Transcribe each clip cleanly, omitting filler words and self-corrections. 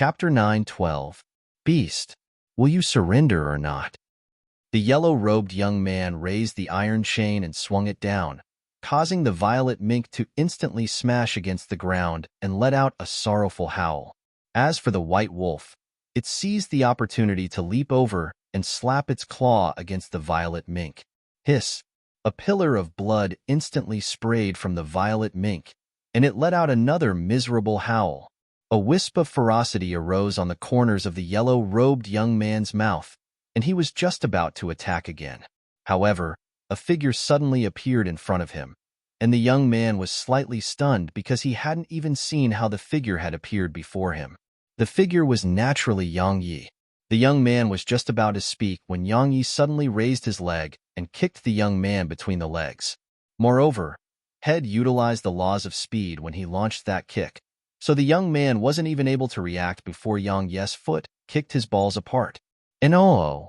Chapter 9:12. Beast, will you surrender or not? The yellow-robed young man raised the iron chain and swung it down, causing the violet mink to instantly smash against the ground and let out a sorrowful howl. As for the white wolf, it seized the opportunity to leap over and slap its claw against the violet mink. Hiss! A pillar of blood instantly sprayed from the violet mink, and it let out another miserable howl. A wisp of ferocity arose on the corners of the yellow-robed young man's mouth, and he was just about to attack again. However, a figure suddenly appeared in front of him, and the young man was slightly stunned because he hadn't even seen how the figure had appeared before him. The figure was naturally Yang Yi. The young man was just about to speak when Yang Yi suddenly raised his leg and kicked the young man between the legs. Moreover, Head utilized the laws of speed when he launched that kick, so the young man wasn't even able to react before Yang Yi's foot kicked his balls apart. And oh!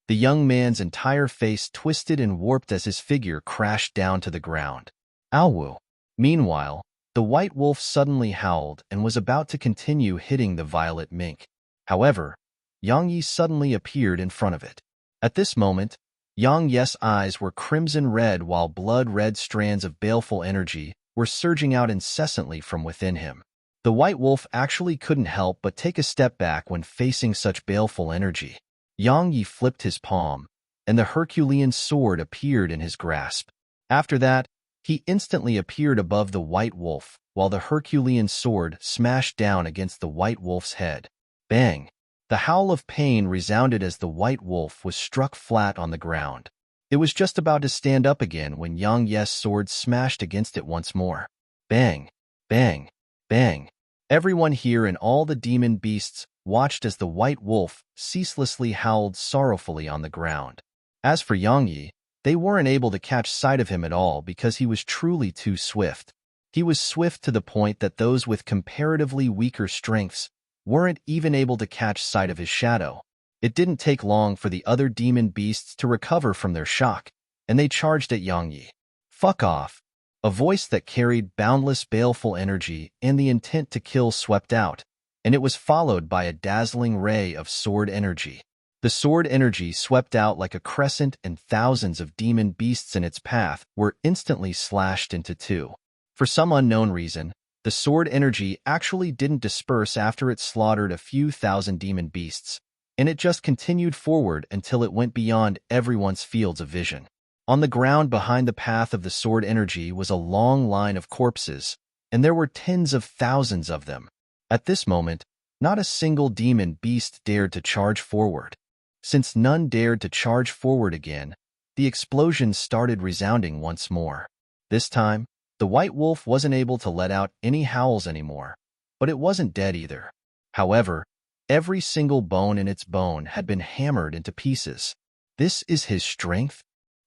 The young man's entire face twisted and warped as his figure crashed down to the ground. Ow! Meanwhile, the white wolf suddenly howled and was about to continue hitting the violet mink. However, Yang Yi suddenly appeared in front of it. At this moment, Yang Yi's eyes were crimson red while blood-red strands of baleful energy were surging out incessantly from within him. The white wolf actually couldn't help but take a step back when facing such baleful energy. Yang Yi flipped his palm, and the Herculean sword appeared in his grasp. After that, he instantly appeared above the white wolf, while the Herculean sword smashed down against the white wolf's head. Bang! The howl of pain resounded as the white wolf was struck flat on the ground. It was just about to stand up again when Yang Yi's sword smashed against it once more. Bang! Bang! Bang! Everyone here and all the demon beasts watched as the white wolf ceaselessly howled sorrowfully on the ground. As for Yang Yi, they weren't able to catch sight of him at all because he was truly too swift. He was swift to the point that those with comparatively weaker strengths weren't even able to catch sight of his shadow. It didn't take long for the other demon beasts to recover from their shock, and they charged at Yang Yi. Fuck off! A voice that carried boundless baleful energy and the intent to kill swept out, and it was followed by a dazzling ray of sword energy. The sword energy swept out like a crescent, and thousands of demon beasts in its path were instantly slashed into two. For some unknown reason, the sword energy actually didn't disperse after it slaughtered a few thousand demon beasts, and it just continued forward until it went beyond everyone's fields of vision. On the ground behind the path of the sword energy was a long line of corpses, and there were tens of thousands of them. At this moment, not a single demon beast dared to charge forward. Since none dared to charge forward again, the explosions started resounding once more. This time, the white wolf wasn't able to let out any howls anymore, but it wasn't dead either. However, every single bone in its bone had been hammered into pieces. This is his strength?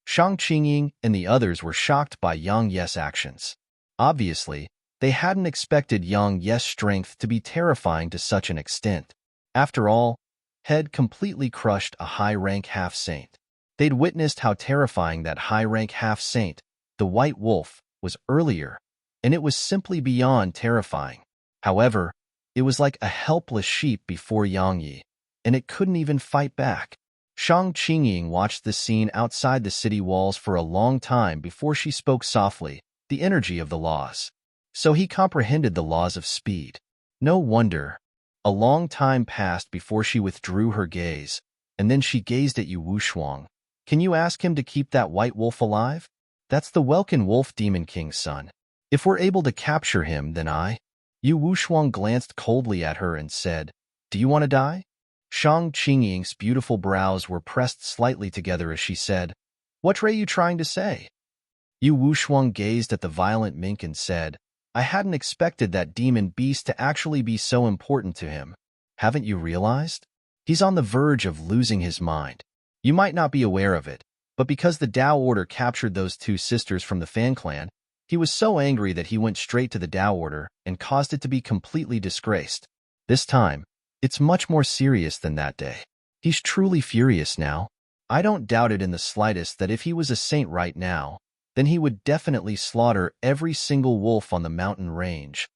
Shang Qingying and the others were shocked by Yang Yi's actions. Obviously, they hadn't expected Yang Yi's strength to be terrifying to such an extent. After all, Head completely crushed a high-rank half-saint. They'd witnessed how terrifying that high-rank half-saint, the white wolf, was earlier, and it was simply beyond terrifying. However, it was like a helpless sheep before Yang Yi, and it couldn't even fight back. Shang Qingying watched the scene outside the city walls for a long time before she spoke softly, the energy of the laws. So he comprehended the laws of speed. No wonder. A long time passed before she withdrew her gaze, and then she gazed at Yu Wushuang. Can you ask him to keep that white wolf alive? That's the Welkin Wolf Demon King's son. If we're able to capture him, then Yu Wushuang glanced coldly at her and said, Do you want to die? Shang Qingying's beautiful brows were pressed slightly together as she said, What are you trying to say? Yu Wushuang gazed at the violent mink and said, I hadn't expected that demon beast to actually be so important to him. Haven't you realized? He's on the verge of losing his mind. You might not be aware of it, but because the Dao Order captured those two sisters from the Fan Clan, he was so angry that he went straight to the Dao Order and caused it to be completely disgraced. This time, it's much more serious than that day. He's truly furious now. I don't doubt it in the slightest that if he was a saint right now, then he would definitely slaughter every single wolf on the mountain range.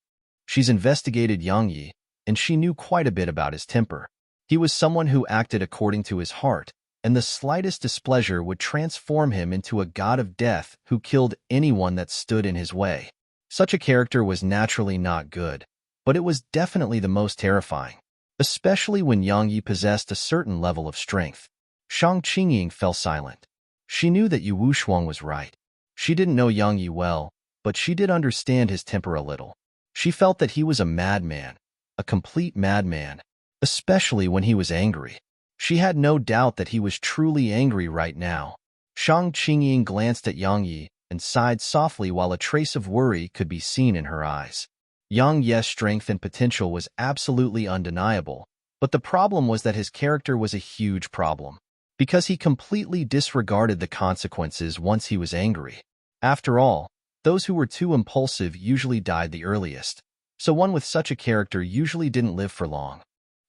She's investigated Yang Yi, and she knew quite a bit about his temper. He was someone who acted according to his heart, and the slightest displeasure would transform him into a god of death who killed anyone that stood in his way. Such a character was naturally not good, but it was definitely the most terrifying, especially when Yang Yi possessed a certain level of strength. Shang Qingying fell silent. She knew that Yu Wushuang was right. She didn't know Yang Yi well, but she did understand his temper a little. She felt that he was a madman, a complete madman, especially when he was angry. She had no doubt that he was truly angry right now. Shang Qingying glanced at Yang Yi and sighed softly while a trace of worry could be seen in her eyes. Yang Yi's strength and potential was absolutely undeniable, but the problem was that his character was a huge problem, because he completely disregarded the consequences once he was angry. After all, those who were too impulsive usually died the earliest, so one with such a character usually didn't live for long.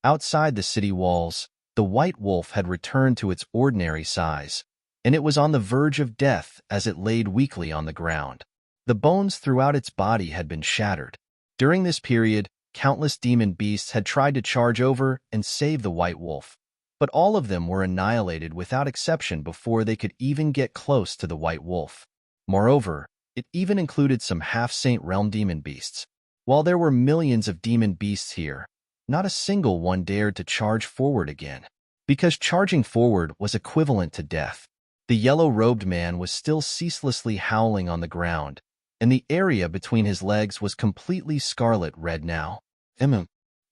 Outside the city walls, the white wolf had returned to its ordinary size, and it was on the verge of death as it laid weakly on the ground. The bones throughout its body had been shattered. During this period, countless demon beasts had tried to charge over and save the white wolf, but all of them were annihilated without exception before they could even get close to the white wolf. Moreover, it even included some half-saint realm demon beasts. While there were millions of demon beasts here, not a single one dared to charge forward again, because charging forward was equivalent to death. The yellow-robed man was still ceaselessly howling on the ground, and the area between his legs was completely scarlet red now.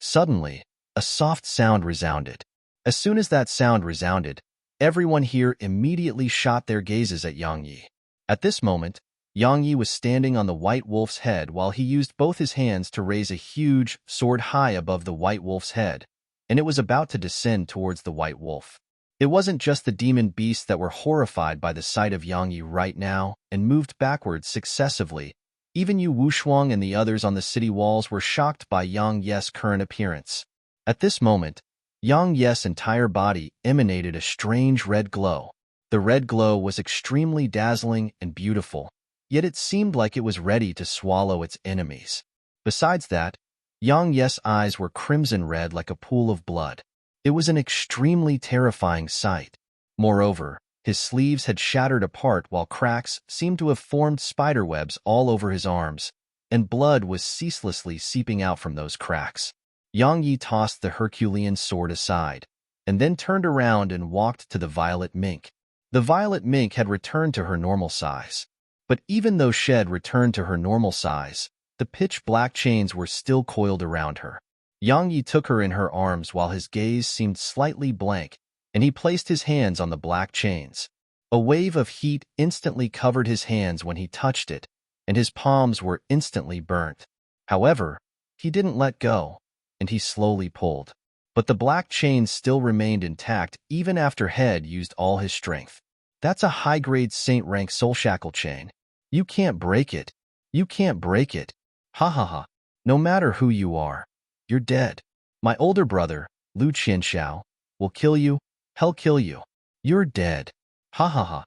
Suddenly, a soft sound resounded. As soon as that sound resounded, everyone here immediately shot their gazes at Yang Yi. At this moment, Yang Yi was standing on the white wolf's head while he used both his hands to raise a huge sword high above the white wolf's head, and it was about to descend towards the white wolf. It wasn't just the demon beasts that were horrified by the sight of Yang Yi right now and moved backwards successively. Even Yu Wushuang and the others on the city walls were shocked by Yang Yi's current appearance. At this moment, Yang Yi's entire body emanated a strange red glow. The red glow was extremely dazzling and beautiful, yet it seemed like it was ready to swallow its enemies. Besides that, Yang Yi's eyes were crimson red like a pool of blood. It was an extremely terrifying sight. Moreover, his sleeves had shattered apart while cracks seemed to have formed spiderwebs all over his arms, and blood was ceaselessly seeping out from those cracks. Yang Yi tossed the Herculean sword aside, and then turned around and walked to the violet mink. The violet mink had returned to her normal size. But even though she had returned to her normal size, the pitch-black chains were still coiled around her. Yang Yi took her in her arms while his gaze seemed slightly blank, and he placed his hands on the black chains. A wave of heat instantly covered his hands when he touched it, and his palms were instantly burnt. However, he didn't let go, and he slowly pulled. But the black chains still remained intact even after Head used all his strength. That's a high-grade saint-rank soul shackle chain. You can't break it. You can't break it. Ha ha ha. No matter who you are, you're dead. My older brother, Lu Qianxiao, will kill you. He'll kill you. You're dead. Ha ha ha.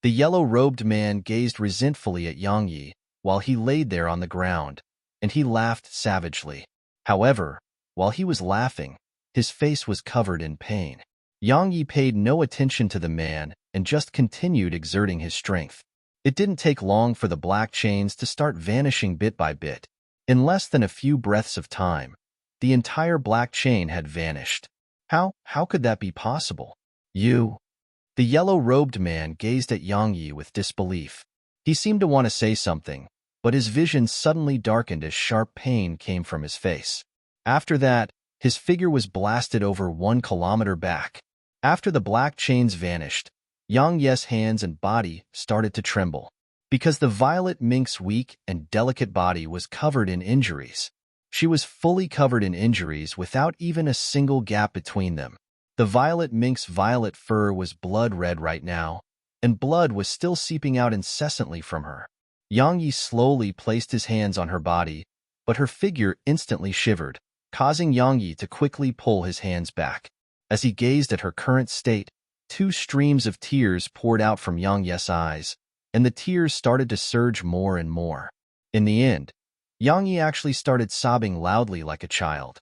The yellow-robed man gazed resentfully at Yang Yi while he laid there on the ground, and he laughed savagely. However, while he was laughing, his face was covered in pain. Yang Yi paid no attention to the man and just continued exerting his strength. It didn't take long for the black chains to start vanishing bit by bit. In less than a few breaths of time, the entire black chain had vanished. How could that be possible? You? The yellow-robed man gazed at Yang Yi with disbelief. He seemed to want to say something, but his vision suddenly darkened as sharp pain came from his face. After that, his figure was blasted over 1 kilometer back. After the black chains vanished, Yang Yi's hands and body started to tremble, because the violet mink's weak and delicate body was covered in injuries. She was fully covered in injuries without even a single gap between them. The violet mink's violet fur was blood red right now, and blood was still seeping out incessantly from her. Yang Yi slowly placed his hands on her body, but her figure instantly shivered, causing Yang Yi to quickly pull his hands back. As he gazed at her current state, 2 streams of tears poured out from Yang Yi's eyes, and the tears started to surge more and more. In the end, Yang Yi actually started sobbing loudly like a child.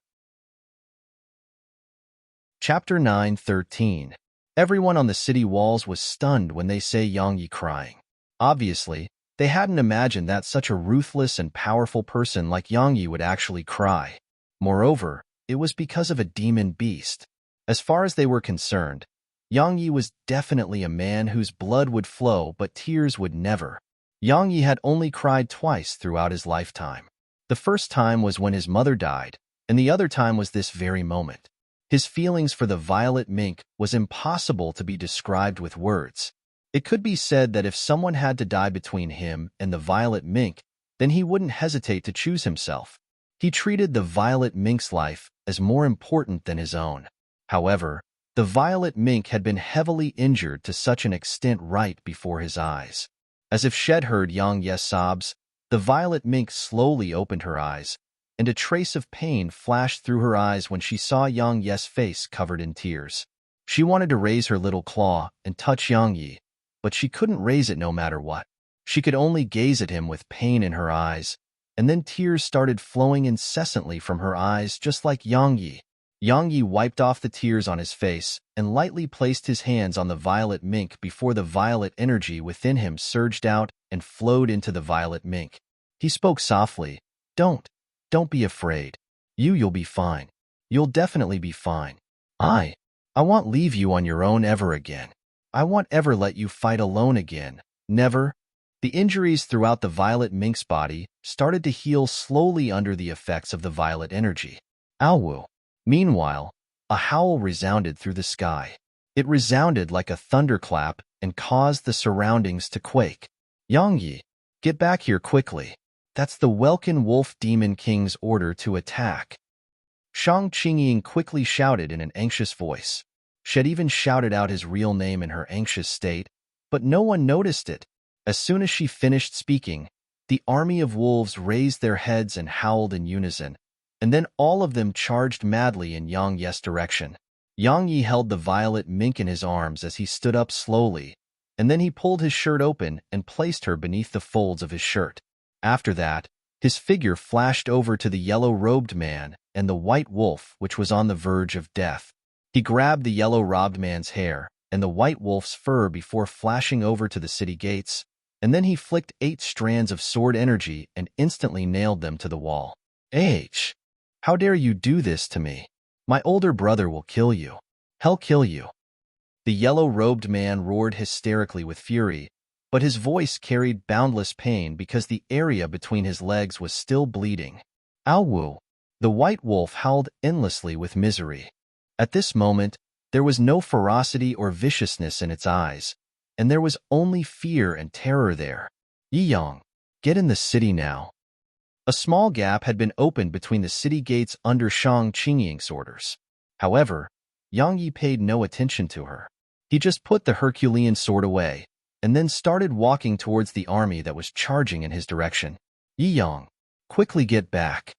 Chapter 9:13. Everyone on the city walls was stunned when they saw Yang Yi crying. Obviously, they hadn't imagined that such a ruthless and powerful person like Yang Yi would actually cry. Moreover, it was because of a demon beast. As far as they were concerned, Yang Yi was definitely a man whose blood would flow but tears would never. Yang Yi had only cried twice throughout his lifetime. The first time was when his mother died, and the other time was this very moment. His feelings for the violet mink was impossible to be described with words. It could be said that if someone had to die between him and the violet mink, then he wouldn't hesitate to choose himself. He treated the violet mink's life as more important than his own. However, the violet mink had been heavily injured to such an extent right before his eyes. As if Shed heard Yang Ye's sobs, the violet mink slowly opened her eyes, and a trace of pain flashed through her eyes when she saw Yang Ye's face covered in tears. She wanted to raise her little claw and touch Yang Yi, but she couldn't raise it no matter what. She could only gaze at him with pain in her eyes, and then tears started flowing incessantly from her eyes just like Yang Yi. Yang Yi wiped off the tears on his face and lightly placed his hands on the violet mink before the violet energy within him surged out and flowed into the violet mink. He spoke softly, Don't be afraid. You'll be fine. You'll definitely be fine. I won't leave you on your own ever again. I won't ever let you fight alone again. Never. The injuries throughout the violet mink's body started to heal slowly under the effects of the violet energy. Ow. Meanwhile, a howl resounded through the sky. It resounded like a thunderclap and caused the surroundings to quake. Yang Yi, get back here quickly. That's the Welkin Wolf Demon King's order to attack. Shang Qingying quickly shouted in an anxious voice. Shed even shouted out his real name in her anxious state, but no one noticed it. As soon as she finished speaking, the army of wolves raised their heads and howled in unison, and then all of them charged madly in Yang Ye's direction. Yang Yi held the violet mink in his arms as he stood up slowly, and then he pulled his shirt open and placed her beneath the folds of his shirt. After that, his figure flashed over to the yellow-robed man and the white wolf, which was on the verge of death. He grabbed the yellow-robed man's hair and the white wolf's fur before flashing over to the city gates, and then he flicked 8 strands of sword energy and instantly nailed them to the wall. How dare you do this to me? My older brother will kill you. He'll kill you. The yellow-robed man roared hysterically with fury, but his voice carried boundless pain because the area between his legs was still bleeding. Ow! The white wolf howled endlessly with misery. At this moment, there was no ferocity or viciousness in its eyes, and there was only fear and terror there. Yiyang, get in the city now. A small gap had been opened between the city gates under Shang Qingying's orders. However, Yang Yi paid no attention to her. He just put the Herculean sword away, and then started walking towards the army that was charging in his direction. Yiyang, quickly get back.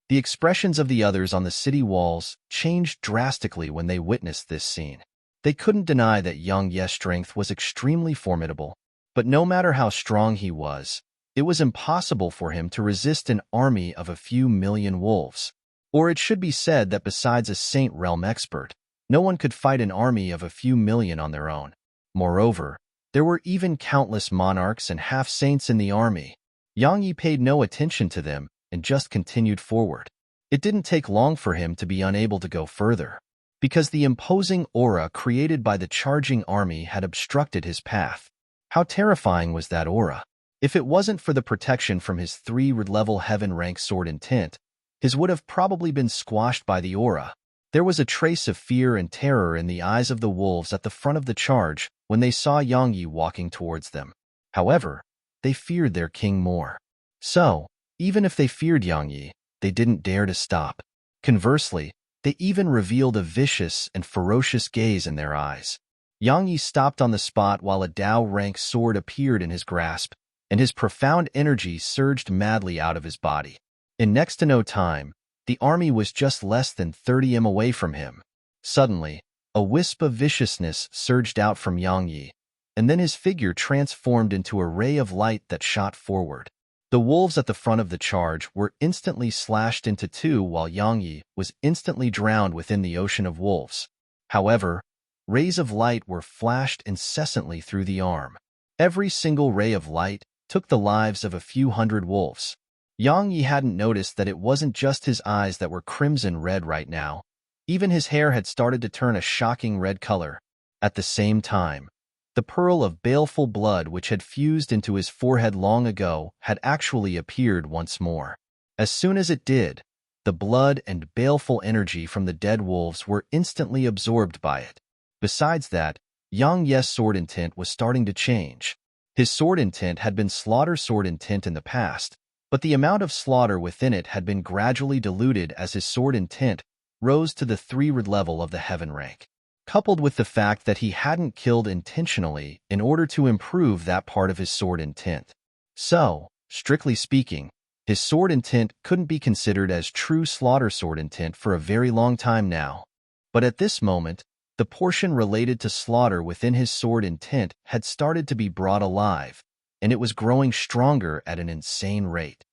The expressions of the others on the city walls changed drastically when they witnessed this scene. They couldn't deny that Yang Ye's strength was extremely formidable, but no matter how strong he was, it was impossible for him to resist an army of a few million wolves. Or it should be said that besides a Saint Realm expert, no one could fight an army of a few million on their own. Moreover, there were even countless monarchs and half-saints in the army. Yang Yi paid no attention to them and just continued forward. It didn't take long for him to be unable to go further, because the imposing aura created by the charging army had obstructed his path. How terrifying was that aura? If it wasn't for the protection from his 3-level heaven-rank sword intent, his would have probably been squashed by the aura. There was a trace of fear and terror in the eyes of the wolves at the front of the charge when they saw Yang Yi walking towards them. However, they feared their king more. So, even if they feared Yang Yi, they didn't dare to stop. Conversely, they even revealed a vicious and ferocious gaze in their eyes. Yang Yi stopped on the spot while a Dao-rank sword appeared in his grasp, and his profound energy surged madly out of his body. In next to no time, the army was just less than 30 m away from him. Suddenly, a wisp of viciousness surged out from Yang Yi, and then his figure transformed into a ray of light that shot forward. The wolves at the front of the charge were instantly slashed into two while Yang Yi was instantly drowned within the ocean of wolves. However, rays of light were flashed incessantly through the arm. Every single ray of light took the lives of a few hundred wolves. Yang Yi hadn't noticed that it wasn't just his eyes that were crimson red right now. Even his hair had started to turn a shocking red color. At the same time, the pearl of baleful blood which had fused into his forehead long ago had actually appeared once more. As soon as it did, the blood and baleful energy from the dead wolves were instantly absorbed by it. Besides that, Yang Ye's sword intent was starting to change. His sword intent had been slaughter sword intent in the past, but the amount of slaughter within it had been gradually diluted as his sword intent rose to the 3rd level of the heaven rank. Coupled with the fact that he hadn't killed intentionally in order to improve that part of his sword intent. So, strictly speaking, his sword intent couldn't be considered as true slaughter sword intent for a very long time now. But at this moment, the portion related to slaughter within his sword intent had started to be brought alive, and it was growing stronger at an insane rate.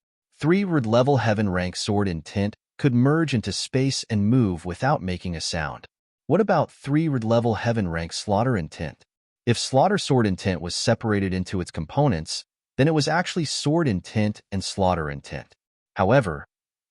3rd level heaven rank sword intent could merge into space and move without making a sound. What about 3rd level heaven rank slaughter intent? If slaughter sword intent was separated into its components, then it was actually sword intent and slaughter intent. However,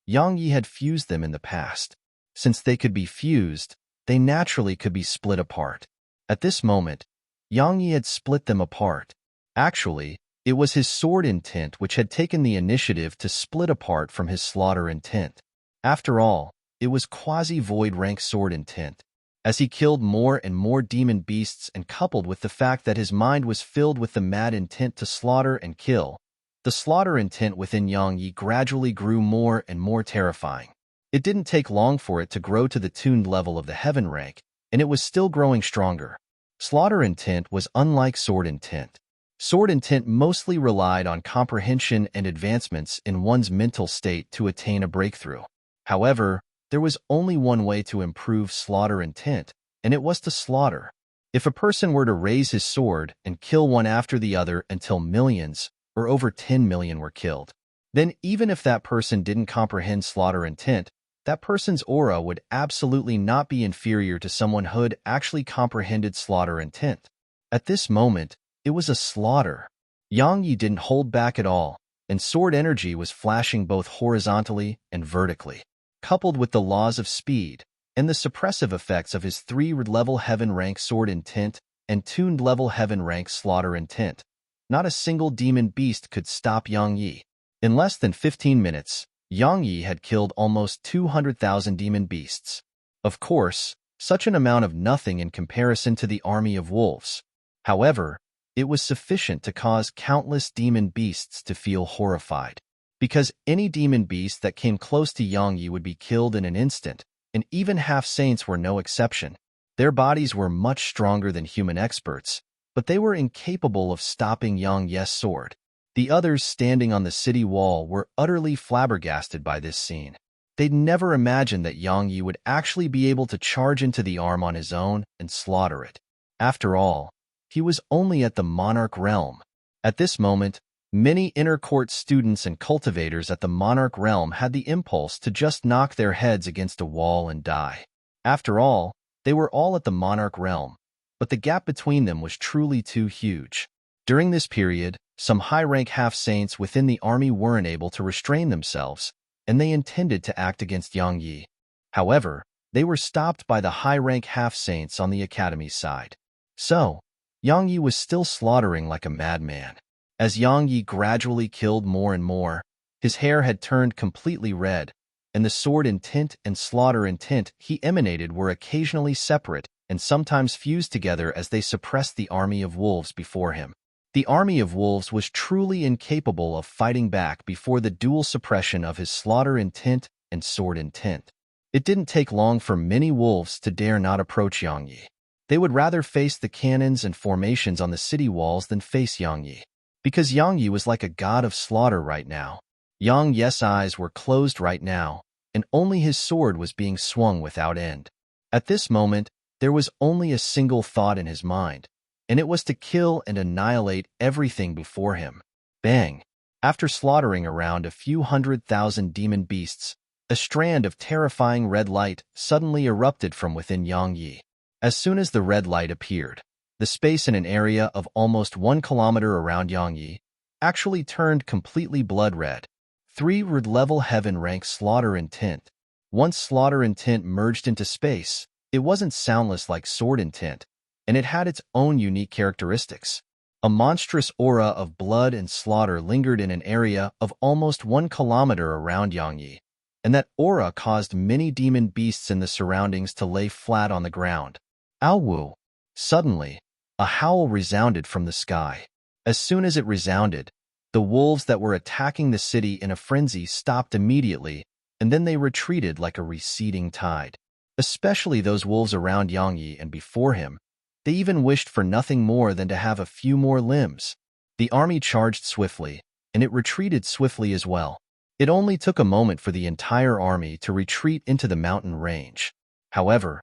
Yang Yi had fused them in the past. Since they could be fused, they naturally could be split apart. At this moment, Yang Yi had split them apart. Actually, it was his sword intent which had taken the initiative to split apart from his slaughter intent. After all, it was quasi-void rank sword intent. As he killed more and more demon beasts and coupled with the fact that his mind was filled with the mad intent to slaughter and kill, the slaughter intent within Yang Yi gradually grew more and more terrifying. It didn't take long for it to grow to the tuned level of the heaven rank, and it was still growing stronger. Slaughter intent was unlike sword intent. Sword intent mostly relied on comprehension and advancements in one's mental state to attain a breakthrough. However, there was only one way to improve slaughter intent, and it was to slaughter. If a person were to raise his sword and kill one after the other until millions, or over 10 million were killed, then even if that person didn't comprehend slaughter intent, that person's aura would absolutely not be inferior to someone who'd actually comprehended slaughter intent. At this moment, it was a slaughter. Yang Yi didn't hold back at all, and sword energy was flashing both horizontally and vertically. Coupled with the laws of speed and the suppressive effects of his 3rd level heaven rank sword intent and tuned level heaven rank slaughter intent, not a single demon beast could stop Yang Yi. In less than 15 minutes, Yang Yi had killed almost 200,000 demon beasts. Of course, such an amount of nothing in comparison to the army of wolves. However, it was sufficient to cause countless demon beasts to feel horrified. Because any demon beast that came close to Yang Yi would be killed in an instant, and even half-saints were no exception. Their bodies were much stronger than human experts, but they were incapable of stopping Yang Ye's sword. The others standing on the city wall were utterly flabbergasted by this scene. They'd never imagined that Yang Yi would actually be able to charge into the arm on his own and slaughter it. After all, he was only at the monarch realm. At this moment, many inner court students and cultivators at the monarch realm had the impulse to just knock their heads against a wall and die. After all, they were all at the monarch realm, but the gap between them was truly too huge. During this period, some high-rank half-saints within the army weren't able to restrain themselves, and they intended to act against Yang Yi. However, they were stopped by the high-rank half-saints on the academy's side. So, Yang Yi was still slaughtering like a madman. As Yang Yi gradually killed more and more, his hair had turned completely red, and the sword intent and slaughter intent he emanated were occasionally separate and sometimes fused together as they suppressed the army of wolves before him. The army of wolves was truly incapable of fighting back before the dual suppression of his slaughter intent and sword intent. It didn't take long for many wolves to dare not approach Yang Yi. They would rather face the cannons and formations on the city walls than face Yang Yi. Because Yang Yi was like a god of slaughter right now. Yang Yi's eyes were closed right now, and only his sword was being swung without end. At this moment, there was only a single thought in his mind, and it was to kill and annihilate everything before him. Bang! After slaughtering around a few 100,000 demon beasts, a strand of terrifying red light suddenly erupted from within Yang Yi. As soon as the red light appeared, the space in an area of almost 1 kilometer around Yangyi actually turned completely blood red. 3 red level heaven rank slaughter intent. Once slaughter intent merged into space, it wasn't soundless like sword intent, and it had its own unique characteristics. A monstrous aura of blood and slaughter lingered in an area of almost 1 kilometer around Yangyi, and that aura caused many demon beasts in the surroundings to lay flat on the ground. Ow! Suddenly, a howl resounded from the sky. As soon as it resounded, the wolves that were attacking the city in a frenzy stopped immediately, and then they retreated like a receding tide. Especially those wolves around Yangyi and before him, they even wished for nothing more than to have a few more limbs. The army charged swiftly, and it retreated swiftly as well. It only took a moment for the entire army to retreat into the mountain range. However,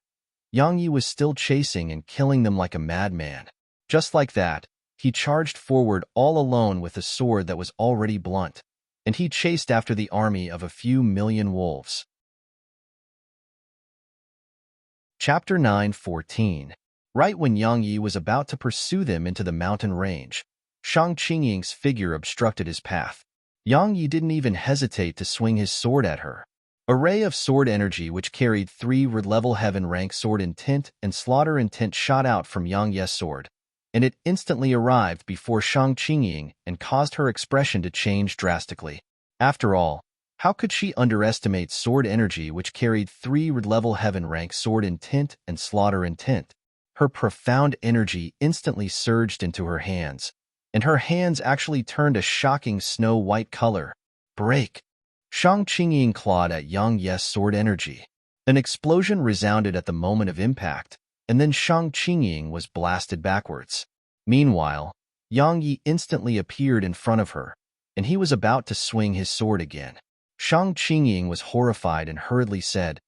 Yangyi was still chasing and killing them like a madman. Just like that, he charged forward all alone with a sword that was already blunt, and he chased after the army of a few million wolves. Chapter 9:14. Right when Yangyi was about to pursue them into the mountain range, Shang Qingying's figure obstructed his path. Yangyi didn't even hesitate to swing his sword at her. A ray of sword energy which carried 3 red-level heaven rank sword intent and slaughter intent shot out from Yangyi's sword, and it instantly arrived before Shang Qingying and caused her expression to change drastically. After all, how could she underestimate sword energy which carried 3 red-level heaven rank sword intent and slaughter intent? Her profound energy instantly surged into her hands, and her hands actually turned a shocking snow-white color. Break! Shang Qingying clawed at Yangyi's sword energy. An explosion resounded at the moment of impact, and then Shang Qingying was blasted backwards. Meanwhile, Yangyi instantly appeared in front of her, and he was about to swing his sword again. Shang Qingying was horrified and hurriedly said,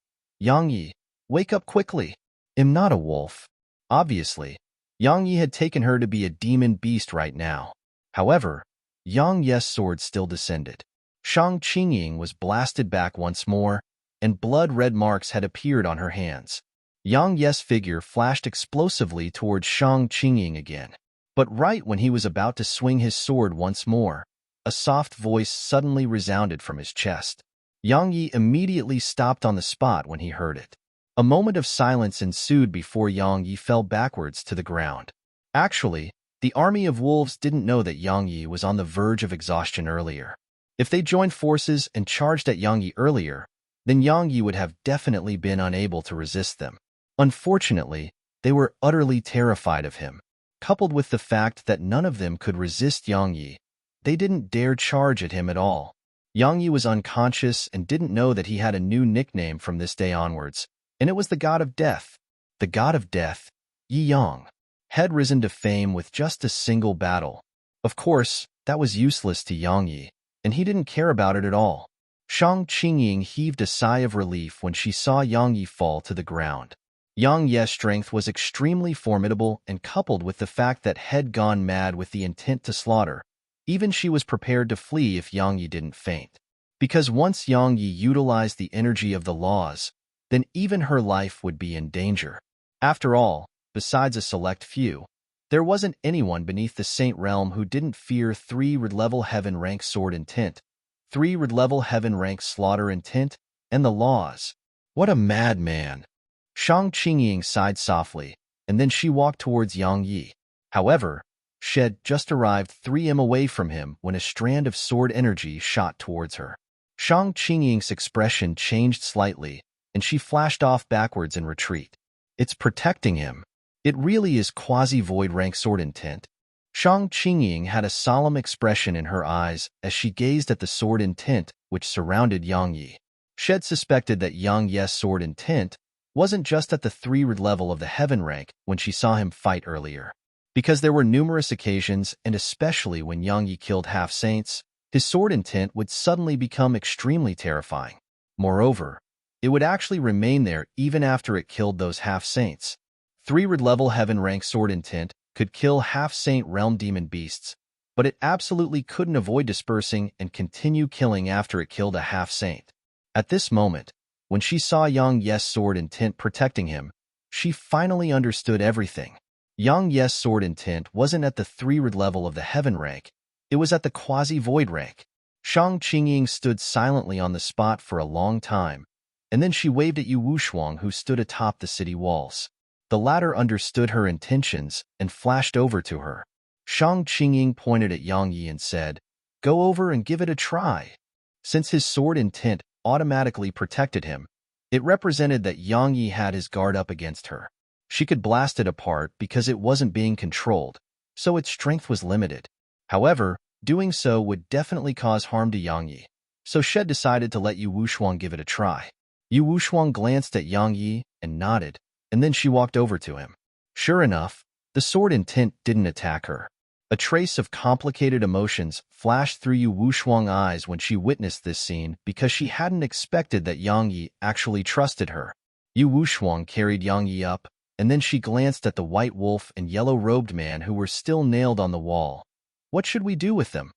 "Yangyi, wake up quickly. I'm not a wolf." Obviously, Yangyi had taken her to be a demon beast right now. However, Yangyi's sword still descended. Shang Qingying was blasted back once more, and blood-red marks had appeared on her hands. Yangyi's figure flashed explosively towards Shang Qingying again. But right when he was about to swing his sword once more, a soft voice suddenly resounded from his chest. Yangyi immediately stopped on the spot when he heard it. A moment of silence ensued before Yangyi fell backwards to the ground. Actually, the army of wolves didn't know that Yangyi was on the verge of exhaustion earlier. If they joined forces and charged at Yangyi earlier, then Yangyi would have definitely been unable to resist them. Unfortunately, they were utterly terrified of him. Coupled with the fact that none of them could resist Yangyi, they didn't dare charge at him at all. Yangyi was unconscious and didn't know that he had a new nickname from this day onwards, and it was the God of Death. The God of Death, Yi Yang, had risen to fame with just a single battle. Of course, that was useless to Yangyi, and he didn't care about it at all. Shang Qingying heaved a sigh of relief when she saw Yangyi fall to the ground. Yangyi's strength was extremely formidable, and coupled with the fact that had gone mad with the intent to slaughter, even she was prepared to flee if Yangyi didn't faint. Because once Yangyi utilized the energy of the laws, then even her life would be in danger. After all, besides a select few, there wasn't anyone beneath the Saint Realm who didn't fear 3 red-level heaven rank sword intent, 3 red-level heaven rank slaughter intent, and the laws. What a madman! Shang Qingying sighed softly, and then she walked towards Yangyi. However, she had just arrived 3 away from him when a strand of sword energy shot towards her. Shang Qingying's expression changed slightly, and she flashed off backwards in retreat. It's protecting him. It really is quasi-void rank sword intent. Shang Qingying had a solemn expression in her eyes as she gazed at the sword intent which surrounded Yangyi. She had suspected that Yangyi's sword intent wasn't just at the 3 level of the heaven rank when she saw him fight earlier. Because there were numerous occasions, and especially when Yangyi killed half-saints, his sword intent would suddenly become extremely terrifying. Moreover, it would actually remain there even after it killed those half-saints. 3 level heaven rank sword intent could kill half-saint realm demon beasts, but it absolutely couldn't avoid dispersing and continue killing after it killed a half-saint. At this moment, when she saw Yangyi's sword intent protecting him, She finally understood everything. Yang Ye's sword intent wasn't at the 3-red level of the heaven rank, it was at the quasi-void rank. Shang Qingying stood silently on the spot for a long time, and then she waved at Yu Wushuang, who stood atop the city walls. The latter understood her intentions and flashed over to her. Shang Qingying pointed at Yang Yi and said, "Go over and give it a try." Since his sword intent automatically protected him, it represented that Yang Yi had his guard up against her. She could blast it apart because it wasn't being controlled, so its strength was limited. However, doing so would definitely cause harm to Yang Yi, so Shed decided to let Yu Wushuang give it a try. Yu Wushuang glanced at Yang Yi and nodded, and then she walked over to him. Sure enough, the sword intent didn't attack her. A trace of complicated emotions flashed through Yu Wushuang's eyes when she witnessed this scene because she hadn't expected that Yang Yi actually trusted her. Yu Wushuang carried Yang Yi up, and then she glanced at the white wolf and yellow-robed man who were still nailed on the wall. What should we do with them?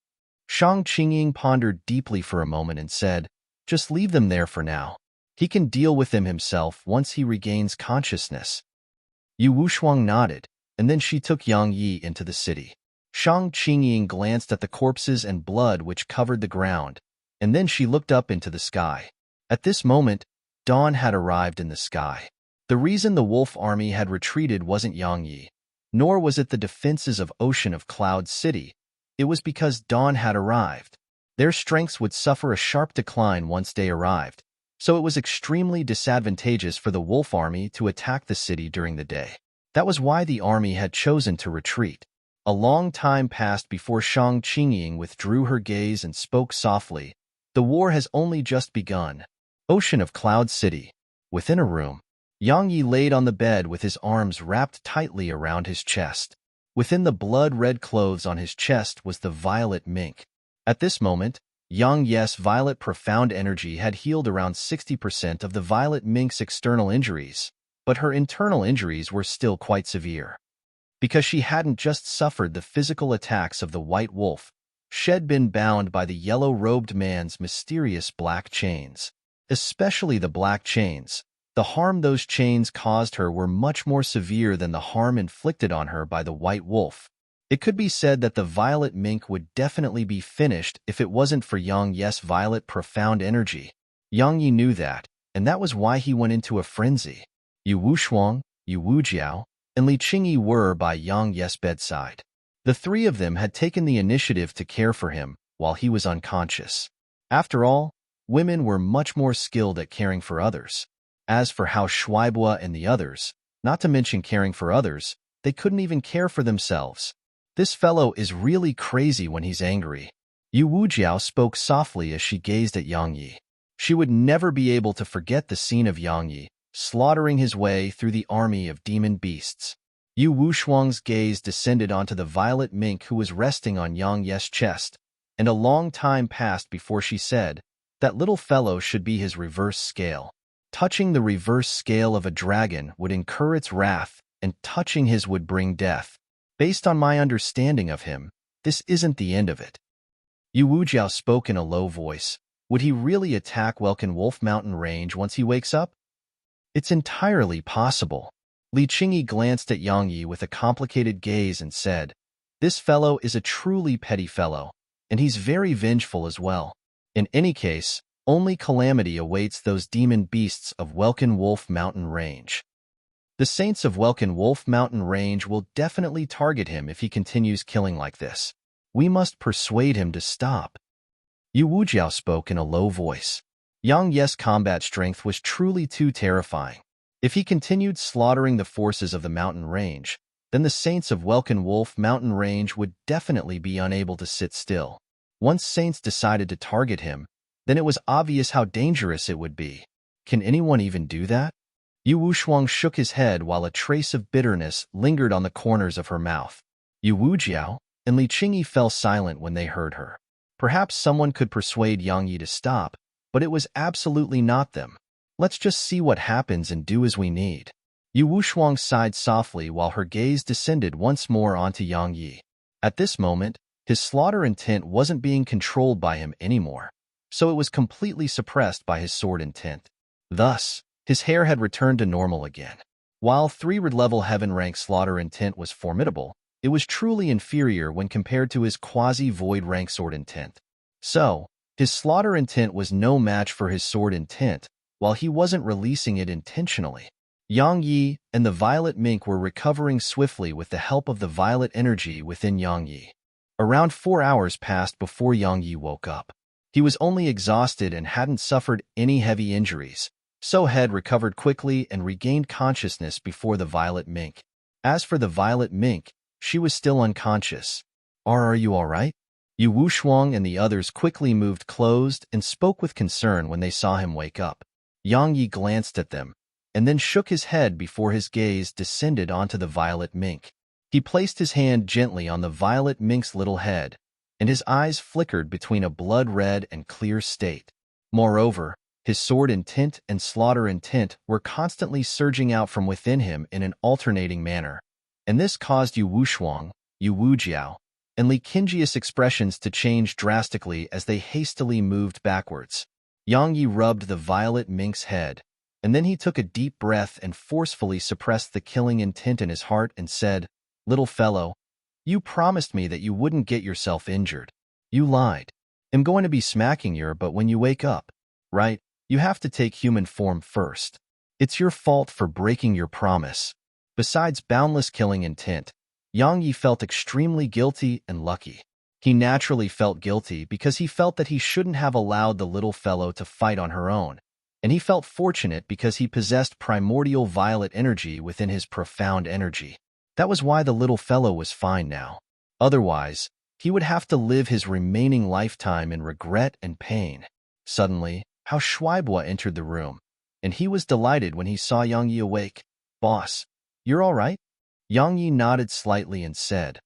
Shang Qingying pondered deeply for a moment and said, "Just leave them there for now. He can deal with them himself once he regains consciousness." Yu Wushuang nodded, and then she took Yang Yi into the city. Shang Qingying glanced at the corpses and blood which covered the ground, and then she looked up into the sky. At this moment, dawn had arrived in the sky. The reason the wolf army had retreated wasn't Yang Yi, nor was it the defenses of Ocean of Cloud City. It was because dawn had arrived. Their strengths would suffer a sharp decline once day arrived, so it was extremely disadvantageous for the wolf army to attack the city during the day. That was why the army had chosen to retreat. A long time passed before Shang Qingying withdrew her gaze and spoke softly. "The war has only just begun." Ocean of Cloud City. Within a room, Yang Yi laid on the bed with his arms wrapped tightly around his chest. Within the blood-red clothes on his chest was the violet mink. At this moment, Yang Ye's violet profound energy had healed around 60% of the violet mink's external injuries, but her internal injuries were still quite severe. Because she hadn't just suffered the physical attacks of the white wolf, she'd been bound by the yellow-robed man's mysterious black chains. Especially the black chains. The harm those chains caused her were much more severe than the harm inflicted on her by the white wolf. It could be said that the violet mink would definitely be finished if it wasn't for Yang Ye's violet profound energy. Yang Yi knew that, and that was why he went into a frenzy. Yu Wushuang, Yu Wujiao, and Li Qingyi were by Yang Ye's bedside. The three of them had taken the initiative to care for him while he was unconscious. After all, women were much more skilled at caring for others. As for Hao Shuaibua and the others, not to mention caring for others, they couldn't even care for themselves. "This fellow is really crazy when he's angry." Yu Wujiao spoke softly as she gazed at Yang Yi. She would never be able to forget the scene of Yang Yi slaughtering his way through the army of demon beasts. Yu Wushuang's gaze descended onto the violet mink who was resting on Yang Ye's chest, and a long time passed before she said, "That little fellow should be his reverse scale. Touching the reverse scale of a dragon would incur its wrath, and touching his would bring death. Based on my understanding of him, this isn't the end of it." Yu Wujiao spoke in a low voice. Would he really attack Welkin Wolf Mountain Range once he wakes up? It's entirely possible. Li Qingyi glanced at Yang Yi with a complicated gaze and said, "This fellow is a truly petty fellow, and he's very vengeful as well. In any case, only calamity awaits those demon beasts of Welkin Wolf Mountain Range. The saints of Welkin Wolf Mountain Range will definitely target him if he continues killing like this. We must persuade him to stop." Yu Wujiao spoke in a low voice. Yang Ye's combat strength was truly too terrifying. If he continued slaughtering the forces of the mountain range, then the saints of Welkin Wolf Mountain Range would definitely be unable to sit still. Once saints decided to target him, then it was obvious how dangerous it would be. Can anyone even do that? Yu Wushuang shook his head while a trace of bitterness lingered on the corners of her mouth. Yu Wujiao and Li Qingyi fell silent when they heard her. Perhaps someone could persuade Yang Yi to stop, but it was absolutely not them. Let's just see what happens and do as we need. Yu Wushuang sighed softly while her gaze descended once more onto Yang Yi. At this moment, his slaughter intent wasn't being controlled by him anymore, so it was completely suppressed by his sword intent. Thus, his hair had returned to normal again. While 3rd-level heaven rank slaughter intent was formidable, it was truly inferior when compared to his quasi-void rank sword intent. So, his slaughter intent was no match for his sword intent, while he wasn't releasing it intentionally. Yang Yi and the violet mink were recovering swiftly with the help of the violet energy within Yang Yi. Around 4 hours passed before Yang Yi woke up. He was only exhausted and hadn't suffered any heavy injuries, so Head recovered quickly and regained consciousness before the violet mink. As for the violet mink, she was still unconscious. Are you all right? Yu Wushuang and the others quickly moved closed and spoke with concern when they saw him wake up. Yang Yi glanced at them, and then shook his head before his gaze descended onto the violet mink. He placed his hand gently on the violet mink's little head, and his eyes flickered between a blood-red and clear state. Moreover, his sword intent and slaughter intent were constantly surging out from within him in an alternating manner, and this caused Yu Wushuang, Yu Wujiao, and Li Qingjia's expressions to change drastically as they hastily moved backwards. Yang Yi rubbed the violet mink's head, and then he took a deep breath and forcefully suppressed the killing intent in his heart and said, "Little fellow, you promised me that you wouldn't get yourself injured. You lied. I'm going to be smacking you, but when you wake up, right, you have to take human form first. It's your fault for breaking your promise." Besides boundless killing intent, Yang Yi felt extremely guilty and lucky. He naturally felt guilty because he felt that he shouldn't have allowed the little fellow to fight on her own, and he felt fortunate because he possessed primordial violet energy within his profound energy. That was why the little fellow was fine now. Otherwise, he would have to live his remaining lifetime in regret and pain. Suddenly, Hao Shuaibua entered the room, and he was delighted when he saw Yang Yi awake. "Boss, you're all right?" Yang Yi nodded slightly and said,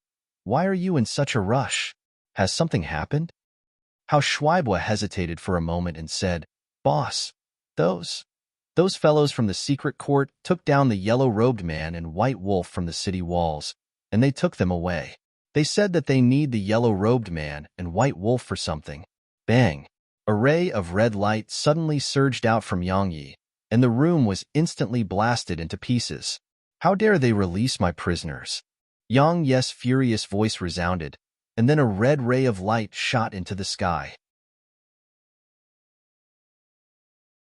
"Why are you in such a rush? Has something happened?" Hao Shuaibua hesitated for a moment and said, "Boss, those fellows from the secret court took down the yellow-robed man and white wolf from the city walls, and they took them away. They said that they need the yellow-robed man and white wolf for something." Bang! A ray of red light suddenly surged out from Yang Yi, and the room was instantly blasted into pieces. "How dare they release my prisoners?" Yang Yi's furious voice resounded, and then a red ray of light shot into the sky.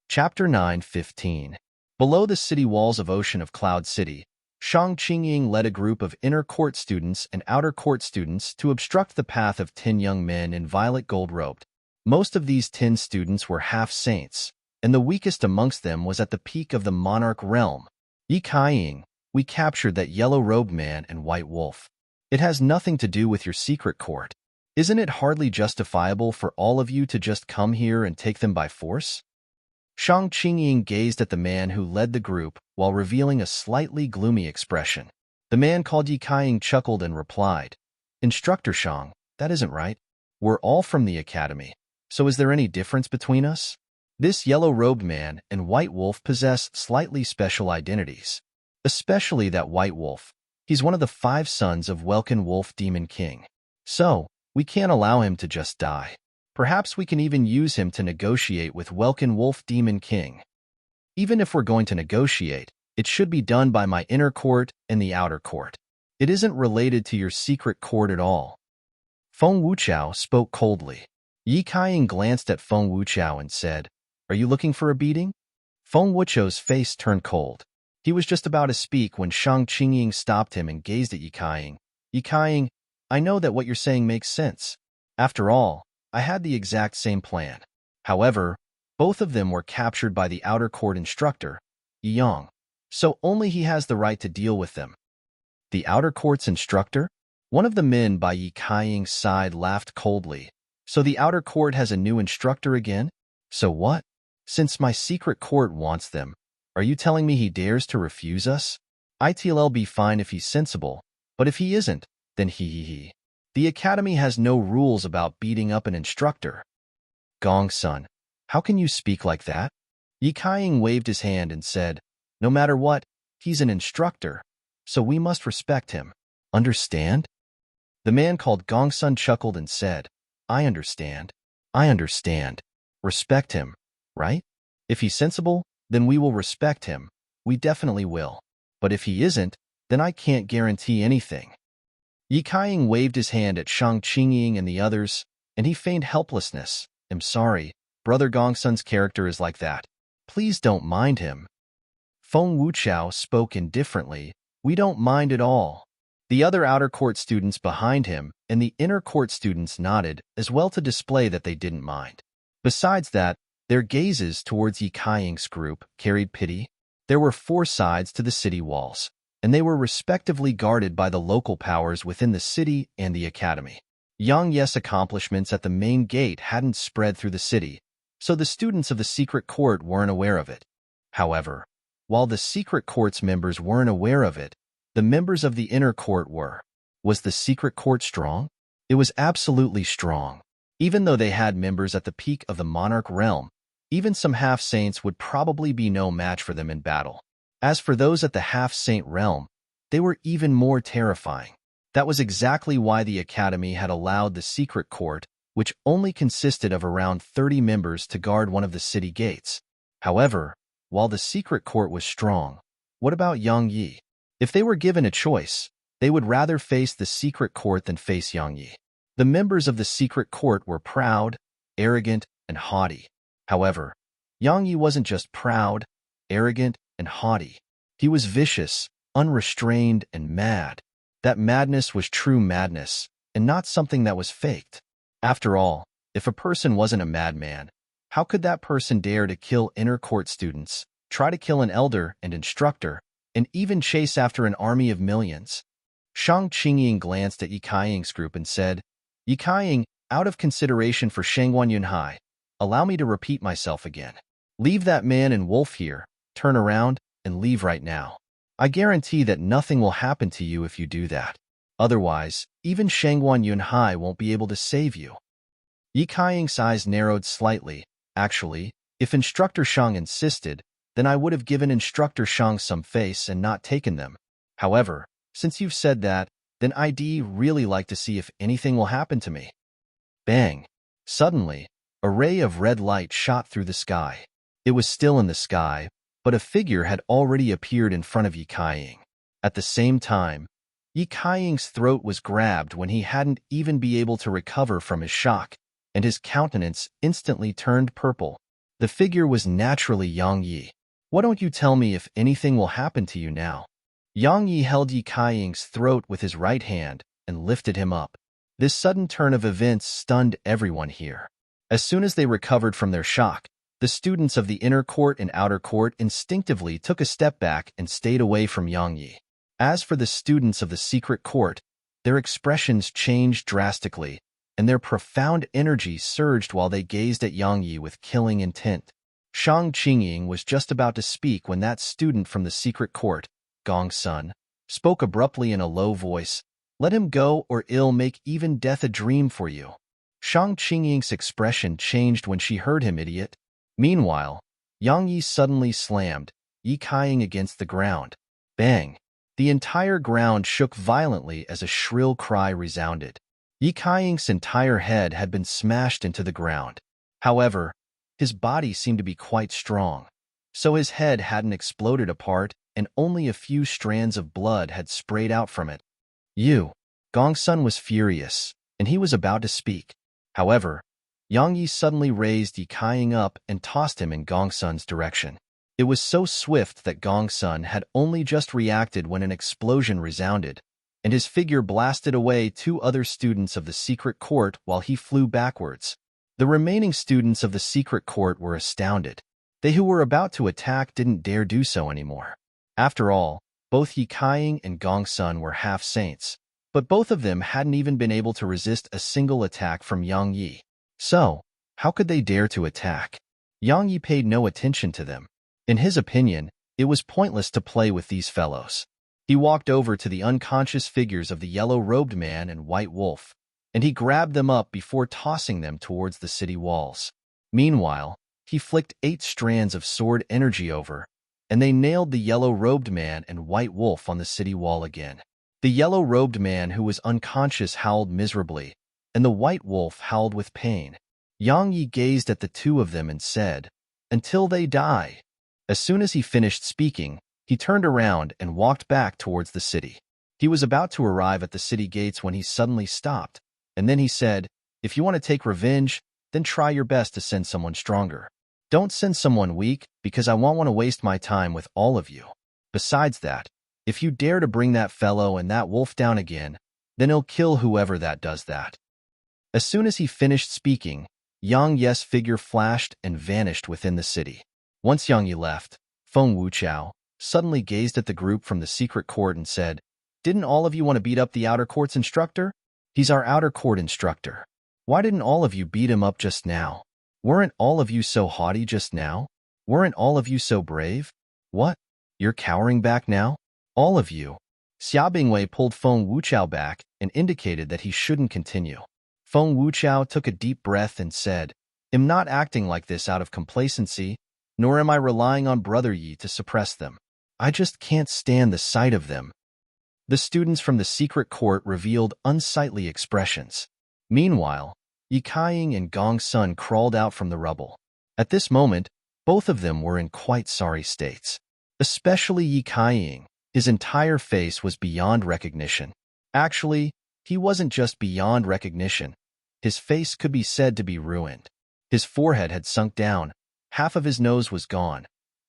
Chapter 9:15. Below the city walls of Ocean of Cloud City, Shang Qingying led a group of inner court students and outer court students to obstruct the path of 10 young men in violet gold-robed. Most of these 10 students were half-saints, and the weakest amongst them was at the peak of the monarch realm. "Yi Kaiying, we captured that yellow-robed man and white wolf. It has nothing to do with your secret court. Isn't it hardly justifiable for all of you to just come here and take them by force?" Shang Qingying gazed at the man who led the group while revealing a slightly gloomy expression. The man called Yi Kaiying chuckled and replied, "Instructor Shang, that isn't right. We're all from the academy, so is there any difference between us? This yellow-robed man and white wolf possess slightly special identities, especially that white wolf. He's one of the 5 sons of Welkin Wolf Demon King. So, we can't allow him to just die. Perhaps we can even use him to negotiate with Welkin Wolf Demon King. Even if we're going to negotiate, it should be done by my inner court and the outer court. It isn't related to your secret court at all." Feng Wuchao spoke coldly. Yi Kaiying glanced at Feng Wuchao and said, "Are you looking for a beating?" Feng Wuchao's face turned cold. He was just about to speak when Shang Qingying stopped him and gazed at Yi Kaiying. "Yi Kaiying, I know that what you're saying makes sense. After all, I had the exact same plan. However, both of them were captured by the outer court instructor, Yi Yang, so only he has the right to deal with them." "The outer court's instructor?" One of the men by Yi Kaiying's side laughed coldly. "So the outer court has a new instructor again? So what? Since my secret court wants them, are you telling me he dares to refuse us? It'll be fine if he's sensible, but if he isn't, then he. The academy has no rules about beating up an instructor." "Gongsun, how can you speak like that?" Yi Kaiying waved his hand and said, "No matter what, he's an instructor, so we must respect him. Understand?" The man called Gongsun chuckled and said, I understand. Respect him, right? If he's sensible, then we will respect him. We definitely will." But if he isn't, then I can't guarantee anything. Yi Kaiying waved his hand at Shang Qingying and the others, and he feigned helplessness. I'm sorry, Brother Gongsun's character is like that. Please don't mind him. Feng Wuchao spoke indifferently. We don't mind at all. The other outer court students behind him and the inner court students nodded as well to display that they didn't mind. Besides that, their gazes towards Yi Kaiying's group carried pity. There were 4 sides to the city walls, and they were respectively guarded by the local powers within the city and the academy. Yang Ye's accomplishments at the main gate hadn't spread through the city, so the students of the secret court weren't aware of it. However, while the secret court's members weren't aware of it, the members of the inner court were. Was the secret court strong? It was absolutely strong. Even though they had members at the peak of the monarch realm, even some half-saints would probably be no match for them in battle. As for those at the half-saint realm, they were even more terrifying. That was exactly why the academy had allowed the secret court, which only consisted of around 30 members, to guard one of the city gates. However, while the secret court was strong, what about Yang Yi? If they were given a choice, they would rather face the secret court than face Yang Yi. The members of the secret court were proud, arrogant, and haughty. However, Yang Yi wasn't just proud, arrogant, and haughty. He was vicious, unrestrained, and mad. That madness was true madness, and not something that was faked. After all, if a person wasn't a madman, how could that person dare to kill inner court students, try to kill an elder and instructor, and even chase after an army of millions? Shang Qingying glanced at Yi Kaiying's group and said, Yi Kaiying, out of consideration for Shangguan Yunhai, allow me to repeat myself again. Leave that man and wolf here, turn around, and leave right now. I guarantee that nothing will happen to you if you do that. Otherwise, even Shangguan Yunhai won't be able to save you. Yi Kaiying's eyes narrowed slightly. Actually, if Instructor Shang insisted, then I would have given Instructor Shang some face and not taken them. However, since you've said that, then I'd really like to see if anything will happen to me. Bang! Suddenly, a ray of red light shot through the sky. It was still in the sky, but a figure had already appeared in front of Yi Kaiying. At the same time, Yi Kaiying's throat was grabbed when he hadn't even been able to recover from his shock, and his countenance instantly turned purple. The figure was naturally Yang Yi. Why don't you tell me if anything will happen to you now? Yang Yi held Yi Kaiying's throat with his right hand and lifted him up. This sudden turn of events stunned everyone here. As soon as they recovered from their shock, the students of the inner court and outer court instinctively took a step back and stayed away from Yang Yi. As for the students of the secret court, their expressions changed drastically, and their profound energy surged while they gazed at Yang Yi with killing intent. Shang Qingying was just about to speak when that student from the secret court, Gongsun, spoke abruptly in a low voice. Let him go, or it'll make even death a dream for you. Shang Qingying's expression changed when she heard him, idiot. Meanwhile, Yang Yi suddenly slammed Yi Kaiying against the ground. Bang! The entire ground shook violently as a shrill cry resounded. Yi Kaiying's entire head had been smashed into the ground. However, his body seemed to be quite strong, so his head hadn't exploded apart and only a few strands of blood had sprayed out from it. Gongsun was furious, and he was about to speak. However, Yang Yi suddenly raised Yi Kaiying up and tossed him in Gongsun's direction. It was so swift that Gongsun had only just reacted when an explosion resounded, and his figure blasted away 2 other students of the secret court while he flew backwards. The remaining students of the secret court were astounded. They who were about to attack didn't dare do so anymore. After all, both Yi Kaiying and Gongsun were half-saints, but both of them hadn't even been able to resist a single attack from Yang Yi. So, how could they dare to attack? Yang Yi paid no attention to them. In his opinion, it was pointless to play with these fellows. He walked over to the unconscious figures of the yellow-robed man and white wolf, and he grabbed them up before tossing them towards the city walls. Meanwhile, he flicked 8 strands of sword energy over, and they nailed the yellow-robed man and white wolf on the city wall again. The yellow-robed man who was unconscious howled miserably, and the white wolf howled with pain. Yang Yi gazed at the 2 of them and said, "Until they die." As soon as he finished speaking, He turned around and walked back towards the city. He was about to arrive at the city gates when he suddenly stopped, and then he said, "If you want to take revenge, then try your best to send someone stronger. Don't send someone weak, because I won't want to waste my time with all of you. Besides that, if you dare to bring that fellow and that wolf down again, then he'll kill whoever that does that." As soon as he finished speaking, Yang Ye's figure flashed and vanished within the city. Once Yang Yi left, Feng Wuchao suddenly gazed at the group from the secret court and said, "Didn't all of you want to beat up the outer court's instructor? He's our outer court instructor. Why didn't all of you beat him up just now? Weren't all of you so haughty just now? Weren't all of you so brave? What? You're cowering back now? All of you." Xia Bingwei pulled Feng Wuchao back and indicated that he shouldn't continue. Feng Wuchao took a deep breath and said, "I'm not acting like this out of complacency, nor am I relying on Brother Yi to suppress them. I just can't stand the sight of them." The students from the secret court revealed unsightly expressions. Meanwhile, Yi Kaiying and Gong Sun crawled out from the rubble. At this moment, both of them were in quite sorry states. Especially Yi Kaiying. His entire face was beyond recognition. Actually, he wasn't just beyond recognition. His face could be said to be ruined. His forehead had sunk down, half of his nose was gone,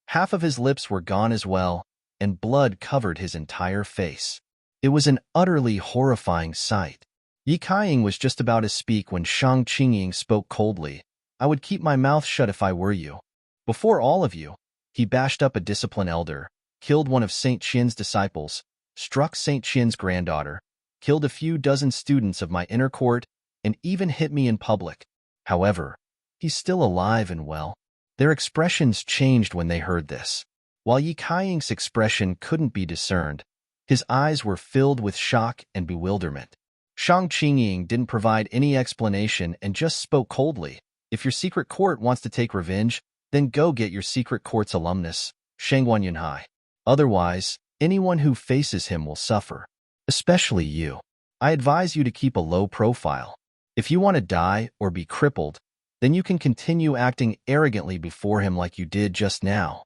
half of his lips were gone as well, and blood covered his entire face. It was an utterly horrifying sight. Yi Kaiying was just about to speak when Shang Qingying spoke coldly. "I would keep my mouth shut if I were you. Before all of you." He bashed up a disciplined elder, killed one of St. Qian's disciples, struck St. Qian's granddaughter, killed a few dozen students of my inner court, and even hit me in public. However, he's still alive and well. Their expressions changed when they heard this. While Yi Kaiying's expression couldn't be discerned, his eyes were filled with shock and bewilderment. Shang Qingying didn't provide any explanation and just spoke coldly. "If your secret court wants to take revenge, then go get your secret court's alumnus, Shangguan Yunhai. Otherwise, anyone who faces him will suffer. Especially you. I advise you to keep a low profile. If you want to die or be crippled, then you can continue acting arrogantly before him like you did just now."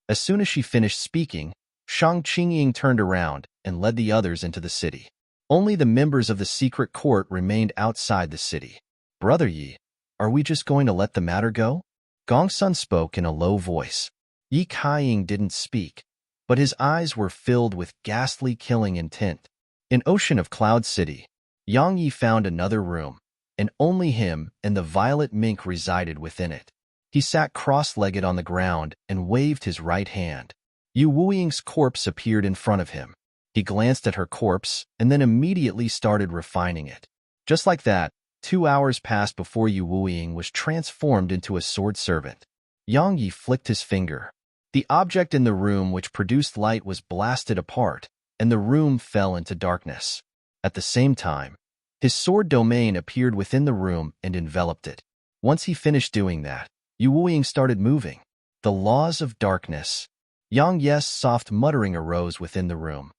As soon as she finished speaking, Shang Qingying turned around and led the others into the city. Only the members of the secret court remained outside the city. "Brother Yi, are we just going to let the matter go?" Gong Sun spoke in a low voice. Yi Kaiying didn't speak, but his eyes were filled with ghastly killing intent. In Ocean of Cloud City, Yang Yi found another room, and only him and the violet mink resided within it. He sat cross-legged on the ground and waved his right hand. Yu Wuying's corpse appeared in front of him. He glanced at her corpse and then immediately started refining it. Just like that, 2 hours passed before Yu Wuying was transformed into a sword servant. Yang Yi flicked his finger. The object in the room which produced light was blasted apart, and the room fell into darkness. At the same time, his sword domain appeared within the room and enveloped it. Once he finished doing that, Yu Wuying started moving. The laws of darkness. Yang Ye's soft muttering arose within the room.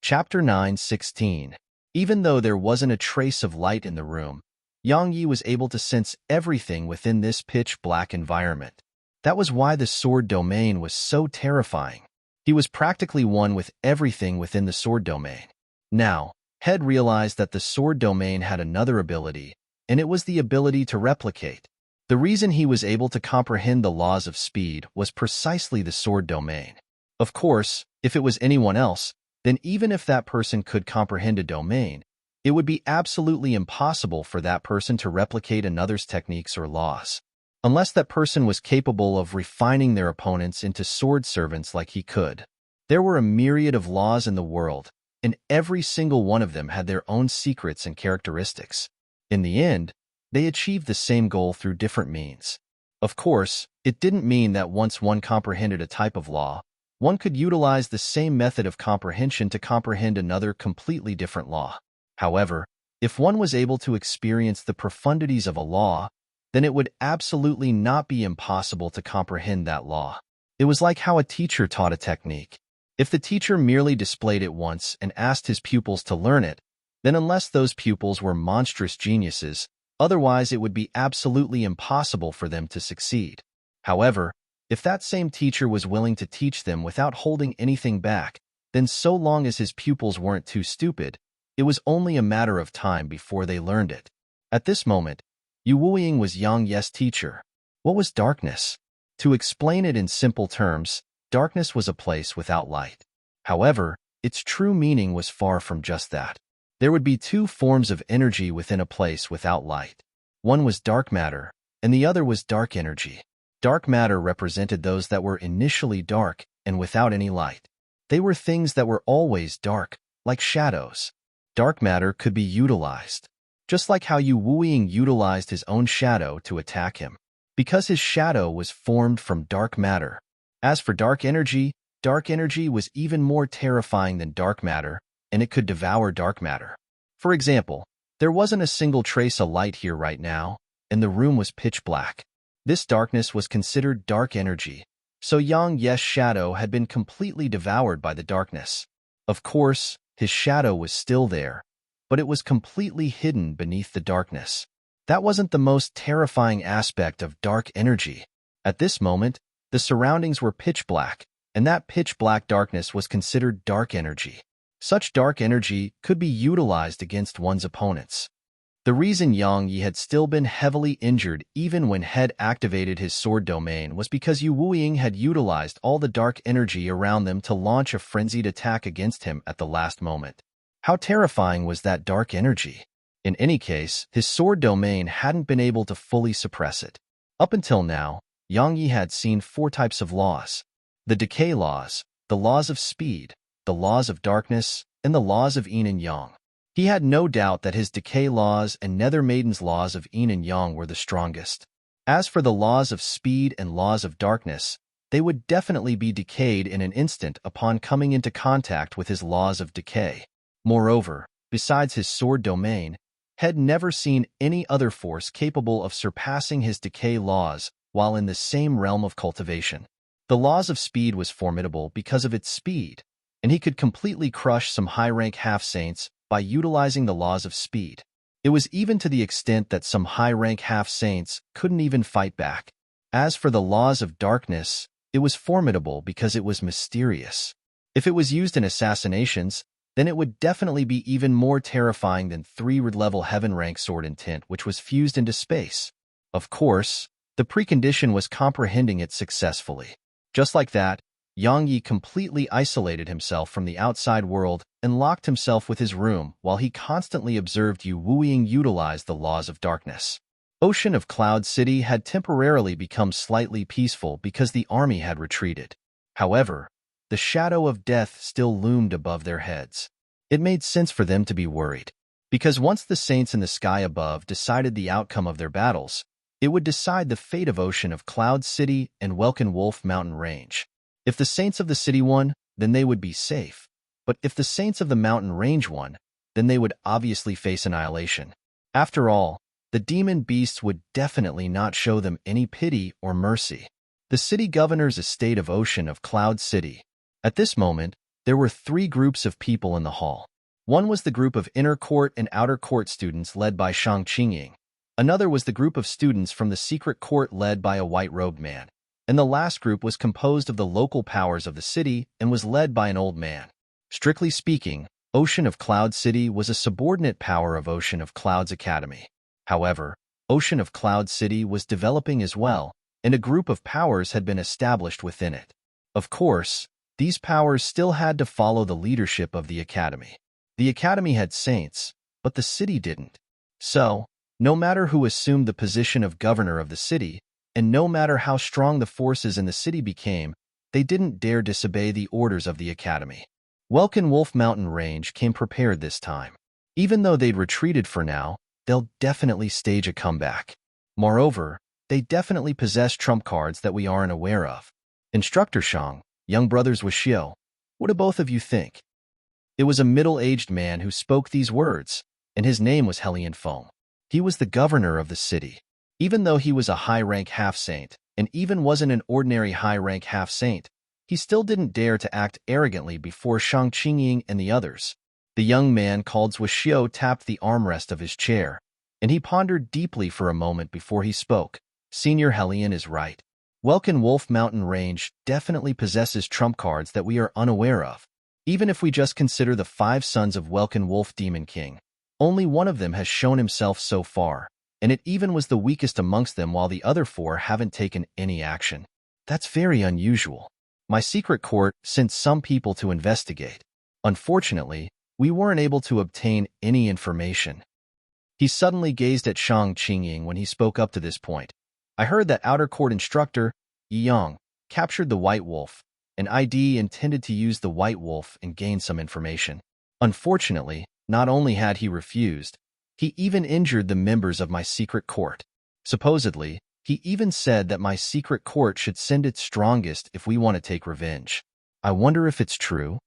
Chapter 9:16. Even though there wasn't a trace of light in the room, Yang Yi was able to sense everything within this pitch-black environment. That was why the sword domain was so terrifying. He was practically one with everything within the sword domain. Now, Head realized that the sword domain had another ability, and it was the ability to replicate. The reason he was able to comprehend the laws of speed was precisely the sword domain. Of course, if it was anyone else, then even if that person could comprehend a domain, it would be absolutely impossible for that person to replicate another's techniques or laws. Unless that person was capable of refining their opponents into sword servants like he could. There were a myriad of laws in the world, and every single one of them had their own secrets and characteristics. In the end, they achieved the same goal through different means. Of course, it didn't mean that once one comprehended a type of law, one could utilize the same method of comprehension to comprehend another completely different law. However, if one was able to experience the profundities of a law, then it would absolutely not be impossible to comprehend that law. It was like how a teacher taught a technique. If the teacher merely displayed it once and asked his pupils to learn it, then unless those pupils were monstrous geniuses, otherwise it would be absolutely impossible for them to succeed. However, If that same teacher was willing to teach them without holding anything back, then so long as his pupils weren't too stupid, it was only a matter of time before they learned it. At this moment, Yu Wuying was Yang Ye's teacher. What was darkness? To explain it in simple terms, darkness was a place without light. However, its true meaning was far from just that. There would be two forms of energy within a place without light. One was dark matter, and the other was dark energy. Dark matter represented those that were initially dark and without any light. They were things that were always dark, like shadows. Dark matter could be utilized, just like how Yu Wuying utilized his own shadow to attack him, because his shadow was formed from dark matter. As for dark energy was even more terrifying than dark matter, and it could devour dark matter. For example, there wasn't a single trace of light here right now, and the room was pitch black. This darkness was considered dark energy, so Yang Ye's shadow had been completely devoured by the darkness. Of course, his shadow was still there, but it was completely hidden beneath the darkness. That wasn't the most terrifying aspect of dark energy. At this moment, the surroundings were pitch black, and that pitch black darkness was considered dark energy. Such dark energy could be utilized against one's opponents. The reason Yang Yi had still been heavily injured even when Head activated his sword domain was because Yu Wuying had utilized all the dark energy around them to launch a frenzied attack against him at the last moment. How terrifying was that dark energy? In any case, his sword domain hadn't been able to fully suppress it. Up until now, Yang Yi had seen four types of laws: the decay laws, the laws of speed, the laws of darkness, and the laws of yin and yang. He had no doubt that his decay laws and Nether Maiden's laws of yin and yang were the strongest. As for the laws of speed and laws of darkness, they would definitely be decayed in an instant upon coming into contact with his laws of decay. Moreover, besides his sword domain, had never seen any other force capable of surpassing his decay laws while in the same realm of cultivation. The laws of speed was formidable because of its speed, and he could completely crush some high-rank half-saints by utilizing the laws of speed. It was even to the extent that some high-rank half-saints couldn't even fight back. As for the laws of darkness, it was formidable because it was mysterious. If it was used in assassinations, then it would definitely be even more terrifying than 3rd-level heaven-rank sword intent which was fused into space. Of course, the precondition was comprehending it successfully. Just like that, Yang Yi completely isolated himself from the outside world and locked himself with his room while he constantly observed Yu Wuying utilize the laws of darkness. Ocean of Cloud City had temporarily become slightly peaceful because the army had retreated. However, the shadow of death still loomed above their heads. It made sense for them to be worried, because once the saints in the sky above decided the outcome of their battles, it would decide the fate of Ocean of Cloud City and Welkin Wolf Mountain Range. If the saints of the city won, then they would be safe. But if the saints of the mountain range won, then they would obviously face annihilation. After all, the demon beasts would definitely not show them any pity or mercy. The city governor's estate of Ocean of Cloud City. At this moment, there were 3 groups of people in the hall. One was the group of inner court and outer court students led by Shang Qingying. Another was the group of students from the secret court led by a white-robed man. And the last group was composed of the local powers of the city and was led by an old man. Strictly speaking, Ocean of Cloud City was a subordinate power of Ocean of Cloud's Academy. However, Ocean of Cloud City was developing as well, and a group of powers had been established within it. Of course, these powers still had to follow the leadership of the Academy. The Academy had saints, but the city didn't. So, no matter who assumed the position of governor of the city, and no matter how strong the forces in the city became, they didn't dare disobey the orders of the Academy. Welkin Wolf Mountain Range came prepared this time. Even though they'd retreated for now, they'll definitely stage a comeback. Moreover, they definitely possess trump cards that we aren't aware of. Instructor Shang, young brothers Wuxiu, what do both of you think? It was a middle-aged man who spoke these words, and his name was Hellion Foam. He was the governor of the city. Even though he was a high-rank half-saint, and even wasn't an ordinary high-rank half-saint, he still didn't dare to act arrogantly before Shang Qingying and the others. The young man called Wuxiu tapped the armrest of his chair, and he pondered deeply for a moment before he spoke. Senior Hellion is right. Welkin Wolf Mountain Range definitely possesses trump cards that we are unaware of. Even if we just consider the 5 sons of Welkin Wolf Demon King, only one of them has shown himself so far, and it even was the weakest amongst them while the other 4 haven't taken any action. That's very unusual. My secret court sent some people to investigate. Unfortunately, we weren't able to obtain any information. He suddenly gazed at Shang Qingying when he spoke up to this point. I heard that outer court instructor, Yi Yang, captured the White Wolf, and ID intended to use the White Wolf and gain some information. Unfortunately, not only had he refused, he even injured the members of my secret court. Supposedly, he even said that my secret court should send its strongest if we want to take revenge. I wonder if it's true.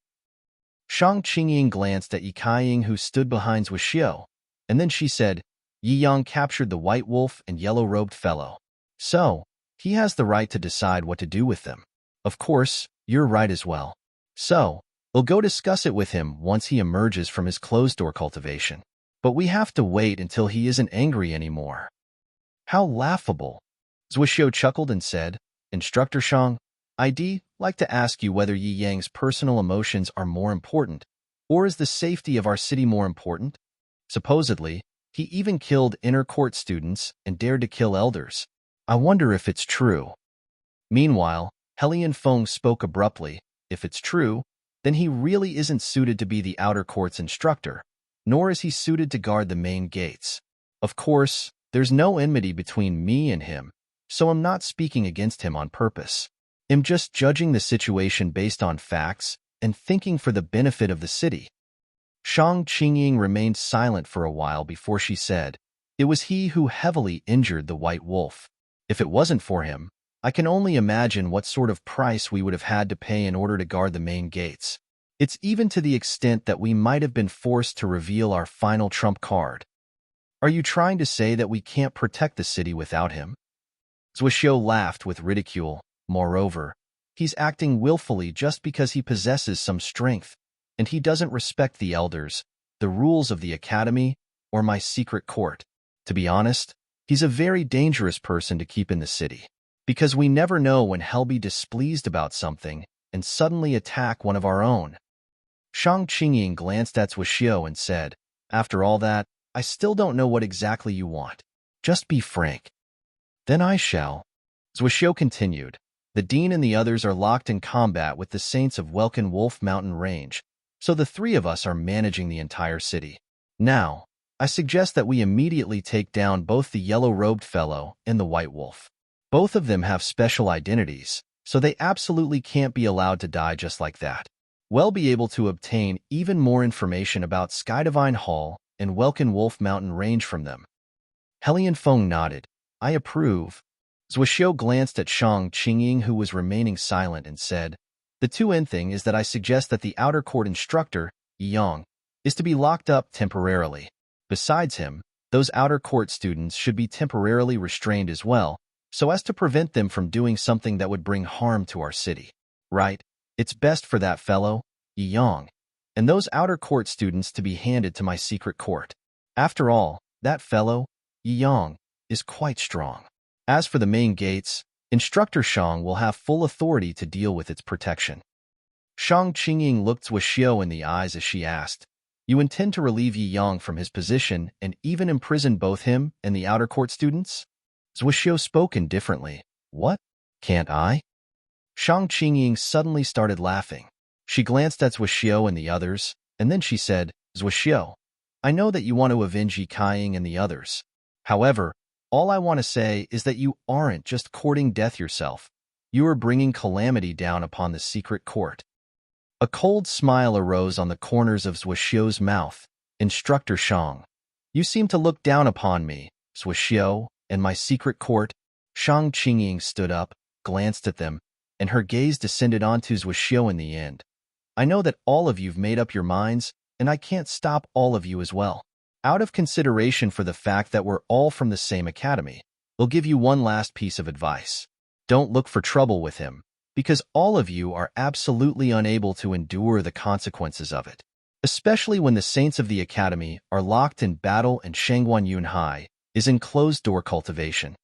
Shang Qingying glanced at Yi Kaiying, who stood behind Zhuxiu, and then she said, Yi Yang captured the White Wolf and yellow-robed fellow. So, he has the right to decide what to do with them. Of course, you're right as well. So, we'll go discuss it with him once he emerges from his closed-door cultivation. But we have to wait until he isn't angry anymore. How laughable. Zhuxiu chuckled and said, Instructor Shang, I'd like to ask you whether Yi Yang's personal emotions are more important, or is the safety of our city more important? Supposedly, he even killed inner court students and dared to kill elders. I wonder if it's true. Meanwhile, Helian Feng spoke abruptly. If it's true, then he really isn't suited to be the outer court's instructor, nor is he suited to guard the main gates. Of course, there's no enmity between me and him, so I'm not speaking against him on purpose. I'm just judging the situation based on facts and thinking for the benefit of the city. Shang Qingying remained silent for a while before she said, It was he who heavily injured the White Wolf. If it wasn't for him, I can only imagine what sort of price we would have had to pay in order to guard the main gates. It's even to the extent that we might have been forced to reveal our final trump card. Are you trying to say that we can't protect the city without him? Zhuxiu laughed with ridicule. Moreover, he's acting willfully just because he possesses some strength, and he doesn't respect the elders, the rules of the academy, or my secret court. To be honest, he's a very dangerous person to keep in the city, because we never know when he'll be displeased about something and suddenly attack one of our own. Shang Qingying glanced at Zhuxiu and said, After all that, I still don't know what exactly you want. Just be frank. Then I shall. Zhuxiu continued. The Dean and the others are locked in combat with the Saints of Welkin Wolf Mountain Range, so the 3 of us are managing the entire city. Now, I suggest that we immediately take down both the yellow-robed fellow and the White Wolf. Both of them have special identities, so they absolutely can't be allowed to die just like that. We'll be able to obtain even more information about Skydivine Hall and Welkin Wolf Mountain Range from them. Helian Feng nodded. I approve. Zhuxiu glanced at Shang Qingying, who was remaining silent, and said, The 2N thing is that I suggest that the outer court instructor, Yi Yang, is to be locked up temporarily. Besides him, those outer court students should be temporarily restrained as well, so as to prevent them from doing something that would bring harm to our city. Right? It's best for that fellow, Yi Yang, and those outer court students to be handed to my secret court. After all, that fellow, Yi Yang, is quite strong. As for the main gates, Instructor Shang will have full authority to deal with its protection. Shang Qingying looked Zhuxiu in the eyes as she asked, You intend to relieve Yi Yang from his position and even imprison both him and the outer court students? Zhuxiu spoke indifferently. What? Can't I? Shang Qingying suddenly started laughing. She glanced at Zhuxiu and the others, and then she said, Zhuxiu, I know that you want to avenge Yi Kaiying and the others. However, all I want to say is that you aren't just courting death yourself. You are bringing calamity down upon the secret court. A cold smile arose on the corners of Zhuxiu's mouth. Instructor Shang, you seem to look down upon me, Zhuxiu, and my secret court. Shang Qingying stood up, glanced at them, and her gaze descended onto Zhuxiu in the end. I know that all of you've made up your minds, and I can't stop all of you as well. Out of consideration for the fact that we're all from the same academy, we'll give you one last piece of advice. Don't look for trouble with him, because all of you are absolutely unable to endure the consequences of it. Especially when the Saints of the Academy are locked in battle and Shangguan Yunhai is in closed-door cultivation.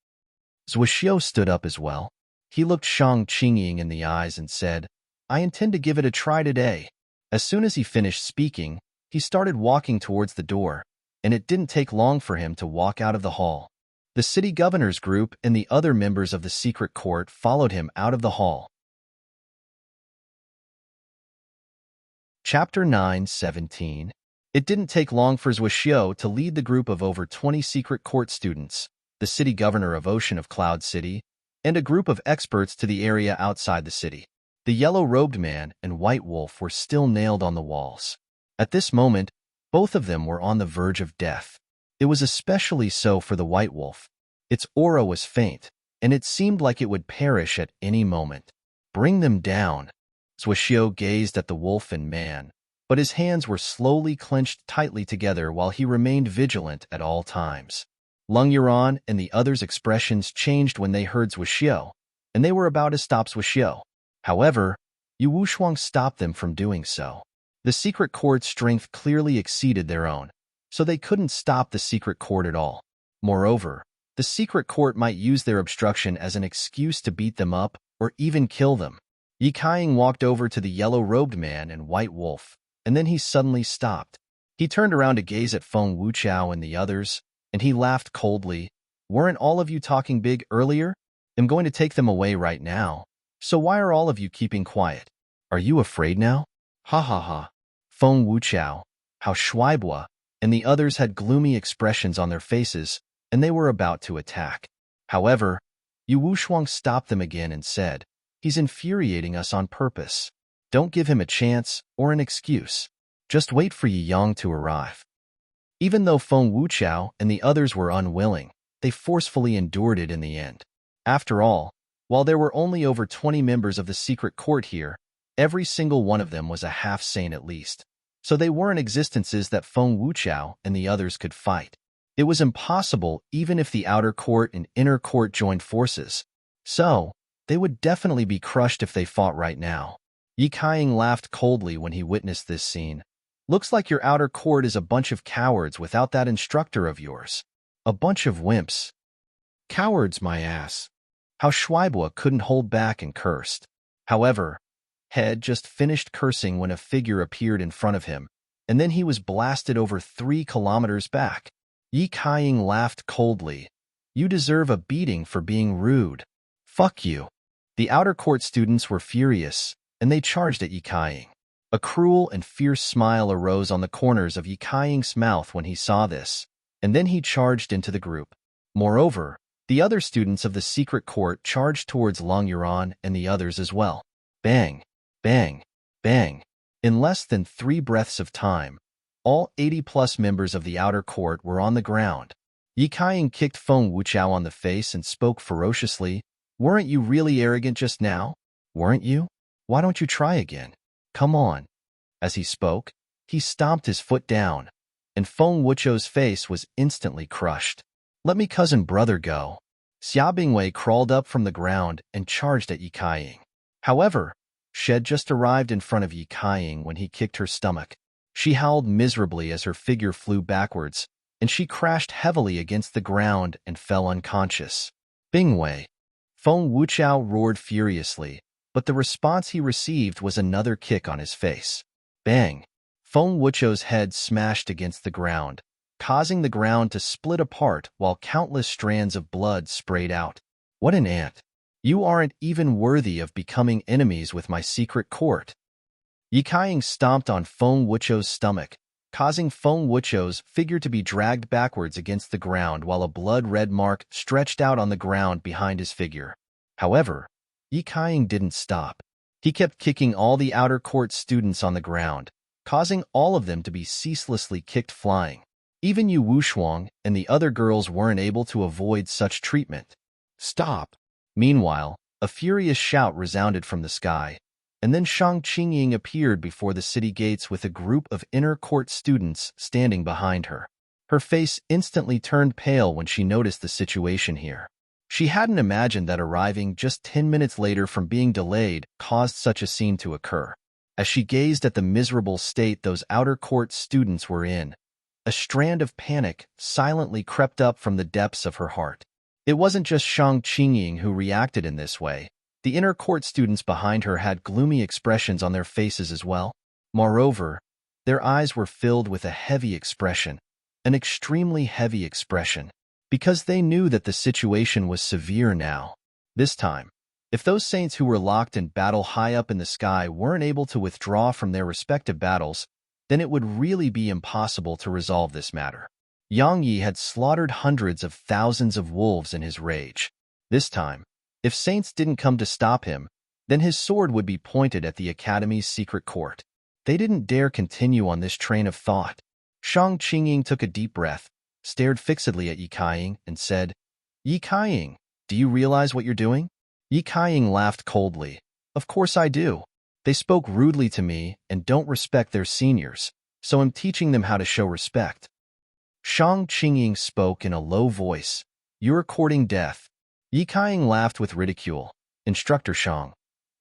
Zhuxiu stood up as well. He looked Shang Qingying in the eyes and said, I intend to give it a try today. As soon as he finished speaking, he started walking towards the door, and it didn't take long for him to walk out of the hall. The city governor's group and the other members of the secret court followed him out of the hall. Chapter 9:17. It didn't take long for Zhuxiu to lead the group of over 20 secret court students, the city governor of Ocean of Cloud City, and a group of experts to the area outside the city. The yellow-robed man and white wolf were still nailed on the walls. At this moment, both of them were on the verge of death. It was especially so for the white wolf. Its aura was faint, and it seemed like it would perish at any moment. Bring them down. Zhuxiu gazed at the wolf and man, but his hands were slowly clenched tightly together while he remained vigilant at all times. Lung Yuran and the others' expressions changed when they heard Zhuxiu, and they were about to stop Zhuxiu. However, Yu Wushuang stopped them from doing so. The secret court's strength clearly exceeded their own, so they couldn't stop the secret court at all. Moreover, the secret court might use their obstruction as an excuse to beat them up or even kill them. Yi Kaiying walked over to the yellow-robed man and white wolf, and then he suddenly stopped. He turned around to gaze at Feng Wuchao and the others, and he laughed coldly. Weren't all of you talking big earlier? I'm going to take them away right now. So why are all of you keeping quiet? Are you afraid now? Ha ha ha. Feng Wuchao, Hao Shuaibua, and the others had gloomy expressions on their faces, and they were about to attack. However, Yu Wushuang stopped them again and said, He's infuriating us on purpose. Don't give him a chance or an excuse. Just wait for Yi Yang to arrive. Even though Feng Wuchao and the others were unwilling, they forcefully endured it in the end. After all, while there were only over 20 members of the secret court here, every single one of them was a half-sane at least. So they weren't existences that Feng Wuchao and the others could fight. It was impossible even if the outer court and inner court joined forces. So, they would definitely be crushed if they fought right now. Yi Kaiying laughed coldly when he witnessed this scene. Looks like your outer court is a bunch of cowards without that instructor of yours. A bunch of wimps. Cowards, my ass. Hao Shuaibua couldn't hold back and cursed. However, Head just finished cursing when a figure appeared in front of him, and then he was blasted over 3 kilometers back. Yi Kaiying laughed coldly. You deserve a beating for being rude. Fuck you. The outer court students were furious, and they charged at Yi Kaiying. A cruel and fierce smile arose on the corners of Yi Kaiying's mouth when he saw this, and then he charged into the group. Moreover, the other students of the secret court charged towards Long Yuran and the others as well. Bang, bang, bang. In less than 3 breaths of time, all 80-plus members of the outer court were on the ground. Yi Kaiying kicked Feng Wuchao on the face and spoke ferociously. Weren't you really arrogant just now? Weren't you? Why don't you try again? Come on. As he spoke, he stomped his foot down, and Feng Wuchao's face was instantly crushed. Let me cousin brother go. Xia Bingwei crawled up from the ground and charged at Yi Kaiying. However, Shed just arrived in front of Yi Kaiying when he kicked her stomach. She howled miserably as her figure flew backwards, and she crashed heavily against the ground and fell unconscious. Bingwei. Feng Wuchao roared furiously, but the response he received was another kick on his face. Bang! Feng Wuchao's head smashed against the ground, causing the ground to split apart while countless strands of blood sprayed out. What an ant! You aren't even worthy of becoming enemies with my secret court. Yi Kaiying stomped on Feng Wuchao's stomach, causing Feng Wuchao's figure to be dragged backwards against the ground while a blood-red mark stretched out on the ground behind his figure. However, Yi Kaiying didn't stop. He kept kicking all the outer court students on the ground, causing all of them to be ceaselessly kicked flying. Even Yu Wushuang and the other girls weren't able to avoid such treatment. Stop! Meanwhile, a furious shout resounded from the sky, and then Shang Qingying appeared before the city gates with a group of inner court students standing behind her. Her face instantly turned pale when she noticed the situation here. She hadn't imagined that arriving just 10 minutes later from being delayed caused such a scene to occur. As she gazed at the miserable state those outer court students were in, a strand of panic silently crept up from the depths of her heart. It wasn't just Shang Qingying who reacted in this way. The inner court students behind her had gloomy expressions on their faces as well. Moreover, their eyes were filled with a heavy expression, an extremely heavy expression, because they knew that the situation was severe now. This time, if those saints who were locked in battle high up in the sky weren't able to withdraw from their respective battles, then it would really be impossible to resolve this matter. Yang Yi had slaughtered hundreds of thousands of wolves in his rage. This time, if saints didn't come to stop him, then his sword would be pointed at the Academy's secret court. They didn't dare continue on this train of thought. Shang Qingying took a deep breath, stared fixedly at Yi Kaiying, and said, "Yi Kaiying, do you realize what you're doing?" Yi Kaiying laughed coldly. "Of course I do. They spoke rudely to me and don't respect their seniors, so I'm teaching them how to show respect." Shang Qingying spoke in a low voice. "You're courting death." Yi Kaiying laughed with ridicule. "Instructor Shang,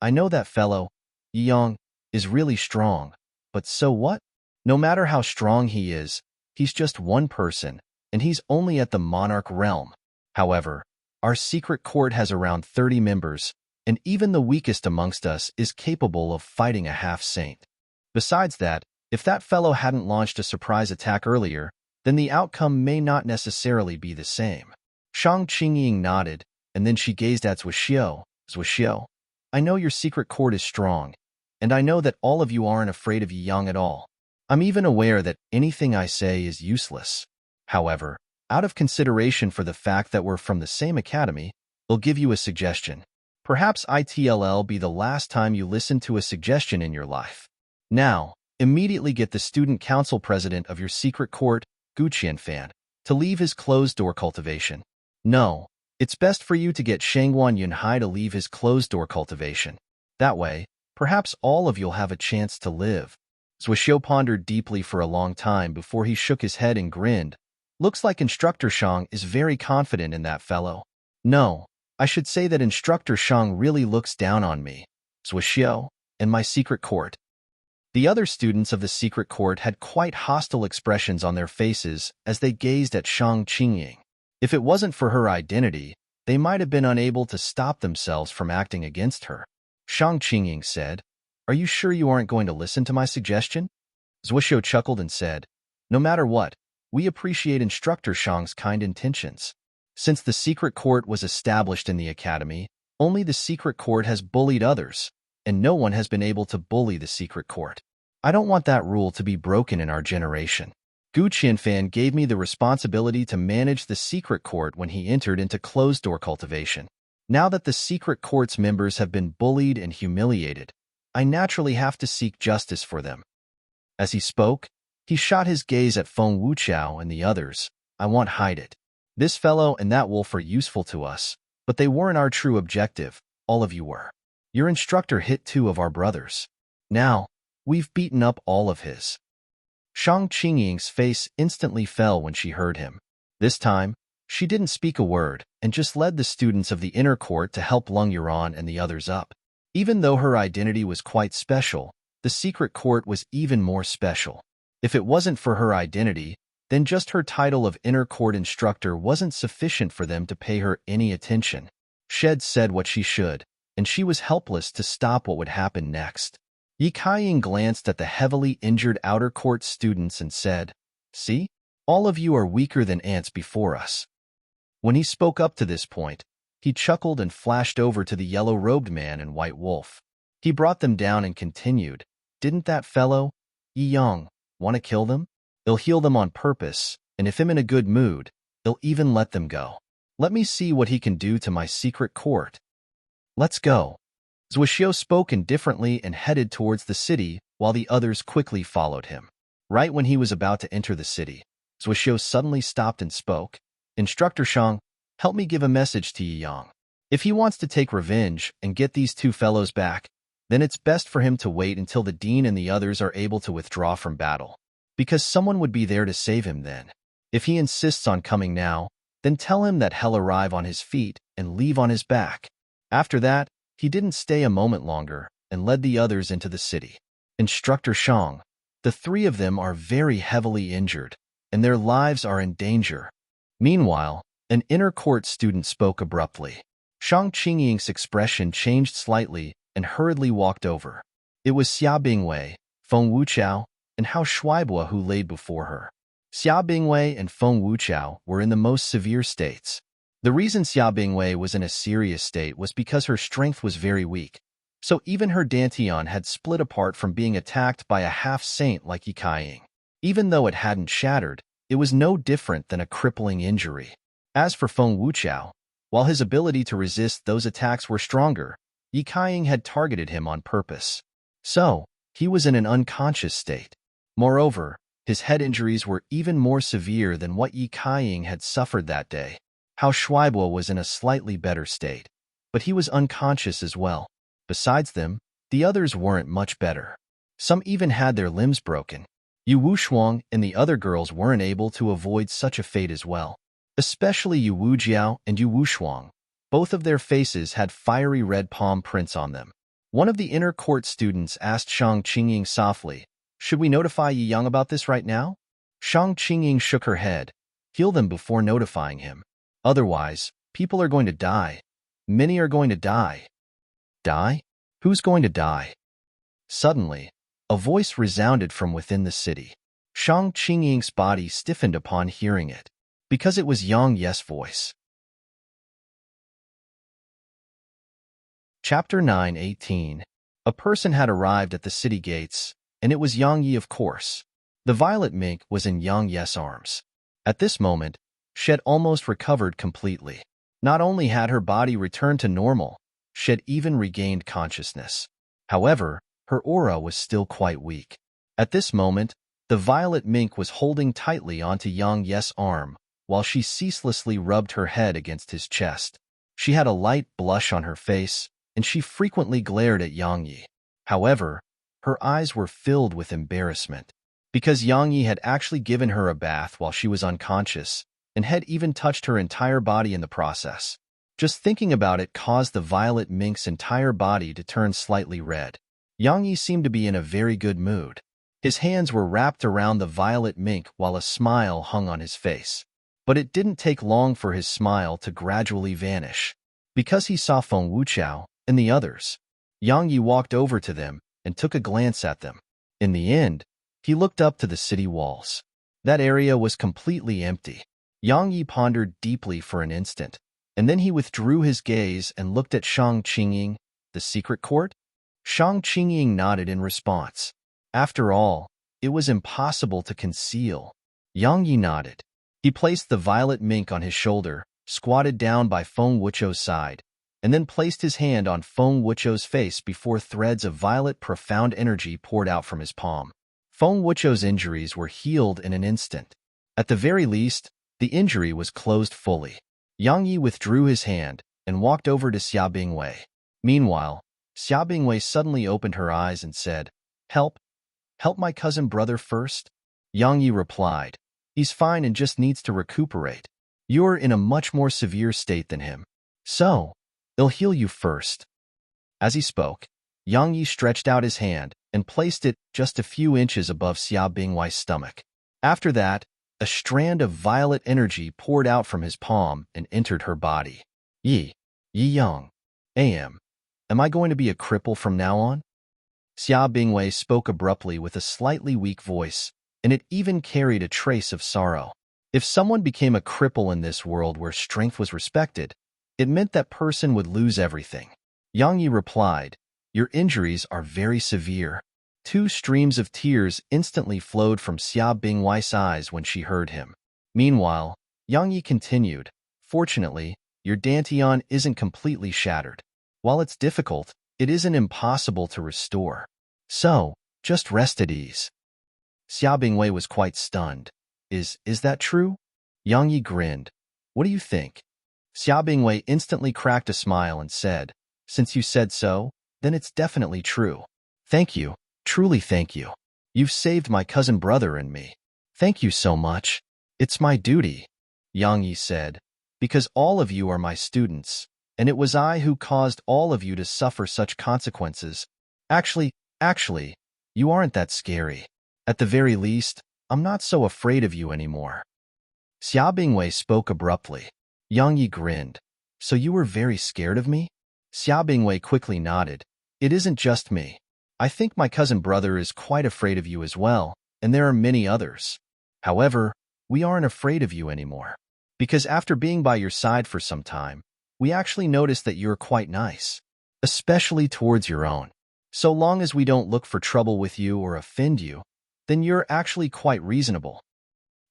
I know that fellow, Yi Yang, is really strong, but so what? No matter how strong he is, he's just one person, and he's only at the monarch realm. However, our secret court has around 30 members, and even the weakest amongst us is capable of fighting a half-saint. Besides that, if that fellow hadn't launched a surprise attack earlier, then the outcome may not necessarily be the same." Shang Qingying nodded, and then she gazed at Zhuxiu. "Zhuxiu, I know your secret court is strong, and I know that all of you aren't afraid of Yi Yang at all. I'm even aware that anything I say is useless. However, out of consideration for the fact that we're from the same academy, I'll give you a suggestion. Perhaps it'll be the last time you listen to a suggestion in your life. Now, immediately get the student council president of your secret court, Gu Qianfan, to leave his closed-door cultivation. No, it's best for you to get Shangguan Yunhai to leave his closed-door cultivation. That way, perhaps all of you'll have a chance to live." Zhuxiu pondered deeply for a long time before he shook his head and grinned. "Looks like Instructor Shang is very confident in that fellow. No, I should say that Instructor Shang really looks down on me, Zhuxiu, and my secret court." The other students of the secret court had quite hostile expressions on their faces as they gazed at Shang Qingying. If it wasn't for her identity, they might have been unable to stop themselves from acting against her. Shang Qingying said, "Are you sure you aren't going to listen to my suggestion?" Zhuxiu chuckled and said, "No matter what, we appreciate Instructor Shang's kind intentions. Since the secret court was established in the academy, only the secret court has bullied others, and no one has been able to bully the secret court. I don't want that rule to be broken in our generation. Gu Qianfan gave me the responsibility to manage the secret court when he entered into closed-door cultivation. Now that the secret court's members have been bullied and humiliated, I naturally have to seek justice for them." As he spoke, he shot his gaze at Feng Wuchao and the others. "I won't hide it. This fellow and that wolf are useful to us, but they weren't our true objective. All of you were. Your instructor hit 2 of our brothers. Now, we've beaten up all of his." Shang Qingying's face instantly fell when she heard him. This time, she didn't speak a word and just led the students of the inner court to help Lung Yuan and the others up. Even though her identity was quite special, the secret court was even more special. If it wasn't for her identity, then just her title of inner court instructor wasn't sufficient for them to pay her any attention. Shed said what she should, and she was helpless to stop what would happen next. Yi Kaiying glanced at the heavily injured outer court students and said, "See? All of you are weaker than ants before us." When he spoke up to this point, he chuckled and flashed over to the yellow-robed man and white wolf. He brought them down and continued, "Didn't that fellow, Yi Yang, want to kill them? They'll heal them on purpose, and if I'm in a good mood, they'll even let them go. Let me see what he can do to my secret court. Let's go." Zhuxiu spoke indifferently and headed towards the city, while the others quickly followed him. Right when he was about to enter the city, Zhuxiu suddenly stopped and spoke, "Instructor Shang, help me give a message to Yi Yang. If he wants to take revenge and get these 2 fellows back, then it's best for him to wait until the dean and the others are able to withdraw from battle, because someone would be there to save him then. If he insists on coming now, then tell him that he'll arrive on his feet and leave on his back." After that, he didn't stay a moment longer and led the others into the city. "Instructor Shang, the 3 of them are very heavily injured, and their lives are in danger." Meanwhile, an inner court student spoke abruptly. Shang Qingying's expression changed slightly and hurriedly walked over. It was Xia Bingwei, Feng Wuchao, and Hao Shuaibua who laid before her. Xia Bingwei and Feng Wuchao were in the most severe states. The reason Xia Bingwei was in a serious state was because her strength was very weak, so even her dantian had split apart from being attacked by a half-saint like Yikaiying. Even though it hadn't shattered, it was no different than a crippling injury. As for Feng Wuchao, while his ability to resist those attacks were stronger, Yikaiying had targeted him on purpose. So, he was in an unconscious state. Moreover, his head injuries were even more severe than what Yikaiying had suffered that day. Hao Shuaibua was in a slightly better state, but he was unconscious as well. Besides them, the others weren't much better. Some even had their limbs broken. Yu Wushuang and the other girls weren't able to avoid such a fate as well. Especially Yu Wujiao and Yu Wushuang. Both of their faces had fiery red palm prints on them. One of the inner court students asked Shang Qingying softly, "Should we notify Yi Yang about this right now?" Shang Qingying shook her head. "Heal them before notifying him. Otherwise, people are going to die. Many are going to die." Die? Who's going to die? Suddenly, a voice resounded from within the city. Shang Qingying's body stiffened upon hearing it, because it was Yang Ye's voice. Chapter 9:18. A person had arrived at the city gates, and it was Yang Yi, of course. The violet mink was in Yang Ye's arms. At this moment, she had almost recovered completely. Not only had her body returned to normal, she had even regained consciousness. However, her aura was still quite weak. At this moment, the violet mink was holding tightly onto Yang Ye's arm, while she ceaselessly rubbed her head against his chest. She had a light blush on her face, and she frequently glared at Yang Yi. However, her eyes were filled with embarrassment, because Yang Yi had actually given her a bath while she was unconscious, and had even touched her entire body in the process. Just thinking about it caused the violet mink's entire body to turn slightly red. Yang Yi seemed to be in a very good mood. His hands were wrapped around the violet mink while a smile hung on his face. But it didn't take long for his smile to gradually vanish, because he saw Feng Wuchao and the others. Yang Yi walked over to them and took a glance at them. In the end, he looked up to the city walls. That area was completely empty. Yang Yi pondered deeply for an instant, and then he withdrew his gaze and looked at Shang Qingying. The secret court? Shang Qingying nodded in response. After all, it was impossible to conceal. Yang Yi nodded. He placed the violet mink on his shoulder, squatted down by Feng Wuchao's side, and then placed his hand on Feng Wuchao's face before threads of violet profound energy poured out from his palm. Feng Wuchao's injuries were healed in an instant. At the very least, the injury was closed fully. Yang Yi withdrew his hand and walked over to Xia Bingwei. Meanwhile, Xia Bingwei suddenly opened her eyes and said, "Help? Help my cousin brother first?" Yang Yi replied, "He's fine and just needs to recuperate. You're in a much more severe state than him. So, I'll heal you first." As he spoke, Yang Yi stretched out his hand and placed it just a few inches above Xia Bingwei's stomach. After that, a strand of violet energy poured out from his palm and entered her body. Yi Yang, am I going to be a cripple from now on?" Xia Bingwei spoke abruptly with a slightly weak voice, and it even carried a trace of sorrow. If someone became a cripple in this world where strength was respected, it meant that person would lose everything. Yang Yi replied, "Your injuries are very severe." 2 streams of tears instantly flowed from Xia Bingwei's eyes when she heard him. Meanwhile, Yang Yi continued, "Fortunately, your dantian isn't completely shattered. While it's difficult, it isn't impossible to restore. So, just rest at ease." Xia Bingwei was quite stunned. Is that true?" Yang Yi grinned. "What do you think?" Xia Bingwei instantly cracked a smile and said, "Since you said so, then it's definitely true. Thank you. Truly thank you. You've saved my cousin brother and me. Thank you so much. It's my duty," Yang Yi said, "because all of you are my students, and it was I who caused all of you to suffer such consequences. Actually, you aren't that scary. At the very least, I'm not so afraid of you anymore." Xia Bingwei spoke abruptly. Yang Yi grinned. So you were very scared of me? Xia Bingwei quickly nodded. It isn't just me. I think my cousin brother is quite afraid of you as well, and there are many others. However, we aren't afraid of you anymore. Because after being by your side for some time, we actually noticed that you're quite nice, especially towards your own. So long as we don't look for trouble with you or offend you, then you're actually quite reasonable.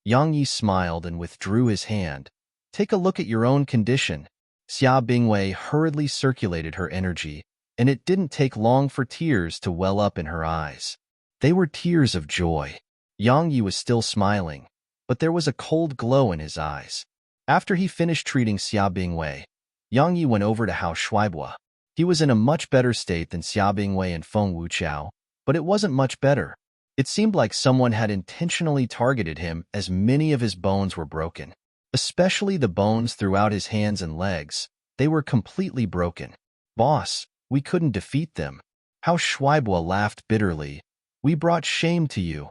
Yang Yi smiled and withdrew his hand. Take a look at your own condition. Xia Bingwei hurriedly circulated her energy, and it didn't take long for tears to well up in her eyes. They were tears of joy. Yang Yi was still smiling, but there was a cold glow in his eyes. After he finished treating Xia Bingwei, Yang Yi went over to Hao Shuaibua. He was in a much better state than Xia Bingwei and Feng Wuchao, but it wasn't much better. It seemed like someone had intentionally targeted him as many of his bones were broken. Especially the bones throughout his hands and legs. They were completely broken. Boss, we couldn't defeat them. Hao Shuaibua laughed bitterly. We brought shame to you.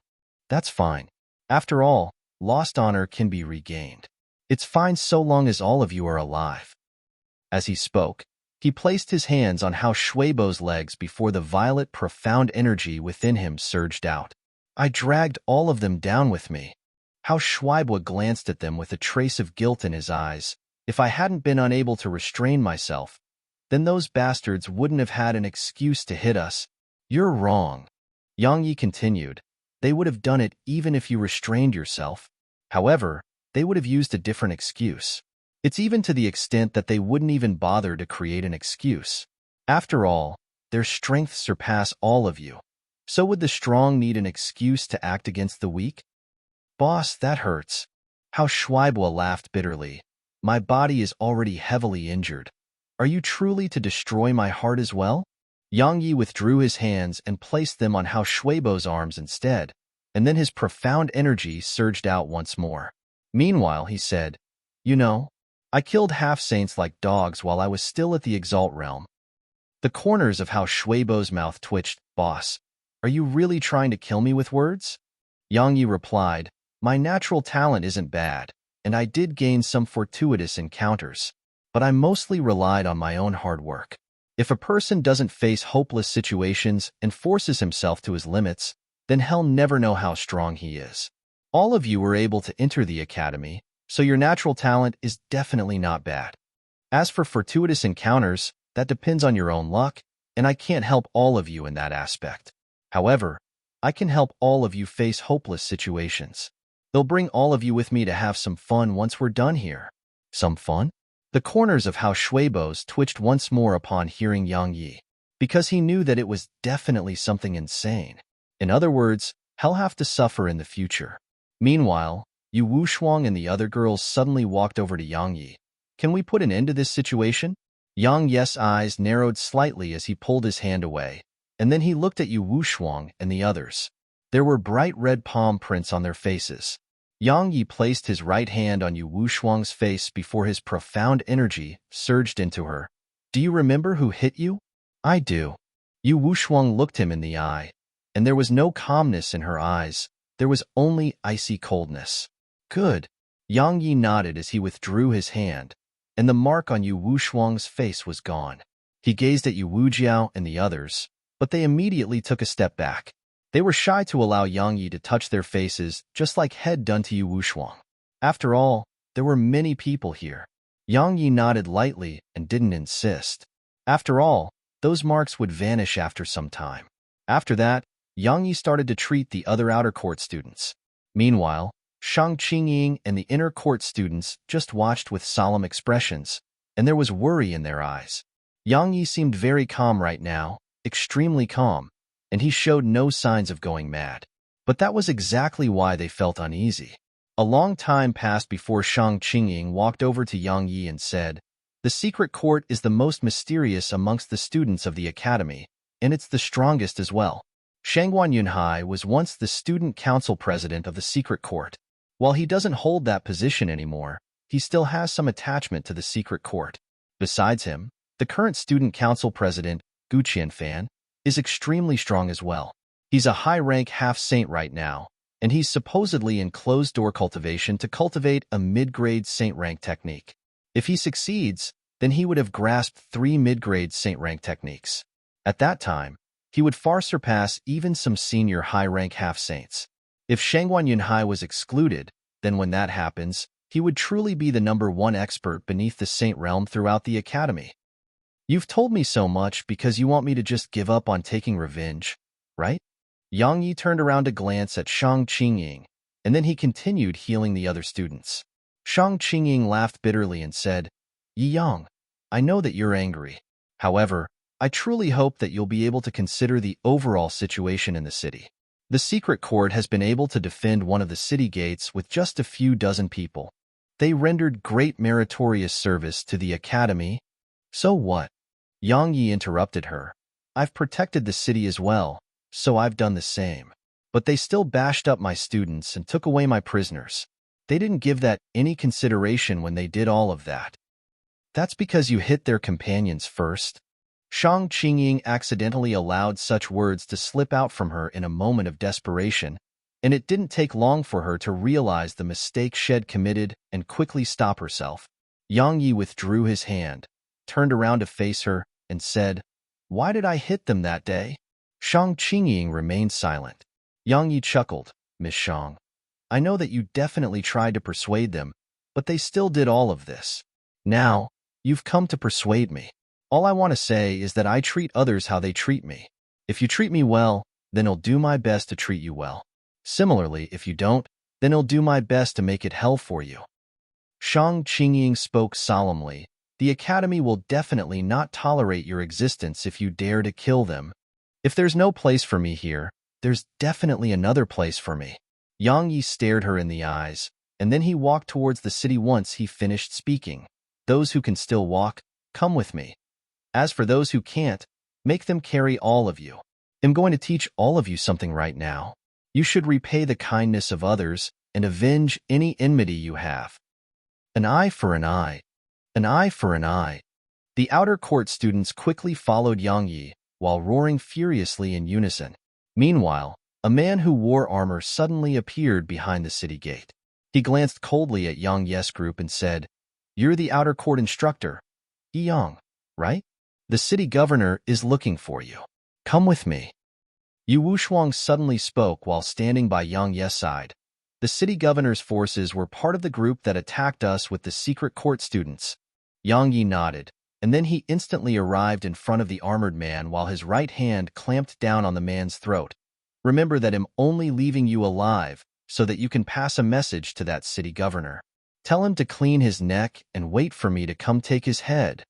That's fine. After all, lost honor can be regained. It's fine so long as all of you are alive. As he spoke, he placed his hands on Hao Shuibua's legs before the violet, profound energy within him surged out. I dragged all of them down with me. Hao Shuaibua glanced at them with a trace of guilt in his eyes. If I hadn't been unable to restrain myself, then those bastards wouldn't have had an excuse to hit us. You're wrong. Yang Yi continued. They would have done it even if you restrained yourself. However, they would have used a different excuse. It's even to the extent that they wouldn't even bother to create an excuse. After all, their strengths surpass all of you. So would the strong need an excuse to act against the weak? Boss, that hurts. Hao Shuaibua laughed bitterly. My body is already heavily injured. Are you truly to destroy my heart as well? Yang Yi withdrew his hands and placed them on Hao Shuibua's arms instead, and then his profound energy surged out once more. Meanwhile, he said, You know, I killed half-saints like dogs while I was still at the Exalt realm. The corners of Hao Shuibua's mouth twitched. Boss, are you really trying to kill me with words? Yang Yi replied, My natural talent isn't bad, and I did gain some fortuitous encounters, but I mostly relied on my own hard work. If a person doesn't face hopeless situations and forces himself to his limits, then he'll never know how strong he is. All of you were able to enter the academy, so your natural talent is definitely not bad. As for fortuitous encounters, that depends on your own luck, and I can't help all of you in that aspect. However, I can help all of you face hopeless situations. They'll bring all of you with me to have some fun once we're done here. Some fun? The corners of Hao Shuibua's twitched once more upon hearing Yang Yi, because he knew that it was definitely something insane. In other words, he'll have to suffer in the future. Meanwhile, Yu Wushuang and the other girls suddenly walked over to Yang Yi. Can we put an end to this situation? Yang Yi's eyes narrowed slightly as he pulled his hand away, and then he looked at Yu Wushuang and the others. There were bright red palm prints on their faces. Yang Yi placed his right hand on Yu Wushuang's face before his profound energy surged into her. Do you remember who hit you? I do. Yu Wushuang looked him in the eye, and there was no calmness in her eyes. There was only icy coldness. Good. Yang Yi nodded as he withdrew his hand, and the mark on Yu Wushuang's face was gone. He gazed at Yu Wujiao and the others, but they immediately took a step back. They were shy to allow Yang Yi to touch their faces, just like had done to Yu Wushuang. After all, there were many people here. Yang Yi nodded lightly and didn't insist. After all, those marks would vanish after some time. After that, Yang Yi started to treat the other outer court students. Meanwhile, Shang Qingying and the inner court students just watched with solemn expressions, and there was worry in their eyes. Yang Yi seemed very calm right now, extremely calm, and he showed no signs of going mad. But that was exactly why they felt uneasy. A long time passed before Shang Qingying walked over to Yang Yi and said, The secret court is the most mysterious amongst the students of the academy, and it's the strongest as well. Shangguan Yunhai was once the student council president of the secret court. While he doesn't hold that position anymore, he still has some attachment to the secret court. Besides him, the current student council president, Gu Qianfan, is extremely strong as well. He's a high-rank half-saint right now, and he's supposedly in closed-door cultivation to cultivate a mid-grade saint rank technique. If he succeeds, then he would have grasped 3 mid-grade saint-rank techniques. At that time, he would far surpass even some senior high-rank half-saints. If Shangguan Yunhai was excluded, then when that happens, he would truly be the #1 expert beneath the saint realm throughout the academy. You've told me so much because you want me to just give up on taking revenge, right? Yang Yi turned around to glance at Shang Qingying, and then he continued healing the other students. Shang Qingying laughed bitterly and said, Yi Yang, I know that you're angry. However, I truly hope that you'll be able to consider the overall situation in the city. The secret court has been able to defend one of the city gates with just a few dozen people. They rendered great meritorious service to the academy. So what? Yang Yi interrupted her. I've protected the city as well, so I've done the same. But they still bashed up my students and took away my prisoners. They didn't give that any consideration when they did all of that. That's because you hit their companions first. Shang Qingying accidentally allowed such words to slip out from her in a moment of desperation, and it didn't take long for her to realize the mistake she'd committed and quickly stop herself. Yang Yi withdrew his hand, turned around to face her, and said, Why did I hit them that day? Shang Qingying remained silent. Yang Yi chuckled, Miss Shang. I know that you definitely tried to persuade them, but they still did all of this. Now, you've come to persuade me. All I want to say is that I treat others how they treat me. If you treat me well, then I'll do my best to treat you well. Similarly, if you don't, then I'll do my best to make it hell for you. Shang Qingying spoke solemnly. The academy will definitely not tolerate your existence if you dare to kill them. If there's no place for me here, there's definitely another place for me. Yang Yi stared her in the eyes, and then he walked towards the city once he finished speaking. Those who can still walk, come with me. As for those who can't, make them carry all of you. I'm going to teach all of you something right now. You should repay the kindness of others and avenge any enmity you have. An eye for an eye. An eye for an eye. The outer court students quickly followed Yang Yi, while roaring furiously in unison. Meanwhile, a man who wore armor suddenly appeared behind the city gate. He glanced coldly at Yang Yi's group and said, You're the outer court instructor, Yi Yang, right? The city governor is looking for you. Come with me. Yu Wushuang suddenly spoke while standing by Yang Yi's side. The city governor's forces were part of the group that attacked us with the secret court students. Yang Yi nodded, and then he instantly arrived in front of the armored man while his right hand clamped down on the man's throat. Remember that I'm only leaving you alive so that you can pass a message to that city governor. Tell him to clean his neck and wait for me to come take his head.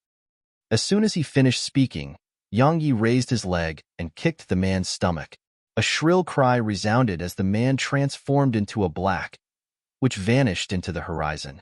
As soon as he finished speaking, Yang Yi raised his leg and kicked the man's stomach. A shrill cry resounded as the man transformed into a black, which vanished into the horizon.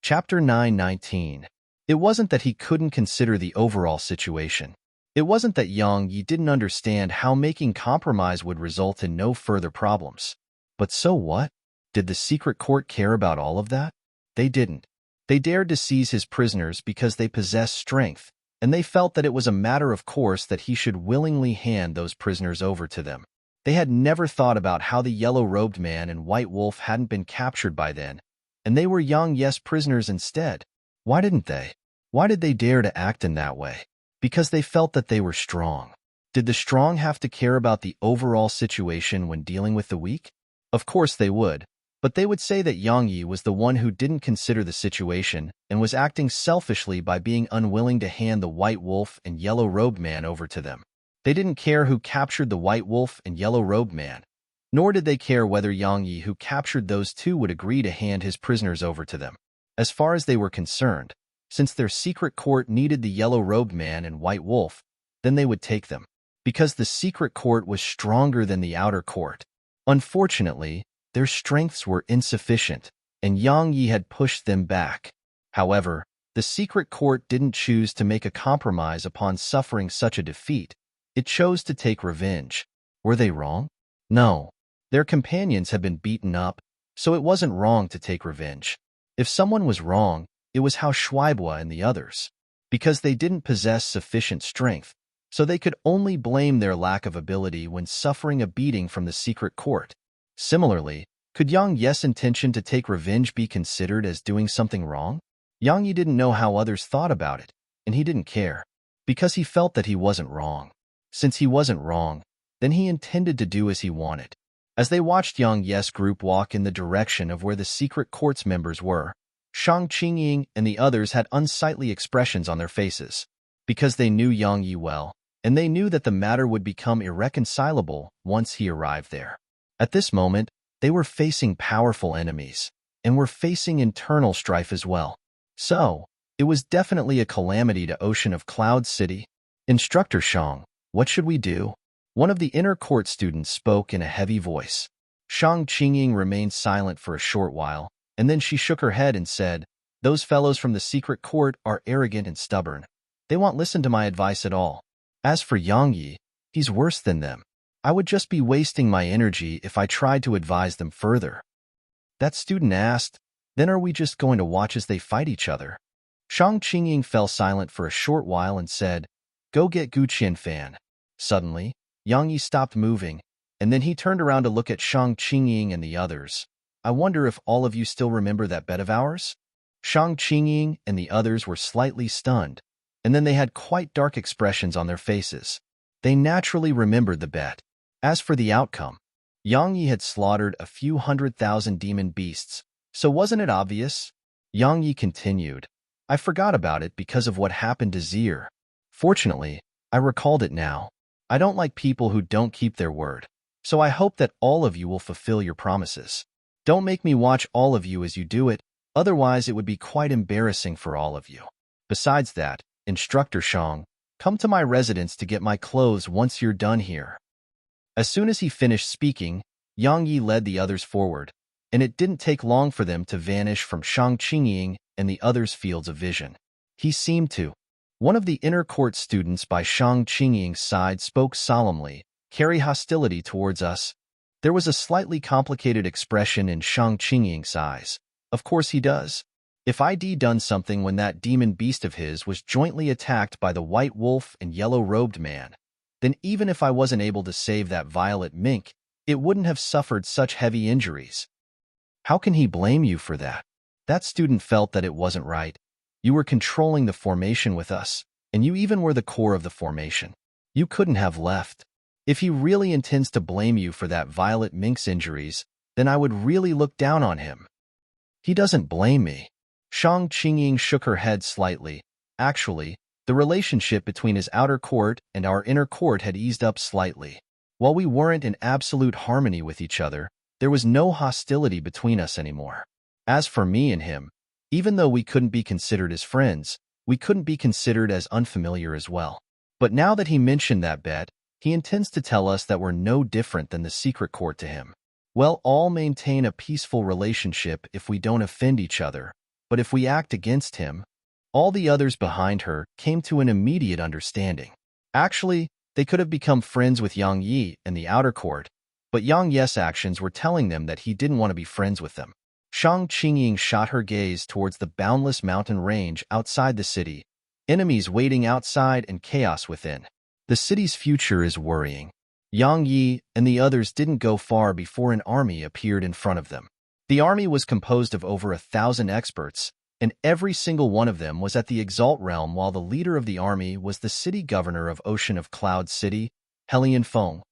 Chapter 9:19. It wasn't that he couldn't consider the overall situation. It wasn't that Yang Yi didn't understand how making compromise would result in no further problems. But so what? Did the secret court care about all of that? They didn't. They dared to seize his prisoners because they possessed strength, and they felt that it was a matter of course that he should willingly hand those prisoners over to them. They had never thought about how the yellow-robed man and white wolf hadn't been captured by then, and they were Yang Yi's prisoners instead. Why didn't they? Why did they dare to act in that way? Because they felt that they were strong. Did the strong have to care about the overall situation when dealing with the weak? Of course they would, but they would say that Yang Yi was the one who didn't consider the situation and was acting selfishly by being unwilling to hand the white wolf and yellow-robed man over to them. They didn't care who captured the white wolf and yellow-robed man, nor did they care whether Yang Yi who captured those two would agree to hand his prisoners over to them. As far as they were concerned, since their secret court needed the yellow-robed man and white wolf, then they would take them, because the secret court was stronger than the outer court. Unfortunately, their strengths were insufficient, and Yang Yi had pushed them back. However, the secret court didn't choose to make a compromise upon suffering such a defeat. It chose to take revenge. Were they wrong? No. Their companions had been beaten up, so it wasn't wrong to take revenge. If someone was wrong, it was Hao Shuaibua and the others, because they didn't possess sufficient strength, so they could only blame their lack of ability when suffering a beating from the secret court. Similarly, Could Yang Ye's intention to take revenge be considered as doing something wrong? Yang Yi didn't know how others thought about it, and he didn't care, because he felt that he wasn't wrong. Since he wasn't wrong, then he intended to do as he wanted. As they watched Yang Ye's group walk in the direction of where the secret court's members were, Shang Qingying and the others had unsightly expressions on their faces, because they knew Yang Yi well, and they knew that the matter would become irreconcilable once he arrived there. At this moment, they were facing powerful enemies, and were facing internal strife as well. So, it was definitely a calamity to Ocean of Cloud City. Instructor Shang, what should we do? One of the inner court students spoke in a heavy voice. Shang Qingying remained silent for a short while, and then she shook her head and said, "Those fellows from the secret court are arrogant and stubborn. They won't listen to my advice at all. As for Yang Yi, he's worse than them. I would just be wasting my energy if I tried to advise them further." That student asked, "Then are we just going to watch as they fight each other?" Shang Qingying fell silent for a short while and said, "Go get Gu Qianfan." Suddenly, Yang Yi stopped moving, and then he turned around to look at Shang Qingying and the others. "I wonder if all of you still remember that bet of ours?" Shang Qingying and the others were slightly stunned, and then they had quite dark expressions on their faces. They naturally remembered the bet. As for the outcome, Yang Yi had slaughtered a few 100,000 demon beasts, so wasn't it obvious? Yang Yi continued, "I forgot about it because of what happened to Zir. Fortunately, I recalled it now. I don't like people who don't keep their word, so I hope that all of you will fulfill your promises. Don't make me watch all of you as you do it, otherwise it would be quite embarrassing for all of you. Besides that, Instructor Shang, come to my residence to get my clothes once you're done here." As soon as he finished speaking, Yang Yi led the others forward, and it didn't take long for them to vanish from Shang Qingying and the others' fields of vision. He seemed to. One of the inner court students by Shang Qingying's side spoke solemnly, "Carry hostility towards us." There was a slightly complicated expression in Shang Qingying's eyes. Of course he does. If I'd done something when that demon beast of his was jointly attacked by the white wolf and yellow-robed man, then even if I wasn't able to save that violet mink, it wouldn't have suffered such heavy injuries. How can he blame you for that? That student felt that it wasn't right. You were controlling the formation with us, and you even were the core of the formation. You couldn't have left. If he really intends to blame you for that violet mink's injuries, then I would really look down on him. He doesn't blame me. Shang Qingying shook her head slightly. Actually, the relationship between his outer court and our inner court had eased up slightly. While we weren't in absolute harmony with each other, there was no hostility between us anymore. As for me and him, even though we couldn't be considered as friends, we couldn't be considered as unfamiliar as well. But now that he mentioned that bet, he intends to tell us that we're no different than the secret court to him. We'll all maintain a peaceful relationship if we don't offend each other, but if we act against him, all the others behind her came to an immediate understanding. Actually, they could have become friends with Yang Yi and the outer court, but Yang Yi's actions were telling them that he didn't want to be friends with them. Shang Qingying shot her gaze towards the boundless mountain range outside the city, enemies waiting outside and chaos within. The city's future is worrying. Yang Yi and the others didn't go far before an army appeared in front of them. The army was composed of over 1,000 experts, and every single one of them was at the Exalt realm, while the leader of the army was the city governor of Ocean of Cloud City, Helian Feng.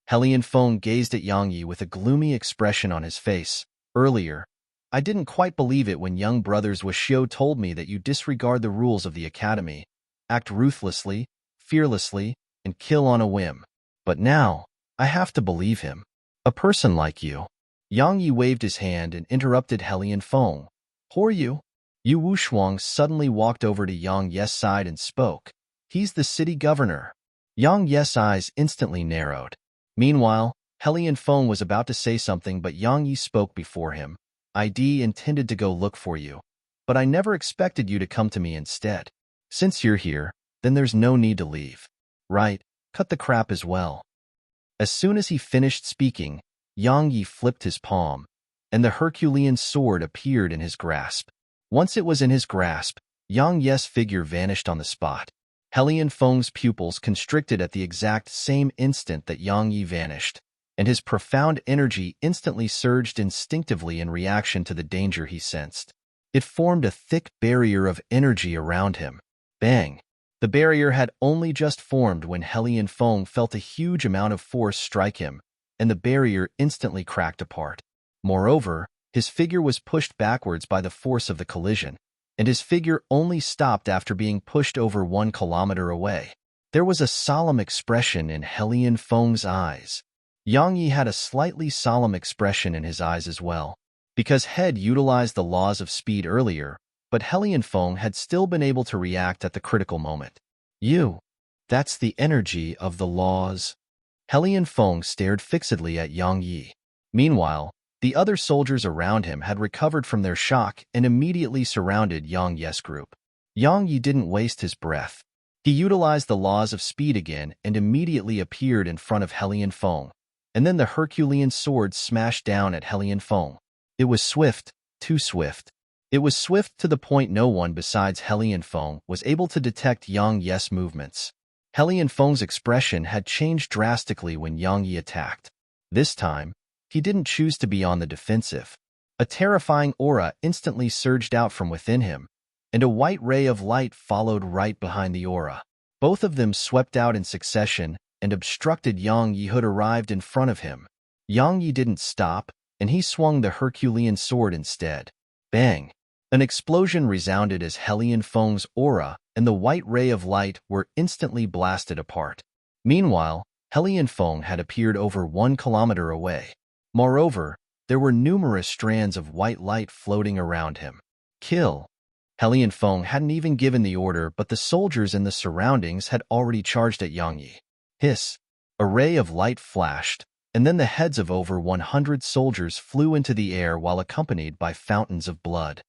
Helian Feng gazed at Yang Yi with a gloomy expression on his face. "Earlier, I didn't quite believe it when young brothers Wuxiu told me that you disregard the rules of the academy, act ruthlessly, fearlessly, and kill on a whim. But now, I have to believe him. A person like you." Yang Yi waved his hand and interrupted Helian Feng. "Who are you?" Yu Wushuang suddenly walked over to Yang Yi's side and spoke. "He's the city governor." Yang Yi's eyes instantly narrowed. Meanwhile, Helian Feng was about to say something, but Yang Yi spoke before him. "I intended to go look for you, but I never expected you to come to me instead. Since you're here, then there's no need to leave. Right, cut the crap as well." As soon as he finished speaking, Yang Yi flipped his palm, and the Herculean sword appeared in his grasp. Once it was in his grasp, Yang Yi's figure vanished on the spot. Helian Feng's pupils constricted at the exact same instant that Yang Yi vanished. and his profound energy instantly surged instinctively in reaction to the danger he sensed. It formed a thick barrier of energy around him. Bang! The barrier had only just formed when Helian Feng felt a huge amount of force strike him, and the barrier instantly cracked apart. Moreover, his figure was pushed backwards by the force of the collision, and his figure only stopped after being pushed over 1 kilometer away. There was a solemn expression in Helian Feng's eyes. Yang Yi had a slightly solemn expression in his eyes as well, because Head utilized the laws of speed earlier, but Helian Feng had still been able to react at the critical moment. That's the energy of the laws. Helian Feng stared fixedly at Yang Yi. Meanwhile, the other soldiers around him had recovered from their shock and immediately surrounded Yang Yi's group. Yang Yi didn't waste his breath. He utilized the laws of speed again and immediately appeared in front of Helian Feng, and then the Herculean sword smashed down at Helian Feng. It was swift, too swift. It was swift to the point no one besides Helian Feng was able to detect Yang Yi's movements. Helian Feng's expression had changed drastically when Yang Yi attacked. This time, he didn't choose to be on the defensive. A terrifying aura instantly surged out from within him, and a white ray of light followed right behind the aura. Both of them swept out in succession and obstructed Yang Yi who had arrived in front of him. Yang Yi didn't stop, and he swung the Herculean sword instead. Bang! An explosion resounded as Helian Feng's aura and the white ray of light were instantly blasted apart. Meanwhile, Helian Feng had appeared over 1 kilometer away. Moreover, there were numerous strands of white light floating around him. Kill! Helian Feng hadn't even given the order, but the soldiers in the surroundings had already charged at Yang Yi. Hiss! A ray of light flashed, and then the heads of over 100 soldiers flew into the air while accompanied by fountains of blood.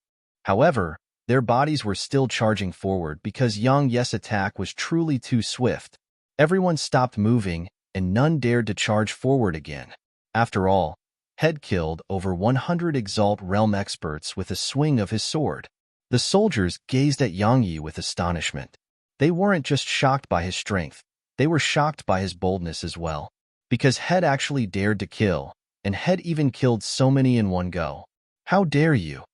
However, their bodies were still charging forward because Yang Yi's attack was truly too swift. Everyone stopped moving, and none dared to charge forward again. After all, Head killed over 100 Exalt Realm experts with a swing of his sword. The soldiers gazed at Yang Yi with astonishment. They weren't just shocked by his strength, they were shocked by his boldness as well. Because Head actually dared to kill, and Head even killed so many in one go. How dare you?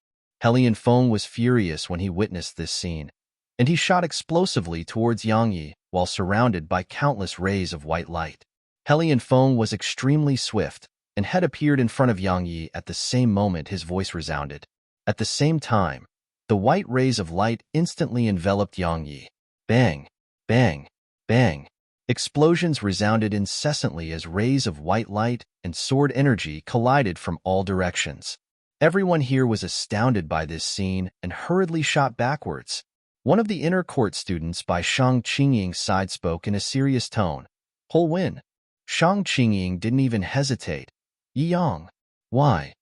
Helian Feng was furious when he witnessed this scene, and he shot explosively towards Yang Yi while surrounded by countless rays of white light. Helian Feng was extremely swift, and Head appeared in front of Yang Yi at the same moment his voice resounded. At the same time, the white rays of light instantly enveloped Yang Yi. Bang! Bang! Bang! Explosions resounded incessantly as rays of white light and sword energy collided from all directions. Everyone here was astounded by this scene and hurriedly shot backwards. One of the inner court students by Shang Qingying's side spoke in a serious tone. Whole win. Shang Qingying didn't even hesitate. Yi Yang. Why?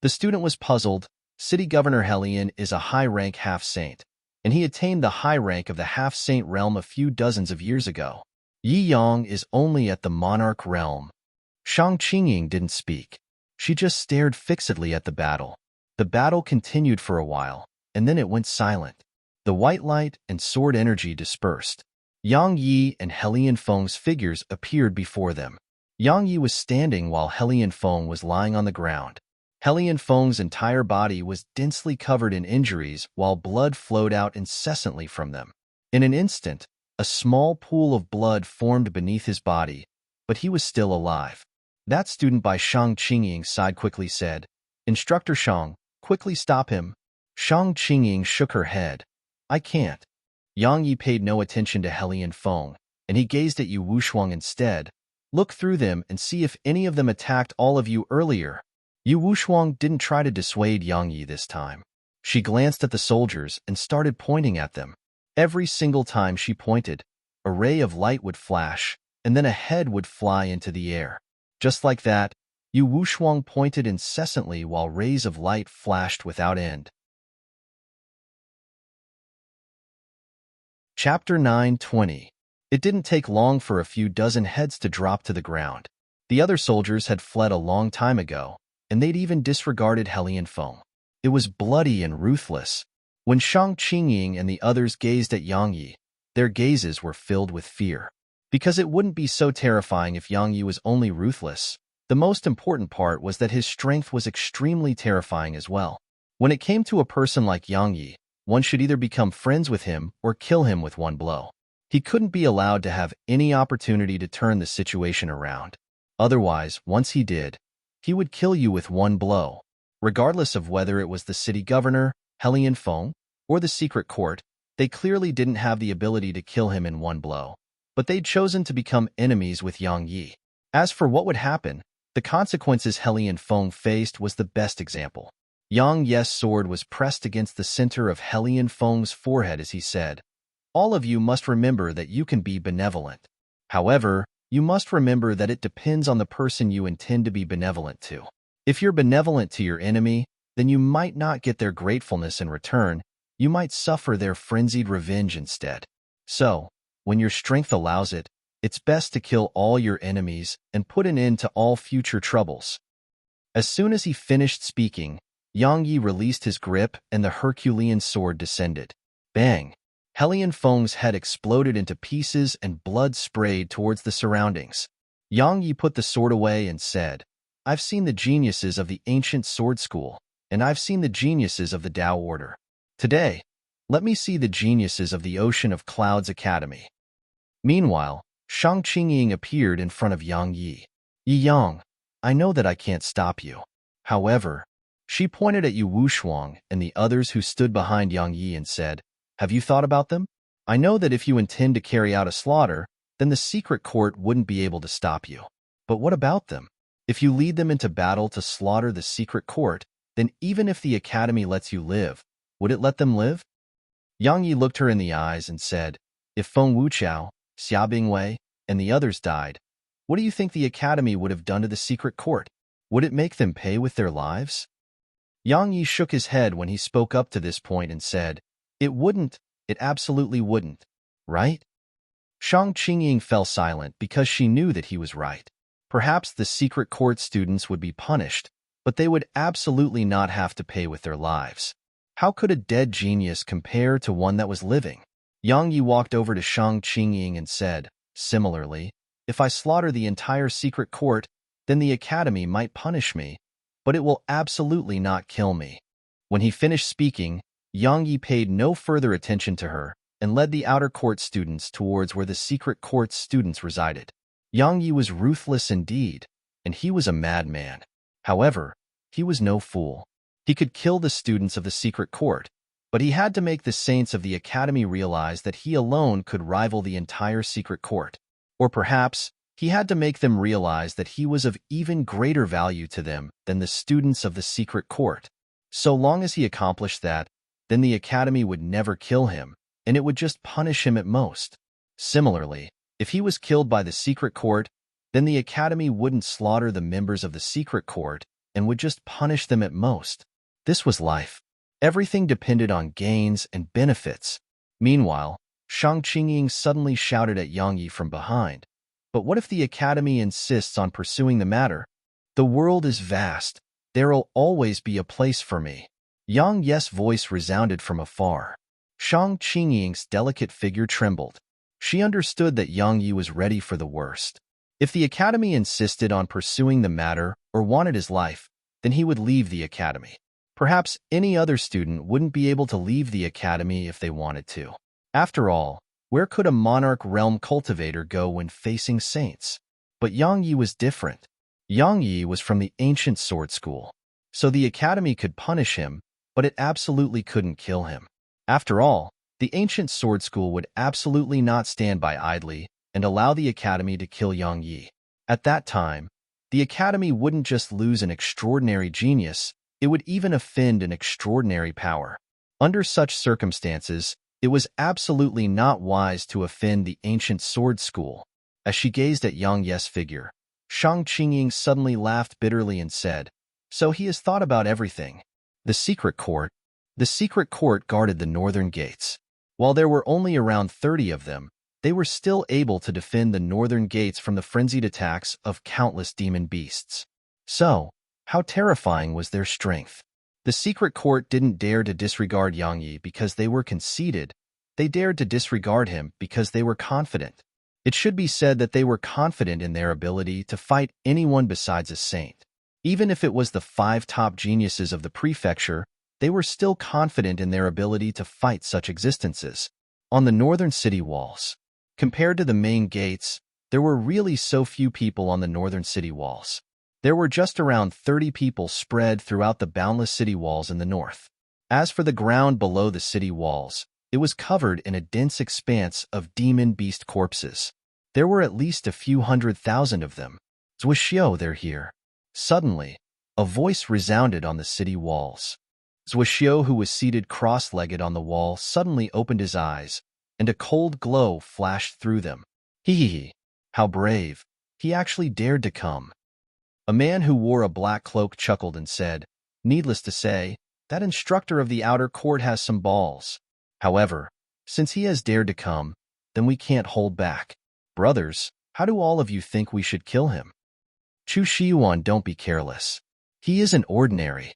The student was puzzled. City Governor Helian is a high-rank half-saint, and he attained the high rank of the half-saint realm a few dozens of years ago. Yi Yang is only at the monarch realm. Shang Qingying didn't speak. She just stared fixedly at the battle. The battle continued for a while, and then it went silent. The white light and sword energy dispersed. Yang Yi and Helian Feng's figures appeared before them. Yang Yi was standing while Helian Feng was lying on the ground. Helian Feng's entire body was densely covered in injuries while blood flowed out incessantly from them. In an instant, a small pool of blood formed beneath his body, but he was still alive. That student by Shang Qingying's side quickly said, "Instructor Shang, quickly stop him." Shang Qingying shook her head. "I can't." Yang Yi paid no attention to Helian Feng, and he gazed at Yu Wushuang instead. "Look through them and see if any of them attacked all of you earlier." Yu Wushuang didn't try to dissuade Yang Yi this time. She glanced at the soldiers and started pointing at them. Every single time she pointed, a ray of light would flash, and then a head would fly into the air. Just like that, Yu Wushuang pointed incessantly while rays of light flashed without end. Chapter 9:20. It didn't take long for a few dozen heads to drop to the ground. The other soldiers had fled a long time ago, and they'd even disregarded Helian Feng. It was bloody and ruthless. When Shang Qingying and the others gazed at Yang Yi, their gazes were filled with fear. Because it wouldn't be so terrifying if Yang Yi was only ruthless. The most important part was that his strength was extremely terrifying as well. When it came to a person like Yang Yi, one should either become friends with him or kill him with one blow. He couldn't be allowed to have any opportunity to turn the situation around. Otherwise, once he did, he would kill you with one blow. Regardless of whether it was the city governor, Helian Feng, or the secret court, they clearly didn't have the ability to kill him in one blow. But they'd chosen to become enemies with Yang Yi. As for what would happen, the consequences Helian Feng faced was the best example. Yang Yi's sword was pressed against the center of Helian Feng's forehead as he said, "All of you must remember that you can be benevolent. However, you must remember that it depends on the person you intend to be benevolent to. If you're benevolent to your enemy, then you might not get their gratefulness in return, you might suffer their frenzied revenge instead. So, when your strength allows it, it's best to kill all your enemies and put an end to all future troubles." As soon as he finished speaking, Yang Yi released his grip and the Herculean sword descended. Bang! Helian Feng's head exploded into pieces and blood sprayed towards the surroundings. Yang Yi put the sword away and said, "I've seen the geniuses of the ancient sword school, and I've seen the geniuses of the Tao Order. Today, let me see the geniuses of the Ocean of Clouds Academy." Meanwhile, Shang Qingying appeared in front of Yang Yi. "Yi Yang, I know that I can't stop you. However," she pointed at Yu Wushuang and the others who stood behind Yang Yi and said, "Have you thought about them? I know that if you intend to carry out a slaughter, then the secret court wouldn't be able to stop you. But what about them? If you lead them into battle to slaughter the secret court, then even if the academy lets you live, would it let them live?" Yang Yi looked her in the eyes and said, "If Feng Wuchao, Xia Bingwei, and the others died, what do you think the academy would have done to the secret court? Would it make them pay with their lives?" Yang Yi shook his head when he spoke up to this point and said, "It wouldn't, it absolutely wouldn't, right?" Shang Qingying fell silent because she knew that he was right. Perhaps the secret court students would be punished, but they would absolutely not have to pay with their lives. How could a dead genius compare to one that was living? Yang Yi walked over to Shang Qingying and said, "Similarly, if I slaughter the entire secret court, then the academy might punish me, but it will absolutely not kill me." When he finished speaking, Yang Yi paid no further attention to her and led the outer court students towards where the secret court's students resided. Yang Yi was ruthless indeed, and he was a madman. However, he was no fool. He could kill the students of the secret court, but he had to make the saints of the academy realize that he alone could rival the entire secret court. Or perhaps, he had to make them realize that he was of even greater value to them than the students of the secret court. So long as he accomplished that, then the academy would never kill him, and it would just punish him at most. Similarly, if he was killed by the secret court, then the academy wouldn't slaughter the members of the secret court and would just punish them at most. This was life. Everything depended on gains and benefits. Meanwhile, Shang Qingying suddenly shouted at Yang Yi from behind, "But what if the academy insists on pursuing the matter? The world is vast. There'll always be a place for me." Yang Yi's voice resounded from afar. Shang Qingying's delicate figure trembled. She understood that Yang Yi was ready for the worst. If the academy insisted on pursuing the matter or wanted his life, then he would leave the academy. Perhaps any other student wouldn't be able to leave the academy if they wanted to. After all, where could a monarch realm cultivator go when facing saints? But Yang Yi was different. Yang Yi was from the ancient sword school, so the academy could punish him, but it absolutely couldn't kill him. After all, the ancient sword school would absolutely not stand by idly and allow the academy to kill Yang Yi. At that time, the academy wouldn't just lose an extraordinary genius, it would even offend an extraordinary power. Under such circumstances, it was absolutely not wise to offend the ancient sword school. As she gazed at Yang Yi's figure, Shang Qingying suddenly laughed bitterly and said, "So he has thought about everything." The secret court guarded the northern gates. While there were only around 30 of them, they were still able to defend the northern gates from the frenzied attacks of countless demon beasts. So, how terrifying was their strength? The secret court didn't dare to disregard Yang Yi because they were conceited. They dared to disregard him because they were confident. It should be said that they were confident in their ability to fight anyone besides a saint. Even if it was the 5 top geniuses of the prefecture, they were still confident in their ability to fight such existences. On the northern city walls, compared to the main gates, there were really so few people on the northern city walls. There were just around 30 people spread throughout the boundless city walls in the north. As for the ground below the city walls, it was covered in a dense expanse of demon beast corpses. There were at least a few 100,000 of them. Zhuxiu, they're here. Suddenly, a voice resounded on the city walls. Zhuxiu, who was seated cross-legged on the wall, suddenly opened his eyes, and a cold glow flashed through them. Hee, how brave. He actually dared to come. A man who wore a black cloak chuckled and said, "Needless to say, that instructor of the outer court has some balls. However, since he has dared to come, then we can't hold back. Brothers, how do all of you think we should kill him?" Chu Shiyuan, don't be careless. He isn't ordinary.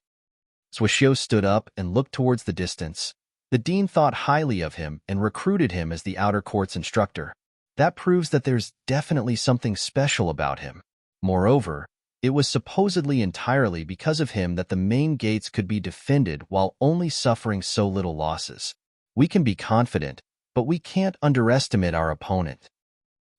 Zhuxiu stood up and looked towards the distance. The dean thought highly of him and recruited him as the outer court's instructor. That proves that there's definitely something special about him. Moreover, it was supposedly entirely because of him that the main gates could be defended while only suffering so little losses. We can be confident, but we can't underestimate our opponent.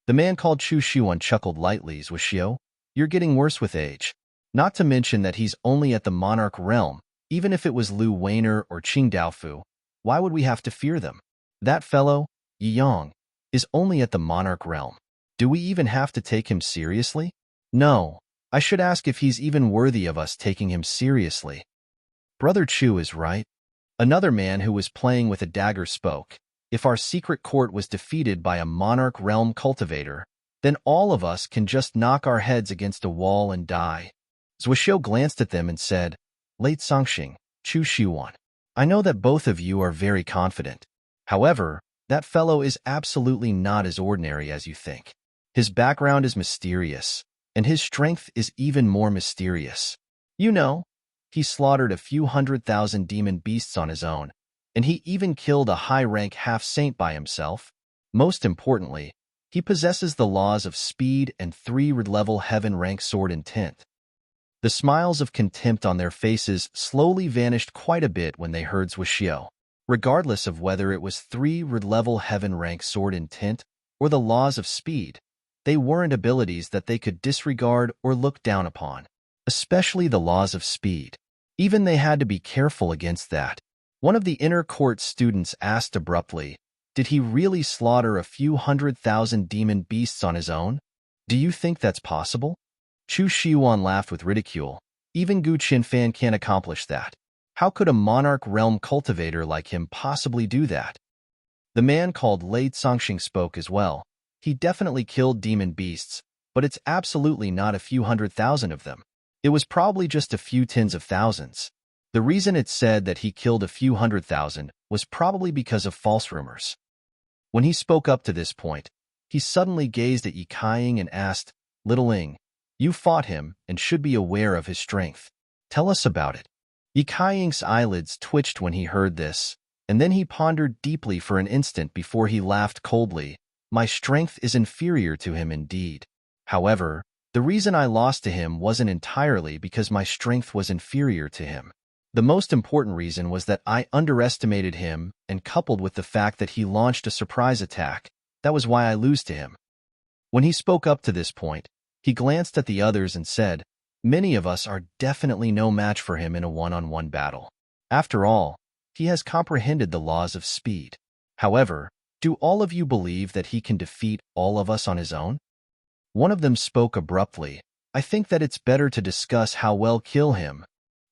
The man called Chu Shiyuan chuckled lightly. Zhuxiu, you're getting worse with age. Not to mention that he's only at the monarch realm. Even if it was Lu Weiner or Qing Daofu, why would we have to fear them? That fellow, Yang, is only at the monarch realm. Do we even have to take him seriously? No, I should ask if he's even worthy of us taking him seriously. Brother Chu is right. Another man who was playing with a dagger spoke. If our secret court was defeated by a monarch realm cultivator, then all of us can just knock our heads against a wall and die. Zhuxiu glanced at them and said, Late Songxing, Chu Shiyuan, I know that both of you are very confident. However, that fellow is absolutely not as ordinary as you think. His background is mysterious, and his strength is even more mysterious. You know, he slaughtered a few 100,000 demon beasts on his own, and he even killed a high-rank half-saint by himself. Most importantly, he possesses the laws of speed and 3-level heaven-rank sword intent. The smiles of contempt on their faces slowly vanished quite a bit when they heard Zhuxiu. Regardless of whether it was 3-level heaven-rank sword intent or the laws of speed, they weren't abilities that they could disregard or look down upon, especially the laws of speed. Even they had to be careful against that. One of the inner court students asked abruptly, did he really slaughter a few 100,000 demon beasts on his own? Do you think that's possible? Chu Shiyuan laughed with ridicule. Even Gu Qinfan can't accomplish that. How could a monarch realm cultivator like him possibly do that? The man called Lade Songxing spoke as well. He definitely killed demon beasts, but it's absolutely not a few 100,000 of them. It was probably just a few tens of thousands. The reason it's said that he killed a few 100,000 was probably because of false rumors. When he spoke up to this point, he suddenly gazed at Yi Kaiying and asked, Little Ling, you fought him and should be aware of his strength. Tell us about it. Yi Kaiying's eyelids twitched when he heard this, and then he pondered deeply for an instant before he laughed coldly. My strength is inferior to him indeed. However, the reason I lost to him wasn't entirely because my strength was inferior to him. The most important reason was that I underestimated him, and coupled with the fact that he launched a surprise attack, that was why I lose to him. When he spoke up to this point, he glanced at the others and said, Many of us are definitely no match for him in a one-on-one battle. After all, he has comprehended the laws of speed. However, do all of you believe that he can defeat all of us on his own? One of them spoke abruptly. I think that it's better to discuss how well kill him.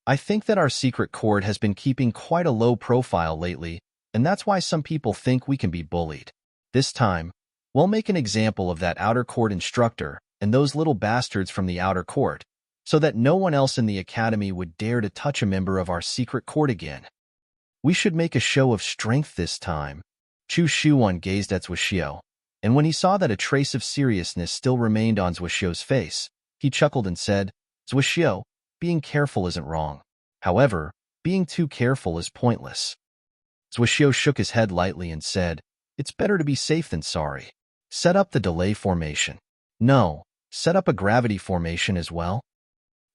I think that our secret court has been keeping quite a low profile lately, and that's why some people think we can be bullied. This time, we'll make an example of that outer court instructor and those little bastards from the outer court, so that no one else in the academy would dare to touch a member of our secret court again. We should make a show of strength this time. Chu Shiyuan gazed at Zhuxiu, and when he saw that a trace of seriousness still remained on Zhuxiu's face, he chuckled and said, Zhuxiu, being careful isn't wrong. However, being too careful is pointless. Zhuxiu shook his head lightly and said, It's better to be safe than sorry. Set up the delay formation. No, set up a gravity formation as well.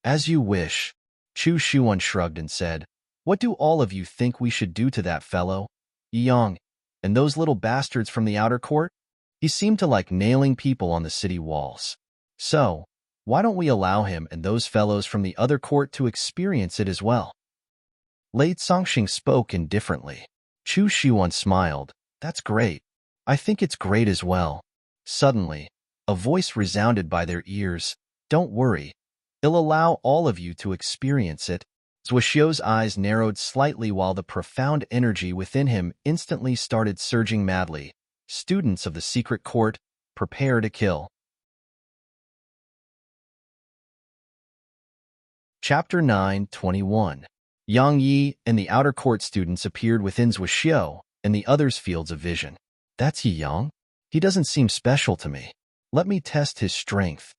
As you wish. Chu Shuan shrugged and said, what do all of you think we should do to that fellow? Yang, and those little bastards from the outer court? He seemed to like nailing people on the city walls. So, why don't we allow him and those fellows from the other court to experience it as well? Lei Songxing spoke indifferently. Chu Shuan smiled. That's great. I think it's great as well. Suddenly, a voice resounded by their ears. Don't worry. It'll allow all of you to experience it. Zhuoxiu's eyes narrowed slightly while the profound energy within him instantly started surging madly. Students of the secret court, prepare to kill. Chapter 9:21. Yang Yi and the outer court students appeared within Zhuoxiu and the others' fields of vision. That's Yi Yang? He doesn't seem special to me. Let me test his strength.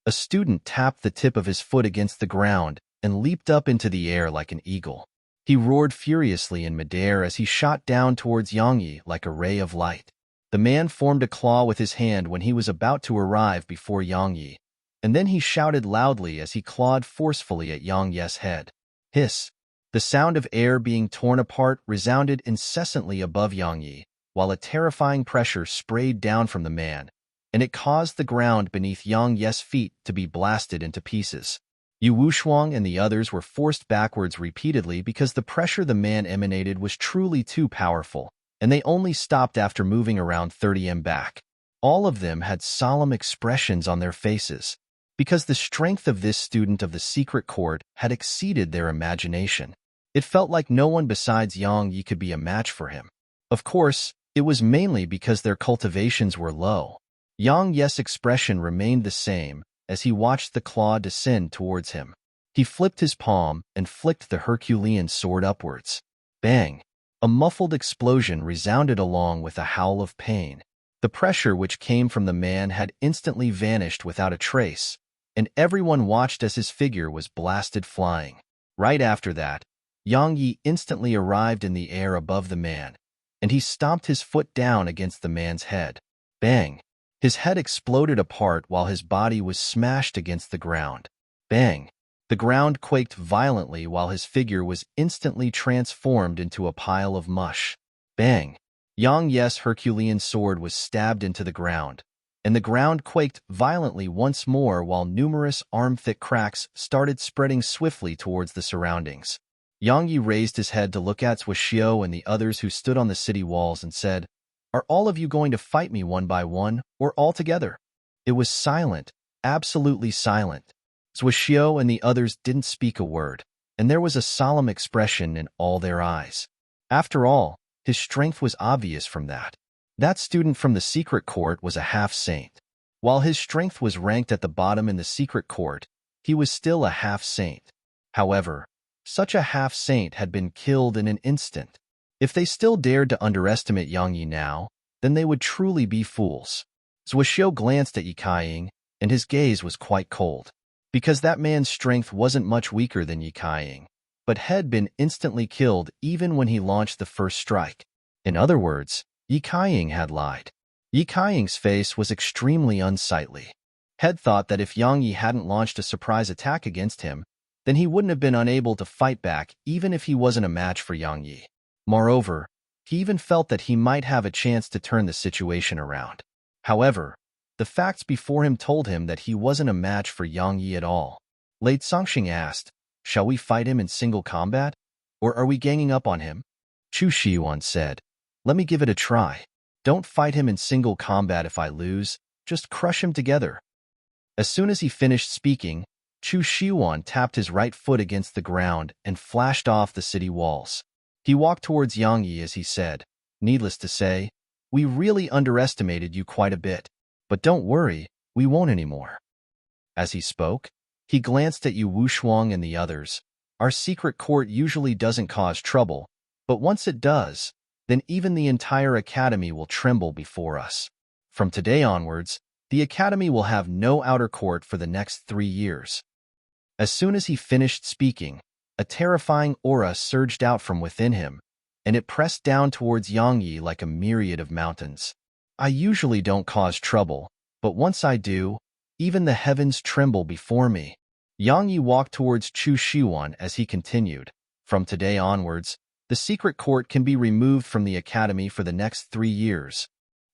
A student tapped the tip of his foot against the ground and leaped up into the air like an eagle. He roared furiously in midair as he shot down towards Yang Yi like a ray of light. The man formed a claw with his hand when he was about to arrive before Yang Yi, and then he shouted loudly as he clawed forcefully at Yang Yi's head. Hiss! The sound of air being torn apart resounded incessantly above Yang Yi, while a terrifying pressure sprayed down from the man, and it caused the ground beneath Yang Yi's feet to be blasted into pieces. Yu Wushuang and the others were forced backwards repeatedly because the pressure the man emanated was truly too powerful, and they only stopped after moving around 30 m back. All of them had solemn expressions on their faces, because the strength of this student of the secret court had exceeded their imagination. It felt like no one besides Yang Yi could be a match for him. Of course, it was mainly because their cultivations were low. Yang Yi's expression remained the same as he watched the claw descend towards him. He flipped his palm and flicked the Herculean sword upwards. Bang! A muffled explosion resounded along with a howl of pain. The pressure which came from the man had instantly vanished without a trace, and everyone watched as his figure was blasted flying. Right after that, Yang Yi instantly arrived in the air above the man, and he stomped his foot down against the man's head. Bang! His head exploded apart while his body was smashed against the ground. Bang! The ground quaked violently while his figure was instantly transformed into a pile of mush. Bang! Yang Yi's Herculean sword was stabbed into the ground, and the ground quaked violently once more while numerous arm-thick cracks started spreading swiftly towards the surroundings. Yang Yi raised his head to look at Zhuoxiu and the others who stood on the city walls and said, Are all of you going to fight me one by one, or all together? It was silent, absolutely silent. Zhuoxiu and the others didn't speak a word, and there was a solemn expression in all their eyes. After all, his strength was obvious from that. That student from the secret court was a half-saint. While his strength was ranked at the bottom in the secret court, he was still a half-saint. However, such a half-saint had been killed in an instant. If they still dared to underestimate Yang Yi now, then they would truly be fools. Zhuoxiu glanced at Yi Kaiying, and his gaze was quite cold. Because that man's strength wasn't much weaker than Yi Kaiying, but had been instantly killed even when he launched the first strike. In other words, Yi Kaiying had lied. Yi Kaiying's face was extremely unsightly. Head thought that if Yang Yi hadn't launched a surprise attack against him, then he wouldn't have been unable to fight back even if he wasn't a match for Yang Yi. Moreover, he even felt that he might have a chance to turn the situation around. However, the facts before him told him that he wasn't a match for Yang Yi at all. Lei Songxing asked, Shall we fight him in single combat? Or are we ganging up on him? Chu Shiyuan said, Let me give it a try. Don't fight him in single combat if I lose, just crush him together. As soon as he finished speaking, Chu Shiyuan tapped his right foot against the ground and flashed off the city walls. He walked towards Yang Yi as he said, Needless to say, we really underestimated you quite a bit. But don't worry, we won't anymore. As he spoke, he glanced at Yu Wushuang and the others. Our secret court usually doesn't cause trouble, but once it does, then even the entire academy will tremble before us. From today onwards, the academy will have no outer court for the next 3 years. As soon as he finished speaking, a terrifying aura surged out from within him, and it pressed down towards Yang Yi like a myriad of mountains. I usually don't cause trouble, but once I do, even the heavens tremble before me. Yang Yi walked towards Chu Shiwan as he continued. From today onwards, the secret court can be removed from the academy for the next 3 years.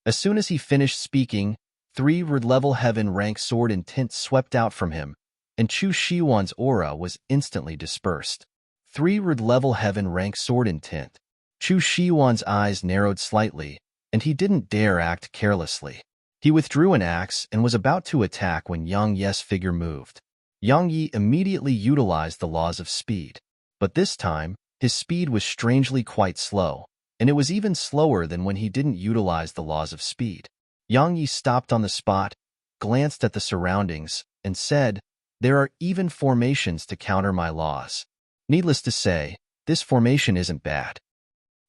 As soon as he finished speaking, 3 red-level heaven rank sword and tint swept out from him, and Chu Shiwan's aura was instantly dispersed. 3 red-level heaven rank sword and tint. Chu Shiwan's eyes narrowed slightly, and he didn't dare act carelessly. He withdrew an axe and was about to attack when Yang Yi's figure moved. Yang Yi immediately utilized the laws of speed. But this time, his speed was strangely quite slow, and it was even slower than when he didn't utilize the laws of speed. Yang Yi stopped on the spot, glanced at the surroundings, and said, "There are even formations to counter my laws. Needless to say, this formation isn't bad.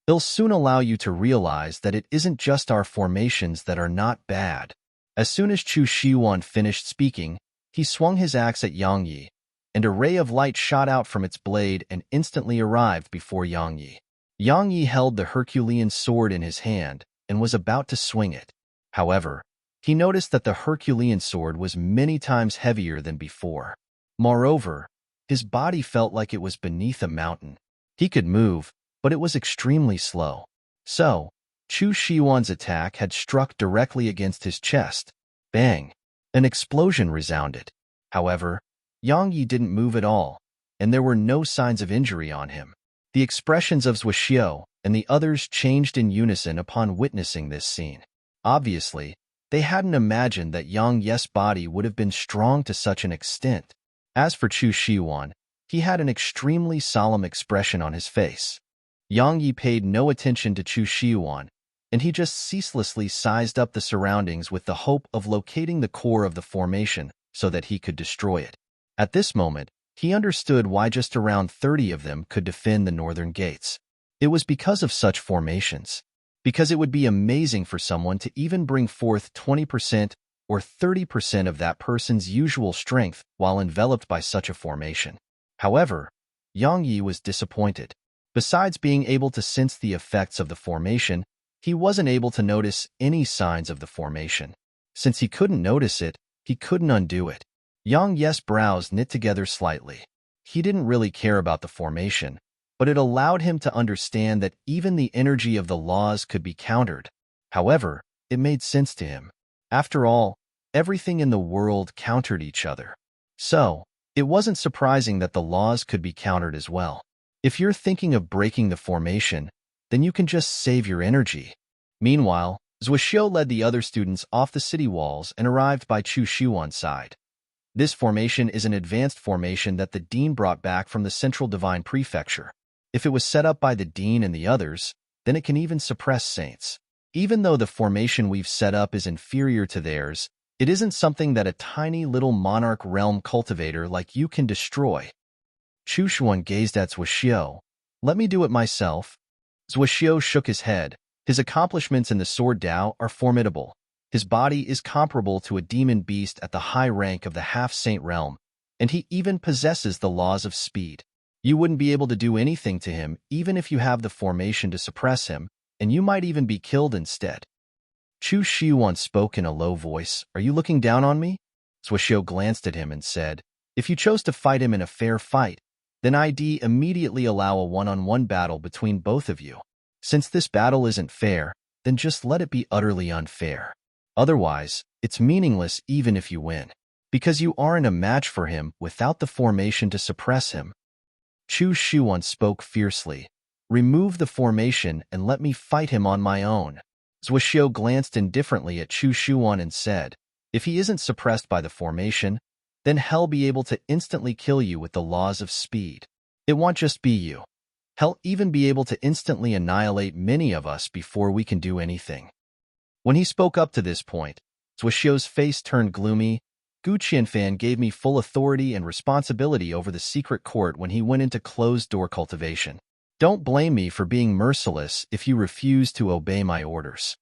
It'll soon allow you to realize that it isn't just our formations that are not bad." As soon as Chu Shiwan finished speaking, he swung his axe at Yang Yi, and a ray of light shot out from its blade and instantly arrived before Yang Yi. Yang Yi held the Herculean sword in his hand and was about to swing it. However, he noticed that the Herculean sword was many times heavier than before. Moreover, his body felt like it was beneath a mountain. He could move, but it was extremely slow. So, Chu Shiwan's attack had struck directly against his chest. Bang! An explosion resounded. However, Yang Yi didn't move at all, and there were no signs of injury on him. The expressions of Zhuxiu and the others changed in unison upon witnessing this scene. Obviously, they hadn't imagined that Yang Yi's body would have been strong to such an extent. As for Chu Shiwan, he had an extremely solemn expression on his face. Yang Yi paid no attention to Chu Shiwan, and he just ceaselessly sized up the surroundings with the hope of locating the core of the formation so that he could destroy it. At this moment, he understood why just around 30 of them could defend the northern gates. It was because of such formations. Because it would be amazing for someone to even bring forth 20% or 30% of that person's usual strength while enveloped by such a formation. However, Yang Yi was disappointed. Besides being able to sense the effects of the formation, he wasn't able to notice any signs of the formation. Since he couldn't notice it, he couldn't undo it. Yang Yi's brows knit together slightly. He didn't really care about the formation, but it allowed him to understand that even the energy of the laws could be countered. However, it made sense to him. After all, everything in the world countered each other. So, it wasn't surprising that the laws could be countered as well. If you're thinking of breaking the formation, then you can just save your energy. Meanwhile, Zhuxiu led the other students off the city walls and arrived by Chu Shiwan's side. This formation is an advanced formation that the dean brought back from the Central Divine Prefecture. If it was set up by the dean and the others, then it can even suppress saints. Even though the formation we've set up is inferior to theirs, it isn't something that a tiny little monarch realm cultivator like you can destroy. Chu Shiwan gazed at Zhuxiu. "Let me do it myself." Zhuxiu shook his head. His accomplishments in the Sword Dao are formidable. His body is comparable to a demon beast at the high rank of the half-saint realm, and he even possesses the laws of speed. You wouldn't be able to do anything to him even if you have the formation to suppress him, and you might even be killed instead. Chu Shiwan spoke in a low voice. "Are you looking down on me?" Zhuxiu glanced at him and said, "If you chose to fight him in a fair fight, then I'd immediately allow a one-on-one battle between both of you. Since this battle isn't fair, then just let it be utterly unfair. Otherwise, it's meaningless even if you win, because you aren't a match for him without the formation to suppress him." Chu Shiwan spoke fiercely. "Remove the formation and let me fight him on my own." Zhuxiu glanced indifferently at Chu Shiwan and said, "If he isn't suppressed by the formation, then hell be able to instantly kill you with the laws of speed. It won't just be you. Hell even be able to instantly annihilate many of us before we can do anything." When he spoke up to this point, Zhuxiu's face turned gloomy. "Gu Qianfan gave me full authority and responsibility over the secret court when he went into closed-door cultivation. Don't blame me for being merciless if you refuse to obey my orders."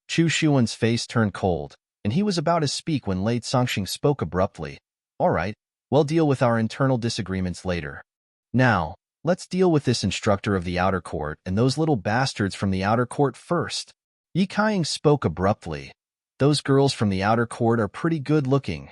Chu Shiwan's face turned cold, and he was about to speak when Lei Songxing spoke abruptly. "All right, we'll deal with our internal disagreements later. Now, let's deal with this instructor of the outer court and those little bastards from the outer court first." Yi Kaiying spoke abruptly. Those girls from the outer court are pretty good-looking.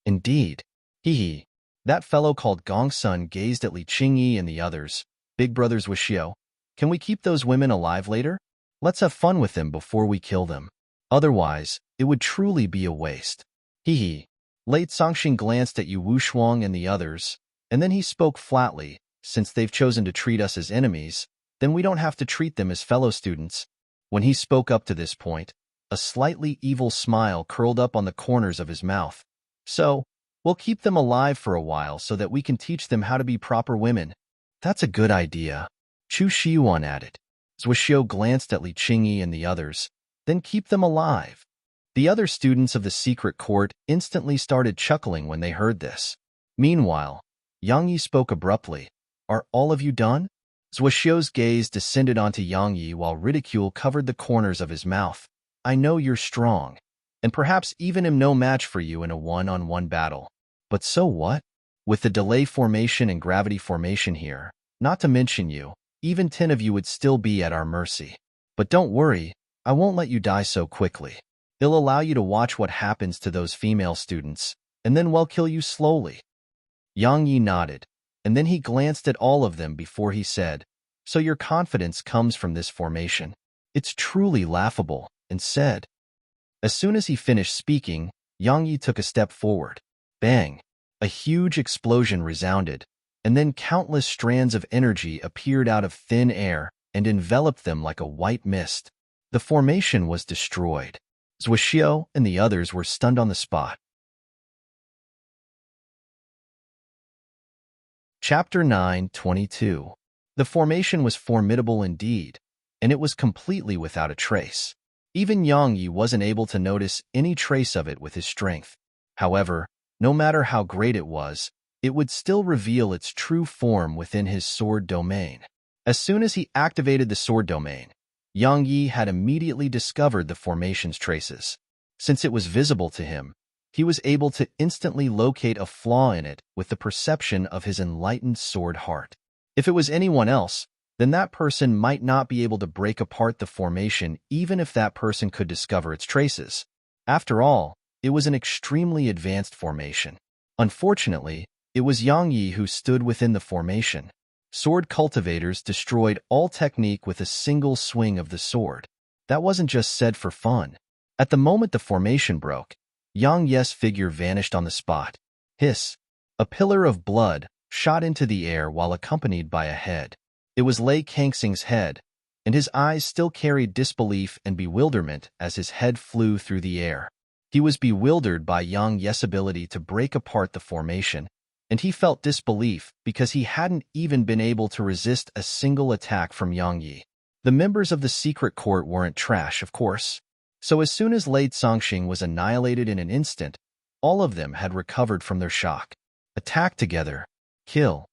Indeed. Hee hee. That fellow called Gongsun gazed at Li Qingyi and the others. Big brothers Wuxiao. Can we keep those women alive later? Let's have fun with them before we kill them. Otherwise, it would truly be a waste. Hee hee. Late Songxing glanced at Yu Wushuang and the others, and then he spoke flatly. Since they've chosen to treat us as enemies, then we don't have to treat them as fellow students. When he spoke up to this point, a slightly evil smile curled up on the corners of his mouth. So, we'll keep them alive for a while so that we can teach them how to be proper women. That's a good idea. Chu Shiyuan added. Zuoxiu glanced at Li Qingyi and the others. Then keep them alive. The other students of the secret court instantly started chuckling when they heard this. Meanwhile, Yang Yi spoke abruptly. Are all of you done? Zuoxiu's gaze descended onto Yang Yi while ridicule covered the corners of his mouth. I know you're strong, and perhaps even am no match for you in a one-on-one battle. But so what? With the delay formation and gravity formation here, not to mention you, even 10 of you would still be at our mercy. But don't worry, I won't let you die so quickly. It'll allow you to watch what happens to those female students, and then we'll kill you slowly. Yang Yi nodded, and then he glanced at all of them before he said, So your confidence comes from this formation. It's truly laughable, and said. As soon as he finished speaking, Yang Yi took a step forward. Bang! A huge explosion resounded, and then countless strands of energy appeared out of thin air and enveloped them like a white mist. The formation was destroyed. Zuoxiu and the others were stunned on the spot. Chapter 9:22. The formation was formidable indeed, and it was completely without a trace. Even Yang Yi wasn't able to notice any trace of it with his strength. However, no matter how great it would still reveal its true form within his sword domain. As soon as he activated the sword domain, Yang Yi had immediately discovered the formation's traces. Since it was visible to him, he was able to instantly locate a flaw in it with the perception of his enlightened sword heart. If it was anyone else, then that person might not be able to break apart the formation even if that person could discover its traces. After all, it was an extremely advanced formation. Unfortunately, it was Yang Yi who stood within the formation. Sword cultivators destroyed all technique with a single swing of the sword. That wasn't just said for fun. At the moment the formation broke, Yang Yi's figure vanished on the spot. Hiss! A pillar of blood shot into the air while accompanied by a head. It was Lei Kangxing's head, and his eyes still carried disbelief and bewilderment as his head flew through the air. He was bewildered by Yang Yi's ability to break apart the formation, and he felt disbelief because he hadn't even been able to resist a single attack from Yang Yi. The members of the secret court weren't trash, of course. So as soon as Lei Songxing was annihilated in an instant, all of them had recovered from their shock. Attack together. Kill.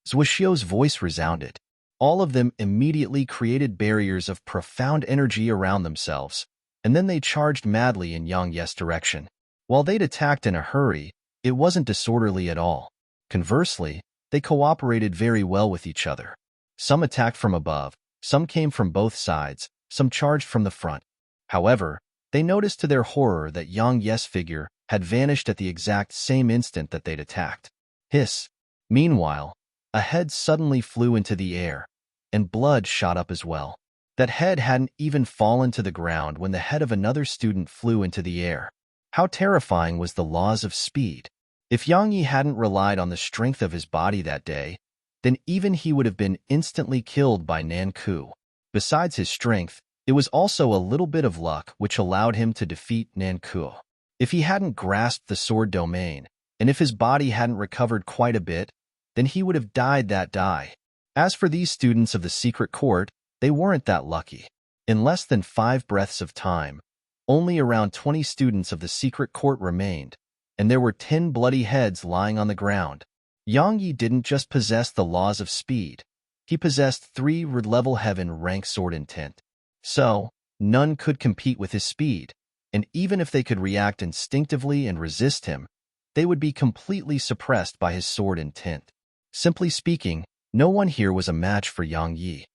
Zuoxiu's voice resounded. All of them immediately created barriers of profound energy around themselves, and then they charged madly in Yang Yi's direction. While they'd attacked in a hurry, it wasn't disorderly at all. Conversely, they cooperated very well with each other. Some attacked from above, some came from both sides, some charged from the front. However, they noticed to their horror that Yang Yi's figure had vanished at the exact same instant that they'd attacked. Hiss! Meanwhile, a head suddenly flew into the air, and blood shot up as well. That head hadn't even fallen to the ground when the head of another student flew into the air. How terrifying was the laws of speed! If Yang Yi hadn't relied on the strength of his body that day, then even he would have been instantly killed by Nanku. Besides his strength, it was also a little bit of luck which allowed him to defeat Nanku. If he hadn't grasped the sword domain, and if his body hadn't recovered quite a bit, then he would have died that day. As for these students of the secret court, they weren't that lucky. In less than 5 breaths of time, only around 20 students of the secret court remained, and there were 10 bloody heads lying on the ground. Yang Yi didn't just possess the laws of speed, he possessed 3 level heaven rank sword intent. So, none could compete with his speed, and even if they could react instinctively and resist him, they would be completely suppressed by his sword intent. Simply speaking, no one here was a match for Yang Yi.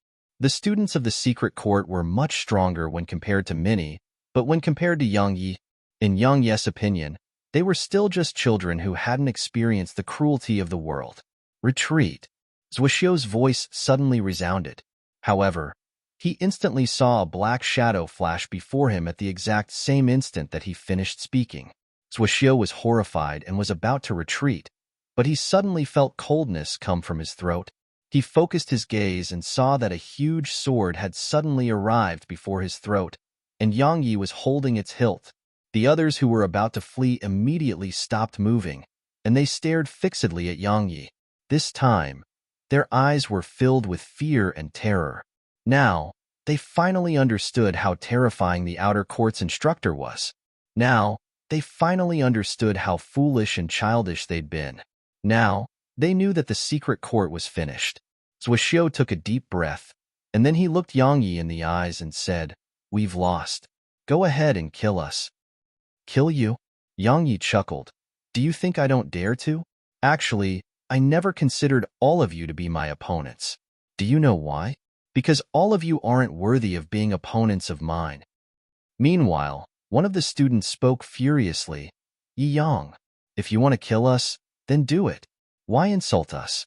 The students of the secret court were much stronger when compared to Minnie, but when compared to Yang Yi, in Yang Ye's opinion, they were still just children who hadn't experienced the cruelty of the world. Retreat. Zhuxiu's voice suddenly resounded. However, he instantly saw a black shadow flash before him at the exact same instant that he finished speaking. Zhuxiu was horrified and was about to retreat, but he suddenly felt coldness come from his throat. He focused his gaze and saw that a huge sword had suddenly arrived before his throat, and Yang Yi was holding its hilt. The others who were about to flee immediately stopped moving, and they stared fixedly at Yang Yi. This time, their eyes were filled with fear and terror. Now, they finally understood how terrifying the outer court's instructor was. Now, they finally understood how foolish and childish they'd been. Now, they knew that the secret court was finished. Zhuxiu took a deep breath, and then he looked Yang Yi in the eyes and said, "We've lost. Go ahead and kill us." "Kill you?" Yang Yi chuckled. "Do you think I don't dare to? Actually, I never considered all of you to be my opponents. Do you know why? Because all of you aren't worthy of being opponents of mine." Meanwhile, one of the students spoke furiously. "Yi Yang, if you want to kill us, then do it. Why insult us?"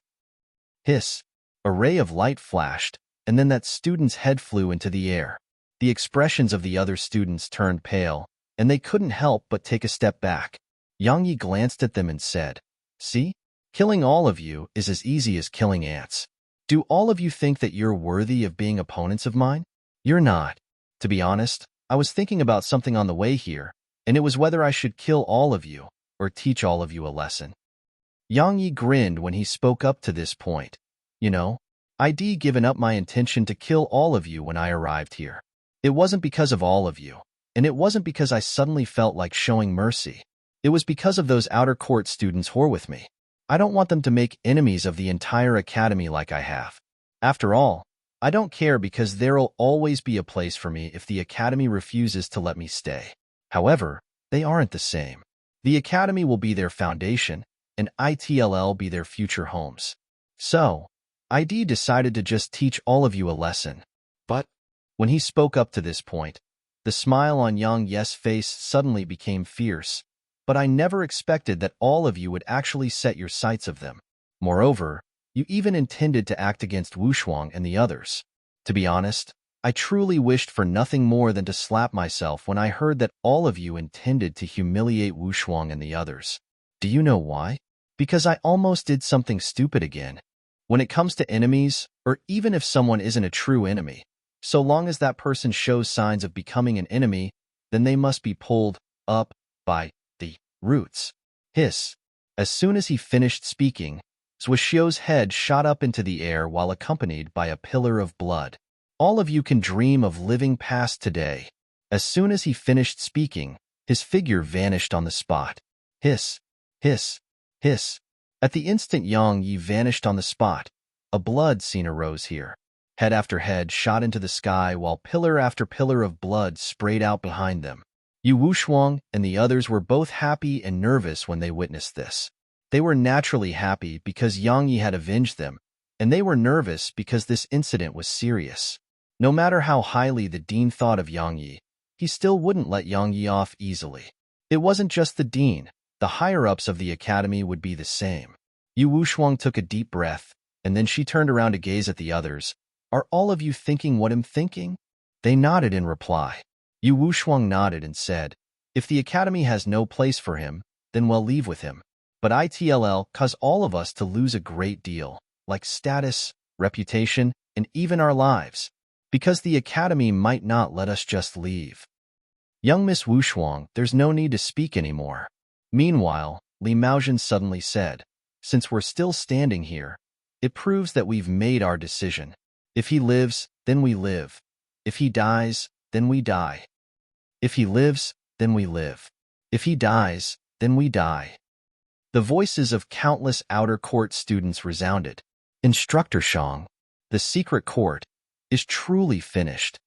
Hiss. A ray of light flashed, and then that student's head flew into the air. The expressions of the other students turned pale, and they couldn't help but take a step back. Yang Yi glanced at them and said, "See? Killing all of you is as easy as killing ants. Do all of you think that you're worthy of being opponents of mine? You're not. To be honest, I was thinking about something on the way here, and it was whether I should kill all of you or teach all of you a lesson." Yang Yi grinned when he spoke up to this point. "You know, I'd given up my intention to kill all of you when I arrived here. It wasn't because of all of you, and it wasn't because I suddenly felt like showing mercy. It was because of those outer court students who are with me. I don't want them to make enemies of the entire academy like I have. After all, I don't care because there'll always be a place for me if the academy refuses to let me stay. However, they aren't the same. The academy will be their foundation, and ITLL be their future homes. So, ID decided to just teach all of you a lesson." But when he spoke up to this point, the smile on Yang Ye's face suddenly became fierce. "But I never expected that all of you would actually set your sights of them. Moreover, you even intended to act against Wushuang and the others. To be honest, I truly wished for nothing more than to slap myself when I heard that all of you intended to humiliate Wushuang and the others. Do you know why? Because I almost did something stupid again. When it comes to enemies, or even if someone isn't a true enemy, so long as that person shows signs of becoming an enemy, then they must be pulled up by the roots." Hiss. As soon as he finished speaking, Zhuxiu's head shot up into the air while accompanied by a pillar of blood. "All of you can dream of living past today." As soon as he finished speaking, his figure vanished on the spot. Hiss. Hiss. Hiss. At the instant Yang Yi vanished on the spot, a blood scene arose here. Head after head shot into the sky while pillar after pillar of blood sprayed out behind them. Yu Wushuang and the others were both happy and nervous when they witnessed this. They were naturally happy because Yang Yi had avenged them, and they were nervous because this incident was serious. No matter how highly the dean thought of Yang Yi, he still wouldn't let Yang Yi off easily. It wasn't just the dean. The higher-ups of the academy would be the same. Yu Wushuang took a deep breath, and then she turned around to gaze at the others. "Are all of you thinking what I'm thinking?" They nodded in reply. Yu Wushuang nodded and said, "If the academy has no place for him, then we'll leave with him. But ITLL cause all of us to lose a great deal, like status, reputation, and even our lives, because the academy might not let us just leave." "Young Miss Wushuang, there's no need to speak anymore." Meanwhile, Li Maozhen suddenly said, "Since we're still standing here, it proves that we've made our decision. If he lives, then we live. If he dies, then we die. If he lives, then we live. If he dies, then we die." The voices of countless outer court students resounded. "Instructor Shang, the secret court is truly finished."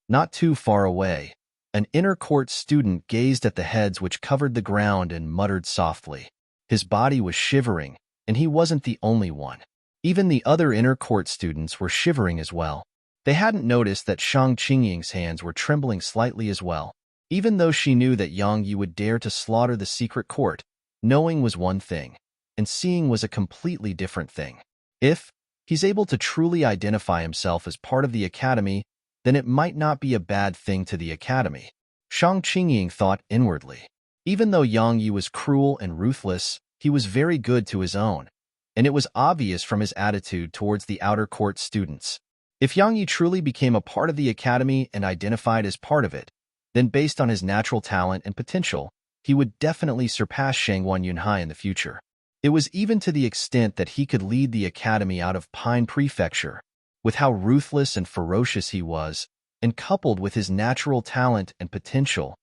Not too far away, an inner court student gazed at the heads which covered the ground and muttered softly. His body was shivering, and he wasn't the only one. Even the other inner court students were shivering as well. They hadn't noticed that Shang Qingying's hands were trembling slightly as well. Even though she knew that Yang Yi would dare to slaughter the secret court, knowing was one thing, and seeing was a completely different thing. If he's able to truly identify himself as part of the academy, then it might not be a bad thing to the academy. Shang Qingying thought inwardly. Even though Yang Yi was cruel and ruthless, he was very good to his own, and it was obvious from his attitude towards the outer court students. If Yang Yi truly became a part of the academy and identified as part of it, then based on his natural talent and potential, he would definitely surpass Shangguan Yunhai in the future. It was even to the extent that he could lead the academy out of Pine Prefecture. With how ruthless and ferocious he was, and coupled with his natural talent and potential,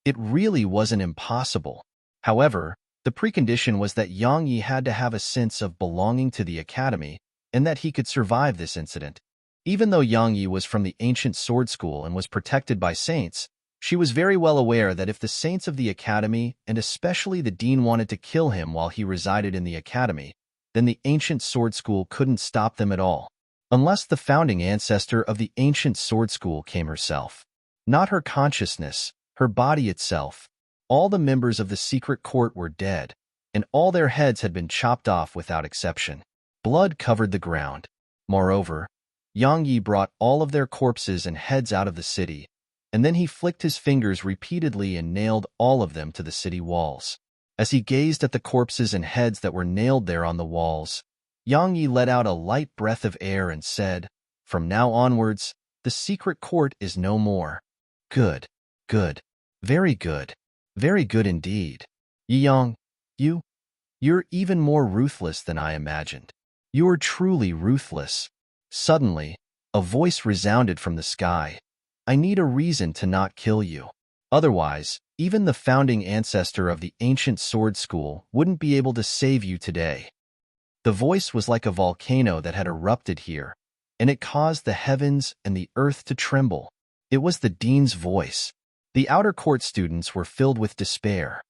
it really wasn't impossible. However, the precondition was that Yang Yi had to have a sense of belonging to the academy and that he could survive this incident. Even though Yang Yi was from the ancient sword school and was protected by saints, she was very well aware that if the saints of the academy, and especially the dean, wanted to kill him while he resided in the academy, then the ancient sword school couldn't stop them at all. Unless the founding ancestor of the ancient sword school came herself. Not her consciousness, her body itself. All the members of the secret court were dead, and all their heads had been chopped off without exception. Blood covered the ground. Moreover, Yang Yi brought all of their corpses and heads out of the city, and then he flicked his fingers repeatedly and nailed all of them to the city walls. As he gazed at the corpses and heads that were nailed there on the walls, Yang Yi let out a light breath of air and said, "From now onwards, the secret court is no more." Good, good, very good indeed. Yang, you're even more ruthless than I imagined. You're truly ruthless. Suddenly, a voice resounded from the sky. I need a reason to not kill you. Otherwise, even the founding ancestor of the ancient sword school wouldn't be able to save you today. The voice was like a volcano that had erupted here, and it caused the heavens and the earth to tremble. It was the dean's voice. The outer court students were filled with despair.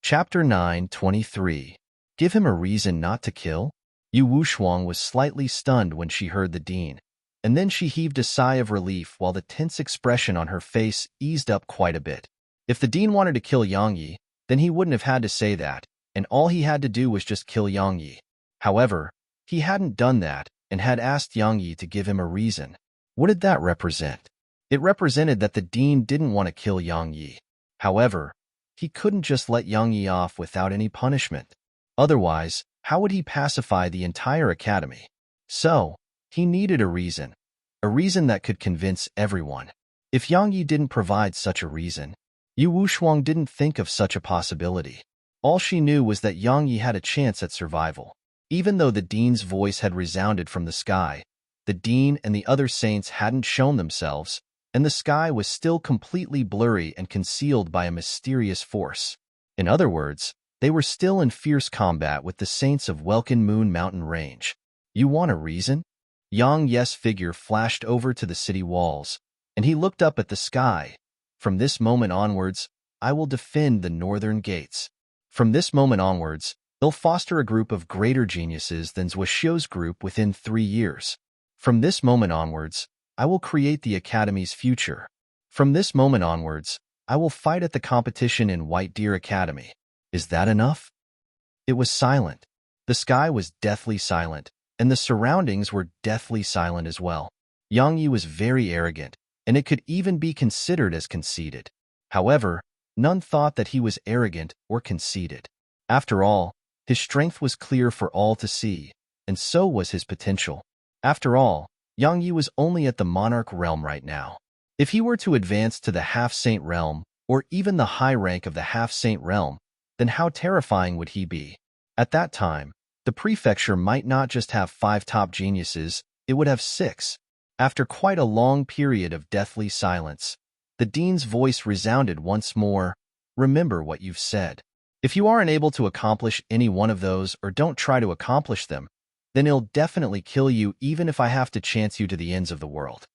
Chapter 9:23. Give him a reason not to kill? Yu Wushuang was slightly stunned when she heard the dean, and then she heaved a sigh of relief while the tense expression on her face eased up quite a bit. If the dean wanted to kill Yang Yi, then he wouldn't have had to say that, and all he had to do was just kill Yang Yi. However, he hadn't done that and had asked Yang Yi to give him a reason. What did that represent? It represented that the dean didn't want to kill Yang Yi. However, he couldn't just let Yang Yi off without any punishment. Otherwise, how would he pacify the entire academy? So, he needed a reason that could convince everyone. If Yang Yi didn't provide such a reason, Yu Wushuang didn't think of such a possibility. All she knew was that Yang Yi had a chance at survival. Even though the dean's voice had resounded from the sky, the dean and the other saints hadn't shown themselves, and the sky was still completely blurry and concealed by a mysterious force. In other words, they were still in fierce combat with the saints of Welkin Moon Mountain Range. You want a reason? Yang Yi's figure flashed over to the city walls, and he looked up at the sky. From this moment onwards, I will defend the northern gates. From this moment onwards, they'll foster a group of greater geniuses than Zhuoxiu's group within 3 years. From this moment onwards, I will create the academy's future. From this moment onwards, I will fight at the competition in White Deer Academy. Is that enough? It was silent. The sky was deathly silent, and the surroundings were deathly silent as well. Yang Yi was very arrogant, and it could even be considered as conceited. However, none thought that he was arrogant or conceited. After all, his strength was clear for all to see, and so was his potential. After all, Yang Yi was only at the monarch realm right now. If he were to advance to the half-saint realm, or even the high rank of the half-saint realm, then how terrifying would he be? At that time, the prefecture might not just have 5 top geniuses, it would have 6. After quite a long period of deathly silence, the dean's voice resounded once more. Remember what you've said. If you aren't able to accomplish any one of those or don't try to accomplish them, then he'll definitely kill you even if I have to chance you to the ends of the world.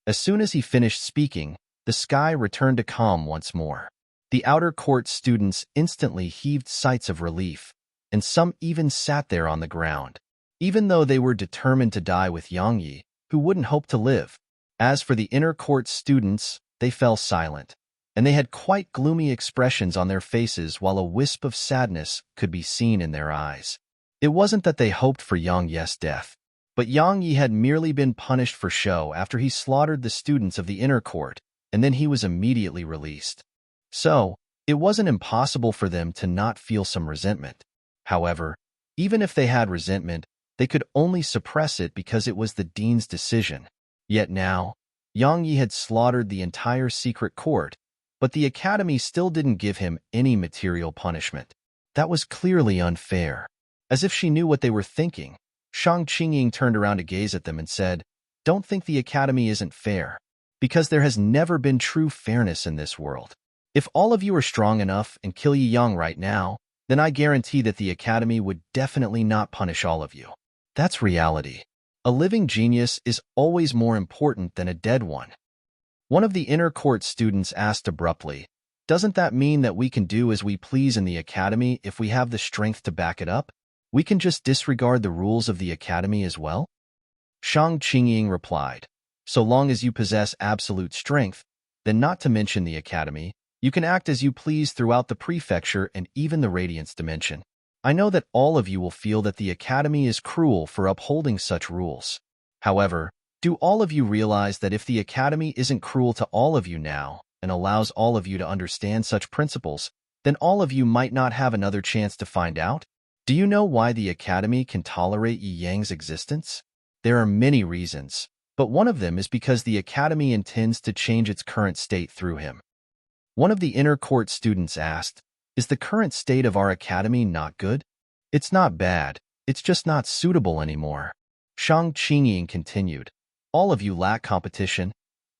As soon as he finished speaking, the sky returned to calm once more. The outer court students instantly heaved sighs of relief, and some even sat there on the ground. even though they were determined to die with Yang Yi, who wouldn't hope to live. As for the inner court students, they fell silent, and they had quite gloomy expressions on their faces while a wisp of sadness could be seen in their eyes. It wasn't that they hoped for Yang Yi's death, but Yang Yi had merely been punished for show after he slaughtered the students of the inner court, and then he was immediately released. So, it wasn't impossible for them to not feel some resentment. However, even if they had resentment, they could only suppress it because it was the dean's decision. Yet now, Yang Yi had slaughtered the entire secret court, but the academy still didn't give him any material punishment. That was clearly unfair. As if she knew what they were thinking, Shang Qingying turned around to gaze at them and said, "Don't think the academy isn't fair, because there has never been true fairness in this world. If all of you are strong enough and kill Yi Yang right now, then I guarantee that the academy would definitely not punish all of you. That's reality. A living genius is always more important than a dead one." One of the inner court students asked abruptly, "Doesn't that mean that we can do as we please in the academy if we have the strength to back it up? We can just disregard the rules of the academy as well?" Shang Qingying replied, "So long as you possess absolute strength, then not to mention the academy, you can act as you please throughout the prefecture and even the Radiance dimension. I know that all of you will feel that the academy is cruel for upholding such rules. However, do all of you realize that if the academy isn't cruel to all of you now and allows all of you to understand such principles, then all of you might not have another chance to find out? Do you know why the academy can tolerate Yi Yang's existence? There are many reasons, but one of them is because the academy intends to change its current state through him." One of the inner court students asked, "Is the current state of our academy not good?" "It's not bad, it's just not suitable anymore." Shang Qingying continued, "All of you lack competition,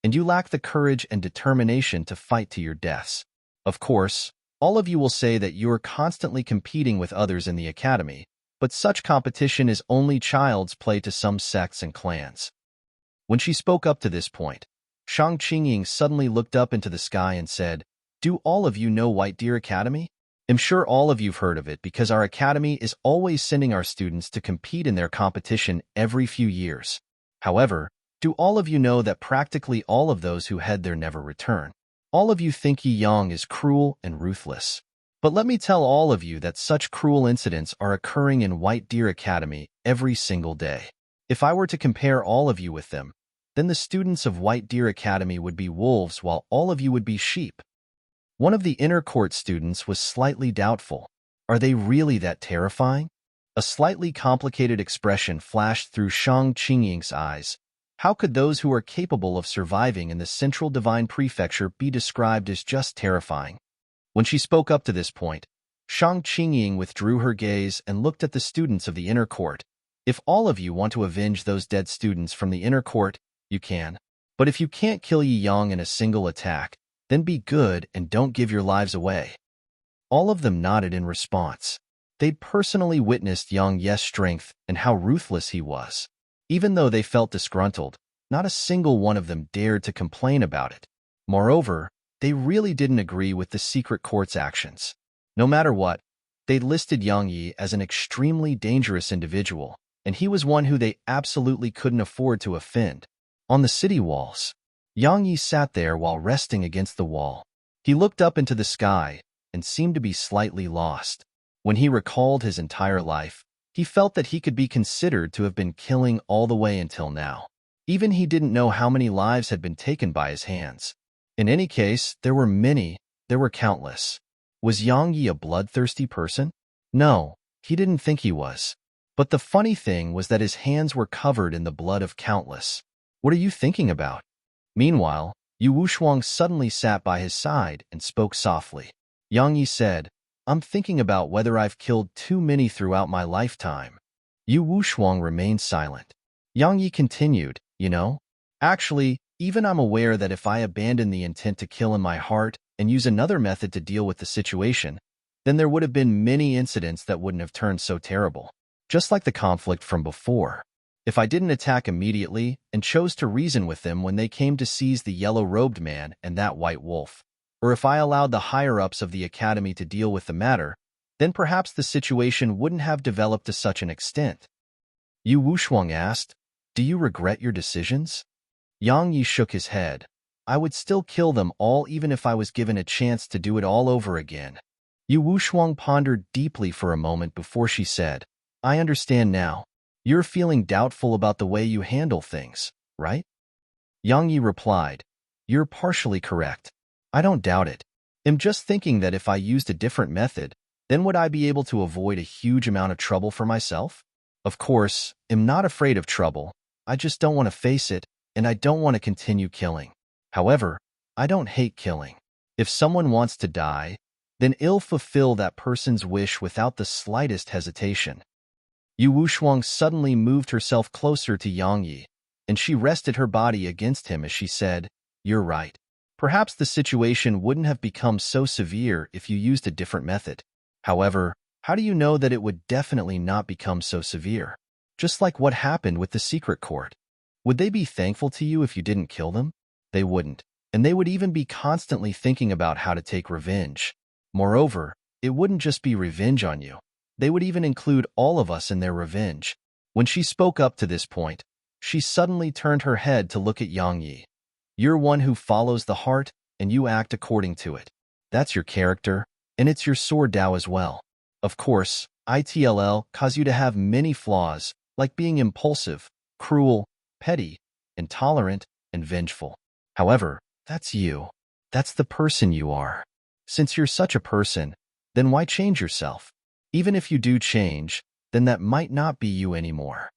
and you lack the courage and determination to fight to your deaths. Of course, all of you will say that you are constantly competing with others in the academy, but such competition is only child's play to some sects and clans." When she spoke up to this point, Shang Qingying suddenly looked up into the sky and said, "Do all of you know White Deer Academy? I'm sure all of you've heard of it because our academy is always sending our students to compete in their competition every few years. However, do all of you know that practically all of those who head there never return? All of you think Yi Yang is cruel and ruthless. But let me tell all of you that such cruel incidents are occurring in White Deer Academy every single day. If I were to compare all of you with them, then the students of White Deer Academy would be wolves while all of you would be sheep." One of the inner court students was slightly doubtful. Are they really that terrifying? A slightly complicated expression flashed through Shang Qingying's eyes. How could those who are capable of surviving in the Central Divine Prefecture be described as just terrifying? When she spoke up to this point, Shang Qingying withdrew her gaze and looked at the students of the inner court. "If all of you want to avenge those dead students from the inner court, you can. But if you can't kill Yi Yang in a single attack, then be good and don't give your lives away." All of them nodded in response. They'd personally witnessed Yang Yi's strength and how ruthless he was. Even though they felt disgruntled, not a single one of them dared to complain about it. Moreover, they really didn't agree with the secret court's actions. No matter what, they listed Yang Yi as an extremely dangerous individual, and he was one who they absolutely couldn't afford to offend. On the city walls, Yang Yi sat there while resting against the wall. He looked up into the sky and seemed to be slightly lost. When he recalled his entire life, he felt that he could be considered to have been killing all the way until now. Even he didn't know how many lives had been taken by his hands. In any case, there were countless. Was Yang Yi a bloodthirsty person? No, he didn't think he was. But the funny thing was that his hands were covered in the blood of countless. "What are you thinking about?" Meanwhile, Yu Wushuang suddenly sat by his side and spoke softly. Yang Yi said, "I'm thinking about whether I've killed too many throughout my lifetime." Yu Wushuang remained silent. Yang Yi continued, Actually, even I'm aware that if I abandon the intent to kill in my heart and use another method to deal with the situation, then there would have been many incidents that wouldn't have turned so terrible. Just like the conflict from before. If I didn't attack immediately and chose to reason with them when they came to seize the yellow-robed man and that white wolf, or if I allowed the higher-ups of the academy to deal with the matter, then perhaps the situation wouldn't have developed to such an extent. Yu Wushuang asked. Do you regret your decisions? Yang Yi shook his head. I would still kill them all even if I was given a chance to do it all over again. Yu Wushuang pondered deeply for a moment before she said, I understand now. You're feeling doubtful about the way you handle things, right? Yang Yi replied, You're partially correct. I don't doubt it. I'm just thinking that if I used a different method, then would I be able to avoid a huge amount of trouble for myself? Of course, I'm not afraid of trouble. I just don't want to face it, and I don't want to continue killing. However, I don't hate killing. If someone wants to die, then I'll fulfill that person's wish without the slightest hesitation. Yu Wushuang suddenly moved herself closer to Yang Yi, and she rested her body against him as she said, You're right. Perhaps the situation wouldn't have become so severe if you used a different method. However, how do you know that it would definitely not become so severe? Just like what happened with the secret court. Would they be thankful to you if you didn't kill them? They wouldn't, and they would even be constantly thinking about how to take revenge. Moreover, it wouldn't just be revenge on you. They would even include all of us in their revenge. When she spoke up to this point, she suddenly turned her head to look at Yang Yi. You're one who follows the heart, and you act according to it. That's your character, and it's your sword Dao as well. Of course, ITLL cause you to have many flaws, like being impulsive, cruel, petty, intolerant, and vengeful. However, that's you. That's the person you are. Since you're such a person, then why change yourself? Even if you do change, then that might not be you anymore.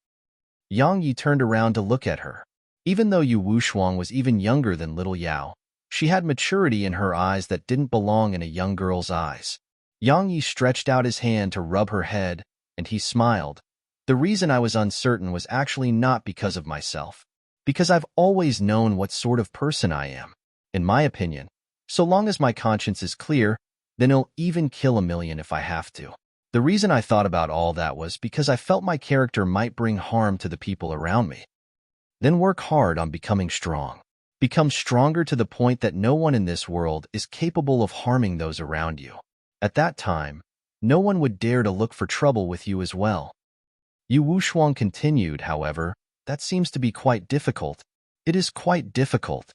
Yang Yi turned around to look at her. Even though Yu Wushuang was even younger than little Yao, she had maturity in her eyes that didn't belong in a young girl's eyes. Yang Yi stretched out his hand to rub her head, and he smiled. The reason I was uncertain was actually not because of myself, because I've always known what sort of person I am. In my opinion, so long as my conscience is clear, then I'll even kill 1,000,000 if I have to. The reason I thought about all that was because I felt my character might bring harm to the people around me. Then work hard on becoming strong. Become stronger to the point that no one in this world is capable of harming those around you. At that time, no one would dare to look for trouble with you as well. Yu Wushuang continued, however, that seems to be quite difficult. It is quite difficult.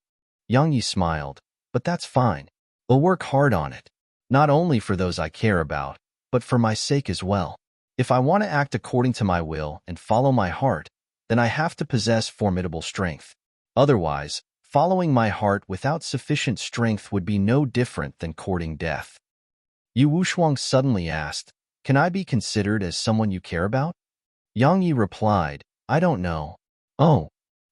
Yang Yi smiled, but that's fine. I'll work hard on it. Not only for those I care about, but for my sake as well. If I want to act according to my will and follow my heart, then I have to possess formidable strength. Otherwise, following my heart without sufficient strength would be no different than courting death. Yu Wushuang suddenly asked, Can I be considered as someone you care about? Yang Yi replied, I don't know. Oh.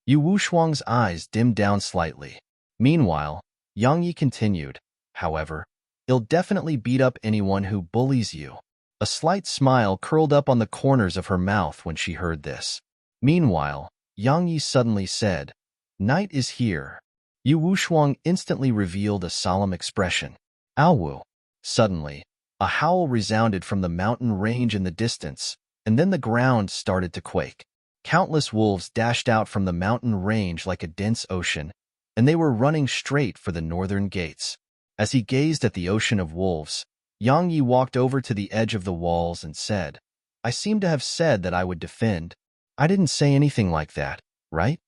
Yu Wushuang's eyes dimmed down slightly. Meanwhile, Yang Yi continued, However, I'll definitely beat up anyone who bullies you. A slight smile curled up on the corners of her mouth when she heard this. Meanwhile, Yang Yi suddenly said, Night is here. Yu Wushuang instantly revealed a solemn expression. Aowu. Suddenly, a howl resounded from the mountain range in the distance, and then the ground started to quake. Countless wolves dashed out from the mountain range like a dense ocean, and they were running straight for the northern gates. As he gazed at the ocean of wolves, Yang Yi walked over to the edge of the walls and said, I seem to have said that I would defend. I didn't say anything like that, right?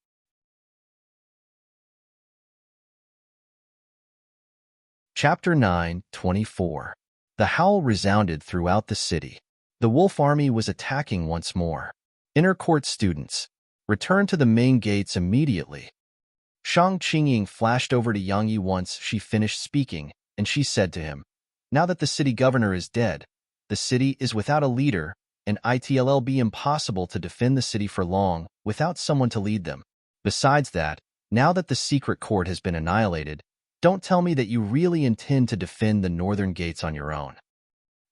Chapter 9:24. The howl resounded throughout the city. The wolf army was attacking once more. Inner court students, return to the main gates immediately. Shang Qingying flashed over to Yang Yi once she finished speaking, and she said to him, Now that the city governor is dead, the city is without a leader, and it'll be impossible to defend the city for long without someone to lead them. Besides that, now that the secret court has been annihilated, don't tell me that you really intend to defend the northern gates on your own.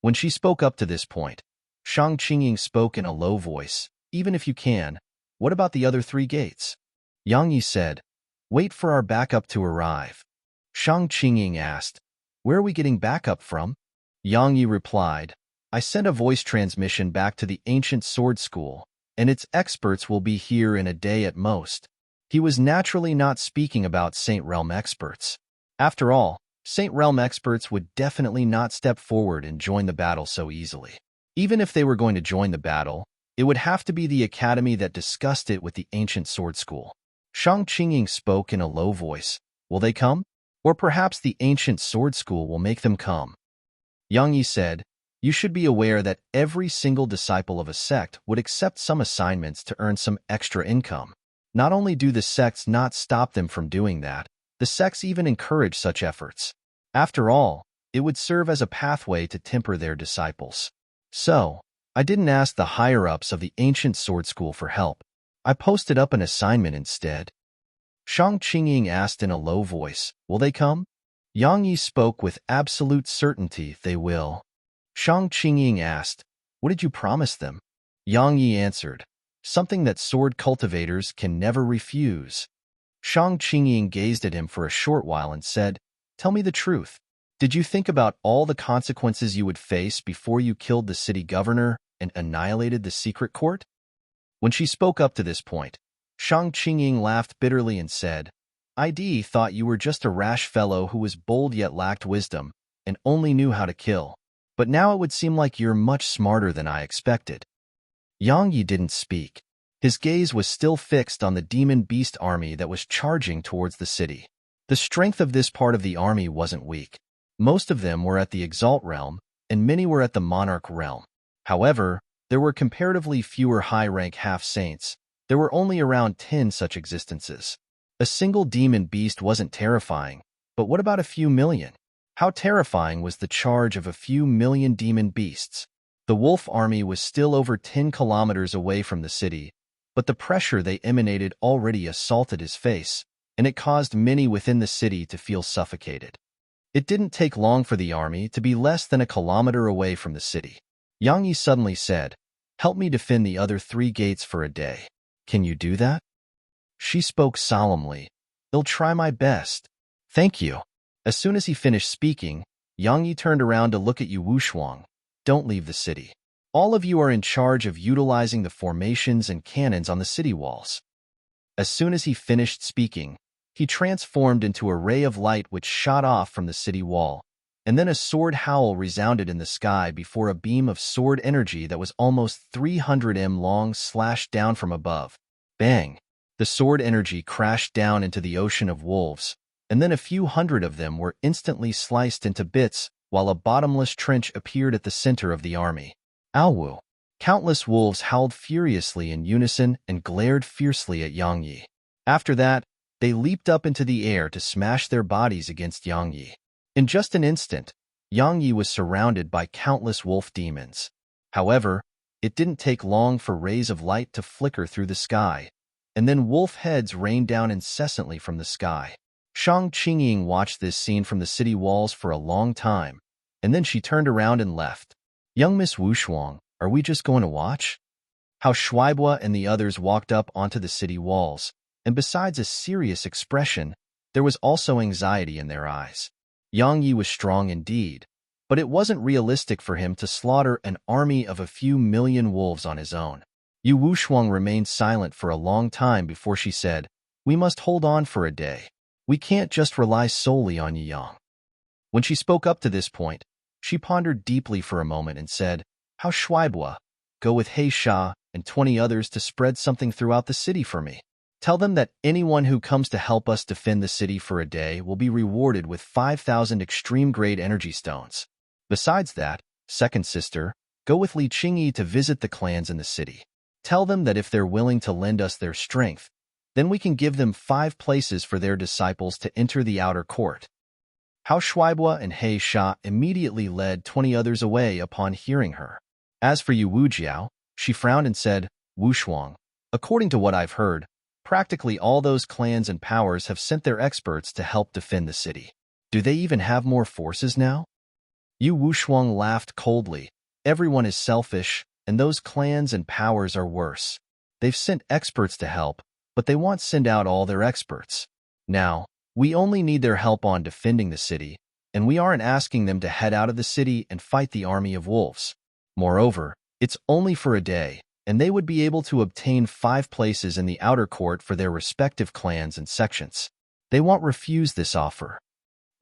When she spoke up to this point, Shang Qingying spoke in a low voice, Even if you can, what about the other 3 gates? Yang Yi said, Wait for our backup to arrive. Shang Qingying asked, Where are we getting backup from? Yang Yi replied, I sent a voice transmission back to the ancient sword school, and its experts will be here in a day at most. He was naturally not speaking about Saint Realm experts. After all, Saint Realm experts would definitely not step forward and join the battle so easily. Even if they were going to join the battle, It would have to be the academy that discussed it with the ancient sword school. Shang Qingying spoke in a low voice. Will they come? Or perhaps the ancient sword school will make them come. Yang Yi said, you should be aware that every single disciple of a sect would accept some assignments to earn some extra income. Not only do the sects not stop them from doing that, the sects even encourage such efforts. After all, it would serve as a pathway to temper their disciples. So, I didn't ask the higher-ups of the ancient sword school for help. I posted up an assignment instead. Shang Qingying asked in a low voice, will they come? Yang Yi spoke with absolute certainty they will. Shang Qingying asked, what did you promise them? Yang Yi answered, something that sword cultivators can never refuse. Shang Qingying gazed at him for a short while and said, tell me the truth. Did you think about all the consequences you would face before you killed the city governor and annihilated the secret court? When she spoke up to this point, Shang Qingying laughed bitterly and said, I thought you were just a rash fellow who was bold yet lacked wisdom and only knew how to kill. But now it would seem like you're much smarter than I expected. Yang Yi didn't speak. His gaze was still fixed on the demon beast army that was charging towards the city. The strength of this part of the army wasn't weak. Most of them were at the Exalt realm, and many were at the Monarch realm. However, there were comparatively fewer high-rank half-saints. There were only around 10 such existences. A single demon beast wasn't terrifying, but what about a few million? How terrifying was the charge of a few million demon beasts? The wolf army was still over 10 kilometers away from the city, but the pressure they emanated already assaulted his face, and it caused many within the city to feel suffocated. It didn't take long for the army to be less than a kilometer away from the city. Yang Yi suddenly said, help me defend the other 3 gates for a day. Can you do that? She spoke solemnly. I'll try my best. Thank you. As soon as he finished speaking, Yang Yi turned around to look at Yu Wushuang. Don't leave the city. All of you are in charge of utilizing the formations and cannons on the city walls. As soon as he finished speaking, he transformed into a ray of light which shot off from the city wall, and then a sword howl resounded in the sky before a beam of sword energy that was almost 300 m long slashed down from above. Bang! The sword energy crashed down into the ocean of wolves, and then a few hundred of them were instantly sliced into bits while a bottomless trench appeared at the center of the army. Ow! Countless wolves howled furiously in unison and glared fiercely at Yang Yi. After that, they leaped up into the air to smash their bodies against Yang Yi. In just an instant, Yang Yi was surrounded by countless wolf demons. However, it didn't take long for rays of light to flicker through the sky, and then wolf heads rained down incessantly from the sky. Shang Qingying watched this scene from the city walls for a long time, and then she turned around and left. Young Miss Wushuang, are we just going to watch? How Shuaibua and the others walked up onto the city walls, and besides a serious expression, there was also anxiety in their eyes. Yang Yi was strong indeed, but it wasn't realistic for him to slaughter an army of a few million wolves on his own. Yu Wushuang remained silent for a long time before she said, we must hold on for a day. We can't just rely solely on Yi Yang. When she spoke up to this point, she pondered deeply for a moment and said, how Shuaibua, go with He Sha and 20 others to spread something throughout the city for me. Tell them that anyone who comes to help us defend the city for a day will be rewarded with 5,000 extreme-grade energy stones. Besides that, second sister, go with Li Qingyi to visit the clans in the city. Tell them that if they're willing to lend us their strength, then we can give them 5 places for their disciples to enter the outer court. How Shuaibua and He Sha immediately led 20 others away upon hearing her. As for Yu Wujiao, she frowned and said, Wushuang, according to what I've heard, practically all those clans and powers have sent their experts to help defend the city. Do they even have more forces now? Yu Wushuang laughed coldly. Everyone is selfish, and those clans and powers are worse. They've sent experts to help, but they won't send out all their experts. Now, we only need their help on defending the city, and we aren't asking them to head out of the city and fight the army of wolves. Moreover, it's only for a day, and they would be able to obtain 5 places in the outer court for their respective clans and sections. They won't refuse this offer.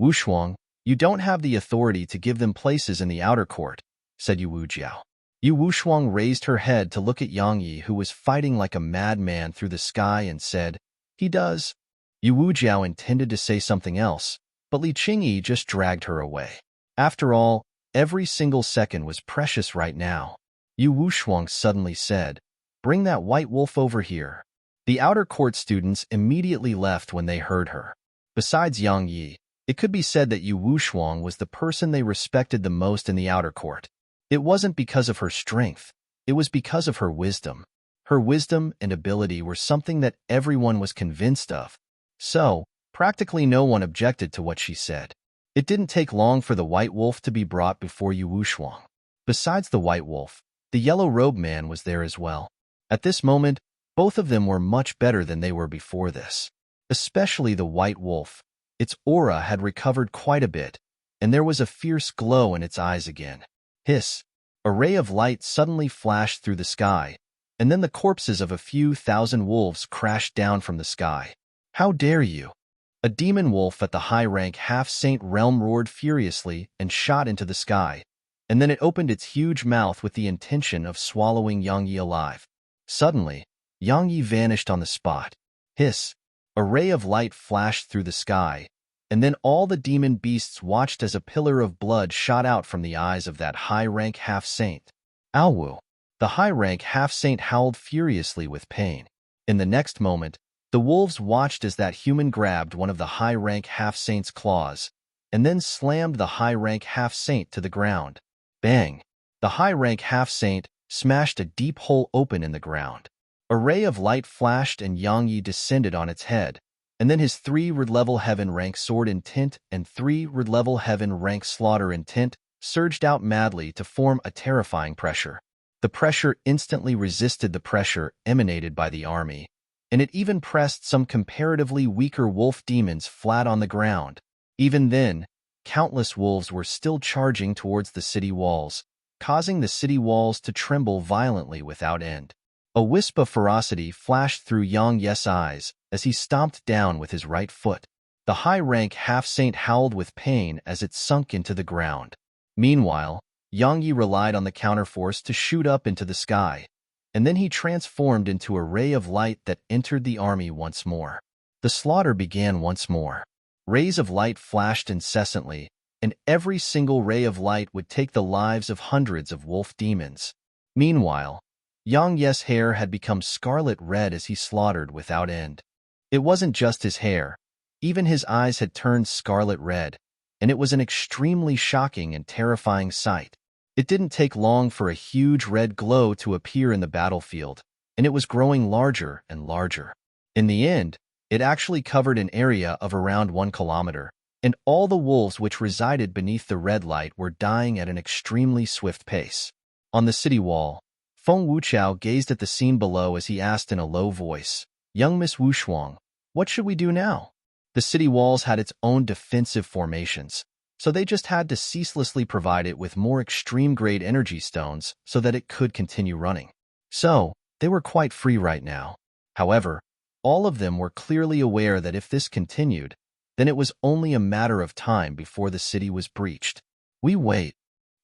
Wushuang, you don't have the authority to give them places in the outer court, said Yu Wujiao. Yu Wushuang raised her head to look at Yang Yi, who was fighting like a madman through the sky, and said, "He does." Yu Wujiao intended to say something else, but Li Qingyi just dragged her away. After all, every single second was precious right now. Yu Wushuang suddenly said, "Bring that white wolf over here." The outer court students immediately left when they heard her. Besides Yang Yi, it could be said that Yu Wushuang was the person they respected the most in the outer court. It wasn't because of her strength, it was because of her wisdom. Her wisdom and ability were something that everyone was convinced of. So, practically no one objected to what she said. It didn't take long for the white wolf to be brought before Yu Wushuang. Besides the white wolf, the yellow-robed man was there as well. At this moment, both of them were much better than they were before this. Especially the white wolf. Its aura had recovered quite a bit, and there was a fierce glow in its eyes again. Hiss! A ray of light suddenly flashed through the sky, and then the corpses of a few thousand wolves crashed down from the sky. "How dare you!" A demon wolf at the high-rank half-saint realm roared furiously and shot into the sky, and then it opened its huge mouth with the intention of swallowing Yang Yi alive. Suddenly, Yang Yi vanished on the spot. Hiss! A ray of light flashed through the sky, and then all the demon beasts watched as a pillar of blood shot out from the eyes of that high-rank half-saint. Aowu! The high-rank half-saint howled furiously with pain. In the next moment, the wolves watched as that human grabbed one of the high-rank half-saint's claws, and then slammed the high-rank half-saint to the ground. Bang! The high-rank half-saint smashed a deep hole open in the ground. A ray of light flashed and Yang Yi descended on its head, and then his 3 red-level heaven-rank sword intent and 3 red-level heaven-rank slaughter intent surged out madly to form a terrifying pressure. The pressure instantly resisted the pressure emanated by the army, and it even pressed some comparatively weaker wolf demons flat on the ground. Even then, countless wolves were still charging towards the city walls, causing the city walls to tremble violently without end. A wisp of ferocity flashed through Yang Yi's eyes as he stomped down with his right foot. The high-rank half-saint howled with pain as it sunk into the ground. Meanwhile, Yang Yi relied on the counterforce to shoot up into the sky, and then he transformed into a ray of light that entered the army once more. The slaughter began once more. Rays of light flashed incessantly, and every single ray of light would take the lives of hundreds of wolf demons. Meanwhile, Yang Yi's hair had become scarlet red as he slaughtered without end. It wasn't just his hair. Even his eyes had turned scarlet red, and it was an extremely shocking and terrifying sight. It didn't take long for a huge red glow to appear in the battlefield, and it was growing larger and larger. In the end, it actually covered an area of around 1 kilometer, and all the wolves which resided beneath the red light were dying at an extremely swift pace. On the city wall, Feng Wuchao gazed at the scene below as he asked in a low voice, "Young Miss Wushuang, what should we do now?" The city walls had its own defensive formations, so they just had to ceaselessly provide it with more extreme-grade energy stones so that it could continue running. So, they were quite free right now. However, all of them were clearly aware that if this continued, then it was only a matter of time before the city was breached. "We wait."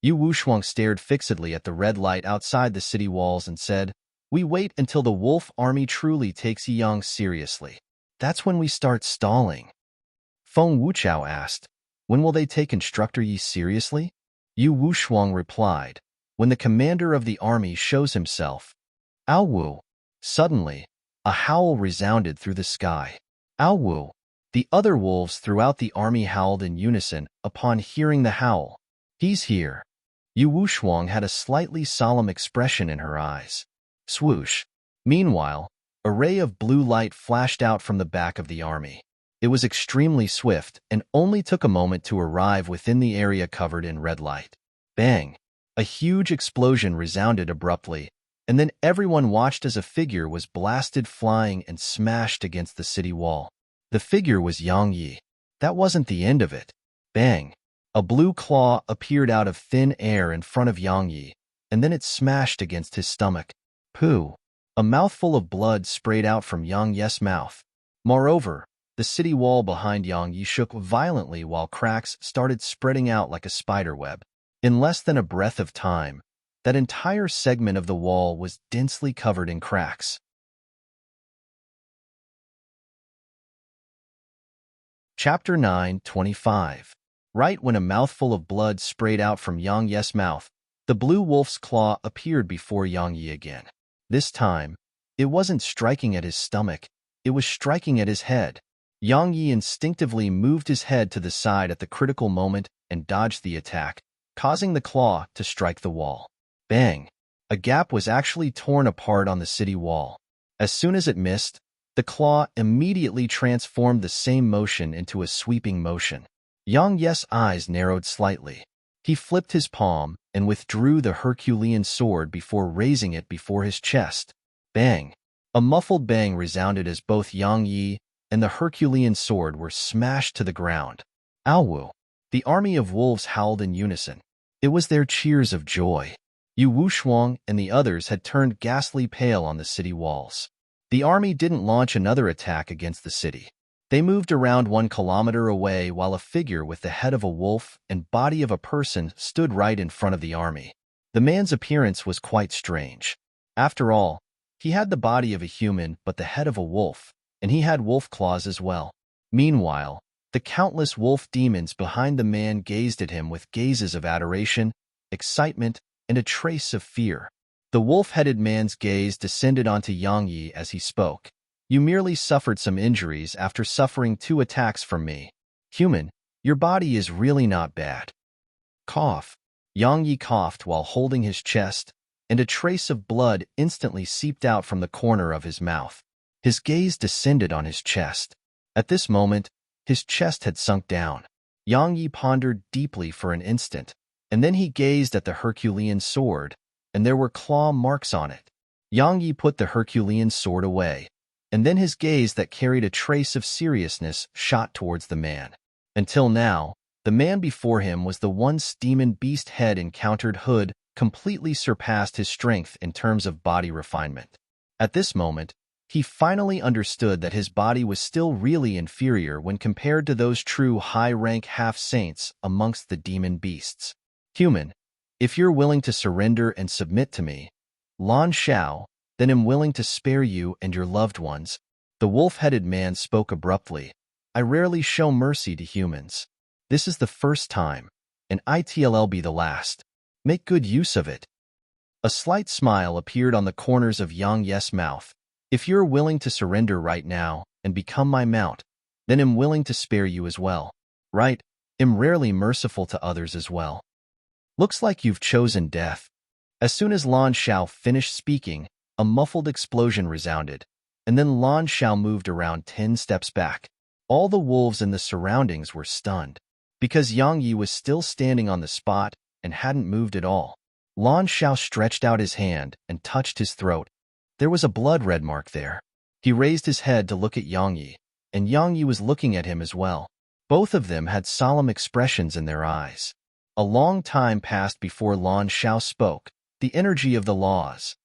Yu Wushuang stared fixedly at the red light outside the city walls and said, "We wait until the wolf army truly takes Yang seriously. That's when we start stalling." Feng Wuchao asked, "When will they take Instructor Yi seriously?" Yu Wushuang replied, "When the commander of the army shows himself." Aowu! Suddenly, a howl resounded through the sky. Aowu! The other wolves throughout the army howled in unison upon hearing the howl. "He's here." Yu Wushuang had a slightly solemn expression in her eyes. Swoosh! Meanwhile, a ray of blue light flashed out from the back of the army. It was extremely swift and only took a moment to arrive within the area covered in red light. Bang! A huge explosion resounded abruptly, and then everyone watched as a figure was blasted flying and smashed against the city wall. The figure was Yang Yi. That wasn't the end of it. Bang! A blue claw appeared out of thin air in front of Yang Yi, and then it smashed against his stomach. Pooh! A mouthful of blood sprayed out from Yang Yi's mouth. Moreover, the city wall behind Yang Yi shook violently while cracks started spreading out like a spider web. In less than a breath of time, That entire segment of the wall was densely covered in cracks. Chapter 9:25. Right when a mouthful of blood sprayed out from Yang Ye's mouth, the blue wolf's claw appeared before Yang Yi again. This time, it wasn't striking at his stomach, it was striking at his head. Yang Yi instinctively moved his head to the side at the critical moment and dodged the attack, causing the claw to strike the wall. Bang! A gap was actually torn apart on the city wall. As soon as it missed, the claw immediately transformed the same motion into a sweeping motion. Yang Ye's eyes narrowed slightly. He flipped his palm and withdrew the Herculean sword before raising it before his chest. Bang! A muffled bang resounded as both Yang Yi and the Herculean sword were smashed to the ground. Ow! The army of wolves howled in unison. It was their cheers of joy. Yu Wushuang and the others had turned ghastly pale on the city walls. The army didn't launch another attack against the city. They moved around 1 kilometer away while a figure with the head of a wolf and body of a person stood right in front of the army. The man's appearance was quite strange. After all, he had the body of a human but the head of a wolf, and he had wolf claws as well. Meanwhile, the countless wolf demons behind the man gazed at him with gazes of adoration, excitement, and a trace of fear. The wolf-headed man's gaze descended onto Yang Yi as he spoke. You merely suffered some injuries after suffering 2 attacks from me. Human, your body is really not bad. Cough. Yang Yi coughed while holding his chest, and a trace of blood instantly seeped out from the corner of his mouth. His gaze descended on his chest. At this moment, his chest had sunk down. Yang Yi pondered deeply for an instant, and then he gazed at the Herculean sword, and there were claw marks on it. Yang Yi put the Herculean sword away, and then his gaze that carried a trace of seriousness shot towards the man. Until now, the man before him was the once demon beast head encountered Hood completely surpassed his strength in terms of body refinement. At this moment, he finally understood that his body was still really inferior when compared to those true high-rank half-saints amongst the demon beasts. Human, if you're willing to surrender and submit to me, Lan Shao, then am willing to spare you and your loved ones. The wolf-headed man spoke abruptly. I rarely show mercy to humans. This is the first time, and it'll be the last. Make good use of it. A slight smile appeared on the corners of Yang Ye's mouth. If you're willing to surrender right now and become my mount, then am willing to spare you as well. Right, am rarely merciful to others as well. Looks like you've chosen death. As soon as Lan Shao finished speaking, a muffled explosion resounded, and then Lan Shao moved around 10 steps back. All the wolves in the surroundings were stunned. Because Yang Yi was still standing on the spot and hadn't moved at all, Lan Shao stretched out his hand and touched his throat. There was a blood red mark there. He raised his head to look at Yang Yi, and Yang Yi was looking at him as well. Both of them had solemn expressions in their eyes. A long time passed before Lan Shao spoke, the energy of the laws.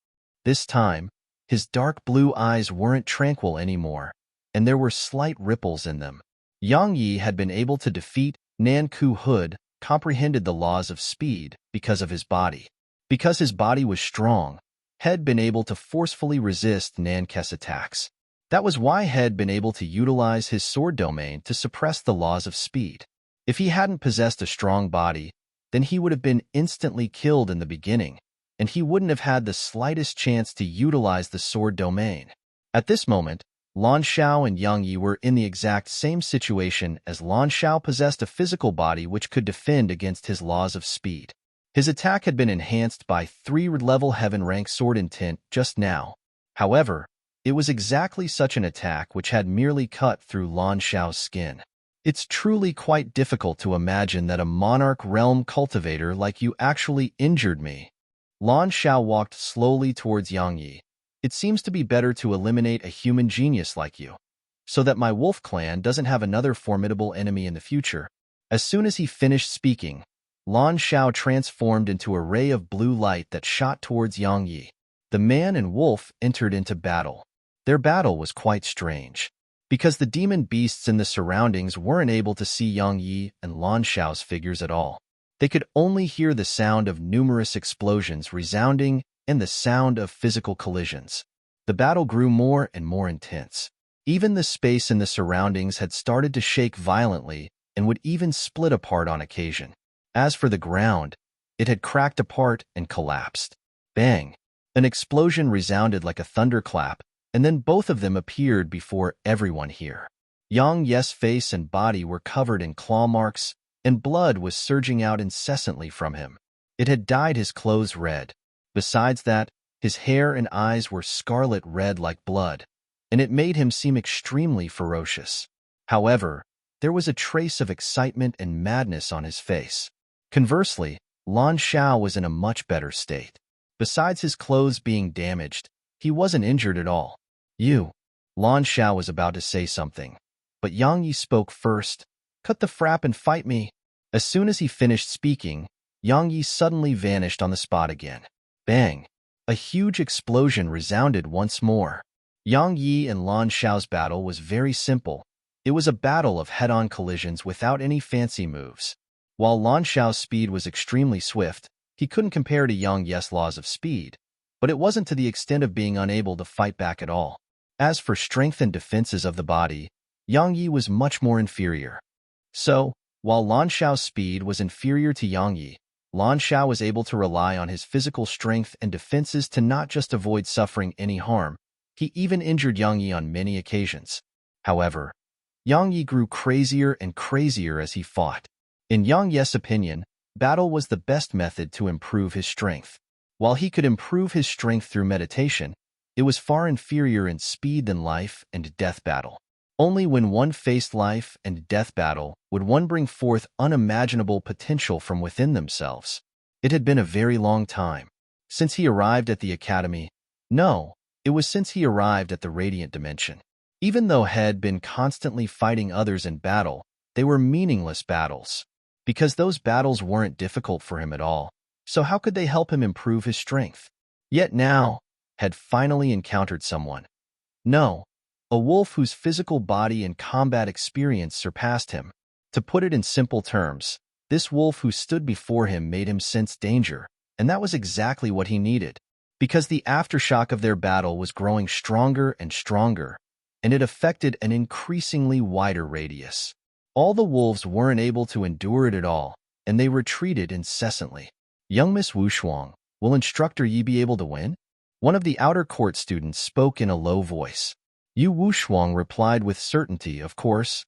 This time, his dark blue eyes weren't tranquil anymore, and there were slight ripples in them. Yang Yi had been able to defeat Nan Ku Hood, comprehended the laws of speed because of his body. Because his body was strong, had been able to forcefully resist Nan Ke's attacks. That was why had been able to utilize his sword domain to suppress the laws of speed. If he hadn't possessed a strong body, then he would have been instantly killed in the beginning, and he wouldn't have had the slightest chance to utilize the sword domain. At this moment, Lan Shao and Yang Yi were in the exact same situation as Lan Shao possessed a physical body which could defend against his laws of speed. His attack had been enhanced by 3-level heaven rank sword intent just now. However, it was exactly such an attack which had merely cut through Lan Shao's skin. It's truly quite difficult to imagine that a monarch realm cultivator like you actually injured me. Lan Shao walked slowly towards Yang Yi. It seems to be better to eliminate a human genius like you, so that my wolf clan doesn't have another formidable enemy in the future. As soon as he finished speaking, Lan Shao transformed into a ray of blue light that shot towards Yang Yi. The man and wolf entered into battle. Their battle was quite strange, because the demon beasts in the surroundings weren't able to see Yang Yi and Lan Shao's figures at all. They could only hear the sound of numerous explosions resounding and the sound of physical collisions. The battle grew more and more intense. Even the space in the surroundings had started to shake violently and would even split apart on occasion. As for the ground, it had cracked apart and collapsed. Bang! An explosion resounded like a thunderclap, and then both of them appeared before everyone here. Yang Ye's face and body were covered in claw marks, and blood was surging out incessantly from him. It had dyed his clothes red. Besides that, his hair and eyes were scarlet red like blood, and it made him seem extremely ferocious. However, there was a trace of excitement and madness on his face. Conversely, Lan Xiao was in a much better state. Besides his clothes being damaged, he wasn't injured at all. Lan Xiao was about to say something, but Yang Yi spoke first. Cut the frap and fight me. As soon as he finished speaking, Yang Yi suddenly vanished on the spot again. Bang! A huge explosion resounded once more. Yang Yi and Lan Xiao's battle was very simple. It was a battle of head-on collisions without any fancy moves. While Lan Xiao's speed was extremely swift, he couldn't compare to Yang Ye's laws of speed, but it wasn't to the extent of being unable to fight back at all. As for strength and defenses of the body, Yang Yi was much more inferior. So, while Lan Xiao's speed was inferior to Yang Yi, Lan Xiao was able to rely on his physical strength and defenses to not just avoid suffering any harm, he even injured Yang Yi on many occasions. However, Yang Yi grew crazier and crazier as he fought. In Yang Ye's opinion, battle was the best method to improve his strength. While he could improve his strength through meditation, it was far inferior in speed than life and death battle. Only when one faced life and death battle would one bring forth unimaginable potential from within themselves. It had been a very long time since he arrived at the academy. No, it was since he arrived at the radiant dimension. Even though he had been constantly fighting others in battle, they were meaningless battles, because those battles weren't difficult for him at all. So how could they help him improve his strength? Yet now, had finally encountered someone. No, a wolf whose physical body and combat experience surpassed him. To put it in simple terms, this wolf who stood before him made him sense danger, and that was exactly what he needed, because the aftershock of their battle was growing stronger and stronger, and it affected an increasingly wider radius. All the wolves weren't able to endure it at all, and they retreated incessantly. Young Miss Wu Shuang, will Instructor Yi be able to win? One of the outer court students spoke in a low voice. Yu Wushuang replied with certainty, of course.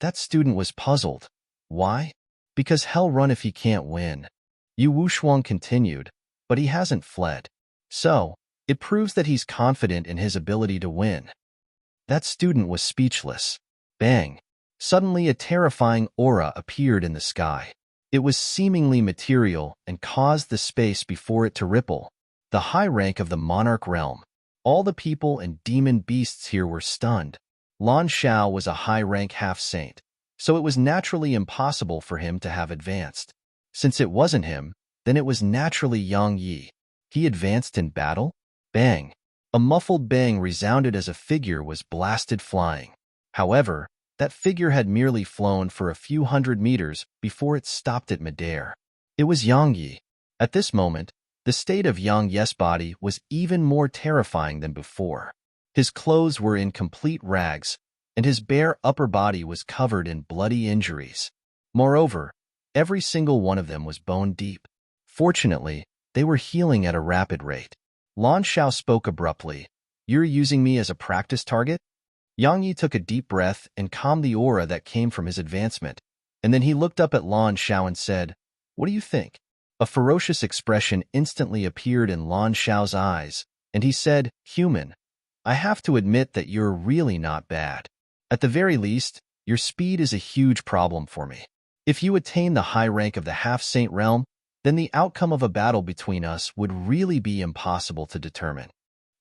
That student was puzzled. Why? Because hell run if he can't win. Yu Wushuang continued, but he hasn't fled. So, it proves that he's confident in his ability to win. That student was speechless. Bang! Suddenly a terrifying aura appeared in the sky. It was seemingly material and caused the space before it to ripple. The high rank of the monarch realm. All the people and demon beasts here were stunned. Lan Xiao was a high-rank half-saint, so it was naturally impossible for him to have advanced. Since it wasn't him, then it was naturally Yang Yi. He advanced in battle? Bang! A muffled bang resounded as a figure was blasted flying. However, that figure had merely flown for a few hundred meters before it stopped at midair. It was Yang Yi. At this moment, the state of Yang Ye's body was even more terrifying than before. His clothes were in complete rags, and his bare upper body was covered in bloody injuries. Moreover, every single one of them was bone deep. Fortunately, they were healing at a rapid rate. Lan Xiao spoke abruptly. You're using me as a practice target? Yang Yi took a deep breath and calmed the aura that came from his advancement, and then he looked up at Lan Xiao and said, What do you think? A ferocious expression instantly appeared in Lan Xiao's eyes, and he said, Human, I have to admit that you're really not bad. At the very least, your speed is a huge problem for me. If you attain the high rank of the half-saint realm, then the outcome of a battle between us would really be impossible to determine.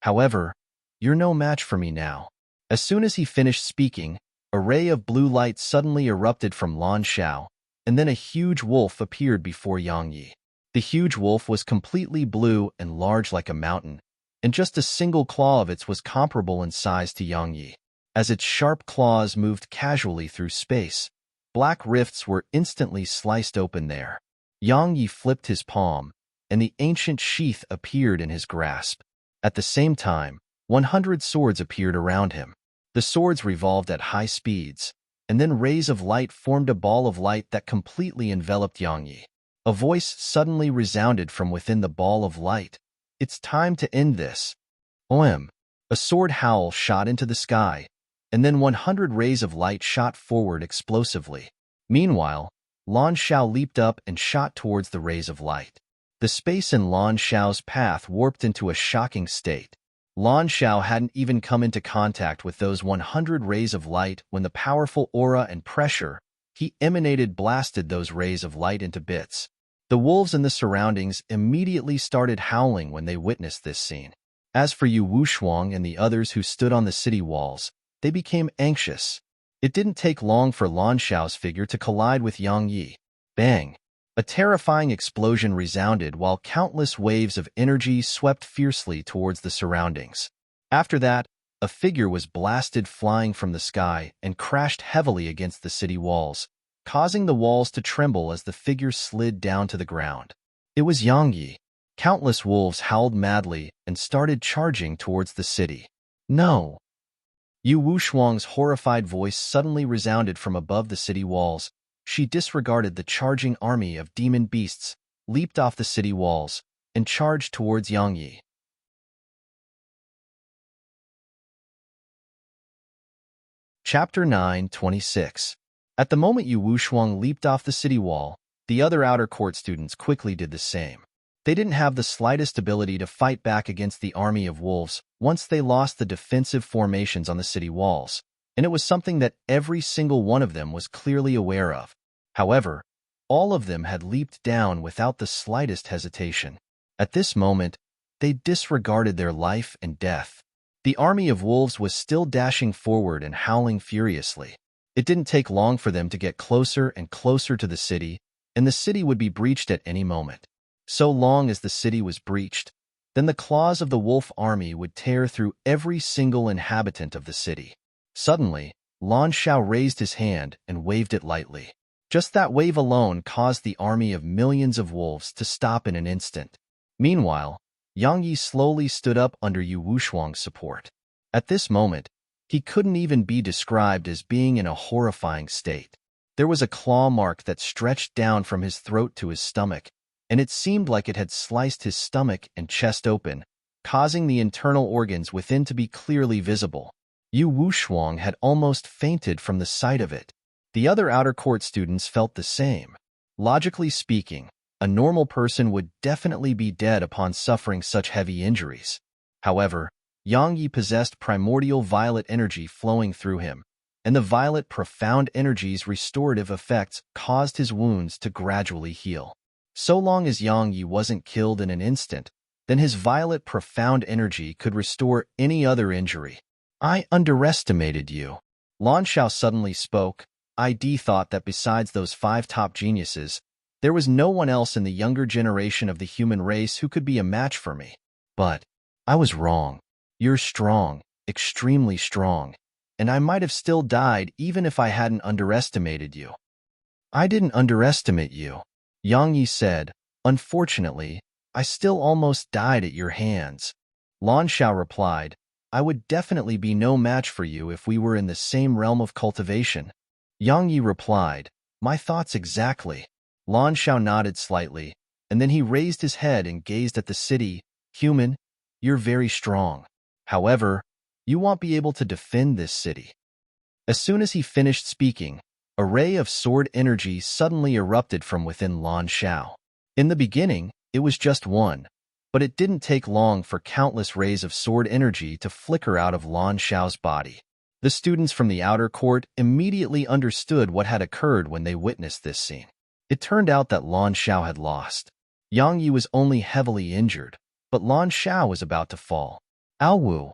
However, you're no match for me now. As soon as he finished speaking, a ray of blue light suddenly erupted from Lan Xiao, and then a huge wolf appeared before Yang Yi. The huge wolf was completely blue and large like a mountain, and just a single claw of its was comparable in size to Yang Yi. As its sharp claws moved casually through space, black rifts were instantly sliced open there. Yang Yi flipped his palm, and the ancient sheath appeared in his grasp. At the same time, 100 swords appeared around him. The swords revolved at high speeds, and then rays of light formed a ball of light that completely enveloped Yang Yi. A voice suddenly resounded from within the ball of light. "It's time to end this." OM. A sword howl shot into the sky, and then 100 rays of light shot forward explosively. Meanwhile, Lan Shao leaped up and shot towards the rays of light. The space in Lan Shao's path warped into a shocking state. Lan Shao hadn't even come into contact with those 100 rays of light when the powerful aura and pressure he emanated blasted those rays of light into bits. The wolves in the surroundings immediately started howling when they witnessed this scene. As for Yu Wushuang and the others who stood on the city walls, they became anxious. It didn't take long for Lan Shao's figure to collide with Yang Yi. Bang! A terrifying explosion resounded while countless waves of energy swept fiercely towards the surroundings. After that, a figure was blasted flying from the sky and crashed heavily against the city walls, causing the walls to tremble as the figure slid down to the ground. It was Yang Yi. Countless wolves howled madly and started charging towards the city. "No!" Yu Wushuang's horrified voice suddenly resounded from above the city walls. She disregarded the charging army of demon beasts, leaped off the city walls, and charged towards Yang Yi. Chapter 9:26. At the moment Yu Wushuang leaped off the city wall, the other outer court students quickly did the same. They didn't have the slightest ability to fight back against the army of wolves once they lost the defensive formations on the city walls, and it was something that every single one of them was clearly aware of. However, all of them had leaped down without the slightest hesitation. At this moment, they disregarded their life and death. The army of wolves was still dashing forward and howling furiously. It didn't take long for them to get closer and closer to the city, and the city would be breached at any moment. So long as the city was breached, then the claws of the wolf army would tear through every single inhabitant of the city. Suddenly, Lan Shao raised his hand and waved it lightly. Just that wave alone caused the army of millions of wolves to stop in an instant. Meanwhile, Yang Yi slowly stood up under Yu Wushuang's support. At this moment, he couldn't even be described as being in a horrifying state. There was a claw mark that stretched down from his throat to his stomach, and it seemed like it had sliced his stomach and chest open, causing the internal organs within to be clearly visible. Yu Wushuang had almost fainted from the sight of it. The other outer court students felt the same. Logically speaking, a normal person would definitely be dead upon suffering such heavy injuries. However, Yang Yi possessed primordial violet energy flowing through him, and the violet profound energy's restorative effects caused his wounds to gradually heal. So long as Yang Yi wasn't killed in an instant, then his violet profound energy could restore any other injury. "I underestimated you." Lan Shao suddenly spoke. "I thought that besides those 5 top geniuses, there was no one else in the younger generation of the human race who could be a match for me. But I was wrong. You're strong, extremely strong, and I might have still died even if I hadn't underestimated you." "I didn't underestimate you," Yang Yi said. "Unfortunately, I still almost died at your hands." Lan Shao replied, "I would definitely be no match for you if we were in the same realm of cultivation." Yang Yi replied, "My thoughts exactly." Lan Shao nodded slightly, and then he raised his head and gazed at the city. "Human, you're very strong. However, you won't be able to defend this city." As soon as he finished speaking, a ray of sword energy suddenly erupted from within Lan Shao. In the beginning, it was just one, but it didn't take long for countless rays of sword energy to flicker out of Lan Shao's body. The students from the outer court immediately understood what had occurred when they witnessed this scene. It turned out that Lan Shao had lost. Yang Yi was only heavily injured, but Lan Shao was about to fall. "Aowu!"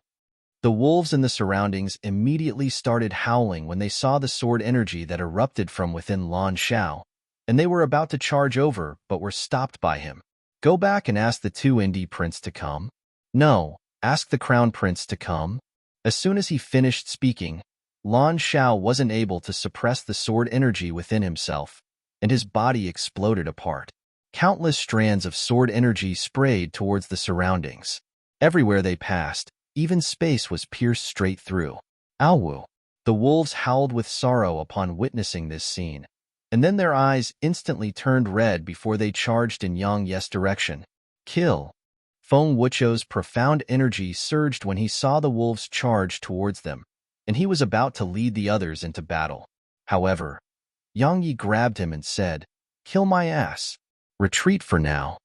The wolves in the surroundings immediately started howling when they saw the sword energy that erupted from within Lan Shao, and they were about to charge over but were stopped by him. "Go back and ask the 2 Indie Prince to come." "No, ask the Crown Prince to come." As soon as he finished speaking, Lan Shao wasn't able to suppress the sword energy within himself, and his body exploded apart. Countless strands of sword energy sprayed towards the surroundings. Everywhere they passed, even space was pierced straight through. Awu! The wolves howled with sorrow upon witnessing this scene, and then their eyes instantly turned red before they charged in Yang Ye's direction. Kill! Feng Wucho's profound energy surged when he saw the wolves charge towards them, and he was about to lead the others into battle. However, Yang Yi grabbed him and said, "Kill my ass. Retreat for now."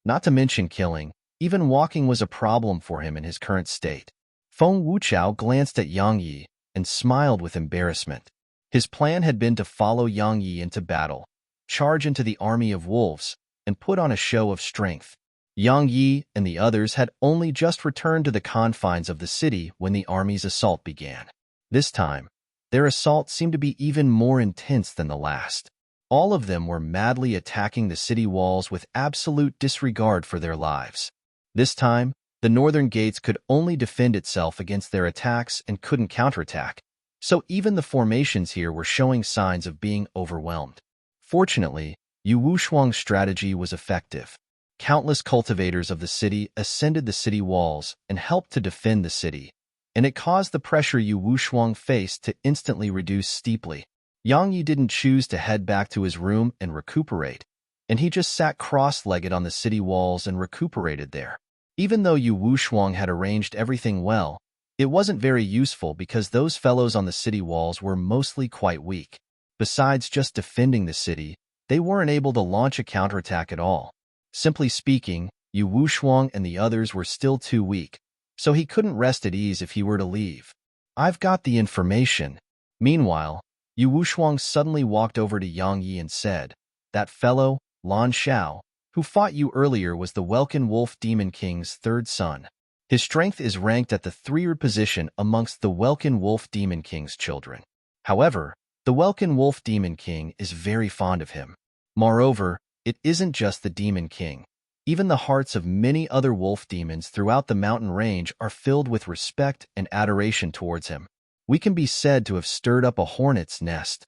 Not to mention killing, even walking was a problem for him in his current state. Feng Wuchao glanced at Yang Yi and smiled with embarrassment. His plan had been to follow Yang Yi into battle, charge into the army of wolves, and put on a show of strength. Yang Yi and the others had only just returned to the confines of the city when the army's assault began. This time, their assault seemed to be even more intense than the last. All of them were madly attacking the city walls with absolute disregard for their lives. This time, the northern gates could only defend itself against their attacks and couldn't counterattack, so even the formations here were showing signs of being overwhelmed. Fortunately, Yu Wushuang's strategy was effective. Countless cultivators of the city ascended the city walls and helped to defend the city, and it caused the pressure Yu Wushuang faced to instantly reduce steeply. Yang Yi didn't choose to head back to his room and recuperate, and he just sat cross-legged on the city walls and recuperated there. Even though Yu Wushuang had arranged everything well, it wasn't very useful because those fellows on the city walls were mostly quite weak. Besides just defending the city, they weren't able to launch a counterattack at all. Simply speaking, Yu Wushuang and the others were still too weak, so he couldn't rest at ease if he were to leave. "I've got the information." Meanwhile, Yu Wushuang suddenly walked over to Yang Yi and said, "That fellow, Lan Xiao, who fought you earlier was the Welkin Wolf Demon King's third son. His strength is ranked at the 3rd position amongst the Welkin Wolf Demon King's children. However, the Welkin Wolf Demon King is very fond of him. Moreover, it isn't just the Demon King. Even the hearts of many other wolf demons throughout the mountain range are filled with respect and adoration towards him. We can be said to have stirred up a hornet's nest."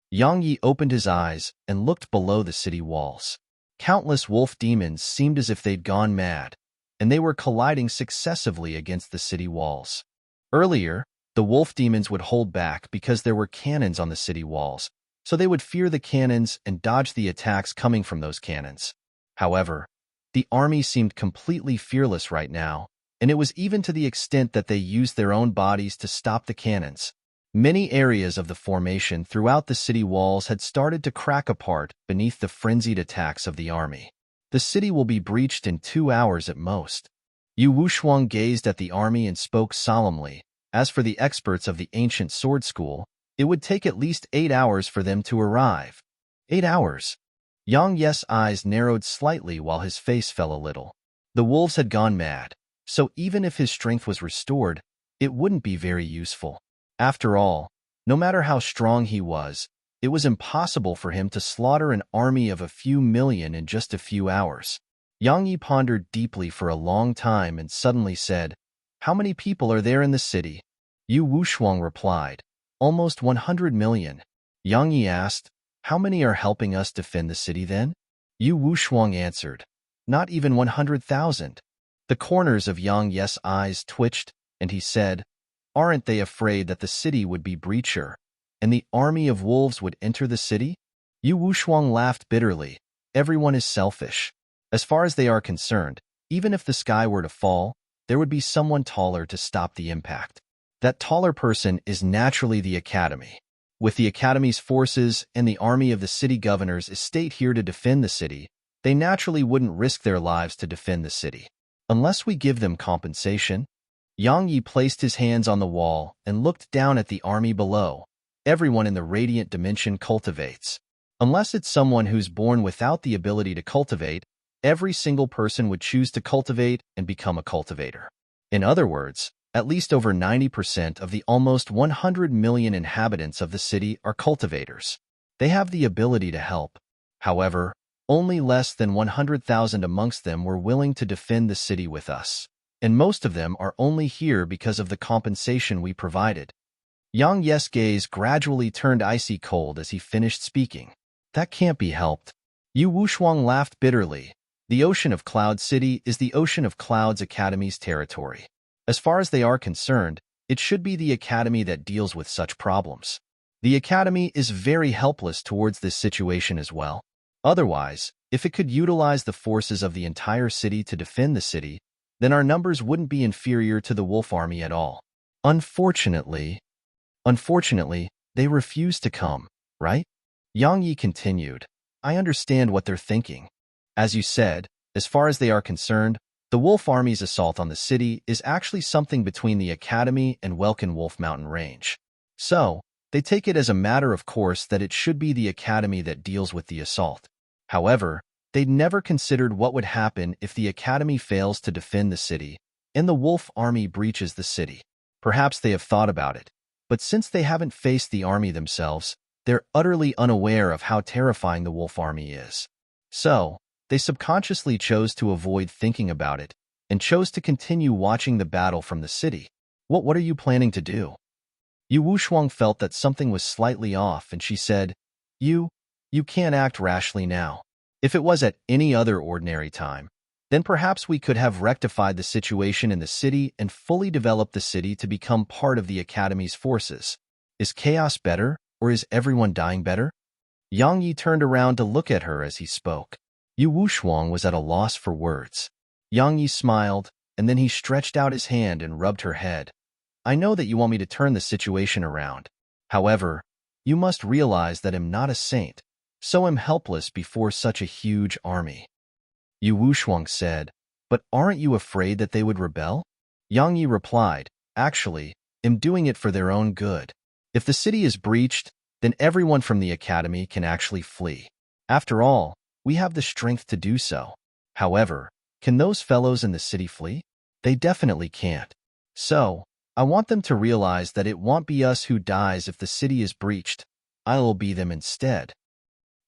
Yang Yi opened his eyes and looked below the city walls. Countless wolf demons seemed as if they'd gone mad, and they were colliding successively against the city walls. Earlier, the wolf demons would hold back because there were cannons on the city walls, so they would fear the cannons and dodge the attacks coming from those cannons. However, the army seemed completely fearless right now, and it was even to the extent that they used their own bodies to stop the cannons. Many areas of the formation throughout the city walls had started to crack apart beneath the frenzied attacks of the army. "The city will be breached in 2 hours at most." Yu Wushuang gazed at the army and spoke solemnly. As for the experts of the ancient sword school, it would take at least 8 hours for them to arrive. 8 hours? Yang Ye's eyes narrowed slightly while his face fell a little. The wolves had gone mad, so even if his strength was restored, it wouldn't be very useful. After all, no matter how strong he was, it was impossible for him to slaughter an army of a few million in just a few hours. Yang Yi pondered deeply for a long time and suddenly said, "How many people are there in the city?" Yu Wushuang replied, "Almost 100 million. Yang Yi asked, "How many are helping us defend the city then?" Yu Wushuang answered, "Not even 100,000. The corners of Yang Ye's eyes twitched, and he said, "Aren't they afraid that the city would be breacher, and the army of wolves would enter the city?" Yu Wushuang laughed bitterly. "Everyone is selfish. As far as they are concerned, even if the sky were to fall, there would be someone taller to stop the impact. That taller person is naturally the Academy. With the Academy's forces and the army of the city governor's estate here to defend the city, they naturally wouldn't risk their lives to defend the city. Unless we give them compensation." Yang Yi placed his hands on the wall and looked down at the army below. Everyone in the radiant dimension cultivates. Unless it's someone who's born without the ability to cultivate, every single person would choose to cultivate and become a cultivator. In other words, at least over 90% of the almost 100 million inhabitants of the city are cultivators. They have the ability to help. However, only less than 100,000 amongst them were willing to defend the city with us, and most of them are only here because of the compensation we provided. Yang Ye's gaze gradually turned icy cold as he finished speaking. "That can't be helped." Yu Wushuang laughed bitterly. The Ocean of Cloud City is the Ocean of Clouds Academy's territory. As far as they are concerned, it should be the academy that deals with such problems. The academy is very helpless towards this situation as well. Otherwise, if it could utilize the forces of the entire city to defend the city, then our numbers wouldn't be inferior to the wolf army at all. Unfortunately, they refuse to come, right? Yang Yi continued. I understand what they're thinking. As you said, as far as they are concerned, the wolf army's assault on the city is actually something between the academy and Welkin Wolf Mountain Range. So, they take it as a matter of course that it should be the academy that deals with the assault. However, they'd never considered what would happen if the academy fails to defend the city and the wolf army breaches the city. Perhaps they have thought about it, but since they haven't faced the army themselves, they're utterly unaware of how terrifying the wolf army is. So, they subconsciously chose to avoid thinking about it and chose to continue watching the battle from the city. What are you planning to do? Yu Wushuang felt that something was slightly off and she said, You can't act rashly now. If it was at any other ordinary time, then perhaps we could have rectified the situation in the city and fully developed the city to become part of the academy's forces. Is chaos better, or is everyone dying better? Yang Yi turned around to look at her as he spoke. Yu Wushuang was at a loss for words. Yang Yi smiled, and then he stretched out his hand and rubbed her head. I know that you want me to turn the situation around. However, you must realize that I'm not a saint, so I'm helpless before such a huge army. Yu Wushuang said, But aren't you afraid that they would rebel? Yang Yi replied, Actually, I'm doing it for their own good. If the city is breached, then everyone from the academy can actually flee. After all, we have the strength to do so. However, can those fellows in the city flee? They definitely can't. So, I want them to realize that it won't be us who dies if the city is breached. I'll be them instead.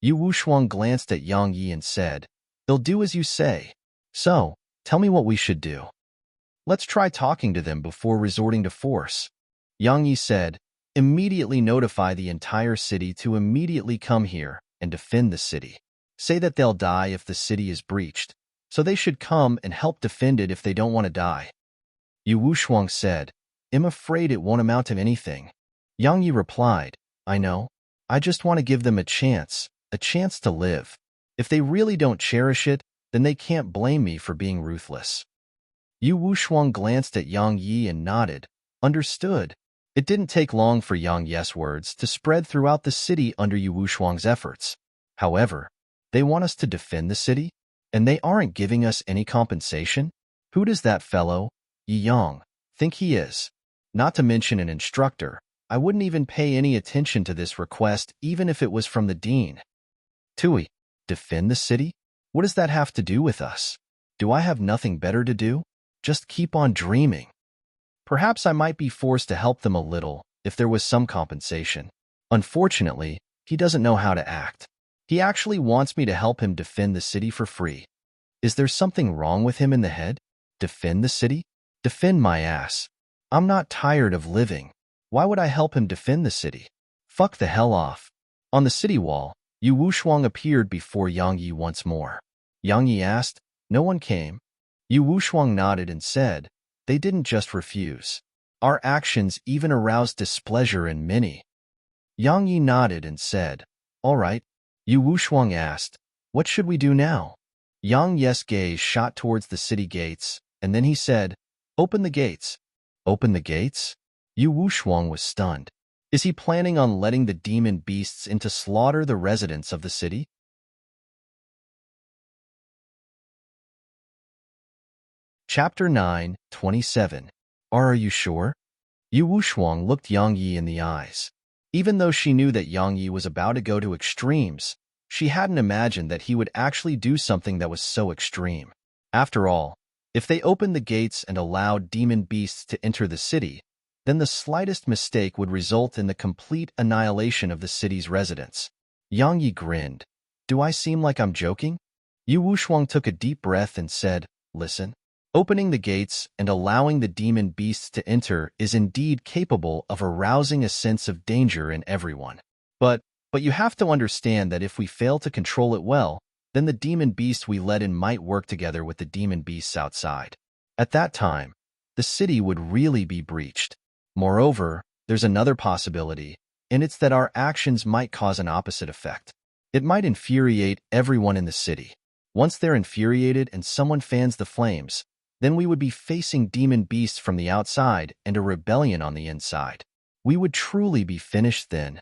Yu Wushuang glanced at Yang Yi and said, They'll do as you say. So, tell me what we should do. Let's try talking to them before resorting to force. Yang Yi said, Immediately notify the entire city to immediately come here and defend the city. Say that they'll die if the city is breached, so they should come and help defend it if they don't want to die. Yu Wushuang said, I'm afraid it won't amount to anything. Yang Yi replied, I know. I just want to give them a chance to live. If they really don't cherish it, then they can't blame me for being ruthless. Yu Wushuang glanced at Yang Yi and nodded. Understood. It didn't take long for Yang Yi's words to spread throughout the city under Yu Wushuang's efforts. However, they want us to defend the city, and they aren't giving us any compensation? Who does that fellow, Yi Yang, think he is? Not to mention an instructor, I wouldn't even pay any attention to this request even if it was from the dean. Tui, defend the city? What does that have to do with us? Do I have nothing better to do? Just keep on dreaming. Perhaps I might be forced to help them a little if there was some compensation. Unfortunately, he doesn't know how to act. He actually wants me to help him defend the city for free. Is there something wrong with him in the head? Defend the city? Defend my ass. I'm not tired of living. Why would I help him defend the city? Fuck the hell off. On the city wall, Yu Wushuang appeared before Yang Yi once more. Yang Yi asked, No one came. Yu Wushuang nodded and said, They didn't just refuse. Our actions even aroused displeasure in many. Yang Yi nodded and said, All right. Yu Wushuang asked, What should we do now? Yang Yi's gaze shot towards the city gates, and then he said, Open the gates. Open the gates? Yu Wushuang was stunned. Is he planning on letting the demon beasts in to slaughter the residents of the city? Chapter 9, 27. Are you sure? Yu Wushuang looked Yang Yi in the eyes. Even though she knew that Yang Yi was about to go to extremes, she hadn't imagined that he would actually do something that was so extreme. After all, if they opened the gates and allowed demon beasts to enter the city, then the slightest mistake would result in the complete annihilation of the city's residents. Yang Yi grinned. Do I seem like I'm joking? Yu Wushuang took a deep breath and said, Listen. Opening the gates and allowing the demon beasts to enter is indeed capable of arousing a sense of danger in everyone. But you have to understand that if we fail to control it well, then the demon beasts we let in might work together with the demon beasts outside. At that time, the city would really be breached. Moreover, there's another possibility, and it's that our actions might cause an opposite effect. It might infuriate everyone in the city. Once they're infuriated and someone fans the flames, then we would be facing demon beasts from the outside and a rebellion on the inside. We would truly be finished then.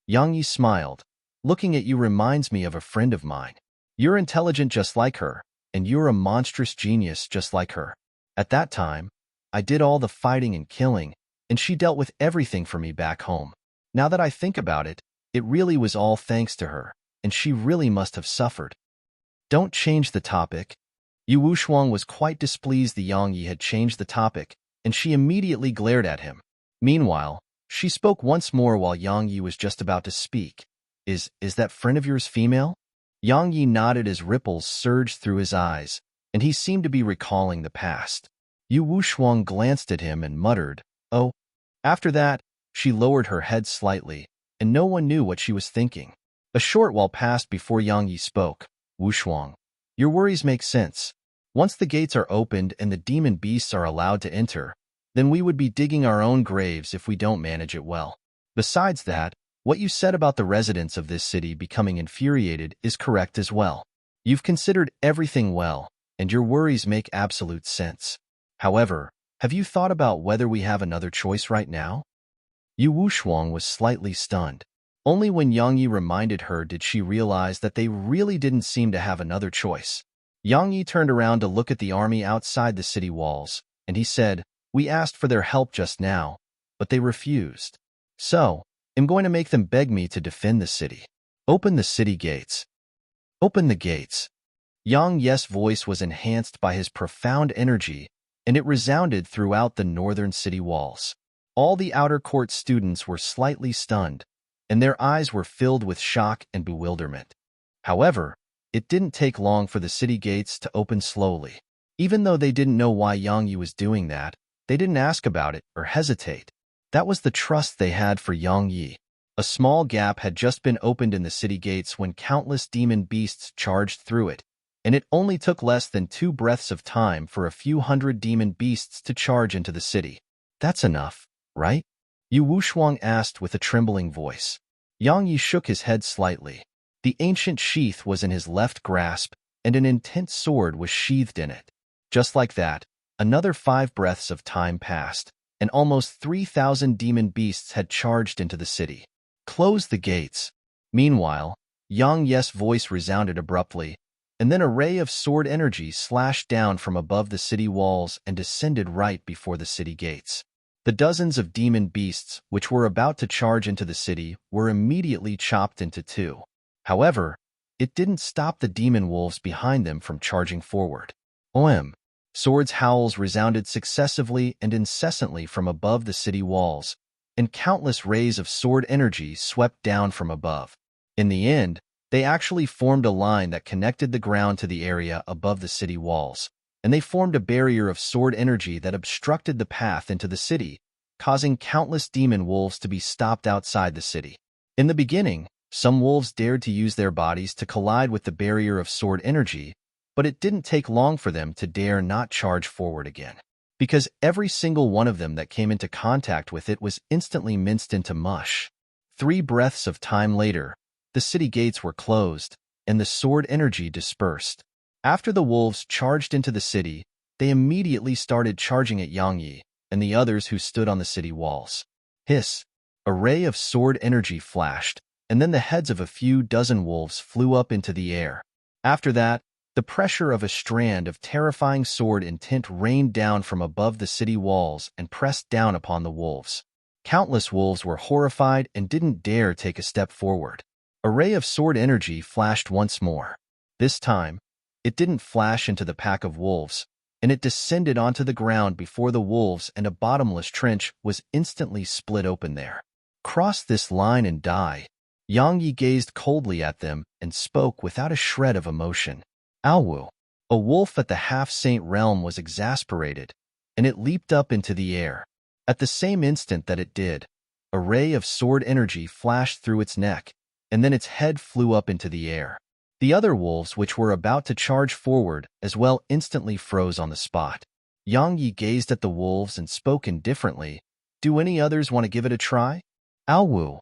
Yang Yi smiled. Looking at you reminds me of a friend of mine. You're intelligent just like her, and you're a monstrous genius just like her. At that time, I did all the fighting and killing, and she dealt with everything for me back home. Now that I think about it, it really was all thanks to her, and she really must have suffered. Don't change the topic. Yu Wushuang was quite displeased the Yang Yi had changed the topic, and she immediately glared at him. Meanwhile, she spoke once more while Yang Yi was just about to speak. Is that friend of yours female? Yang Yi nodded as ripples surged through his eyes, and he seemed to be recalling the past. Yu Wushuang glanced at him and muttered, "Oh." After that, she lowered her head slightly, and no one knew what she was thinking. A short while passed before Yang Yi spoke. "Wushuang, your worries make sense. Once the gates are opened and the demon beasts are allowed to enter, then we would be digging our own graves if we don't manage it well. Besides that, what you said about the residents of this city becoming infuriated is correct as well. You've considered everything well, and your worries make absolute sense. However, have you thought about whether we have another choice right now?" Yu Wushuang was slightly stunned. Only when Yang Yi reminded her did she realize that they really didn't seem to have another choice. Yang Yi turned around to look at the army outside the city walls, and he said, "We asked for their help just now, but they refused. So, I'm going to make them beg me to defend the city. Open the city gates." "Open the gates." Yang Yi's voice was enhanced by his profound energy, and it resounded throughout the northern city walls. All the outer court students were slightly stunned, and their eyes were filled with shock and bewilderment. However, it didn't take long for the city gates to open slowly. Even though they didn't know why Yang Yi was doing that, they didn't ask about it or hesitate. That was the trust they had for Yang Yi. A small gap had just been opened in the city gates when countless demon beasts charged through it, and it only took less than 2 breaths of time for a few hundred demon beasts to charge into the city. "That's enough, right?" Yu Wushuang asked with a trembling voice. Yang Yi shook his head slightly. The ancient sheath was in his left grasp, and an intense sword was sheathed in it. Just like that, another 5 breaths of time passed, and almost 3,000 demon beasts had charged into the city. "Close the gates." Meanwhile, Yang Yi's voice resounded abruptly, and then a ray of sword energy slashed down from above the city walls and descended right before the city gates. The dozens of demon beasts which were about to charge into the city were immediately chopped into 2. However, it didn't stop the demon wolves behind them from charging forward. OM. Swords' howls resounded successively and incessantly from above the city walls, and countless rays of sword energy swept down from above. In the end, they actually formed a line that connected the ground to the area above the city walls, and they formed a barrier of sword energy that obstructed the path into the city, causing countless demon wolves to be stopped outside the city. In the beginning, some wolves dared to use their bodies to collide with the barrier of sword energy, but it didn't take long for them to dare not charge forward again, because every single one of them that came into contact with it was instantly minced into mush. 3 breaths of time later, the city gates were closed, and the sword energy dispersed. After the wolves charged into the city, they immediately started charging at Yang Yi and the others who stood on the city walls. Hiss! A ray of sword energy flashed, and then the heads of a few dozen wolves flew up into the air. After that, the pressure of a strand of terrifying sword intent rained down from above the city walls and pressed down upon the wolves. Countless wolves were horrified and didn't dare take a step forward. A ray of sword energy flashed once more. This time, it didn't flash into the pack of wolves, and it descended onto the ground before the wolves, and a bottomless trench was instantly split open there. "Cross this line and die." Yang Yi gazed coldly at them and spoke without a shred of emotion. Awu. A wolf at the half-saint realm was exasperated, and it leaped up into the air. At the same instant that it did, a ray of sword energy flashed through its neck, and then its head flew up into the air. The other wolves, which were about to charge forward as well, instantly froze on the spot. Yang Yi gazed at the wolves and spoke indifferently. Do any others want to give it a try? Ow!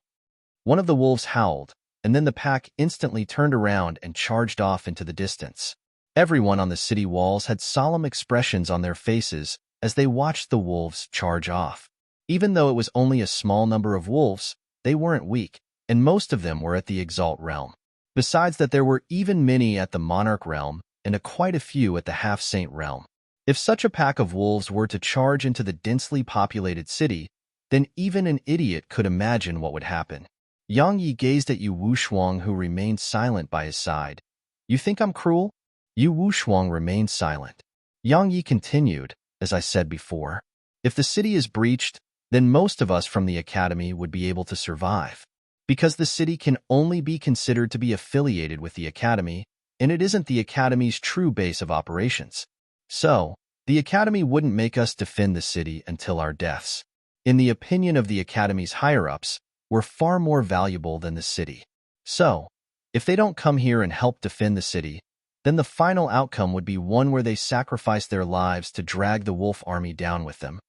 One of the wolves howled, and then the pack instantly turned around and charged off into the distance. Everyone on the city walls had solemn expressions on their faces as they watched the wolves charge off. Even though it was only a small number of wolves, they weren't weak, and most of them were at the Exalt realm. Besides that, there were even many at the Monarch realm and quite a few at the Half-Saint realm. If such a pack of wolves were to charge into the densely populated city, then even an idiot could imagine what would happen. Yang Yi gazed at Yu Wushuang, who remained silent by his side. You think I'm cruel? Yu Wushuang remained silent. Yang Yi continued, as I said before, if the city is breached, then most of us from the academy would be able to survive. Because the city can only be considered to be affiliated with the academy, and it isn't the academy's true base of operations. So, the academy wouldn't make us defend the city until our deaths. In the opinion of the academy's higher-ups, we're far more valuable than the city. So, if they don't come here and help defend the city, then the final outcome would be one where they sacrifice their lives to drag the wolf army down with them.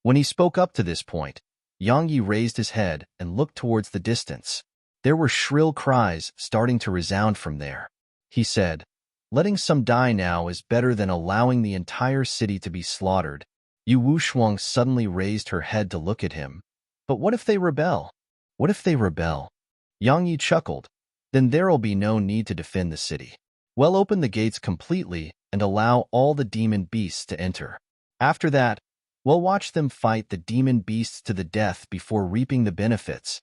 When he spoke up to this point, Yang Yi raised his head and looked towards the distance. There were shrill cries starting to resound from there. He said, letting some die now is better than allowing the entire city to be slaughtered. Yu Wushuang suddenly raised her head to look at him. But what if they rebel? What if they rebel? Yang Yi chuckled. Then there'll be no need to defend the city. We'll open the gates completely and allow all the demon beasts to enter. After that, we'll watch them fight the demon beasts to the death before reaping the benefits.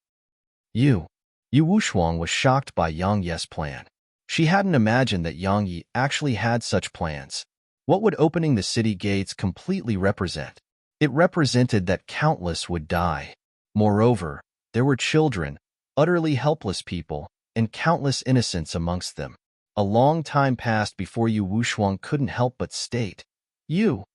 Yu Wushuang was shocked by Yang Yi's plan. She hadn't imagined that Yang Yi actually had such plans. What would opening the city gates completely represent? It represented that countless would die. Moreover, there were children, utterly helpless people, and countless innocents amongst them. A long time passed before Yu Wushuang couldn't help but state, You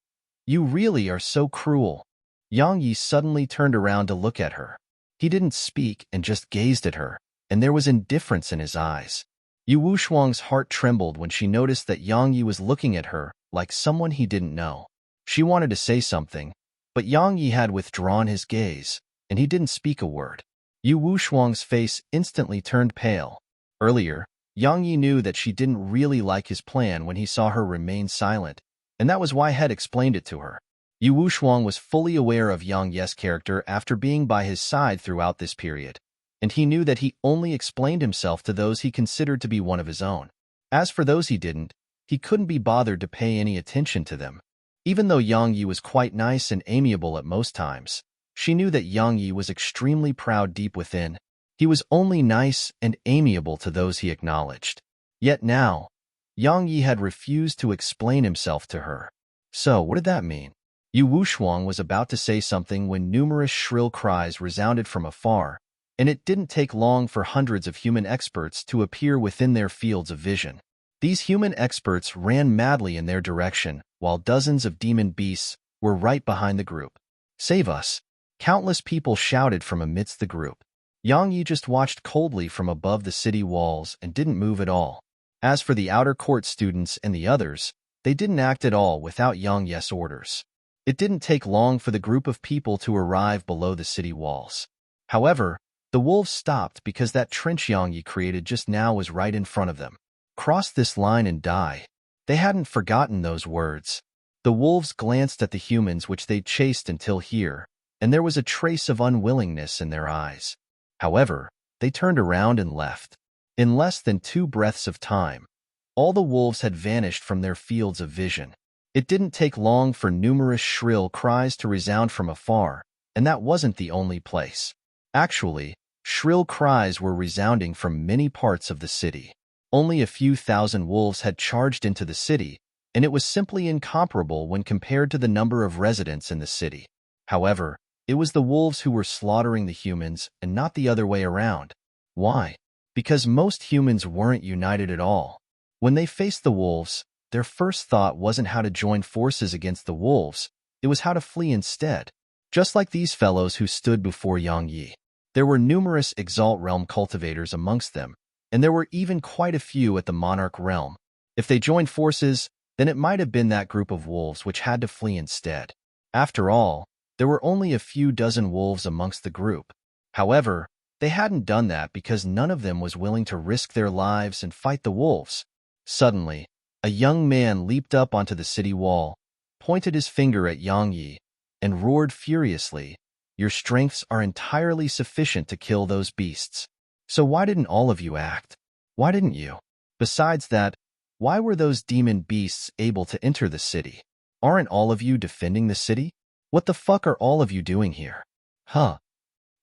really are so cruel. Yang Yi suddenly turned around to look at her. He didn't speak and just gazed at her, and there was indifference in his eyes. Yu Wushuang's heart trembled when she noticed that Yang Yi was looking at her like someone he didn't know. She wanted to say something, but Yang Yi had withdrawn his gaze, and he didn't speak a word. Yu Wushuang's face instantly turned pale. Earlier, Yang Yi knew that she didn't really like his plan when he saw her remain silent, and that was why he had explained it to her. Yu Wushuang was fully aware of Yang Yi's character after being by his side throughout this period, and he knew that he only explained himself to those he considered to be one of his own. As for those he didn't, he couldn't be bothered to pay any attention to them. Even though Yang Yi was quite nice and amiable at most times, she knew that Yang Yi was extremely proud deep within. He was only nice and amiable to those he acknowledged. Yet now, Yang Yi had refused to explain himself to her. So, what did that mean? Yu Wushuang was about to say something when numerous shrill cries resounded from afar, and it didn't take long for hundreds of human experts to appear within their fields of vision. These human experts ran madly in their direction, while dozens of demon beasts were right behind the group. Save us! Countless people shouted from amidst the group. Yang Yi just watched coldly from above the city walls and didn't move at all. As for the outer court students and the others, they didn't act at all without Yang Yi's orders. It didn't take long for the group of people to arrive below the city walls. However, the wolves stopped because that trench Yang Yi created just now was right in front of them. Cross this line and die. They hadn't forgotten those words. The wolves glanced at the humans which they'd chased until here, and there was a trace of unwillingness in their eyes. However, they turned around and left. In less than 2 breaths of time, all the wolves had vanished from their fields of vision. It didn't take long for numerous shrill cries to resound from afar, and that wasn't the only place. Actually, shrill cries were resounding from many parts of the city. Only a few thousand wolves had charged into the city, and it was simply incomparable when compared to the number of residents in the city. However, it was the wolves who were slaughtering the humans and not the other way around. Why? Because most humans weren't united at all. When they faced the wolves, their first thought wasn't how to join forces against the wolves, it was how to flee instead. Just like these fellows who stood before Yang Yi. There were numerous Exalt Realm cultivators amongst them, and there were even quite a few at the monarch realm. If they joined forces, then it might have been that group of wolves which had to flee instead. After all, there were only a few dozen wolves amongst the group. However, they hadn't done that because none of them was willing to risk their lives and fight the wolves. Suddenly, a young man leaped up onto the city wall, pointed his finger at Yang Yi, and roared furiously, "Your strengths are entirely sufficient to kill those beasts. So why didn't all of you act? Why didn't you? Besides that, why were those demon beasts able to enter the city? Aren't all of you defending the city? What the fuck are all of you doing here? Huh?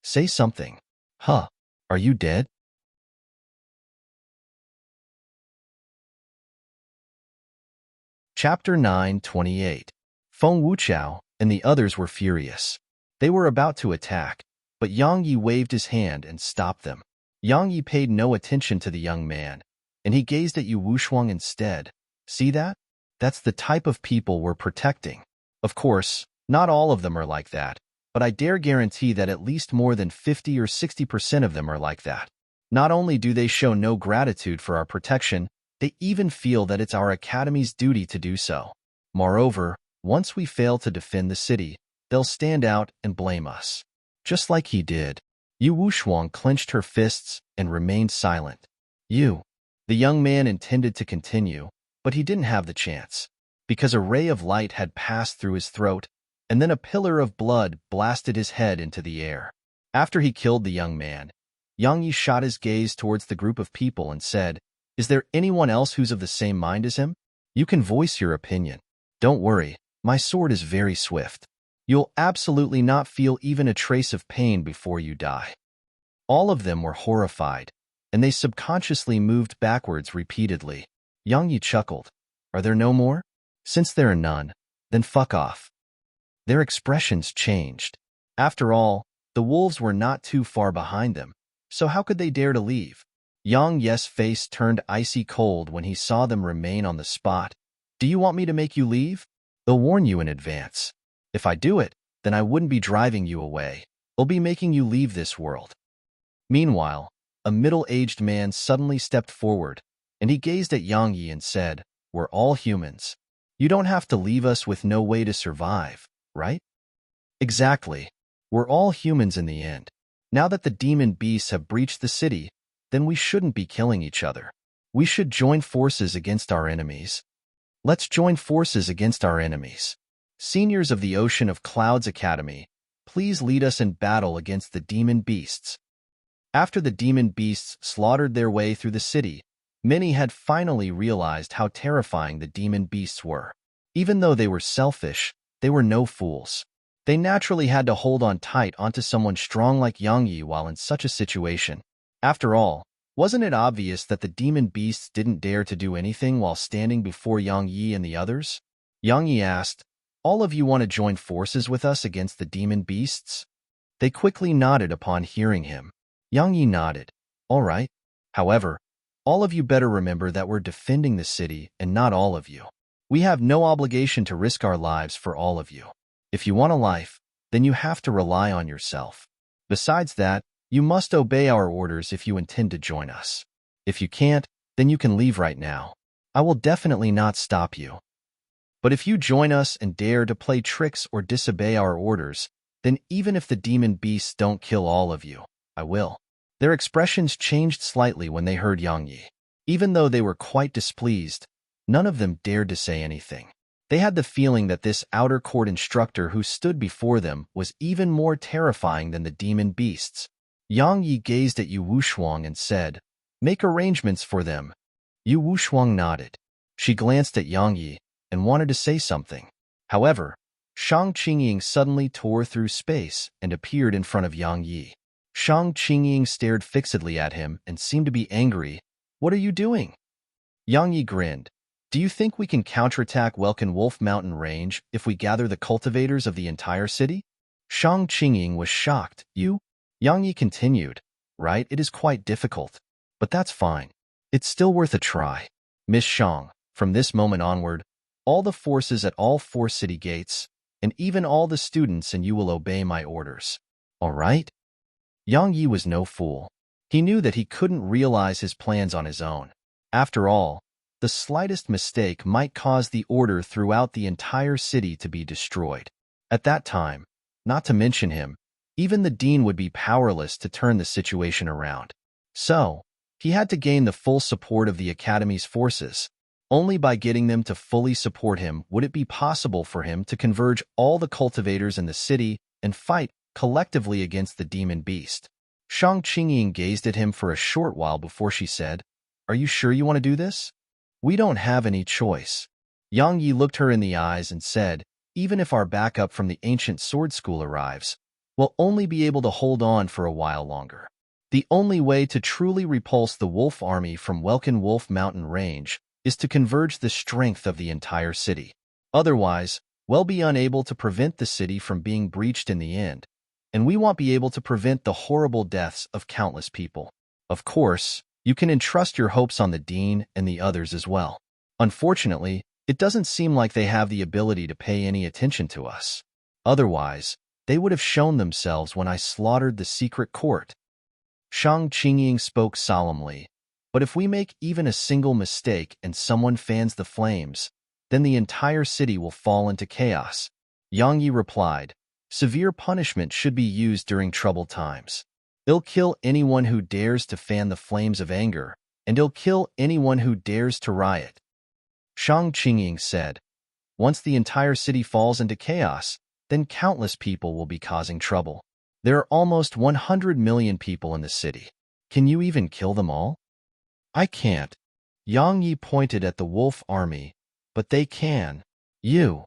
Say something. Huh? Are you dead?" Chapter 9:28. Feng Wuchao and the others were furious. They were about to attack, but Yang Yi waved his hand and stopped them. Yang Yi paid no attention to the young man, and he gazed at Yu Wushuang instead. See that? That's the type of people we're protecting. Of course, not all of them are like that, but I dare guarantee that at least more than 50 or 60% of them are like that. Not only do they show no gratitude for our protection, they even feel that it's our academy's duty to do so. Moreover, once we fail to defend the city, they'll stand out and blame us. Just like he did. Yu Wushuang clenched her fists and remained silent. The young man intended to continue, but he didn't have the chance, because a ray of light had passed through his throat, and then a pillar of blood blasted his head into the air. After he killed the young man, Yang Yi shot his gaze towards the group of people and said, "Is there anyone else who's of the same mind as him? You can voice your opinion. Don't worry, my sword is very swift. You'll absolutely not feel even a trace of pain before you die." All of them were horrified, and they subconsciously moved backwards repeatedly. Yang Yi chuckled. "Are there no more? Since there are none, then fuck off." Their expressions changed. After all, the wolves were not too far behind them, so how could they dare to leave? Yang Yi's face turned icy cold when he saw them remain on the spot. "Do you want me to make you leave? They'll warn you in advance. If I do it, then I wouldn't be driving you away. I'll be making you leave this world." Meanwhile, a middle-aged man suddenly stepped forward, and he gazed at Yang Yi and said, "We're all humans. You don't have to leave us with no way to survive, right?" "Exactly. We're all humans in the end. Now that the demon beasts have breached the city, then we shouldn't be killing each other. We should join forces against our enemies. Let's join forces against our enemies. Seniors of the Ocean of Clouds Academy, please lead us in battle against the demon beasts." After the demon beasts slaughtered their way through the city, many had finally realized how terrifying the demon beasts were. Even though they were selfish, they were no fools. They naturally had to hold on tight onto someone strong like Yang Yi while in such a situation. After all, wasn't it obvious that the demon beasts didn't dare to do anything while standing before Yang Yi and the others? Yang Yi asked, "All of you want to join forces with us against the demon beasts?" They quickly nodded upon hearing him. Yang Yi nodded. "All right. However, all of you better remember that we're defending the city and not all of you. We have no obligation to risk our lives for all of you. If you want a life, then you have to rely on yourself. Besides that, you must obey our orders if you intend to join us. If you can't, then you can leave right now. I will definitely not stop you. But if you join us and dare to play tricks or disobey our orders, then even if the demon beasts don't kill all of you, I will." Their expressions changed slightly when they heard Yang Yi. Even though they were quite displeased, none of them dared to say anything. They had the feeling that this outer court instructor who stood before them was even more terrifying than the demon beasts. Yang Yi gazed at Yu Wushuang and said, "Make arrangements for them." Yu Wushuang nodded. She glanced at Yang Yi and wanted to say something. However, Shang Qingying suddenly tore through space and appeared in front of Yang Yi. Shang Qingying stared fixedly at him and seemed to be angry. "What are you doing?" Yang Yi grinned. "Do you think we can counterattack Welkin Wolf Mountain Range if we gather the cultivators of the entire city?" Shang Qingying was shocked. "You?" Yang Yi continued, "Right, it is quite difficult. But that's fine. It's still worth a try. Miss Shang, from this moment onward, all the forces at all 4 city gates, and even all the students and you will obey my orders. All right?" Yang Yi was no fool. He knew that he couldn't realize his plans on his own. After all, the slightest mistake might cause the order throughout the entire city to be destroyed. At that time, not to mention him, even the dean would be powerless to turn the situation around. So, he had to gain the full support of the Academy's forces. Only by getting them to fully support him would it be possible for him to converge all the cultivators in the city and fight collectively against the demon beast. Shang Qingying gazed at him for a short while before she said, "Are you sure you want to do this? We don't have any choice." Yang Yi looked her in the eyes and said, "Even if our backup from the ancient sword school arrives, we'll only be able to hold on for a while longer. The only way to truly repulse the wolf army from Welkin Wolf Mountain Range is to converge the strength of the entire city. Otherwise, we'll be unable to prevent the city from being breached in the end, and we won't be able to prevent the horrible deaths of countless people. Of course, you can entrust your hopes on the dean and the others as well. Unfortunately, it doesn't seem like they have the ability to pay any attention to us. Otherwise, they would have shown themselves when I slaughtered the secret court." Shang Qingying spoke solemnly, "But if we make even a single mistake and someone fans the flames, then the entire city will fall into chaos." Yang Yi replied, "Severe punishment should be used during troubled times. It'll kill anyone who dares to fan the flames of anger, and it'll kill anyone who dares to riot." Shang Qingying said, "Once the entire city falls into chaos, then countless people will be causing trouble. There are almost 100 million people in the city. Can you even kill them all?" "I can't." Yang Yi pointed at the wolf army, "But they can. You."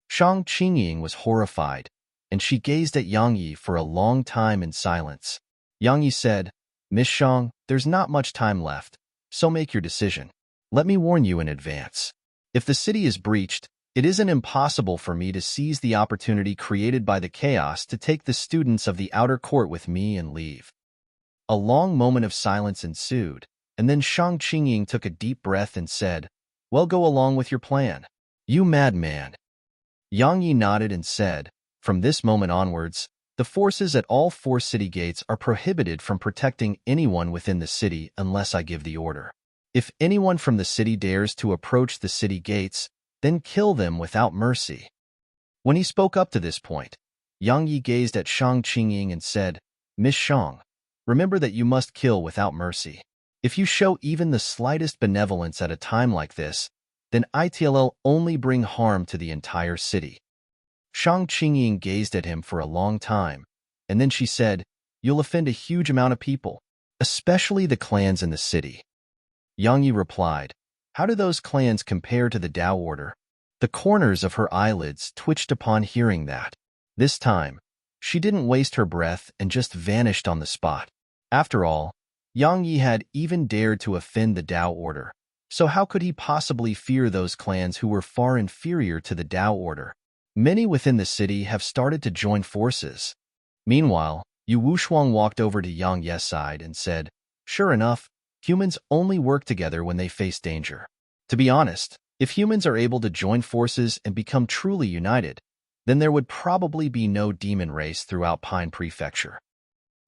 Shang Qingying was horrified, and she gazed at Yang Yi for a long time in silence. Yang Yi said, "Miss Shang, there's not much time left, so make your decision. Let me warn you in advance. If the city is breached, it isn't impossible for me to seize the opportunity created by the chaos to take the students of the outer court with me and leave." A long moment of silence ensued, and then Shang Qingying took a deep breath and said, "Well, go along with your plan. You madman." Yang Yi nodded and said, "From this moment onwards, the forces at all 4 city gates are prohibited from protecting anyone within the city unless I give the order. If anyone from the city dares to approach the city gates, then kill them without mercy." When he spoke up to this point, Yang Yi gazed at Shang Qingying and said, "Miss Shang, remember that you must kill without mercy. If you show even the slightest benevolence at a time like this, then it'll only bring harm to the entire city." Shang Qingying gazed at him for a long time, and then she said, "You'll offend a huge amount of people, especially the clans in the city." Yang Yi replied, "How do those clans compare to the Tao Order?" The corners of her eyelids twitched upon hearing that. This time, she didn't waste her breath and just vanished on the spot. After all, Yang Yi had even dared to offend the Tao Order, so how could he possibly fear those clans who were far inferior to the Tao Order? Many within the city have started to join forces. Meanwhile, Yu Wushuang walked over to Yang Ye's side and said, "Sure enough, humans only work together when they face danger. To be honest, if humans are able to join forces and become truly united, then there would probably be no demon race throughout Pine Prefecture."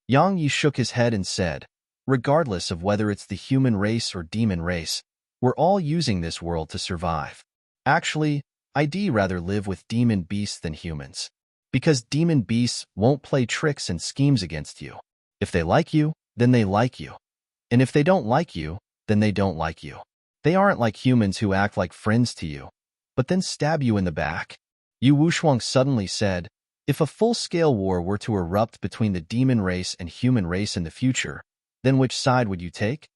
Yang Yi shook his head and said, "Regardless of whether it's the human race or demon race, we're all using this world to survive. Actually, I'd rather live with demon beasts than humans, because demon beasts won't play tricks and schemes against you. If they like you, then they like you. And if they don't like you, then they don't like you. They aren't like humans who act like friends to you, but then stab you in the back." Yu Wushuang suddenly said, "If a full-scale war were to erupt between the demon race and human race in the future, then which side would you take?"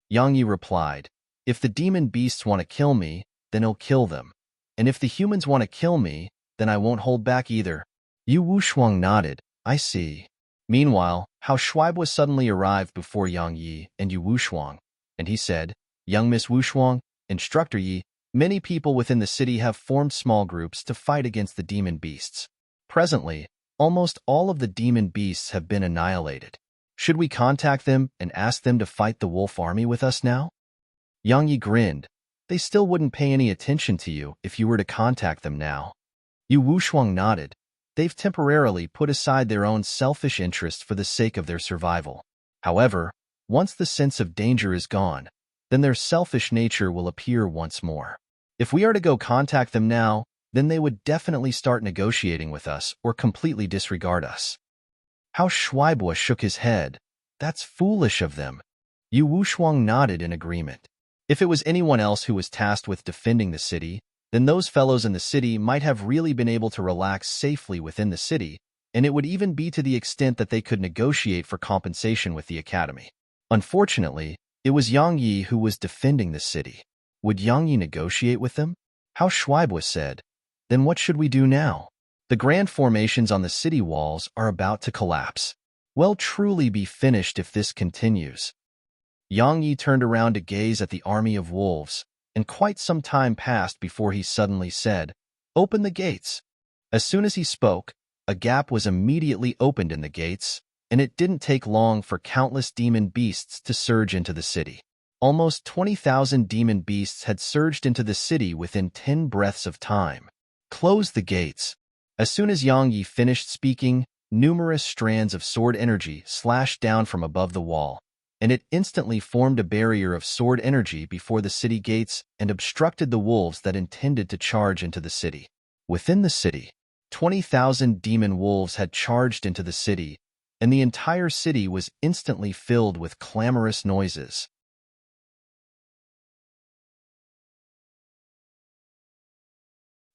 Yang Yi replied, "If the demon beasts want to kill me, then I'll kill them. And if the humans want to kill me, then I won't hold back either." Yu Wushuang nodded, "I see." Meanwhile, Hao Shuaibo suddenly arrived before Yang Yi and Yu Wushuang, and he said, "Young Miss Wushuang, Instructor Yi, many people within the city have formed small groups to fight against the demon beasts. Presently, almost all of the demon beasts have been annihilated. Should we contact them and ask them to fight the wolf army with us now?" Yang Yi grinned. "They still wouldn't pay any attention to you if you were to contact them now." Yu Wushuang nodded. "They've temporarily put aside their own selfish interests for the sake of their survival. However, Once the sense of danger is gone, then their selfish nature will appear once more. If we are to go contact them now, then they would definitely start negotiating with us or completely disregard us. How Shuaibua shook his head. That's foolish of them. Yu Wushuang nodded in agreement. If it was anyone else who was tasked with defending the city, then those fellows in the city might have really been able to relax safely within the city, and it would even be to the extent that they could negotiate for compensation with the academy. Unfortunately, it was Yang Yi who was defending the city. Would Yang Yi negotiate with them? How Shuaibua said, then what should we do now? The grand formations on the city walls are about to collapse. Will truly be finished if this continues. Yang Yi turned around to gaze at the army of wolves, and quite some time passed before he suddenly said, "Open the gates." As soon as he spoke, a gap was immediately opened in the gates, and it didn't take long for countless demon beasts to surge into the city. Almost 20,000 demon beasts had surged into the city within 10 breaths of time. Close the gates. As soon as Yang Yi finished speaking, numerous strands of sword energy slashed down from above the wall, and it instantly formed a barrier of sword energy before the city gates and obstructed the wolves that intended to charge into the city. Within the city, 20,000 demon wolves had charged into the city, and the entire city was instantly filled with clamorous noises.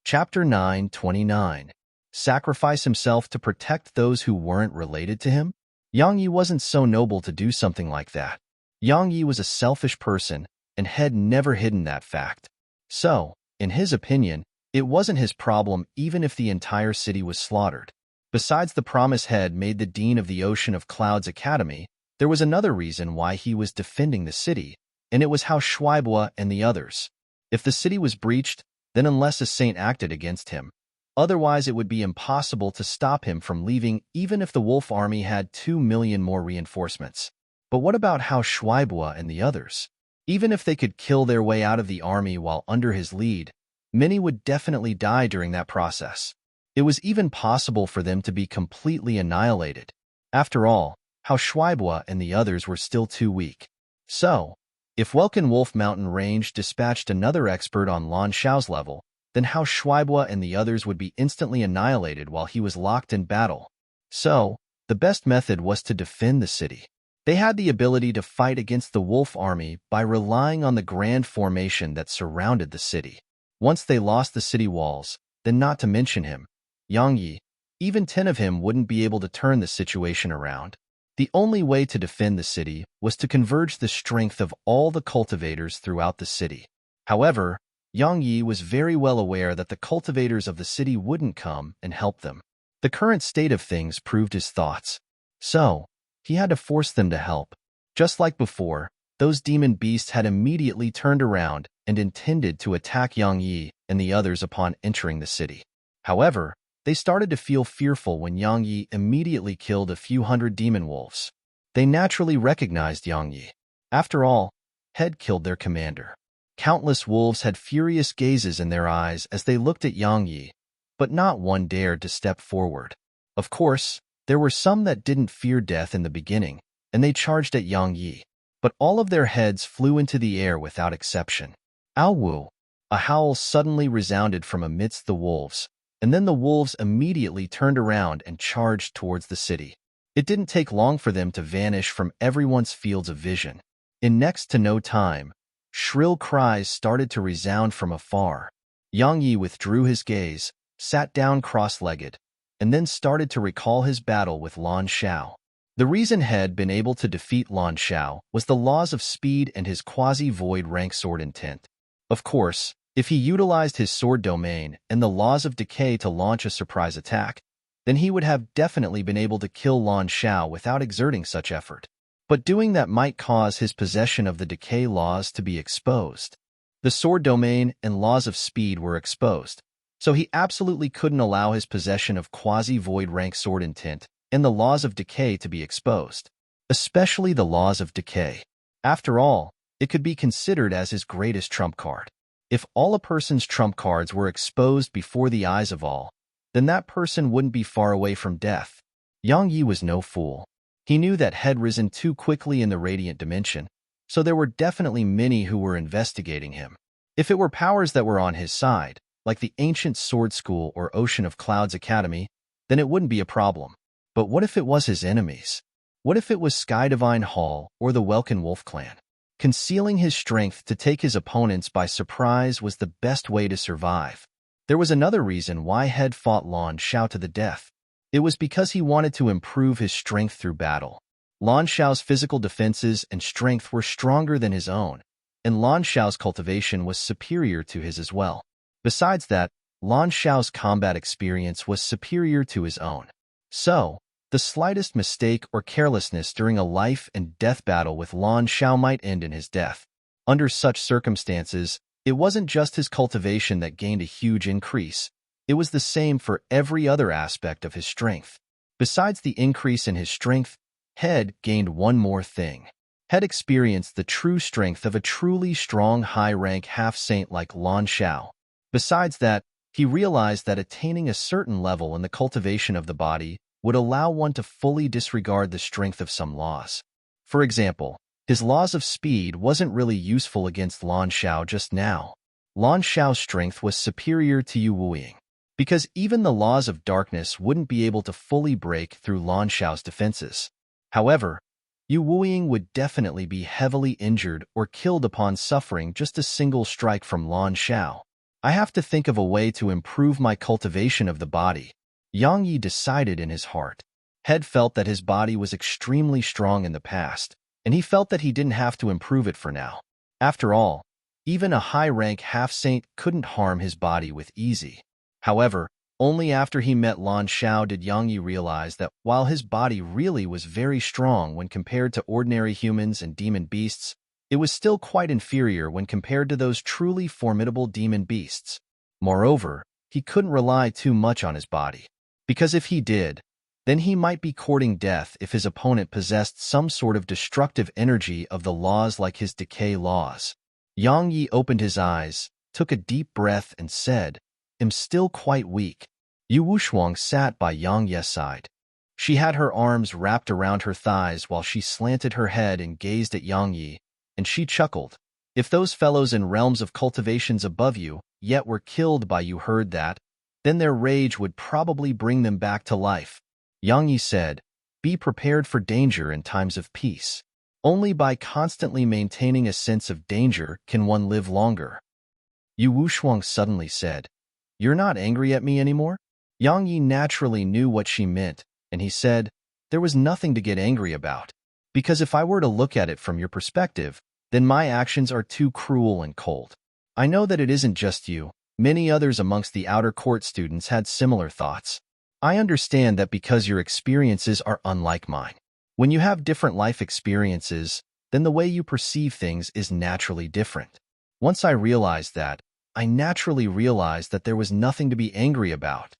Chapter 9:29. Sacrifice himself to protect those who weren't related to him? Yang Yi wasn't so noble to do something like that. Yang Yi was a selfish person and had never hidden that fact. So, in his opinion, it wasn't his problem even if the entire city was slaughtered. Besides the promise Head made the Dean of the Ocean of Clouds Academy, there was another reason why he was defending the city, and it was how Shuaibua and the others. If the city was breached, then unless a saint acted against him, otherwise it would be impossible to stop him from leaving even if the wolf army had 2 million more reinforcements. But what about how Shuaibua and the others? Even if they could kill their way out of the army while under his lead, many would definitely die during that process. It was even possible for them to be completely annihilated. After all, how Shuaibua and the others were still too weak. So, if Welkin Wolf Mountain Range dispatched another expert on Lan Xiao's level, then how Shuaibua and the others would be instantly annihilated while he was locked in battle. So, the best method was to defend the city. They had the ability to fight against the wolf army by relying on the grand formation that surrounded the city. Once they lost the city walls, then not to mention him, Yang Yi, even 10 of him wouldn't be able to turn the situation around. The only way to defend the city was to converge the strength of all the cultivators throughout the city. However, Yang Yi was very well aware that the cultivators of the city wouldn't come and help them. The current state of things proved his thoughts. So, he had to force them to help. Just like before, those demon beasts had immediately turned around and intended to attack Yang Yi and the others upon entering the city. However, they started to feel fearful when Yang Yi immediately killed a few hundred demon wolves. They naturally recognized Yang Yi. After all, Head killed their commander. Countless wolves had furious gazes in their eyes as they looked at Yang Yi, but not one dared to step forward. Of course, there were some that didn't fear death in the beginning, and they charged at Yang Yi, but all of their heads flew into the air without exception. Ow Wu! A howl suddenly resounded from amidst the wolves, and then the wolves immediately turned around and charged towards the city. It didn't take long for them to vanish from everyone's fields of vision. In next to no time, shrill cries started to resound from afar. Yang Yi withdrew his gaze, sat down cross-legged, and then started to recall his battle with Lan Xiao. The reason He had been able to defeat Lan Xiao was the laws of speed and his quasi-void rank sword intent. Of course, if he utilized his sword domain and the laws of decay to launch a surprise attack, then he would have definitely been able to kill Lan Xiao without exerting such effort. But doing that might cause his possession of the decay laws to be exposed. The sword domain and laws of speed were exposed, so he absolutely couldn't allow his possession of quasi-void rank sword intent and the laws of decay to be exposed, especially the laws of decay. After all, it could be considered as his greatest trump card. If all a person's trump cards were exposed before the eyes of all, then that person wouldn't be far away from death. Yang Yi was no fool. He knew that had risen too quickly in the radiant dimension, so there were definitely many who were investigating him. If it were powers that were on his side, like the Ancient Sword School or Ocean of Clouds Academy, then it wouldn't be a problem. But what if it was his enemies? What if it was Sky Divine Hall or the Welkin Wolf clan? Concealing his strength to take his opponents by surprise was the best way to survive. There was another reason why Head fought Lan Xiao to the death. It was because he wanted to improve his strength through battle. Lan Xiao's physical defenses and strength were stronger than his own, and Lan Xiao's cultivation was superior to his as well. Besides that, Lan Xiao's combat experience was superior to his own. So, the slightest mistake or carelessness during a life and death battle with Lan Xiao might end in his death. Under such circumstances, it wasn't just his cultivation that gained a huge increase. It was the same for every other aspect of his strength. Besides the increase in his strength, Head gained one more thing. Head experienced the true strength of a truly strong high-rank half-saint like Lan Xiao. Besides that, he realized that attaining a certain level in the cultivation of the body would allow one to fully disregard the strength of some laws. For example, his laws of speed wasn't really useful against Lan Xiao just now. Lan Xiao's strength was superior to Yu Wuing, because even the laws of darkness wouldn't be able to fully break through Lan Xiao's defenses. However, Yu Wuing would definitely be heavily injured or killed upon suffering just a single strike from Lan Xiao. I have to think of a way to improve my cultivation of the body, Yang Yi decided in his heart. Head felt that his body was extremely strong in the past, and he felt that he didn't have to improve it for now. After all, even a high-rank half-saint couldn't harm his body with ease. However, only after he met Lan Xiao did Yang Yi realize that while his body really was very strong when compared to ordinary humans and demon beasts, it was still quite inferior when compared to those truly formidable demon beasts. Moreover, he couldn't rely too much on his body, because if he did, then he might be courting death if his opponent possessed some sort of destructive energy of the laws like his decay laws. Yang Yi opened his eyes, took a deep breath, and said, "I'm still quite weak." Yu Wushuang sat by Yang Ye's side. She had her arms wrapped around her thighs while she slanted her head and gazed at Yang Yi, and she chuckled. If those fellows in realms of cultivations above you yet were killed by you heard that, then their rage would probably bring them back to life. Yang Yi said, "Be prepared for danger in times of peace. Only by constantly maintaining a sense of danger can one live longer." Yu Wushuang suddenly said, "You're not angry at me anymore?" Yang Yi naturally knew what she meant, and he said, "There was nothing to get angry about. Because if I were to look at it from your perspective, then my actions are too cruel and cold. I know that it isn't just you. Many others amongst the outer court students had similar thoughts. I understand that because your experiences are unlike mine. When you have different life experiences, then the way you perceive things is naturally different. Once I realized that, I naturally realized that there was nothing to be angry about."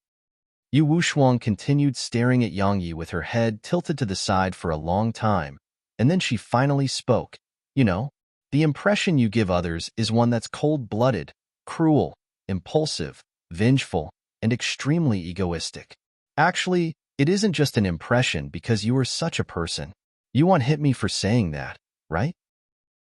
Yu Wushuang continued staring at Yang Yi with her head tilted to the side for a long time, and then she finally spoke. "You know, the impression you give others is one that's cold-blooded, cruel, impulsive, vengeful, and extremely egoistic. Actually, it isn't just an impression because you are such a person. You won't hit me for saying that, right?"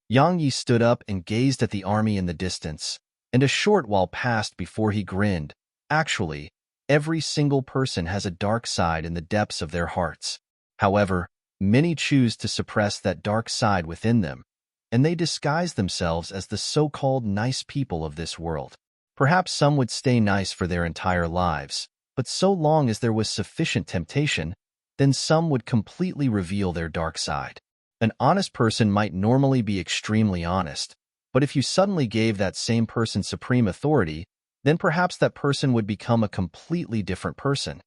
Yang Yi stood up and gazed at the army in the distance, and a short while passed before he grinned. "Actually, every single person has a dark side in the depths of their hearts. However, many choose to suppress that dark side within them, and they disguise themselves as the so-called nice people of this world. Perhaps some would stay nice for their entire lives, but so long as there was sufficient temptation, then some would completely reveal their dark side. An honest person might normally be extremely honest, but if you suddenly gave that same person supreme authority, then perhaps that person would become a completely different person."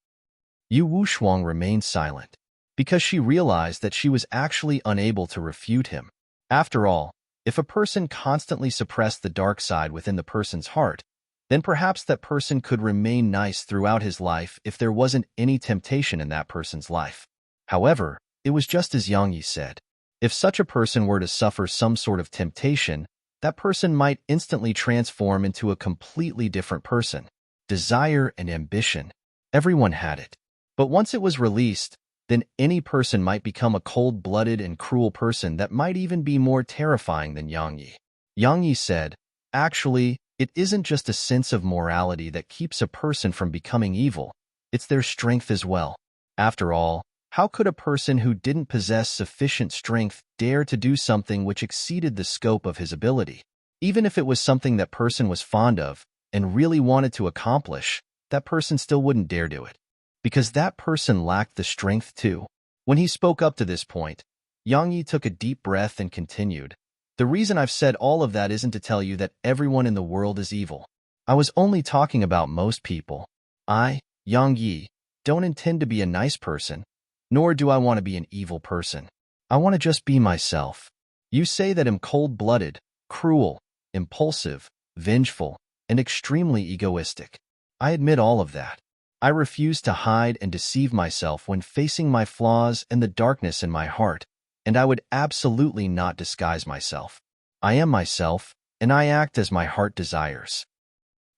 Yu Wushuang remained silent, because she realized that she was actually unable to refute him. After all, if a person constantly suppressed the dark side within the person's heart, then perhaps that person could remain nice throughout his life if there wasn't any temptation in that person's life. However, it was just as Yang Yi said. If such a person were to suffer some sort of temptation, that person might instantly transform into a completely different person. Desire and ambition. Everyone had it. But once it was released, then any person might become a cold-blooded and cruel person that might even be more terrifying than Yang Yi. Yang Yi said, "Actually, it isn't just a sense of morality that keeps a person from becoming evil, it's their strength as well. After all, how could a person who didn't possess sufficient strength dare to do something which exceeded the scope of his ability? Even if it was something that person was fond of and really wanted to accomplish, that person still wouldn't dare do it, because that person lacked the strength too." When he spoke up to this point, Yang Yi took a deep breath and continued, "The reason I've said all of that isn't to tell you that everyone in the world is evil. I was only talking about most people. I, Yang Yi, don't intend to be a nice person, nor do I want to be an evil person. I want to just be myself. You say that I'm cold-blooded, cruel, impulsive, vengeful, and extremely egoistic. I admit all of that. I refuse to hide and deceive myself when facing my flaws and the darkness in my heart, and I would absolutely not disguise myself. I am myself, and I act as my heart desires."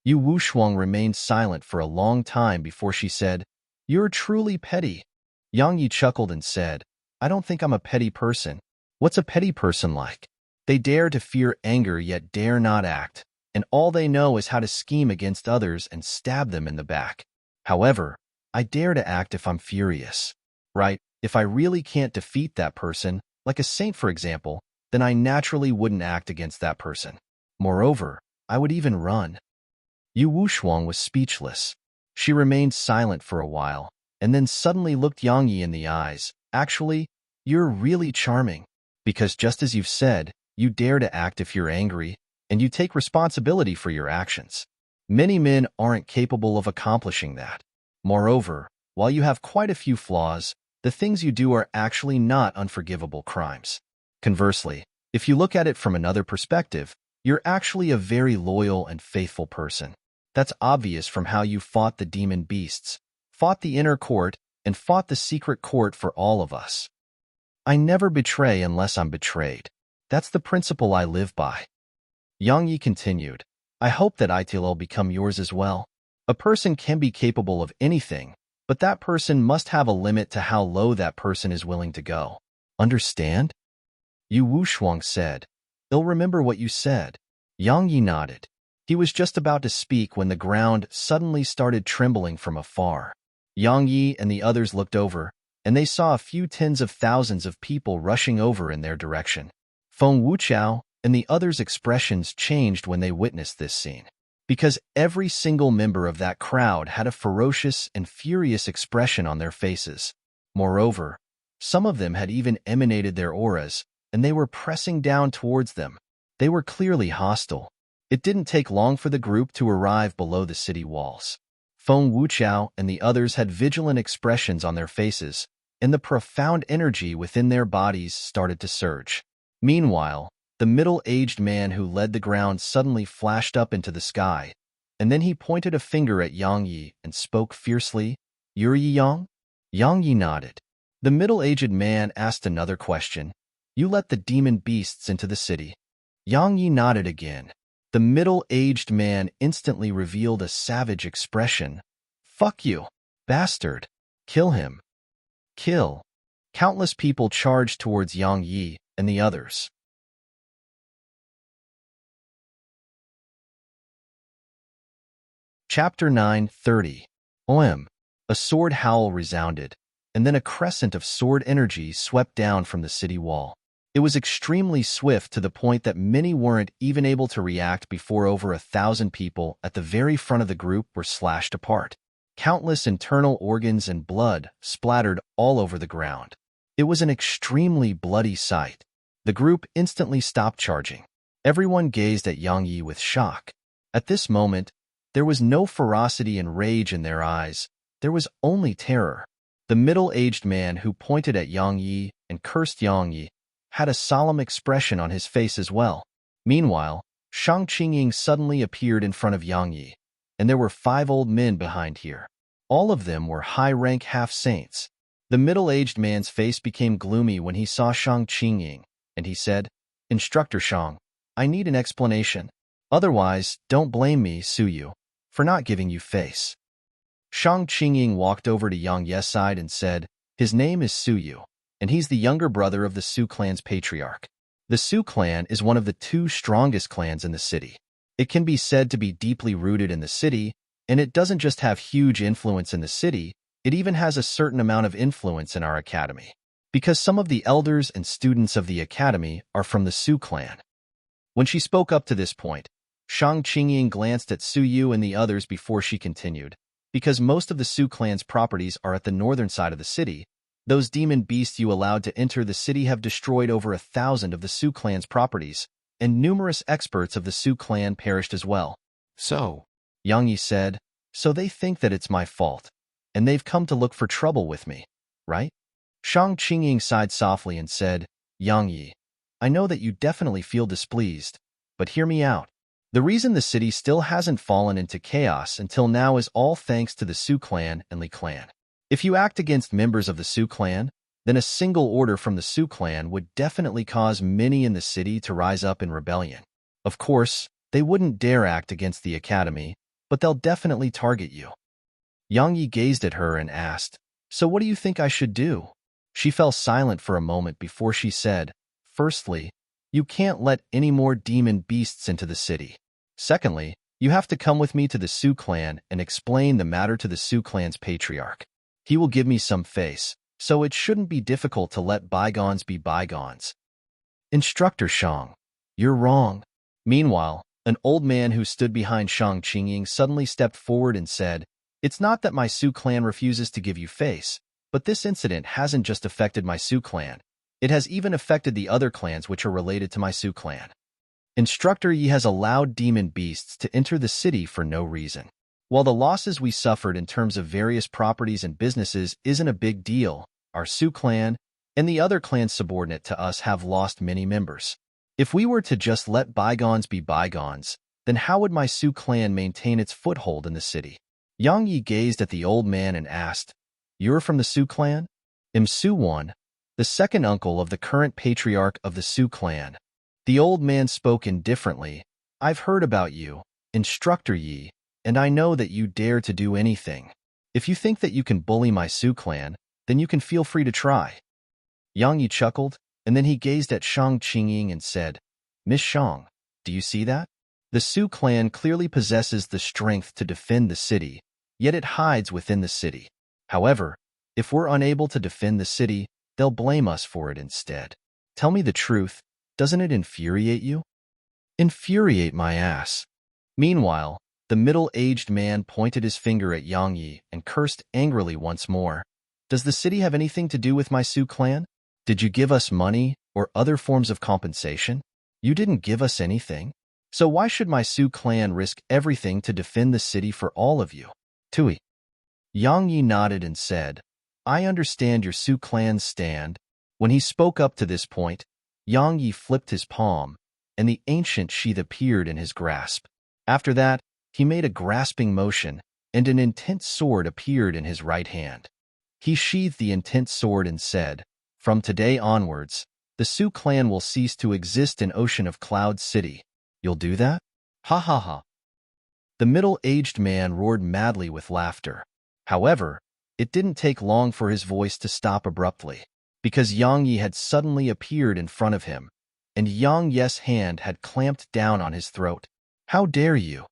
Yu Wushuang remained silent for a long time before she said, "You're truly petty." Yang Yi chuckled and said, "I don't think I'm a petty person. What's a petty person like? They dare to fear anger yet dare not act, and all they know is how to scheme against others and stab them in the back. However, I dare to act if I'm furious. Right? If I really can't defeat that person, like a saint for example, then I naturally wouldn't act against that person. Moreover, I would even run." Yu Wushuang was speechless. She remained silent for a while, and then suddenly looked Yang Yi in the eyes. "Actually, you're really charming. Because just as you've said, you dare to act if you're angry, and you take responsibility for your actions. Many men aren't capable of accomplishing that. Moreover, while you have quite a few flaws, the things you do are actually not unforgivable crimes. Conversely, if you look at it from another perspective, you're actually a very loyal and faithful person. That's obvious from how you fought the demon beasts, fought the inner court, and fought the secret court for all of us. I never betray unless I'm betrayed. That's the principle I live by." Yang Yi continued, "I hope that it'll become yours as well. A person can be capable of anything, but that person must have a limit to how low that person is willing to go. Understand?" Yu Wushuang said, "I'll remember what you said." Yang Yi nodded. He was just about to speak when the ground suddenly started trembling from afar. Yang Yi and the others looked over, and they saw a few tens of thousands of people rushing over in their direction. Feng Wuchao and the others' expressions changed when they witnessed this scene, because every single member of that crowd had a ferocious and furious expression on their faces. Moreover, some of them had even emanated their auras, and they were pressing down towards them. They were clearly hostile. It didn't take long for the group to arrive below the city walls. Feng Wuchao and the others had vigilant expressions on their faces, and the profound energy within their bodies started to surge. Meanwhile, the middle-aged man who led the ground suddenly flashed up into the sky, and then he pointed a finger at Yang Yi and spoke fiercely, "You're Yi Yang?" Yang Yi nodded. The middle-aged man asked another question, "You let the demon beasts into the city?" Yang Yi nodded again. The middle-aged man instantly revealed a savage expression. "Fuck you, bastard. Kill him. Kill." Countless people charged towards Yang Yi and the others. Chapter 9:30. OM. A sword howl resounded, and then a crescent of sword energy swept down from the city wall. It was extremely swift to the point that many weren't even able to react before over 1,000 people at the very front of the group were slashed apart. Countless internal organs and blood splattered all over the ground. It was an extremely bloody sight. The group instantly stopped charging. Everyone gazed at Yang Yi with shock. At this moment, there was no ferocity and rage in their eyes. There was only terror. The middle-aged man who pointed at Yang Yi and cursed Yang Yi had a solemn expression on his face as well. Meanwhile, Shang Qingying suddenly appeared in front of Yang Yi, and there were 5 old men behind here. All of them were high-rank half-saints. The middle-aged man's face became gloomy when he saw Shang Qingying, and he said, "Instructor Shang, I need an explanation. Otherwise, don't blame me, Suyu, for not giving you face." Shang Qingying walked over to Yang Ye's side and said, His name is Suyu, and he's the younger brother of the Su clan's patriarch. The Su clan is one of the two strongest clans in the city. It can be said to be deeply rooted in the city, and it doesn't just have huge influence in the city, it even has a certain amount of influence in our academy, because some of the elders and students of the academy are from the Su clan. When she spoke up to this point, Shang Qingying glanced at Suyu and the others before she continued. Because most of the Su clan's properties are at the northern side of the city, those demon beasts you allowed to enter the city have destroyed over 1,000 of the Su clan's properties, and numerous experts of the Su clan perished as well. So, Yang Yi said, so they think that it's my fault, and they've come to look for trouble with me, right? Shang Qingying sighed softly and said, Yang Yi, I know that you definitely feel displeased, but hear me out. The reason the city still hasn't fallen into chaos until now is all thanks to the Su clan and Li clan. If you act against members of the Su clan, then a single order from the Su clan would definitely cause many in the city to rise up in rebellion. Of course, they wouldn't dare act against the academy, but they'll definitely target you. Yang Yi gazed at her and asked, so what do you think I should do? She fell silent for a moment before she said, firstly, you can't let any more demon beasts into the city. Secondly, you have to come with me to the Su clan and explain the matter to the Su clan's patriarch. He will give me some face, so it shouldn't be difficult to let bygones be bygones. Instructor Shang, you're wrong. Meanwhile, an old man who stood behind Shang Qingying suddenly stepped forward and said, it's not that my Su clan refuses to give you face, but this incident hasn't just affected my Su clan. It has even affected the other clans which are related to my Su clan. Instructor Yi has allowed demon beasts to enter the city for no reason. While the losses we suffered in terms of various properties and businesses isn't a big deal, our Su clan and the other clans subordinate to us have lost many members. If we were to just let bygones be bygones, then how would my Su clan maintain its foothold in the city? Yang Yi gazed at the old man and asked, you're from the Su clan? I'm Su Wan, the second uncle of the current patriarch of the Su clan. The old man spoke indifferently. I've heard about you, Instructor Yi, and I know that you dare to do anything. If you think that you can bully my Su clan, then you can feel free to try. Yang Yi chuckled, and then he gazed at Shang Qingying and said, Miss Shang, do you see that? The Su clan clearly possesses the strength to defend the city, yet it hides within the city. However, if we're unable to defend the city, they'll blame us for it instead. Tell me the truth, doesn't it infuriate you? Infuriate my ass. Meanwhile, the middle-aged man pointed his finger at Yang Yi and cursed angrily once more. Does the city have anything to do with my Su clan? Did you give us money or other forms of compensation? You didn't give us anything. So why should my Su clan risk everything to defend the city for all of you? Tui. Yang Yi nodded and said, I understand your Su clan's stand. When he spoke up to this point, Yang Yi flipped his palm, and the ancient sheath appeared in his grasp. After that, he made a grasping motion, and an intense sword appeared in his right hand. He sheathed the intense sword and said, from today onwards, the Su clan will cease to exist in Ocean of Cloud City. You'll do that? Ha ha ha. The middle-aged man roared madly with laughter. However, it didn't take long for his voice to stop abruptly, because Yang Yi had suddenly appeared in front of him, and Yang Yi's hand had clamped down on his throat. How dare you?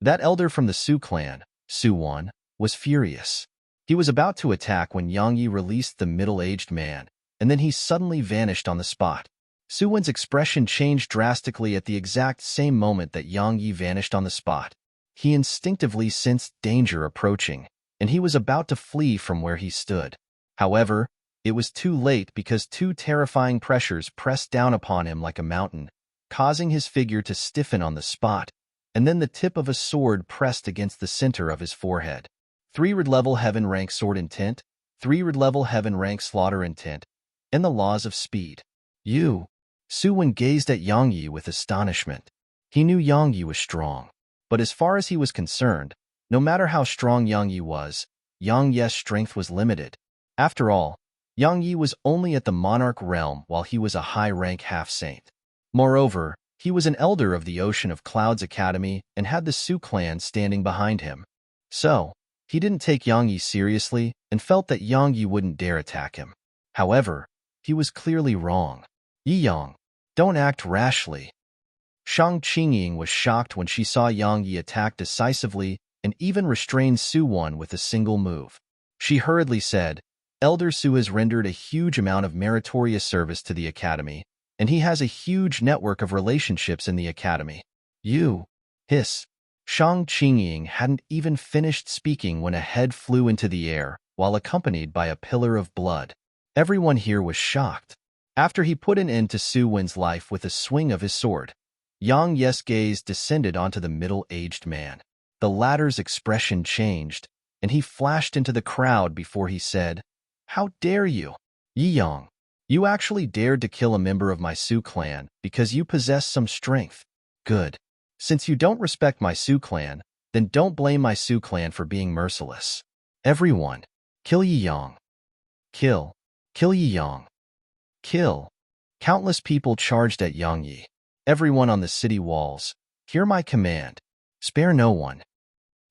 That elder from the Su clan, Su Wan, was furious. He was about to attack when Yang Yi released the middle-aged man, and then he suddenly vanished on the spot. Su Wan's expression changed drastically at the exact same moment that Yang Yi vanished on the spot. He instinctively sensed danger approaching, and he was about to flee from where he stood. However, it was too late because two terrifying pressures pressed down upon him like a mountain, causing his figure to stiffen on the spot, and then the tip of a sword pressed against the center of his forehead. 3 red level heaven rank sword intent, 3 red level heaven rank slaughter intent, and the laws of speed. You. Su Wan gazed at Yang Yi with astonishment. He knew Yang Yi was strong, but as far as he was concerned, no matter how strong Yang Yi was, Yang Yi's strength was limited. After all, Yang Yi was only at the monarch realm while he was a high-rank half-saint. Moreover, he was an elder of the Ocean of Clouds Academy and had the Su clan standing behind him. So, He didn't take Yang Yi seriously and felt that Yang Yi wouldn't dare attack him. However, he was clearly wrong. Yi Yang, don't act rashly. Shang Qingying was shocked when she saw Yang Yi attack decisively and even restrain Su Wan with a single move. She hurriedly said, Elder Su has rendered a huge amount of meritorious service to the academy, and he has a huge network of relationships in the academy. You, hiss. Shang Qingying hadn't even finished speaking when a head flew into the air, while accompanied by a pillar of blood. Everyone here was shocked. After he put an end to Su Wen's life with a swing of his sword, Yang Yi's gaze descended onto the middle-aged man. The latter's expression changed, and he flashed into the crowd before he said, How dare you? Yi Yang, you actually dared to kill a member of my Su clan because you possess some strength. Good. Since you don't respect my Su clan, then don't blame my Su clan for being merciless. Everyone, kill Yi Yang. Kill. Kill Yi Yang. Kill. Countless people charged at Yang Yi. Everyone on the city walls, hear my command. Spare no one.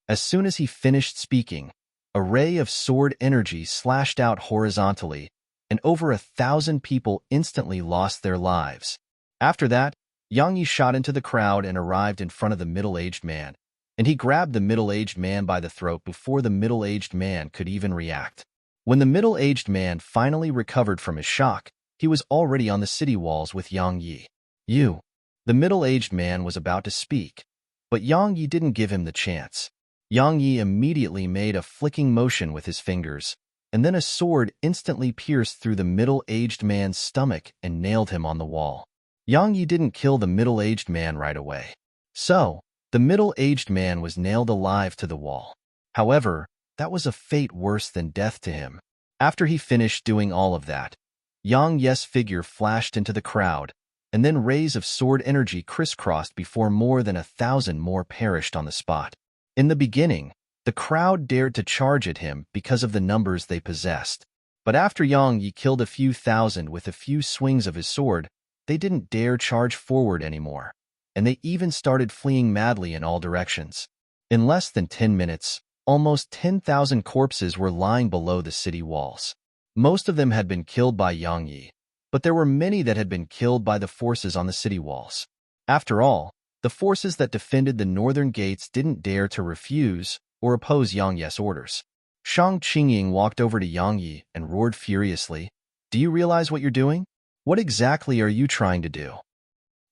As soon as he finished speaking, a ray of sword energy slashed out horizontally, and over 1,000 people instantly lost their lives. After that, Yang Yi shot into the crowd and arrived in front of the middle-aged man, and he grabbed the middle-aged man by the throat before the middle-aged man could even react. When the middle-aged man finally recovered from his shock, he was already on the city walls with Yang Yi. You. The middle-aged man was about to speak, but Yang Yi didn't give him the chance. Yang Yi immediately made a flicking motion with his fingers, and then a sword instantly pierced through the middle-aged man's stomach and nailed him on the wall. Yang Yi didn't kill the middle-aged man right away. So, the middle-aged man was nailed alive to the wall. However, that was a fate worse than death to him. After he finished doing all of that, Yang Yi's figure flashed into the crowd, and then rays of sword energy crisscrossed before more than 1,000 more perished on the spot. In the beginning, the crowd dared to charge at him because of the numbers they possessed. But after Yang Yi killed a few thousand with a few swings of his sword, they didn't dare charge forward anymore, and they even started fleeing madly in all directions. In less than 10 minutes, almost 10,000 corpses were lying below the city walls. Most of them had been killed by Yang Yi, but there were many that had been killed by the forces on the city walls. After all, the forces that defended the northern gates didn't dare to refuse or oppose Yang Yi's orders. Shang Qingying walked over to Yang Yi and roared furiously, Do you realize what you're doing? What exactly are you trying to do?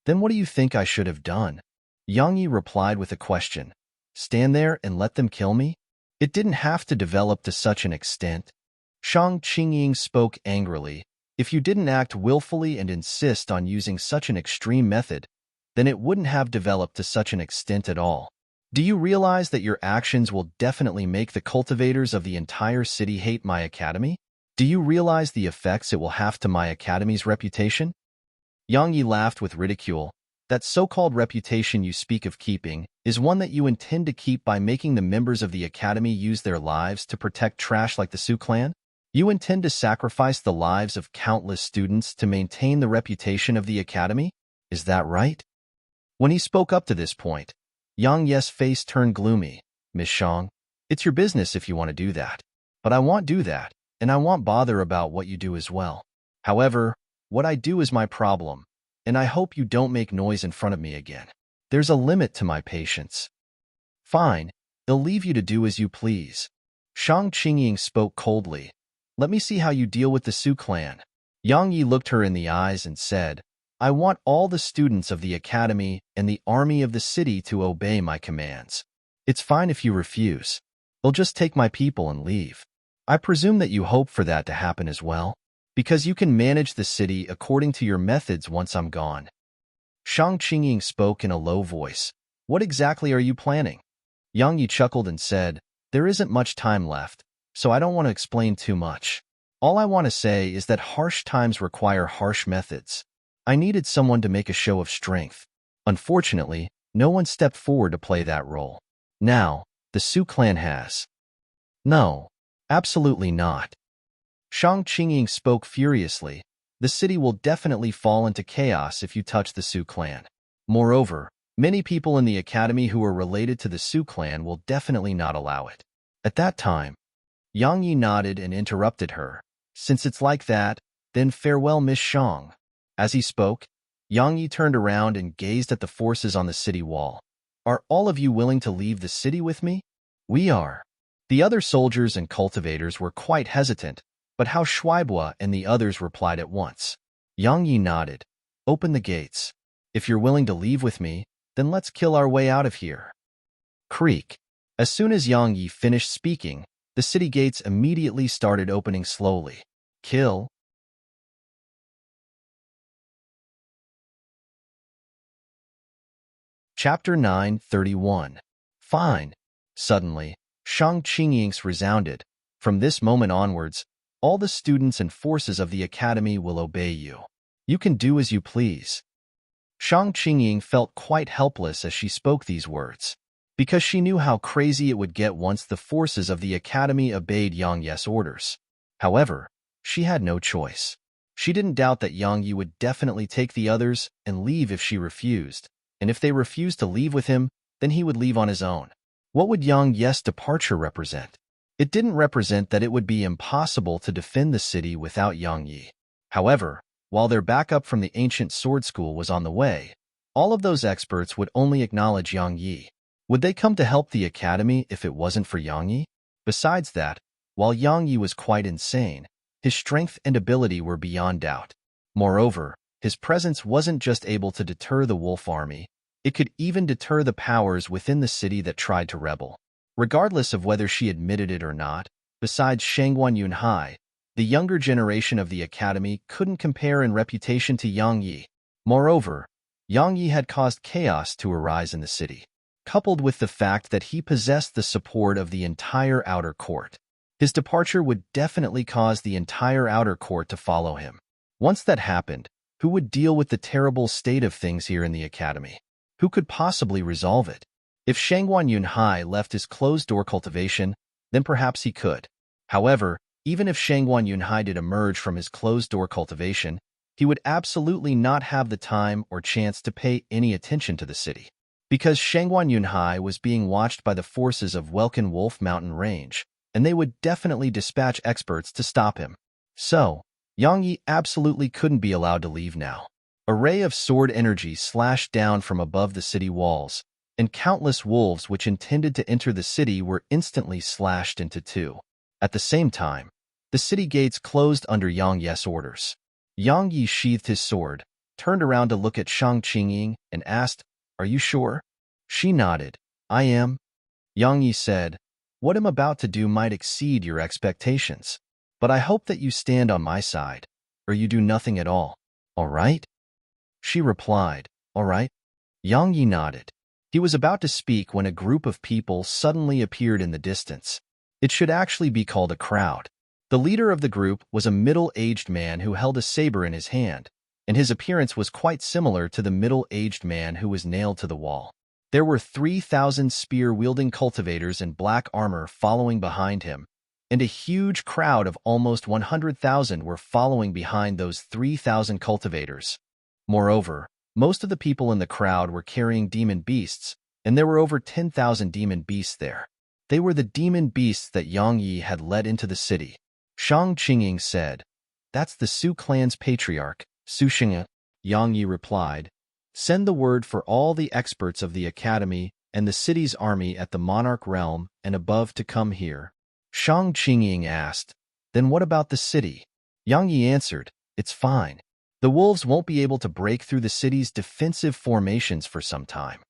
Then what do you think I should have done? Yang Yi replied with a question. Stand there and let them kill me? It didn't have to develop to such an extent. Shang Qingying spoke angrily. If you didn't act willfully and insist on using such an extreme method, then it wouldn't have developed to such an extent at all. Do you realize that your actions will definitely make the cultivators of the entire city hate my academy? Do you realize the effects it will have to my academy's reputation? Yang Yi laughed with ridicule. That so-called reputation you speak of keeping is one that you intend to keep by making the members of the academy use their lives to protect trash like the Su clan? You intend to sacrifice the lives of countless students to maintain the reputation of the academy? Is that right? When he spoke up to this point, Yang Yi's face turned gloomy. Miss Shang, it's your business if you want to do that. But I won't do that, and I won't bother about what you do as well. However, what I do is my problem, and I hope you don't make noise in front of me again. There's a limit to my patience. Fine, I'll leave you to do as you please. Shang Qingying spoke coldly. Let me see how you deal with the Su clan. Yang Yi looked her in the eyes and said, I want all the students of the academy and the army of the city to obey my commands. It's fine if you refuse. I'll just take my people and leave. I presume that you hope for that to happen as well, because you can manage the city according to your methods once I'm gone. Shang Qingying spoke in a low voice. What exactly are you planning? Yang Yi chuckled and said, There isn't much time left, so I don't want to explain too much. All I want to say is that harsh times require harsh methods. I needed someone to make a show of strength. Unfortunately, no one stepped forward to play that role. Now, the Su clan has. No, absolutely not. Shang Qingying spoke furiously. The city will definitely fall into chaos if you touch the Su clan. Moreover, many people in the academy who are related to the Su clan will definitely not allow it. At that time, Yang Yi nodded and interrupted her. Since it's like that, then farewell, Miss Shang. As he spoke, Yang Yi turned around and gazed at the forces on the city wall. Are all of you willing to leave the city with me? We are. The other soldiers and cultivators were quite hesitant, but Hao Shuaibua and the others replied at once. Yang Yi nodded. Open the gates. If you're willing to leave with me, then let's kill our way out of here. Creak. As soon as Yang Yi finished speaking, the city gates immediately started opening slowly. Kill. Chapter 9:31. Fine. Suddenly, Shang Qingying's resounded. From this moment onwards, all the students and forces of the academy will obey you. You can do as you please. Shang Qingying felt quite helpless as she spoke these words, because she knew how crazy it would get once the forces of the academy obeyed Yang Yi's orders. However, she had no choice. She didn't doubt that Yang Yi would definitely take the others and leave if she refused, and if they refused to leave with him, then he would leave on his own. What would Yang Yi's departure represent? It didn't represent that it would be impossible to defend the city without Yang Yi. However, while their backup from the ancient sword school was on the way, all of those experts would only acknowledge Yang Yi. Would they come to help the academy if it wasn't for Yang Yi? Besides that, while Yang Yi was quite insane, his strength and ability were beyond doubt. Moreover, his presence wasn't just able to deter the wolf army, it could even deter the powers within the city that tried to rebel. Regardless of whether she admitted it or not, besides Shangguan Yunhai, the younger generation of the academy couldn't compare in reputation to Yang Yi. Moreover, Yang Yi had caused chaos to arise in the city, coupled with the fact that he possessed the support of the entire outer court. His departure would definitely cause the entire outer court to follow him. Once that happened, who would deal with the terrible state of things here in the academy? Who could possibly resolve it? If Shangguan Yunhai left his closed-door cultivation, then perhaps he could. However, even if Shangguan Yunhai did emerge from his closed-door cultivation, he would absolutely not have the time or chance to pay any attention to the city, because Shangguan Yunhai was being watched by the forces of Welkin Wolf Mountain Range, and they would definitely dispatch experts to stop him. So, Yang Yi absolutely couldn't be allowed to leave now. A ray of sword energy slashed down from above the city walls, and countless wolves which intended to enter the city were instantly slashed into two. At the same time, the city gates closed under Yang Yi's orders. Yang Yi sheathed his sword, turned around to look at Shang Qingying, and asked, "Are you sure?" She nodded. "I am." Yang Yi said, "What I'm about to do might exceed your expectations, but I hope that you stand on my side, or you do nothing at all. All right?" She replied, "All right." Yang Yi nodded. He was about to speak when a group of people suddenly appeared in the distance. It should actually be called a crowd. The leader of the group was a middle-aged man who held a saber in his hand, and his appearance was quite similar to the middle-aged man who was nailed to the wall. There were 3,000 spear-wielding cultivators in black armor following behind him, and a huge crowd of almost 100,000 were following behind those 3,000 cultivators. Moreover, most of the people in the crowd were carrying demon beasts, and there were over 10,000 demon beasts there. They were the demon beasts that Yang Yi had led into the city. Shang Qingying said, "That's the Su clan's patriarch, Su Xing'e." Yang Yi replied, "Send the word for all the experts of the academy and the city's army at the monarch realm and above to come here." Shang Qingying asked, "Then what about the city?" Yang Yi answered, "It's fine. The wolves won't be able to break through the city's defensive formations for some time."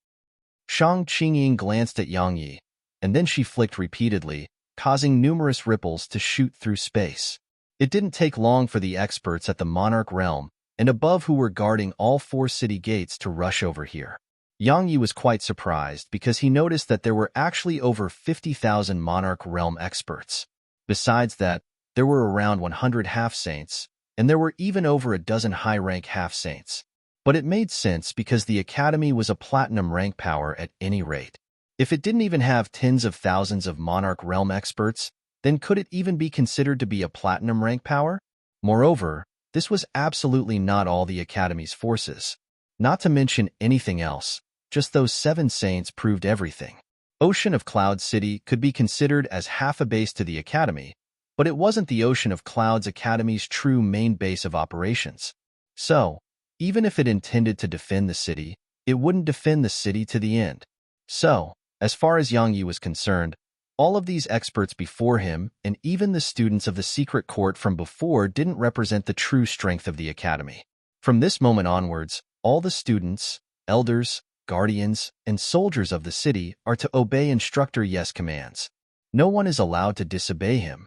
Shang Qingying glanced at Yang Yi, and then she flicked repeatedly, causing numerous ripples to shoot through space. It didn't take long for the experts at the monarch realm and above who were guarding all 4 city gates to rush over here. Yang Yi was quite surprised because he noticed that there were actually over 50,000 monarch realm experts. Besides that, there were around 100 half-saints, and there were even over a dozen high-rank half-saints. But it made sense because the academy was a platinum rank power at any rate. If it didn't even have tens of thousands of monarch realm experts, then could it even be considered to be a platinum rank power? Moreover, this was absolutely not all the academy's forces. Not to mention anything else, just those 7 saints proved everything. Ocean of Cloud City could be considered as half a base to the Academy, but it wasn't the Ocean of Clouds Academy's true main base of operations. So, even if it intended to defend the city, it wouldn't defend the city to the end. So, as far as Yang Yi was concerned, all of these experts before him and even the students of the secret court from before didn't represent the true strength of the Academy. From this moment onwards, all the students, elders, guardians, and soldiers of the city are to obey Instructor Yes commands. No one is allowed to disobey him.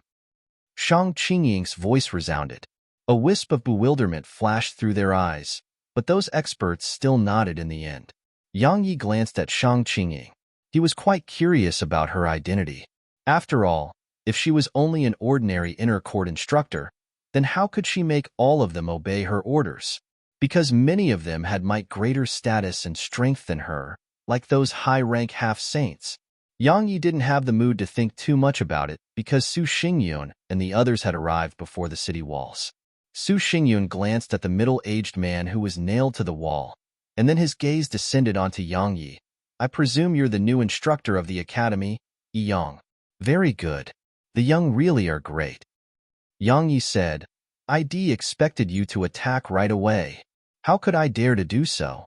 Shang Qingying's voice resounded. A wisp of bewilderment flashed through their eyes, but those experts still nodded in the end. Yang Yi glanced at Shang Qingying. He was quite curious about her identity. After all, if she was only an ordinary inner court instructor, then how could she make all of them obey her orders? Because many of them had much greater status and strength than her, like those high-rank half-saints. Yang Yi didn't have the mood to think too much about it because Su Xingyun and the others had arrived before the city walls. Su Xingyun glanced at the middle-aged man who was nailed to the wall, and then his gaze descended onto Yang Yi. I presume you're the new instructor of the academy, Yi Yang. Very good. The young really are great. Yang Yi said, I expected you to attack right away. How could I dare to do so?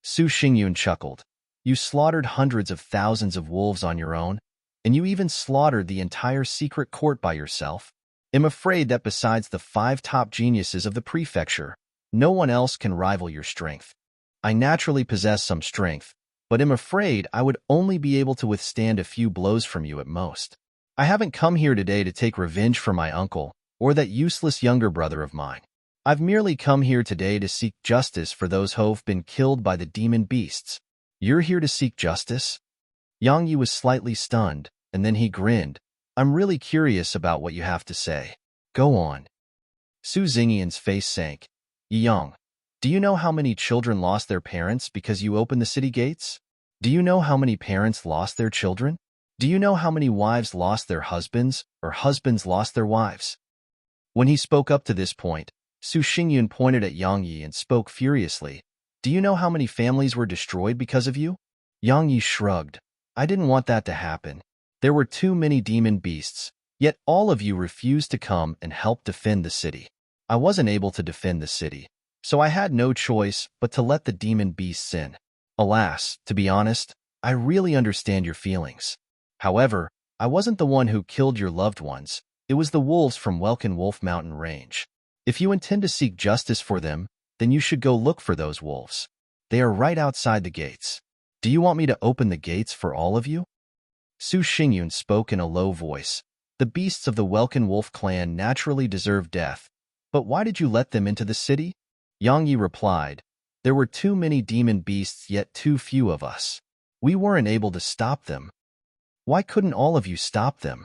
Su Xingyun chuckled. You slaughtered hundreds of thousands of wolves on your own, and you even slaughtered the entire secret court by yourself. I'm afraid that besides the 5 top geniuses of the prefecture, no one else can rival your strength. I naturally possess some strength, but I'm afraid I would only be able to withstand a few blows from you at most. I haven't come here today to take revenge for my uncle or that useless younger brother of mine. I've merely come here today to seek justice for those who've been killed by the demon beasts. You're here to seek justice? Yang Yi was slightly stunned, and then he grinned. I'm really curious about what you have to say. Go on. Su Xingyan's face sank. Yi Yang, do you know how many children lost their parents because you opened the city gates? Do you know how many parents lost their children? Do you know how many wives lost their husbands or husbands lost their wives? When he spoke up to this point, Su Xingyun pointed at Yang Yi and spoke furiously. Do you know how many families were destroyed because of you? Yang Yi shrugged. I didn't want that to happen. There were too many demon beasts, yet all of you refused to come and help defend the city. I wasn't able to defend the city, so I had no choice but to let the demon beasts in. Alas, to be honest, I really understand your feelings. However, I wasn't the one who killed your loved ones. It was the wolves from Welkin Wolf Mountain Range. If you intend to seek justice for them, then you should go look for those wolves. They are right outside the gates. Do you want me to open the gates for all of you? Su Xingyun spoke in a low voice. The beasts of the Welkin Wolf clan naturally deserve death, but why did you let them into the city? Yang Yi replied, there were too many demon beasts yet too few of us. We weren't able to stop them. Why couldn't all of you stop them?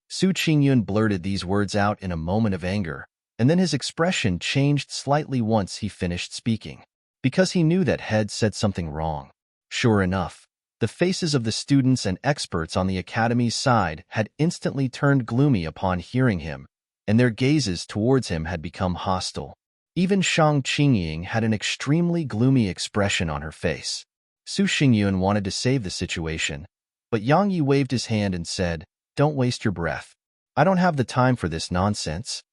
Su Xingyun blurted these words out in a moment of anger, and then his expression changed slightly once he finished speaking, because he knew that Head said something wrong. Sure enough, the faces of the students and experts on the academy's side had instantly turned gloomy upon hearing him, and their gazes towards him had become hostile. Even Shang Qingying had an extremely gloomy expression on her face. Su Xingyun wanted to save the situation, but Yang Yi waved his hand and said, Don't waste your breath. I don't have the time for this nonsense.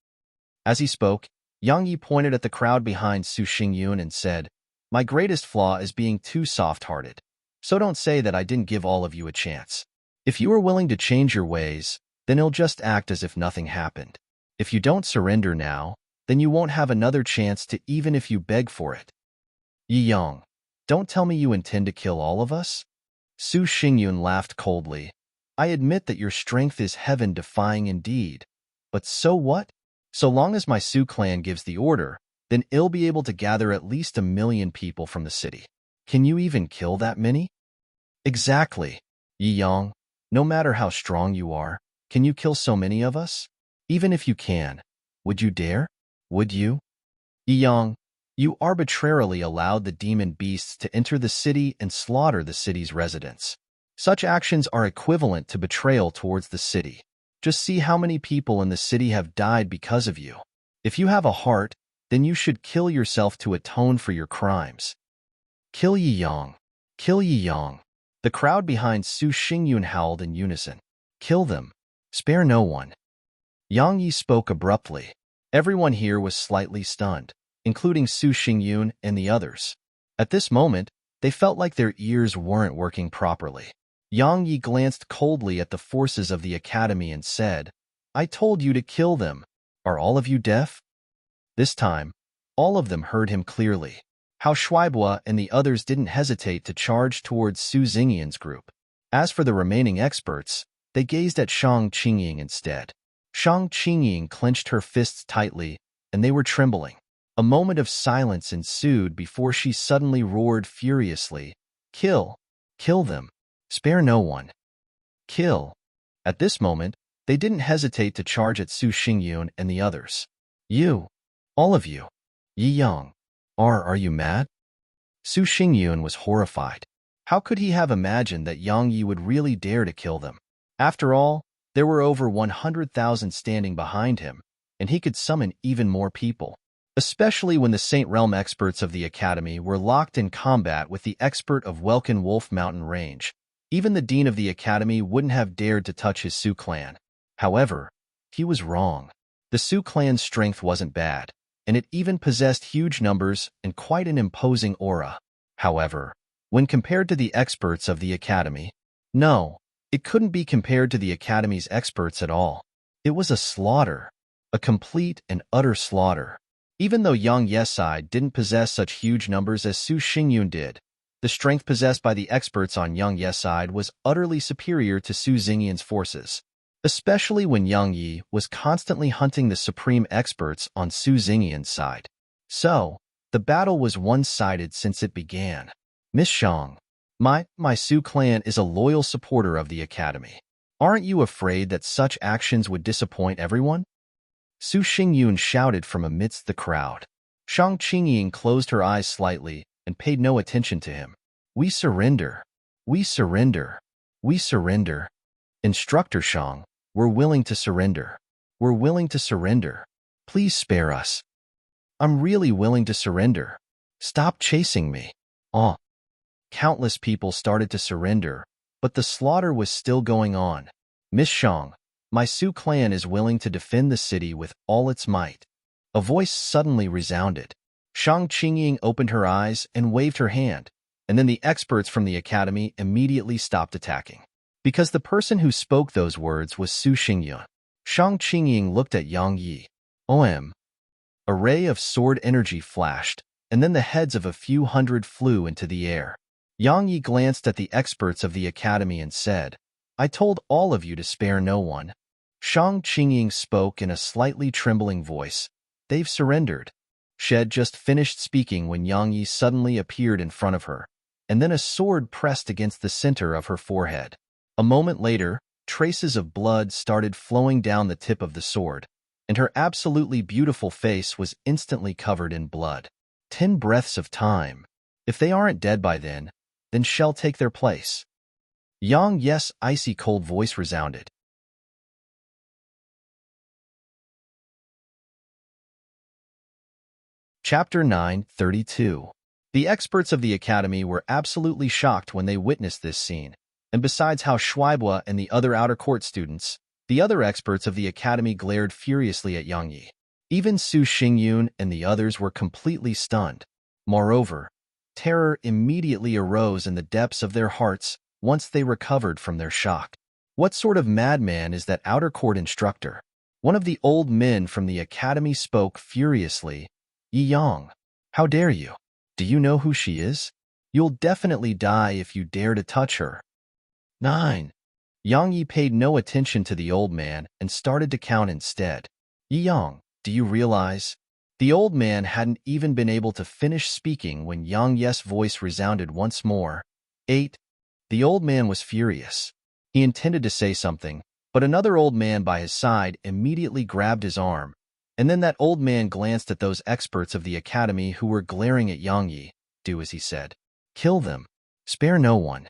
As he spoke, Yang Yi pointed at the crowd behind Su Xingyun and said, My greatest flaw is being too soft-hearted. So don't say that I didn't give all of you a chance. If you are willing to change your ways, then you'll just act as if nothing happened. If you don't surrender now, then you won't have another chance to even if you beg for it. Yi Yang, don't tell me you intend to kill all of us? Su Xingyun laughed coldly. I admit that your strength is heaven-defying indeed. But so what? So long as my Su clan gives the order, then it'll be able to gather at least 1 million people from the city. Can you even kill that many? Exactly. Yi Yang, no matter how strong you are, can you kill so many of us? Even if you can, would you dare? Would you? Yi Yang, you arbitrarily allowed the demon beasts to enter the city and slaughter the city's residents. Such actions are equivalent to betrayal towards the city. Just see how many people in the city have died because of you. If you have a heart, then you should kill yourself to atone for your crimes. Kill Yi Yang. Kill Yi Yang. The crowd behind Su Xingyun howled in unison. Kill them. Spare no one. Yang Yi spoke abruptly. Everyone here was slightly stunned, including Su Xingyun and the others. At this moment, they felt like their ears weren't working properly. Yang Yi glanced coldly at the forces of the academy and said, I told you to kill them. Are all of you deaf? This time, all of them heard him clearly. How Shuaibua and the others didn't hesitate to charge towards Su Xingyan's group. As for the remaining experts, they gazed at Shang Qingying instead. Shang Qingying clenched her fists tightly, and they were trembling. A moment of silence ensued before she suddenly roared furiously, Kill! Kill them! Spare no one! Kill! At this moment, they didn't hesitate to charge at Su Xingyun and the others. You! All of you! Yi Yang! Are you mad? Su Xingyun was horrified. How could he have imagined that Yang Yi would really dare to kill them? After all, there were over 100,000 standing behind him, and he could summon even more people. Especially when the Saint Realm experts of the Academy were locked in combat with the expert of Welkin Wolf Mountain Range. Even the Dean of the Academy wouldn't have dared to touch his Su clan. However, he was wrong. The Su clan's strength wasn't bad, and it even possessed huge numbers and quite an imposing aura. However, when compared to the experts of the Academy, no, it couldn't be compared to the Academy's experts at all. It was a slaughter, a complete and utter slaughter. Even though Yang Yesai didn't possess such huge numbers as Su Xingyun did, the strength possessed by the experts on Yang Yesai was utterly superior to Su Xingyan's forces, especially when Yang Yi was constantly hunting the supreme experts on Su Xingyan's side. So, the battle was one-sided since it began. Miss Shang, my Su clan is a loyal supporter of the Academy. Aren't you afraid that such actions would disappoint everyone? Su Xingyun shouted from amidst the crowd. Shang Qingying closed her eyes slightly and paid no attention to him. We surrender. We surrender. We surrender. Instructor Shang, we're willing to surrender. We're willing to surrender. Please spare us. I'm really willing to surrender. Stop chasing me. Oh. Countless people started to surrender, but the slaughter was still going on. Miss Shang, my Su clan is willing to defend the city with all its might. A voice suddenly resounded. Shang Qingying opened her eyes and waved her hand, and then the experts from the academy immediately stopped attacking. Because the person who spoke those words was Su Xingyun. Shang Qingying looked at Yang Yi. OM. A ray of sword energy flashed, and then the heads of a few hundred flew into the air. Yang Yi glanced at the experts of the academy and said, I told all of you to spare no one. Shang Qingying spoke in a slightly trembling voice. They've surrendered. She had just finished speaking when Yang Yi suddenly appeared in front of her, and then a sword pressed against the center of her forehead. A moment later, traces of blood started flowing down the tip of the sword, and her absolutely beautiful face was instantly covered in blood. 10 breaths of time. If they aren't dead by then shall take their place. Yang Yes' icy cold voice resounded. Chapter 9:32. The experts of the academy were absolutely shocked when they witnessed this scene, and besides how Shuaibua and the other outer court students, the other experts of the academy glared furiously at Yang Yi. Even Su Xingyun and the others were completely stunned. Moreover, terror immediately arose in the depths of their hearts once they recovered from their shock. What sort of madman is that outer court instructor? One of the old men from the academy spoke furiously. Yi Yang, how dare you? Do you know who she is? You'll definitely die if you dare to touch her. 9. Yang Yi paid no attention to the old man and started to count instead. Yi Yang, do you realize? The old man hadn't even been able to finish speaking when Yang Ye's voice resounded once more. 8. The old man was furious. He intended to say something, but another old man by his side immediately grabbed his arm, and then that old man glanced at those experts of the academy who were glaring at Yang Yi. Do as he said. Kill them. Spare no one.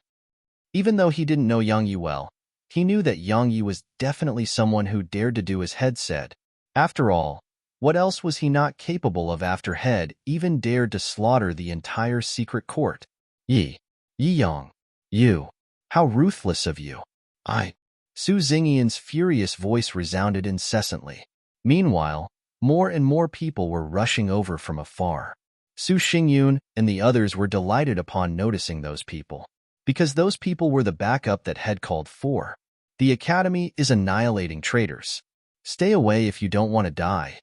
Even though he didn't know Yang Yi well, he knew that Yang Yi was definitely someone who dared to do as Head said. After all, what else was he not capable of after Head even dared to slaughter the entire secret court? Yi Yang, you. How ruthless of you. I. Su Xingyan's furious voice resounded incessantly. Meanwhile, more and more people were rushing over from afar. Su Xingyun and the others were delighted upon noticing those people, because those people were the backup that had called for. The academy is annihilating traitors. Stay away if you don't want to die.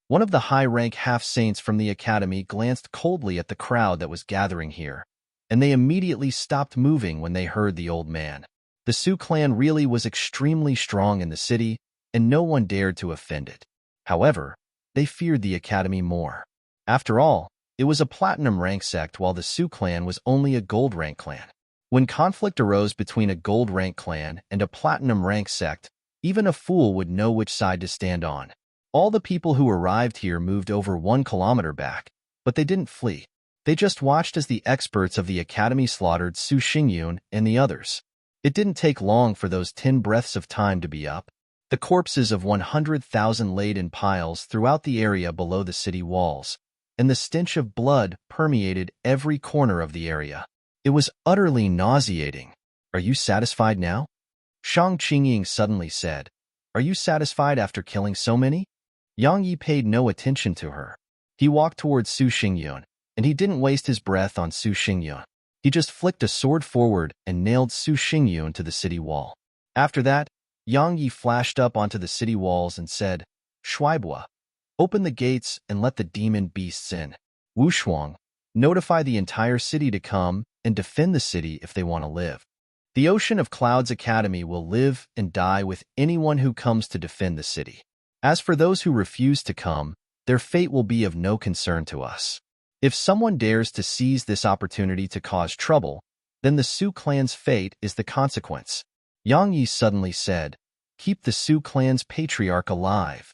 One of the high-rank half-saints from the academy glanced coldly at the crowd that was gathering here, and they immediately stopped moving when they heard the old man. The Su clan really was extremely strong in the city, and no one dared to offend it. However, they feared the academy more. After all, it was a platinum rank sect while the Su clan was only a gold rank clan. When conflict arose between a gold rank clan and a platinum rank sect, even a fool would know which side to stand on. All the people who arrived here moved over 1 kilometer back, but they didn't flee. They just watched as the experts of the academy slaughtered Su Xingyun and the others. It didn't take long for those 10 breaths of time to be up. The corpses of 100,000 laid in piles throughout the area below the city walls, and the stench of blood permeated every corner of the area. It was utterly nauseating. Are you satisfied now? Shang Qingying suddenly said. Are you satisfied after killing so many? Yang Yi paid no attention to her. He walked towards Su Xingyun, and he didn't waste his breath on Su Xingyun. He just flicked a sword forward and nailed Su Xingyun to the city wall. After that, Yang Yi flashed up onto the city walls and said, Shuaibua, open the gates and let the demon beasts in. Wu Shuang, notify the entire city to come and defend the city if they want to live. The Ocean of Clouds Academy will live and die with anyone who comes to defend the city. As for those who refuse to come, their fate will be of no concern to us. If someone dares to seize this opportunity to cause trouble, then the Su clan's fate is the consequence. Yang Yi suddenly said, Keep the Su clan's patriarch alive.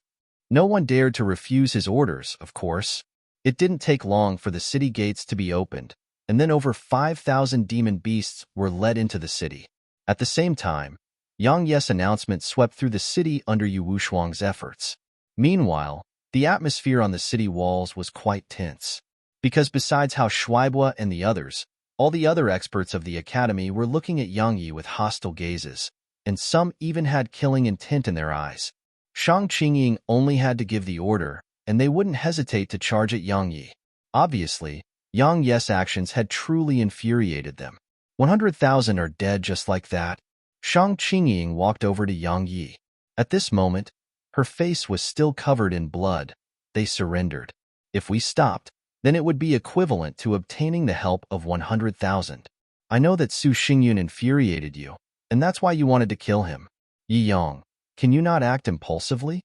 No one dared to refuse his orders, of course. It didn't take long for the city gates to be opened, and then over 5,000 demon beasts were led into the city. At the same time, Yang Ye's announcement swept through the city under Yu Wushuang's efforts. Meanwhile, the atmosphere on the city walls was quite tense. Because besides Hao Shuaibua and the others, all the other experts of the academy were looking at Yang Yi with hostile gazes, and some even had killing intent in their eyes. Shang Qingying only had to give the order, and they wouldn't hesitate to charge at Yang Yi. Obviously, Yang Ye's actions had truly infuriated them. 100,000 are dead just like that. Shang Qingying walked over to Yang Yi. At this moment, her face was still covered in blood. They surrendered. If we stopped, then it would be equivalent to obtaining the help of 100,000. I know that Su Xingyun infuriated you, and that's why you wanted to kill him. Yi Yang, can you not act impulsively?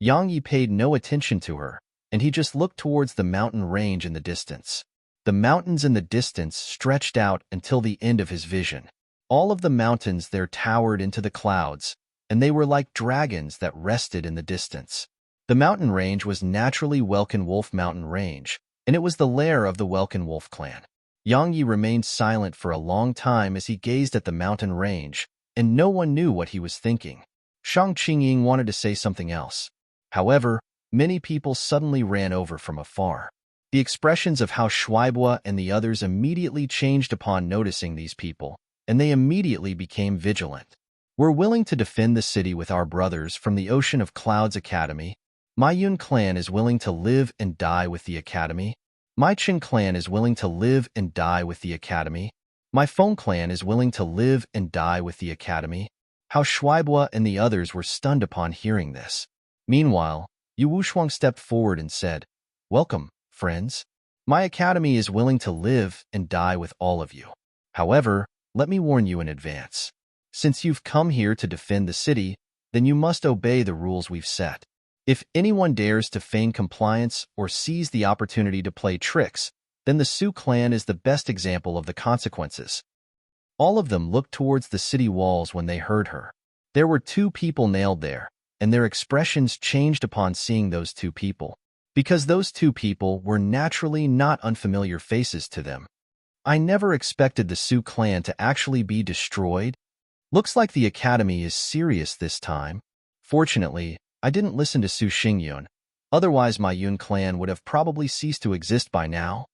Yang Yi paid no attention to her, and he just looked towards the mountain range in the distance. The mountains in the distance stretched out until the end of his vision. All of the mountains there towered into the clouds, and they were like dragons that rested in the distance. The mountain range was naturally Welkin Wolf Mountain Range, and it was the lair of the Welkin Wolf clan. Yang Yi remained silent for a long time as he gazed at the mountain range, and no one knew what he was thinking. Shang Qingying wanted to say something else. However, many people suddenly ran over from afar. The expressions of Hao Shuaibua and the others immediately changed upon noticing these people, and they immediately became vigilant. We're willing to defend the city with our brothers from the Ocean of Clouds Academy. My Yun clan is willing to live and die with the Academy. My Qin clan is willing to live and die with the Academy. My Feng clan is willing to live and die with the Academy. Hao Shuaibua and the others were stunned upon hearing this. Meanwhile, Yu Wushuang stepped forward and said, Welcome, friends. My Academy is willing to live and die with all of you. However, let me warn you in advance. Since you've come here to defend the city, then you must obey the rules we've set. If anyone dares to feign compliance or seize the opportunity to play tricks, then the Su clan is the best example of the consequences. All of them looked towards the city walls when they heard her. There were 2 people nailed there, and their expressions changed upon seeing those 2 people, because those 2 people were naturally not unfamiliar faces to them. I never expected the Su clan to actually be destroyed. Looks like the Academy is serious this time. Fortunately, I didn't listen to Su Xingyun, otherwise my Yun clan would have probably ceased to exist by now.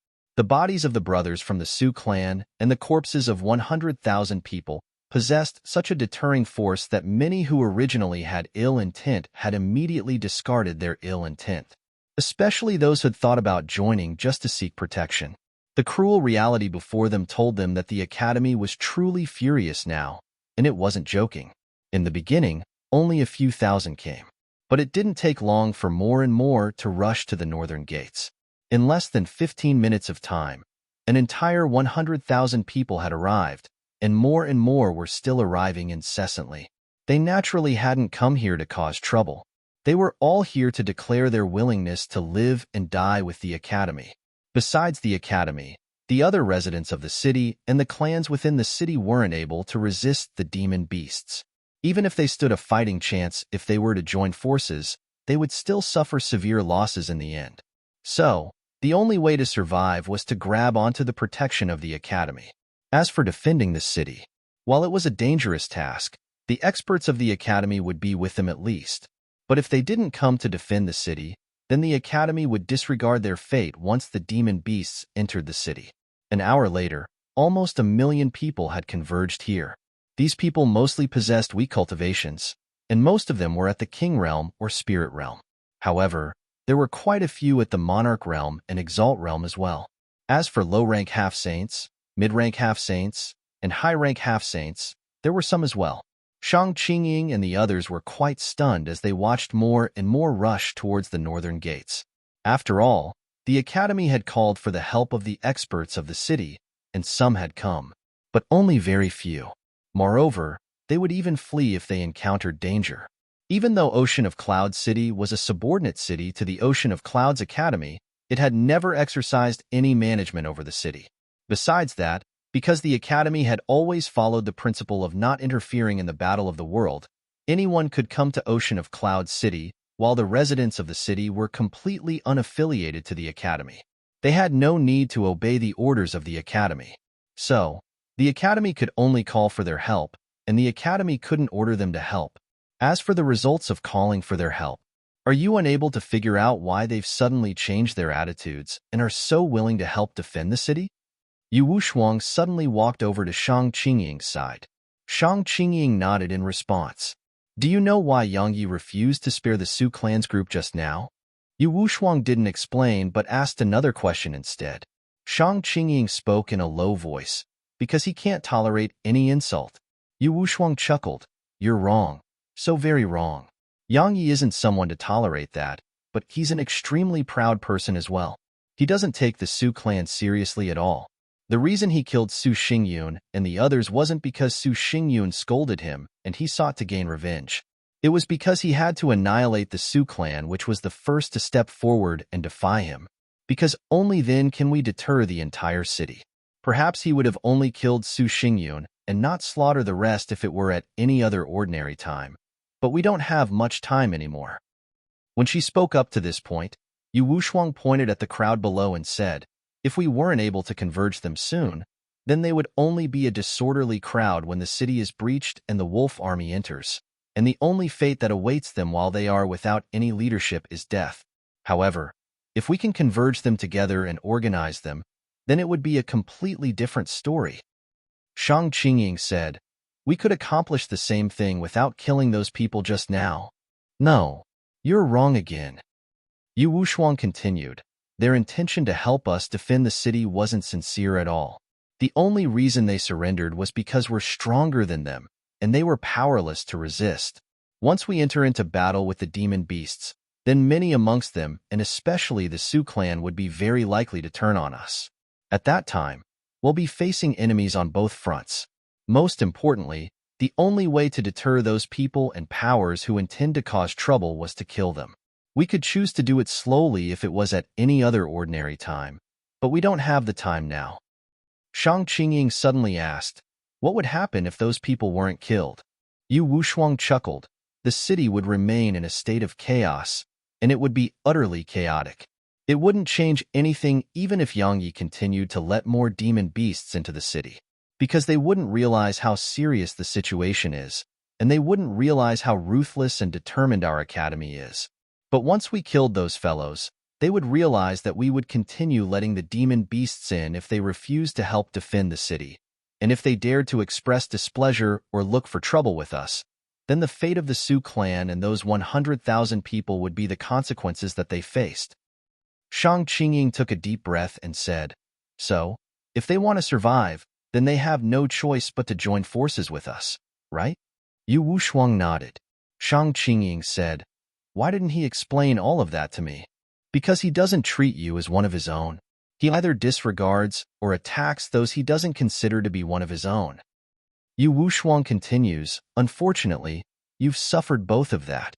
The bodies of the brothers from the Sioux clan and the corpses of 100,000 people possessed such a deterring force that many who originally had ill intent had immediately discarded their ill intent, especially those who had thought about joining just to seek protection. The cruel reality before them told them that the Academy was truly furious now, and it wasn't joking. In the beginning, only a few thousand came. But it didn't take long for more and more to rush to the northern gates. In less than 15 minutes of time, an entire 100,000 people had arrived, and more were still arriving incessantly. They naturally hadn't come here to cause trouble. They were all here to declare their willingness to live and die with the Academy. Besides the Academy, the other residents of the city and the clans within the city weren't able to resist the demon beasts. Even if they stood a fighting chance if they were to join forces, they would still suffer severe losses in the end. So, the only way to survive was to grab onto the protection of the Academy. As for defending the city, while it was a dangerous task, the experts of the Academy would be with them at least. But if they didn't come to defend the city, then the Academy would disregard their fate once the demon beasts entered the city. An hour later, almost 1 million people had converged here. These people mostly possessed weak cultivations, and most of them were at the King Realm or Spirit Realm. However, there were quite a few at the Monarch Realm and Exalt Realm as well. As for low-rank half-saints, mid-rank half-saints, and high-rank half-saints, there were some as well. Shang Qingying and the others were quite stunned as they watched more and more rush towards the northern gates. After all, the Academy had called for the help of the experts of the city, and some had come, but only very few. Moreover, they would even flee if they encountered danger. Even though Ocean of Cloud City was a subordinate city to the Ocean of Clouds Academy, it had never exercised any management over the city. Besides that, because the Academy had always followed the principle of not interfering in the battle of the world, anyone could come to Ocean of Cloud City, while the residents of the city were completely unaffiliated to the Academy. They had no need to obey the orders of the Academy. So, the Academy could only call for their help, and the Academy couldn't order them to help. As for the results of calling for their help, are you unable to figure out why they've suddenly changed their attitudes and are so willing to help defend the city? Yu Wushuang suddenly walked over to Shang Qingying's side. Shang Qingying nodded in response. Do you know why Yang Yi refused to spare the Sioux clan's group just now? Yu Wushuang didn't explain but asked another question instead. Shang Qingying spoke in a low voice, because he can't tolerate any insult. Yu Wushuang chuckled. You're wrong. So very wrong. Yang Yi isn't someone to tolerate that, but he's an extremely proud person as well. He doesn't take the Sioux clan seriously at all. The reason he killed Su Xingyun and the others wasn't because Su Xingyun scolded him and he sought to gain revenge. It was because he had to annihilate the Sioux clan, which was the first to step forward and defy him. Because only then can we deter the entire city. Perhaps he would have only killed Su Xingyun and not slaughter the rest if it were at any other ordinary time. But we don't have much time anymore. When she spoke up to this point, Yu Wushuang pointed at the crowd below and said, if we weren't able to converge them soon, then they would only be a disorderly crowd when the city is breached and the wolf army enters, and the only fate that awaits them while they are without any leadership is death. However, if we can converge them together and organize them, then it would be a completely different story. Shang Qingying said, we could accomplish the same thing without killing those people just now. No, you're wrong again. Yu Wushuang continued, their intention to help us defend the city wasn't sincere at all. The only reason they surrendered was because we're stronger than them, and they were powerless to resist. Once we enter into battle with the demon beasts, then many amongst them, and especially the Sioux clan, would be very likely to turn on us. At that time, we'll be facing enemies on both fronts. Most importantly, the only way to deter those people and powers who intend to cause trouble was to kill them. We could choose to do it slowly if it was at any other ordinary time, but we don't have the time now. Shang Qingying suddenly asked, what would happen if those people weren't killed? Yu Wushuang chuckled. The city would remain in a state of chaos, and it would be utterly chaotic. It wouldn't change anything even if Yang Yi continued to let more demon beasts into the city, because they wouldn't realize how serious the situation is, and they wouldn't realize how ruthless and determined our academy is. But once we killed those fellows, they would realize that we would continue letting the demon beasts in if they refused to help defend the city. And if they dared to express displeasure or look for trouble with us, then the fate of the Sioux clan and those 100,000 people would be the consequences that they faced. Shang Qingying took a deep breath and said, "So, if they want to survive, then they have no choice but to join forces with us, right?" Yu Wushuang nodded. Shang Qingying said, "Why didn't he explain all of that to me?" "Because he doesn't treat you as one of his own. He either disregards or attacks those he doesn't consider to be one of his own." Yu Wushuang continues, "Unfortunately, you've suffered both of that.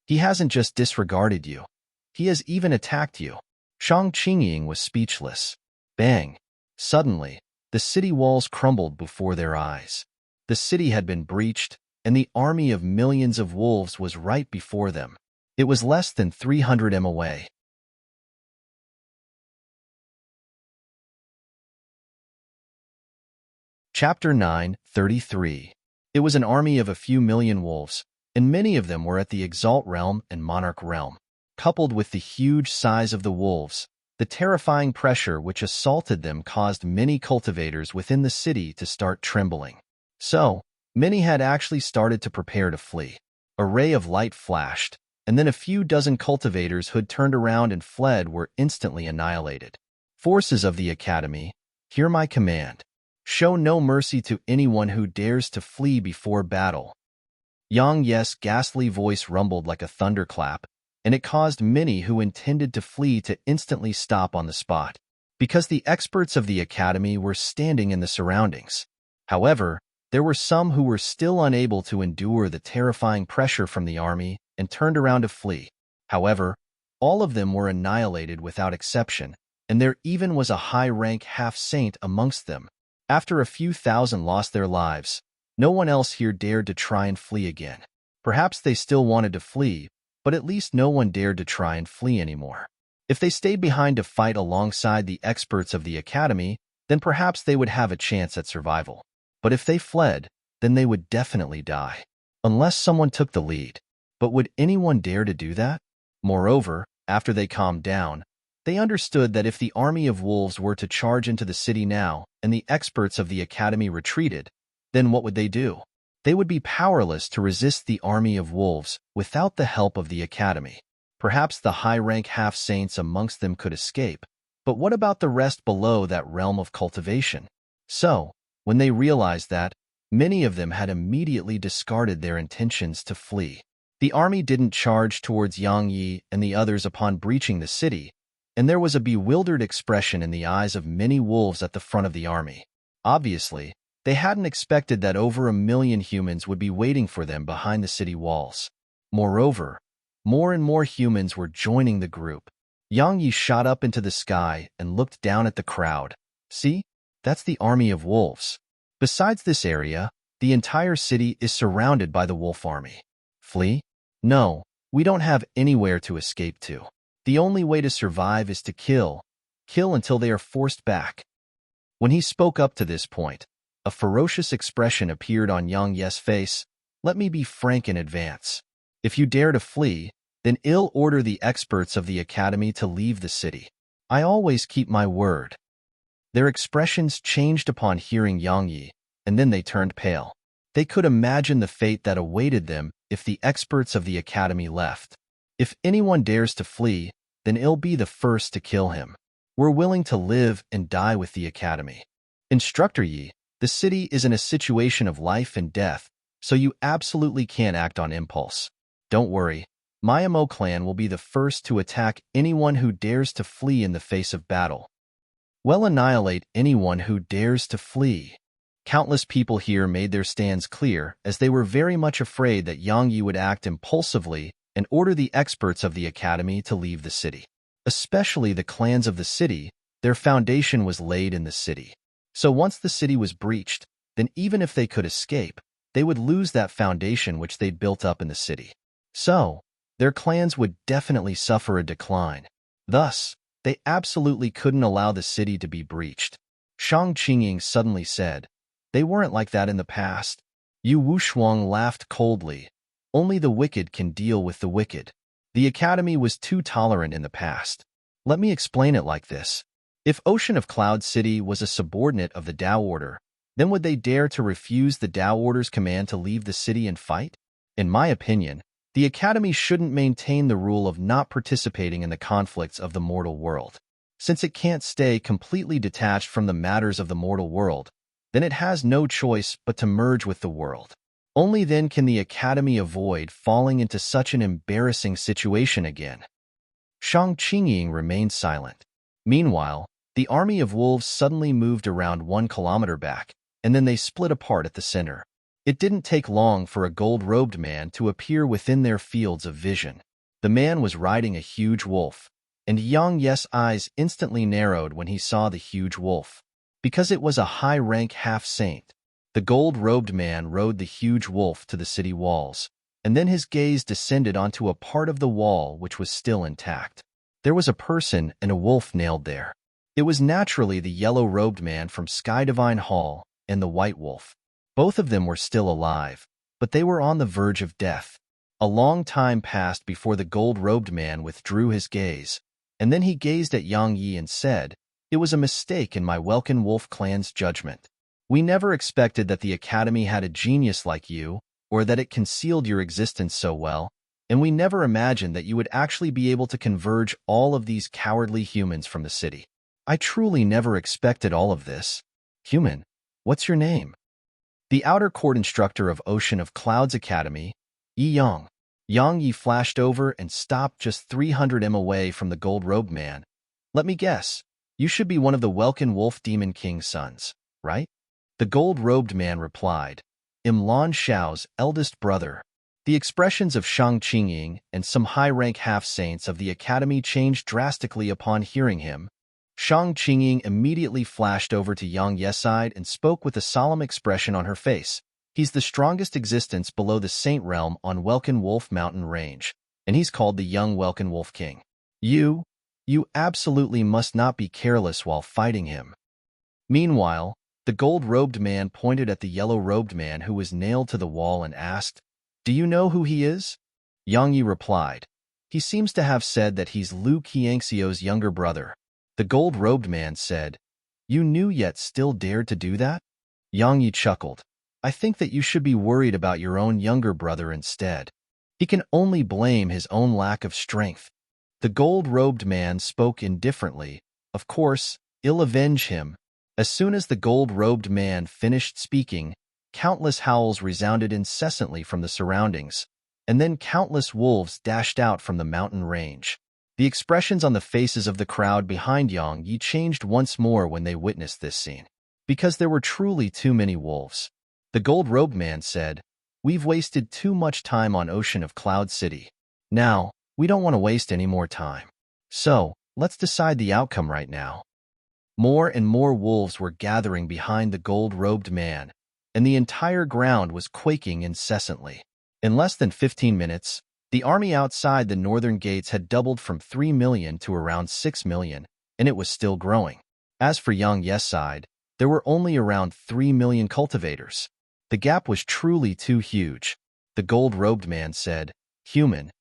He hasn't just disregarded you. He has even attacked you." Shang Qingying was speechless. Bang! Suddenly, the city walls crumbled before their eyes. The city had been breached, and the army of millions of wolves was right before them. It was less than 300 m away. Chapter 9:33. It was an army of a few million wolves, and many of them were at the Exalt realm and Monarch realm. Coupled with the huge size of the wolves, the terrifying pressure which assaulted them caused many cultivators within the city to start trembling. So, many had actually started to prepare to flee. A ray of light flashed, and then a few dozen cultivators who had turned around and fled were instantly annihilated. "Forces of the Academy, hear my command. Show no mercy to anyone who dares to flee before battle." Yang Ye's ghastly voice rumbled like a thunderclap, and it caused many who intended to flee to instantly stop on the spot, because the experts of the Academy were standing in the surroundings. However, there were some who were still unable to endure the terrifying pressure from the army and turned around to flee. However, all of them were annihilated without exception, and there even was a high-rank half-saint amongst them. After a few thousand lost their lives, no one else here dared to try and flee again. Perhaps they still wanted to flee, but at least no one dared to try and flee anymore. If they stayed behind to fight alongside the experts of the Academy, then perhaps they would have a chance at survival. But if they fled, then they would definitely die, unless someone took the lead. But would anyone dare to do that? Moreover, after they calmed down, they understood that if the army of wolves were to charge into the city now and the experts of the Academy retreated, then what would they do? They would be powerless to resist the army of wolves without the help of the Academy. Perhaps the high-rank half-saints amongst them could escape, but what about the rest below that realm of cultivation? So, when they realized that, many of them had immediately discarded their intentions to flee. The army didn't charge towards Yang Yi and the others upon breaching the city, and there was a bewildered expression in the eyes of many wolves at the front of the army. Obviously, they hadn't expected that over 1 million humans would be waiting for them behind the city walls. Moreover, more and more humans were joining the group. Yang Yi shot up into the sky and looked down at the crowd. "See? That's the army of wolves. Besides this area, the entire city is surrounded by the wolf army. Flee? No, we don't have anywhere to escape to. The only way to survive is to kill until they are forced back." When he spoke up to this point, a ferocious expression appeared on Yang Ye's face. "Let me be frank in advance. If you dare to flee, then I'll order the experts of the Academy to leave the city. I always keep my word." Their expressions changed upon hearing Yang Yi, and then they turned pale. They could imagine the fate that awaited them if the experts of the Academy left. "If anyone dares to flee, then I'll be the first to kill him. We're willing to live and die with the Academy. Instructor Yi, the city is in a situation of life and death, so you absolutely can't act on impulse. Don't worry, my Mo clan will be the first to attack anyone who dares to flee in the face of battle. We'll annihilate anyone who dares to flee." Countless people here made their stands clear, as they were very much afraid that Yang Yi would act impulsively and order the experts of the Academy to leave the city. Especially the clans of the city, their foundation was laid in the city. So once the city was breached, then even if they could escape, they would lose that foundation which they'd built up in the city. So, their clans would definitely suffer a decline. Thus, they absolutely couldn't allow the city to be breached. Shang Qingying suddenly said, "They weren't like that in the past." Yu Wushuang laughed coldly. "Only the wicked can deal with the wicked. The Academy was too tolerant in the past. Let me explain it like this. If Ocean of Cloud City was a subordinate of the Tao Order, then would they dare to refuse the Tao Order's command to leave the city and fight? In my opinion, the Academy shouldn't maintain the rule of not participating in the conflicts of the mortal world. Since it can't stay completely detached from the matters of the mortal world, then it has no choice but to merge with the world. Only then can the Academy avoid falling into such an embarrassing situation again. Shang Qingying remained silent. Meanwhile, the army of wolves suddenly moved around 1 kilometer back, and then they split apart at the center. It didn't take long for a gold-robed man to appear within their fields of vision. The man was riding a huge wolf, and Yang Ye's eyes instantly narrowed when he saw the huge wolf. Because it was a high-rank half-saint, the gold-robed man rode the huge wolf to the city walls, and then his gaze descended onto a part of the wall which was still intact. There was a person and a wolf nailed there. It was naturally the yellow-robed man from Sky Divine Hall and the white wolf. Both of them were still alive, but they were on the verge of death. A long time passed before the gold-robed man withdrew his gaze, and then he gazed at Yang Yi and said, "It was a mistake in my Welkin Wolf clan's judgment. We never expected that the Academy had a genius like you, or that it concealed your existence so well, and we never imagined that you would actually be able to converge all of these cowardly humans from the city. I truly never expected all of this. Human, what's your name?" The outer court instructor of Ocean of Clouds Academy, Yi Yang. Yang Yi flashed over and stopped just 300 m away from the gold-robed man. "Let me guess, you should be one of the Welkin Wolf Demon King's sons, right?" The gold-robed man replied, "I'm Lan Xiao's eldest brother." The expressions of Shang Qingying and some high-rank half-saints of the Academy changed drastically upon hearing him. Shang Qingying immediately flashed over to Yang Ye's side and spoke with a solemn expression on her face. "He's the strongest existence below the Saint Realm on Welkin Wolf Mountain Range, and he's called the Young Welkin Wolf King. You absolutely must not be careless while fighting him." Meanwhile, the gold-robed man pointed at the yellow-robed man who was nailed to the wall and asked, "Do you know who he is?" Yang Yi replied, "He seems to have said that he's Lu Qiangxiu's younger brother." The gold-robed man said, "You knew yet still dared to do that?" Yang Yi chuckled, "I think that you should be worried about your own younger brother instead. He can only blame his own lack of strength." The gold-robed man spoke indifferently. "Of course, I'll avenge him." As soon as the gold-robed man finished speaking, countless howls resounded incessantly from the surroundings, and then countless wolves dashed out from the mountain range. The expressions on the faces of the crowd behind Yang Yi changed once more when they witnessed this scene, because there were truly too many wolves. The gold-robed man said, "We've wasted too much time on Ocean of Cloud City. Now, we don't want to waste any more time. So, let's decide the outcome right now." More and more wolves were gathering behind the gold-robed man, and the entire ground was quaking incessantly. In less than 15 minutes, the army outside the northern gates had doubled from 3 million to around 6 million, and it was still growing. As for Yang Ye's side, there were only around 3 million cultivators. The gap was truly too huge. The gold-robed man said, "Human,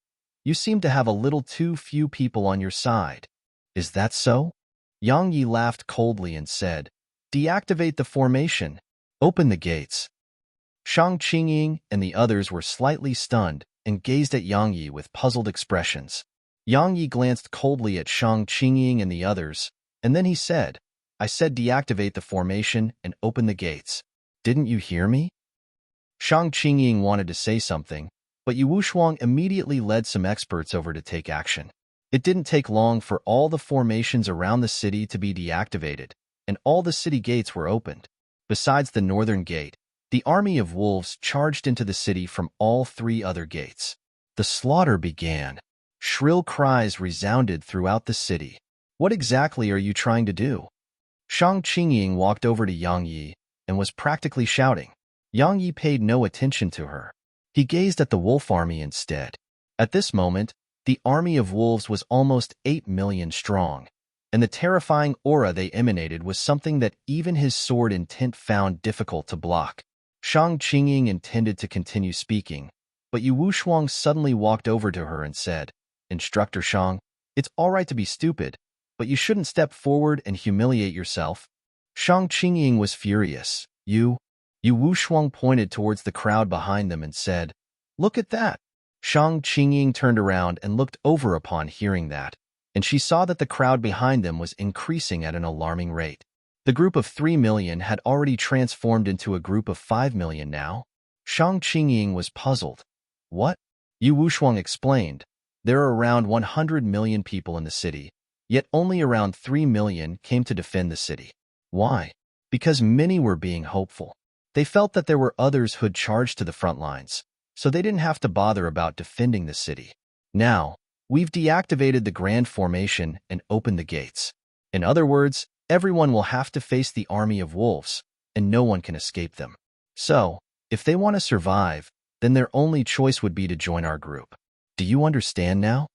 you seem to have a little too few people on your side. Is that so?" Yang Yi laughed coldly and said, "Deactivate the formation. Open the gates." Shang Qingying and the others were slightly stunned and gazed at Yang Yi with puzzled expressions. Yang Yi glanced coldly at Shang Qingying and the others, and then he said, "I said deactivate the formation and open the gates. Didn't you hear me?" Shang Qingying wanted to say something, but Yu Wushuang immediately led some experts over to take action. It didn't take long for all the formations around the city to be deactivated, and all the city gates were opened. Besides the northern gate, the army of wolves charged into the city from all 3 other gates. The slaughter began. Shrill cries resounded throughout the city. "What exactly are you trying to do?" Shang Qingying walked over to Yang Yi and was practically shouting. Yang Yi paid no attention to her. He gazed at the wolf army instead. At this moment, the army of wolves was almost 8 million strong, and the terrifying aura they emanated was something that even his sword intent found difficult to block. Shang Qingying intended to continue speaking, but Yu Wushuang suddenly walked over to her and said, "Instructor Shang, it's all right to be stupid, but you shouldn't step forward and humiliate yourself. Shang Qingying was furious. You Wu Shuang pointed towards the crowd behind them and said, "Look at that." Shang Qingying turned around and looked over upon hearing that, and she saw that the crowd behind them was increasing at an alarming rate. The group of 3 million had already transformed into a group of 5 million now. Shang Qingying was puzzled. What? Yu Wushuang explained. There are around 100 million people in the city, yet only around 3 million came to defend the city. Why? Because many were being hopeful. They felt that there were others who'd charged to the front lines, so they didn't have to bother about defending the city. Now, we've deactivated the grand formation and opened the gates. In other words, everyone will have to face the army of wolves, and no one can escape them. So, if they want to survive, then their only choice would be to join our group. Do you understand now?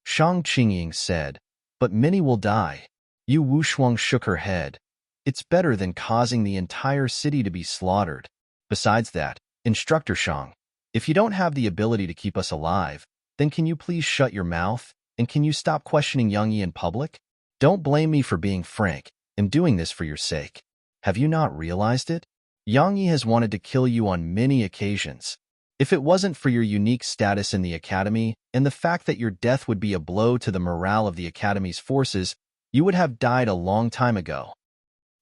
Shang Qingying said, but many will die. Yu Wushuang shook her head. It's better than causing the entire city to be slaughtered. Besides that, Instructor Shang, if you don't have the ability to keep us alive, then can you please shut your mouth, and can you stop questioning Yang Yi in public? Don't blame me for being frank. I'm doing this for your sake. Have you not realized it? Yang Yi has wanted to kill you on many occasions. If it wasn't for your unique status in the academy and the fact that your death would be a blow to the morale of the academy's forces, you would have died a long time ago.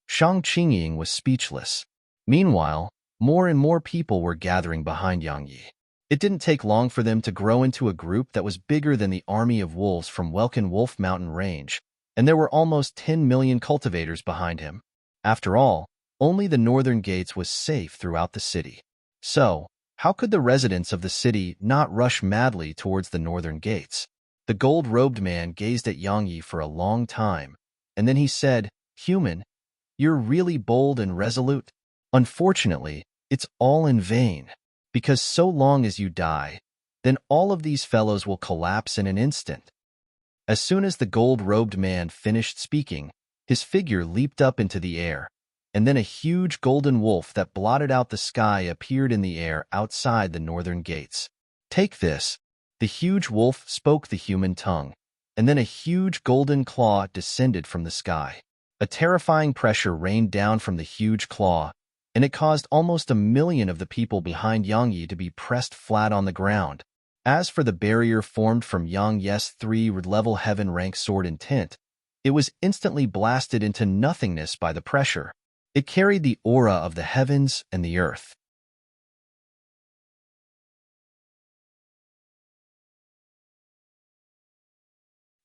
Shang Qingying was speechless. Meanwhile, more and more people were gathering behind Yang Yi. It didn't take long for them to grow into a group that was bigger than the army of wolves from Welkin Wolf Mountain Range, and there were almost 10 million cultivators behind him. After all, only the northern gates was safe throughout the city. So, how could the residents of the city not rush madly towards the northern gates? The gold-robed man gazed at Yang Yi for a long time, and then he said, "Human, you're really bold and resolute. Unfortunately, it's all in vain, because so long as you die, then all of these fellows will collapse in an instant." As soon as the gold-robed man finished speaking, his figure leaped up into the air, and then a huge golden wolf that blotted out the sky appeared in the air outside the northern gates. "Take this." The huge wolf spoke the human tongue, and then a huge golden claw descended from the sky. A terrifying pressure rained down from the huge claw, and it caused almost 1 million of the people behind Yang Yi to be pressed flat on the ground. As for the barrier formed from Yang Yi's 3-level heaven rank sword intent, it was instantly blasted into nothingness by the pressure. It carried the aura of the heavens and the earth.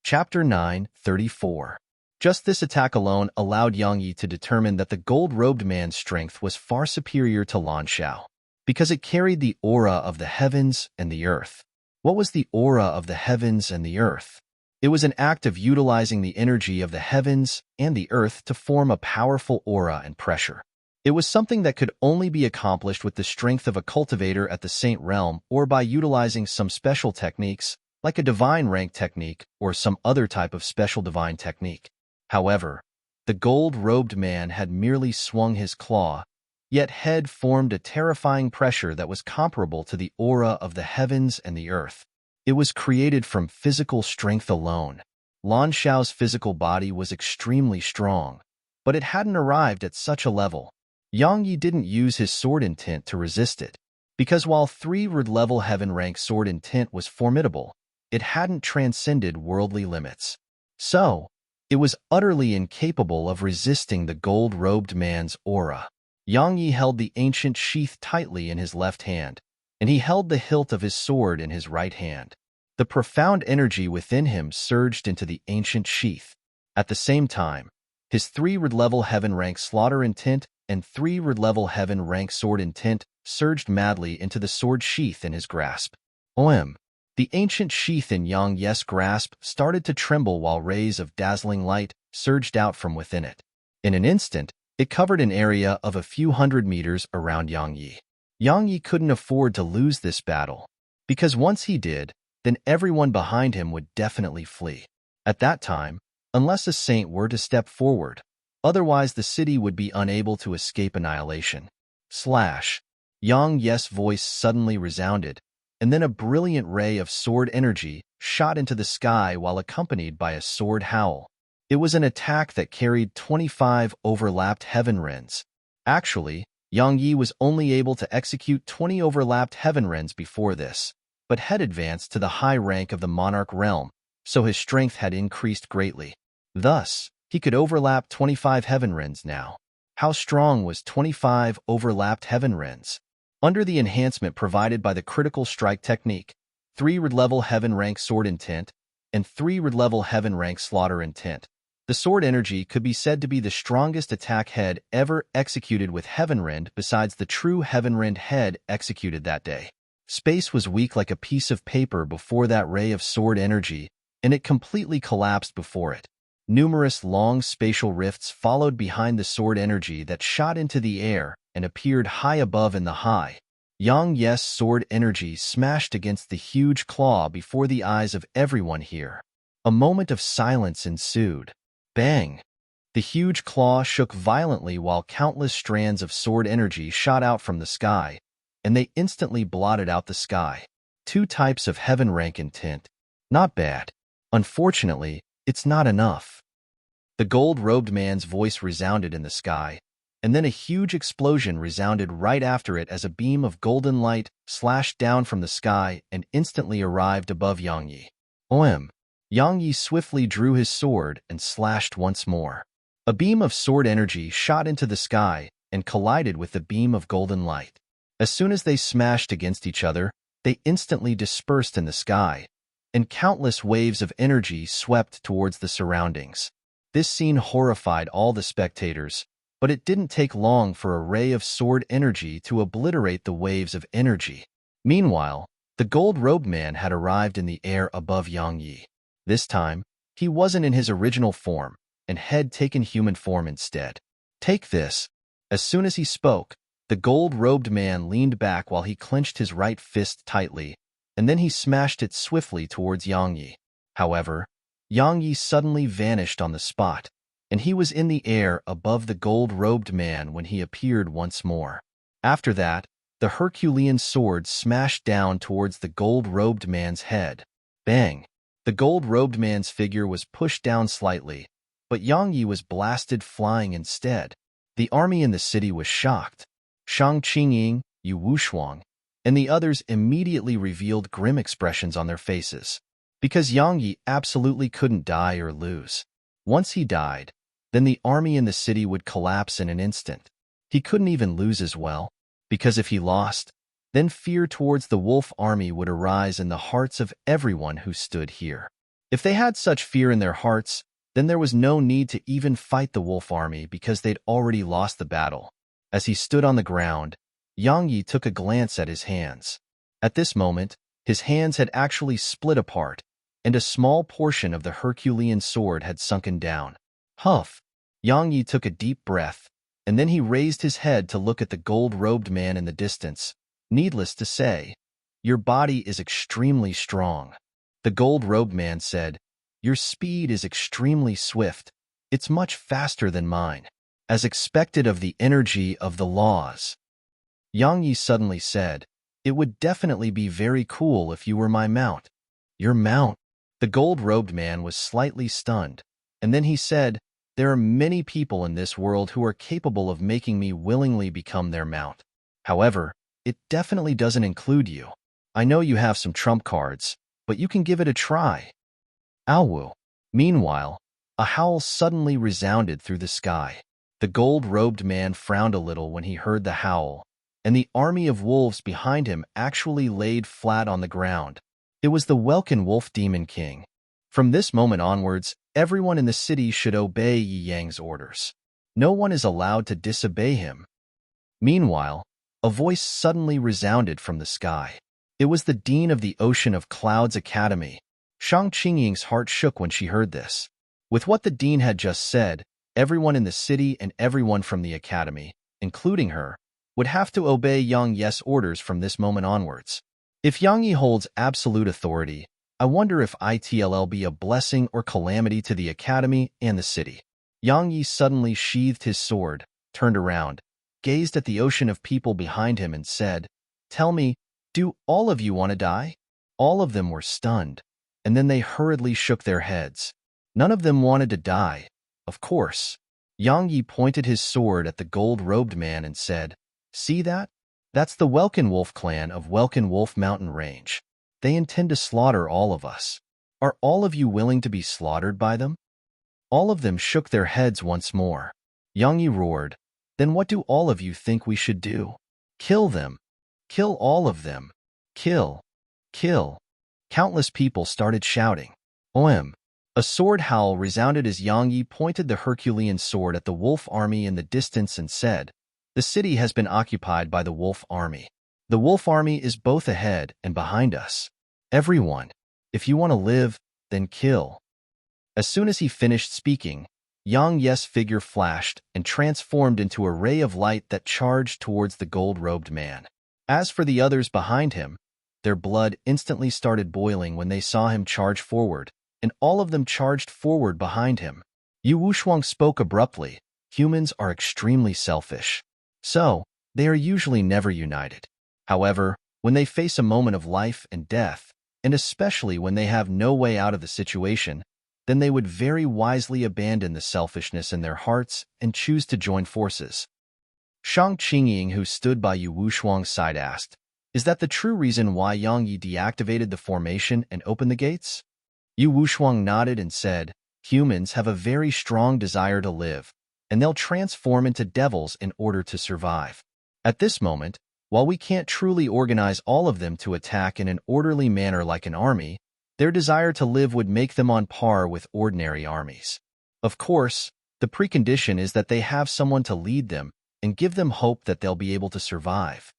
Chapter 9:34. Just this attack alone allowed Yang Yi to determine that the gold-robed man's strength was far superior to Lan Xiao, because it carried the aura of the heavens and the earth. What was the aura of the heavens and the earth? It was an act of utilizing the energy of the heavens and the earth to form a powerful aura and pressure. It was something that could only be accomplished with the strength of a cultivator at the Saint Realm or by utilizing some special techniques, like a divine rank technique or some other type of special divine technique. However, the gold-robed man had merely swung his claw, yet had formed a terrifying pressure that was comparable to the aura of the heavens and the earth. It was created from physical strength alone. Lan Xiao's physical body was extremely strong, but it hadn't arrived at such a level. Yang Yi didn't use his sword intent to resist it, because while 3-level heaven rank sword intent was formidable, it hadn't transcended worldly limits. So, it was utterly incapable of resisting the gold-robed man's aura. Yang Yi held the ancient sheath tightly in his left hand, and he held the hilt of his sword in his right hand. The profound energy within him surged into the ancient sheath. At the same time, his 3-level heaven rank slaughter intent and 3-level heaven rank sword intent surged madly into the sword sheath in his grasp. OM. The ancient sheath in Yang Yi's grasp started to tremble while rays of dazzling light surged out from within it. In an instant, it covered an area of a few hundred meters around Yang Yi. Yang Yi couldn't afford to lose this battle, because once he did, then everyone behind him would definitely flee. At that time, unless a saint were to step forward, otherwise the city would be unable to escape annihilation. Slash. Yang Yi's voice suddenly resounded, and then a brilliant ray of sword energy shot into the sky while accompanied by a sword howl. It was an attack that carried 25 overlapped heaven rends. Actually, Yang Yi was only able to execute 20 overlapped heaven rends before this, but had advanced to the high rank of the monarch realm, so his strength had increased greatly. Thus, he could overlap 25 heaven rends now. How strong was 25 overlapped heaven rends? Under the enhancement provided by the critical strike technique, 3 red-level heaven rank sword intent and 3 red-level heaven rank slaughter intent, the sword energy could be said to be the strongest attack head ever executed with heaven rend besides the true heaven rend head executed that day. Space was weak like a piece of paper before that ray of sword energy, and it completely collapsed before it. Numerous long spatial rifts followed behind the sword energy that shot into the air and appeared high above in the high. Yang Yi's sword energy smashed against the huge claw before the eyes of everyone here. A moment of silence ensued. Bang! The huge claw shook violently while countless strands of sword energy shot out from the sky, and they instantly blotted out the sky. 2 types of heaven rank intent. Not bad. Unfortunately, it's not enough. The gold-robed man's voice resounded in the sky, and then a huge explosion resounded right after it as a beam of golden light slashed down from the sky and instantly arrived above Yang Yi. OM! Yang Yi swiftly drew his sword and slashed once more. A beam of sword energy shot into the sky and collided with the beam of golden light. As soon as they smashed against each other, they instantly dispersed in the sky, and countless waves of energy swept towards the surroundings. This scene horrified all the spectators, but it didn't take long for a ray of sword energy to obliterate the waves of energy. Meanwhile, the gold-robed man had arrived in the air above Yang Yi. This time, he wasn't in his original form and had taken human form instead. Take this. As soon as he spoke, the gold-robed man leaned back while he clenched his right fist tightly, and then he smashed it swiftly towards Yang Yi. However, Yang Yi suddenly vanished on the spot, and he was in the air above the gold-robed man when he appeared once more. After that, the Herculean sword smashed down towards the gold-robed man's head. Bang! The gold-robed man's figure was pushed down slightly, but Yang Yi was blasted flying instead. The army in the city was shocked. Shang Qingying, Yu Wushuang, and the others immediately revealed grim expressions on their faces, because Yang Yi absolutely couldn't die or lose. Once he died, then the army in the city would collapse in an instant. He couldn't even lose as well, because if he lost, then fear towards the wolf army would arise in the hearts of everyone who stood here. If they had such fear in their hearts, then there was no need to even fight the wolf army because they'd already lost the battle. As he stood on the ground, Yang Yi took a glance at his hands. At this moment, his hands had actually split apart, and a small portion of the Herculean sword had sunken down. Huff! Yang Yi took a deep breath, and then he raised his head to look at the gold-robed man in the distance. Needless to say, your body is extremely strong. The gold-robed man said, your speed is extremely swift. It's much faster than mine, as expected of the energy of the laws. Yang Yi suddenly said, it would definitely be very cool if you were my mount. Your mount? The gold-robed man was slightly stunned, and then he said, there are many people in this world who are capable of making me willingly become their mount. However, it definitely doesn't include you. I know you have some trump cards, but you can give it a try. Ow! Meanwhile, a howl suddenly resounded through the sky. The gold-robed man frowned a little when he heard the howl, and the army of wolves behind him actually laid flat on the ground. It was the Welkin Wolf Demon King. From this moment onwards, everyone in the city should obey Yi Yang's orders. No one is allowed to disobey him. Meanwhile, a voice suddenly resounded from the sky. It was the Dean of the Ocean of Clouds Academy. Shang Qingying's heart shook when she heard this. With what the Dean had just said, everyone in the city and everyone from the academy, including her, would have to obey Yang Yi's orders from this moment onwards. If Yang Yi holds absolute authority, I wonder if it'll be a blessing or calamity to the academy and the city. Yang Yi suddenly sheathed his sword, turned around, gazed at the ocean of people behind him and said, tell me, do all of you want to die? All of them were stunned, and then they hurriedly shook their heads. None of them wanted to die, of course. Yang Yi pointed his sword at the gold-robed man and said, "See that? That's the Welkin Wolf clan of Welkin Wolf Mountain Range. They intend to slaughter all of us. Are all of you willing to be slaughtered by them?" All of them shook their heads once more. Yang Yi roared, "Then what do all of you think we should do? Kill them. Kill all of them. Kill. Kill." Countless people started shouting. OM. A sword howl resounded as Yang Yi pointed the Herculean sword at the wolf army in the distance and said, "The city has been occupied by the wolf army. The wolf army is both ahead and behind us. Everyone, if you want to live, then kill." As soon as he finished speaking, Yang Yi's figure flashed and transformed into a ray of light that charged towards the gold-robed man. As for the others behind him, their blood instantly started boiling when they saw him charge forward, and all of them charged forward behind him. Yu Wushuang spoke abruptly. Humans are extremely selfish. So, they are usually never united. However, when they face a moment of life and death, and especially when they have no way out of the situation, then they would very wisely abandon the selfishness in their hearts and choose to join forces. Shang Qingying, who stood by Yu Wushuang's side, asked, "Is that the true reason why Yang Yi deactivated the formation and opened the gates?" Yu Wushuang nodded and said, "Humans have a very strong desire to live, and they'll transform into devils in order to survive. At this moment, while we can't truly organize all of them to attack in an orderly manner like an army, their desire to live would make them on par with ordinary armies. Of course, the precondition is that they have someone to lead them and give them hope that they'll be able to survive."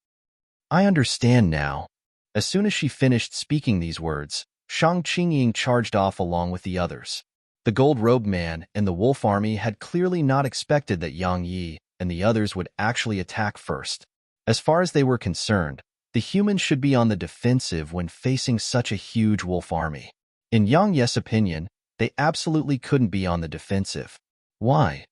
"I understand now." As soon as she finished speaking these words, Shang Qingying charged off along with the others. The gold-robed man and the wolf army had clearly not expected that Yang Yi and the others would actually attack first. As far as they were concerned, the humans should be on the defensive when facing such a huge wolf army. In Yang Yi's opinion, they absolutely couldn't be on the defensive. Why?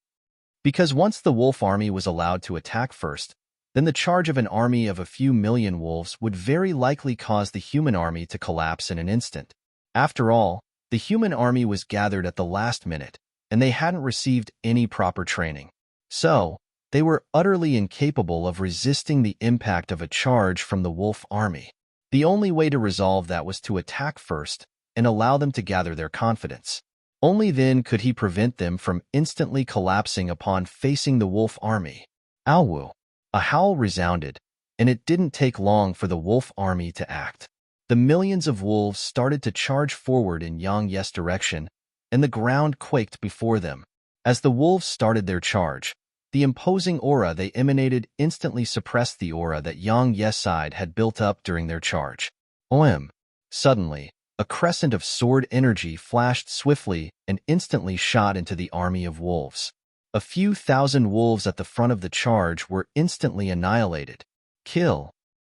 Because once the wolf army was allowed to attack first, then the charge of an army of a few million wolves would very likely cause the human army to collapse in an instant. After all, the human army was gathered at the last minute, and they hadn't received any proper training. So, they were utterly incapable of resisting the impact of a charge from the wolf army. The only way to resolve that was to attack first and allow them to gather their confidence. Only then could he prevent them from instantly collapsing upon facing the wolf army. Awu! A howl resounded, and it didn't take long for the wolf army to act. The millions of wolves started to charge forward in Yang Yi's direction, and the ground quaked before them. As the wolves started their charge, the imposing aura they emanated instantly suppressed the aura that Yang Yi's side had built up during their charge. OM! Suddenly, a crescent of sword energy flashed swiftly and instantly shot into the army of wolves. A few thousand wolves at the front of the charge were instantly annihilated. Kill!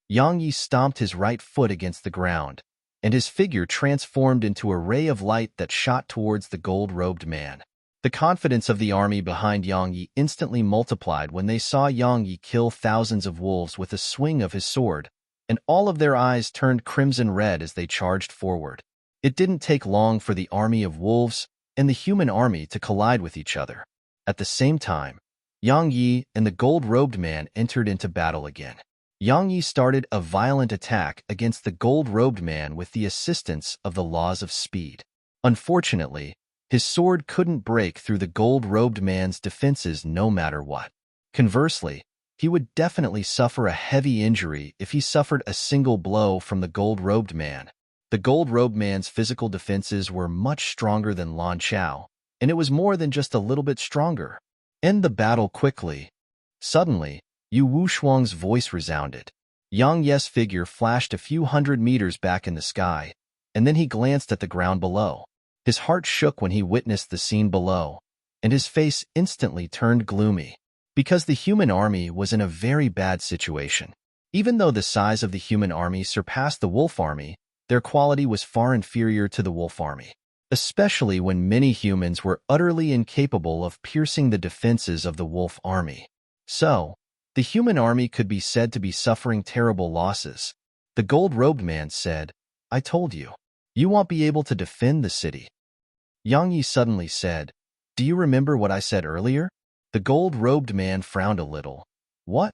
Yang Yi stomped his right foot against the ground, and his figure transformed into a ray of light that shot towards the gold-robed man. The confidence of the army behind Yang Yi instantly multiplied when they saw Yang Yi kill thousands of wolves with a swing of his sword, and all of their eyes turned crimson red as they charged forward. It didn't take long for the army of wolves and the human army to collide with each other. At the same time, Yang Yi and the gold-robed man entered into battle again. Yang Yi started a violent attack against the gold-robed man with the assistance of the laws of speed. Unfortunately, his sword couldn't break through the gold-robed man's defenses no matter what. Conversely, he would definitely suffer a heavy injury if he suffered a single blow from the gold-robed man. The gold-robed man's physical defenses were much stronger than Lan Chao, and it was more than just a little bit stronger. End the battle quickly. Suddenly, Yu Wushuang's voice resounded. Yang Yi's figure flashed a few hundred meters back in the sky, and then he glanced at the ground below. His heart shook when he witnessed the scene below, and his face instantly turned gloomy. Because the human army was in a very bad situation. Even though the size of the human army surpassed the wolf army, their quality was far inferior to the wolf army, especially when many humans were utterly incapable of piercing the defenses of the wolf army. So, the human army could be said to be suffering terrible losses. The gold-robed man said, "I told you. You won't be able to defend the city." Yang Yi suddenly said, "Do you remember what I said earlier?" The gold-robed man frowned a little. "What?"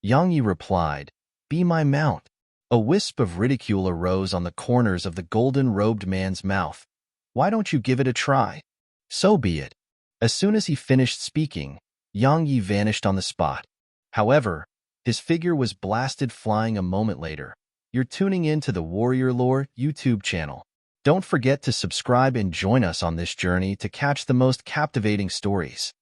Yang Yi replied, "Be my mount." A wisp of ridicule arose on the corners of the golden-robed man's mouth. "Why don't you give it a try?" "So be it." As soon as he finished speaking, Yang Yi vanished on the spot. However, his figure was blasted flying a moment later. You're tuning in to the Warrior Lore YouTube channel. Don't forget to subscribe and join us on this journey to catch the most captivating stories.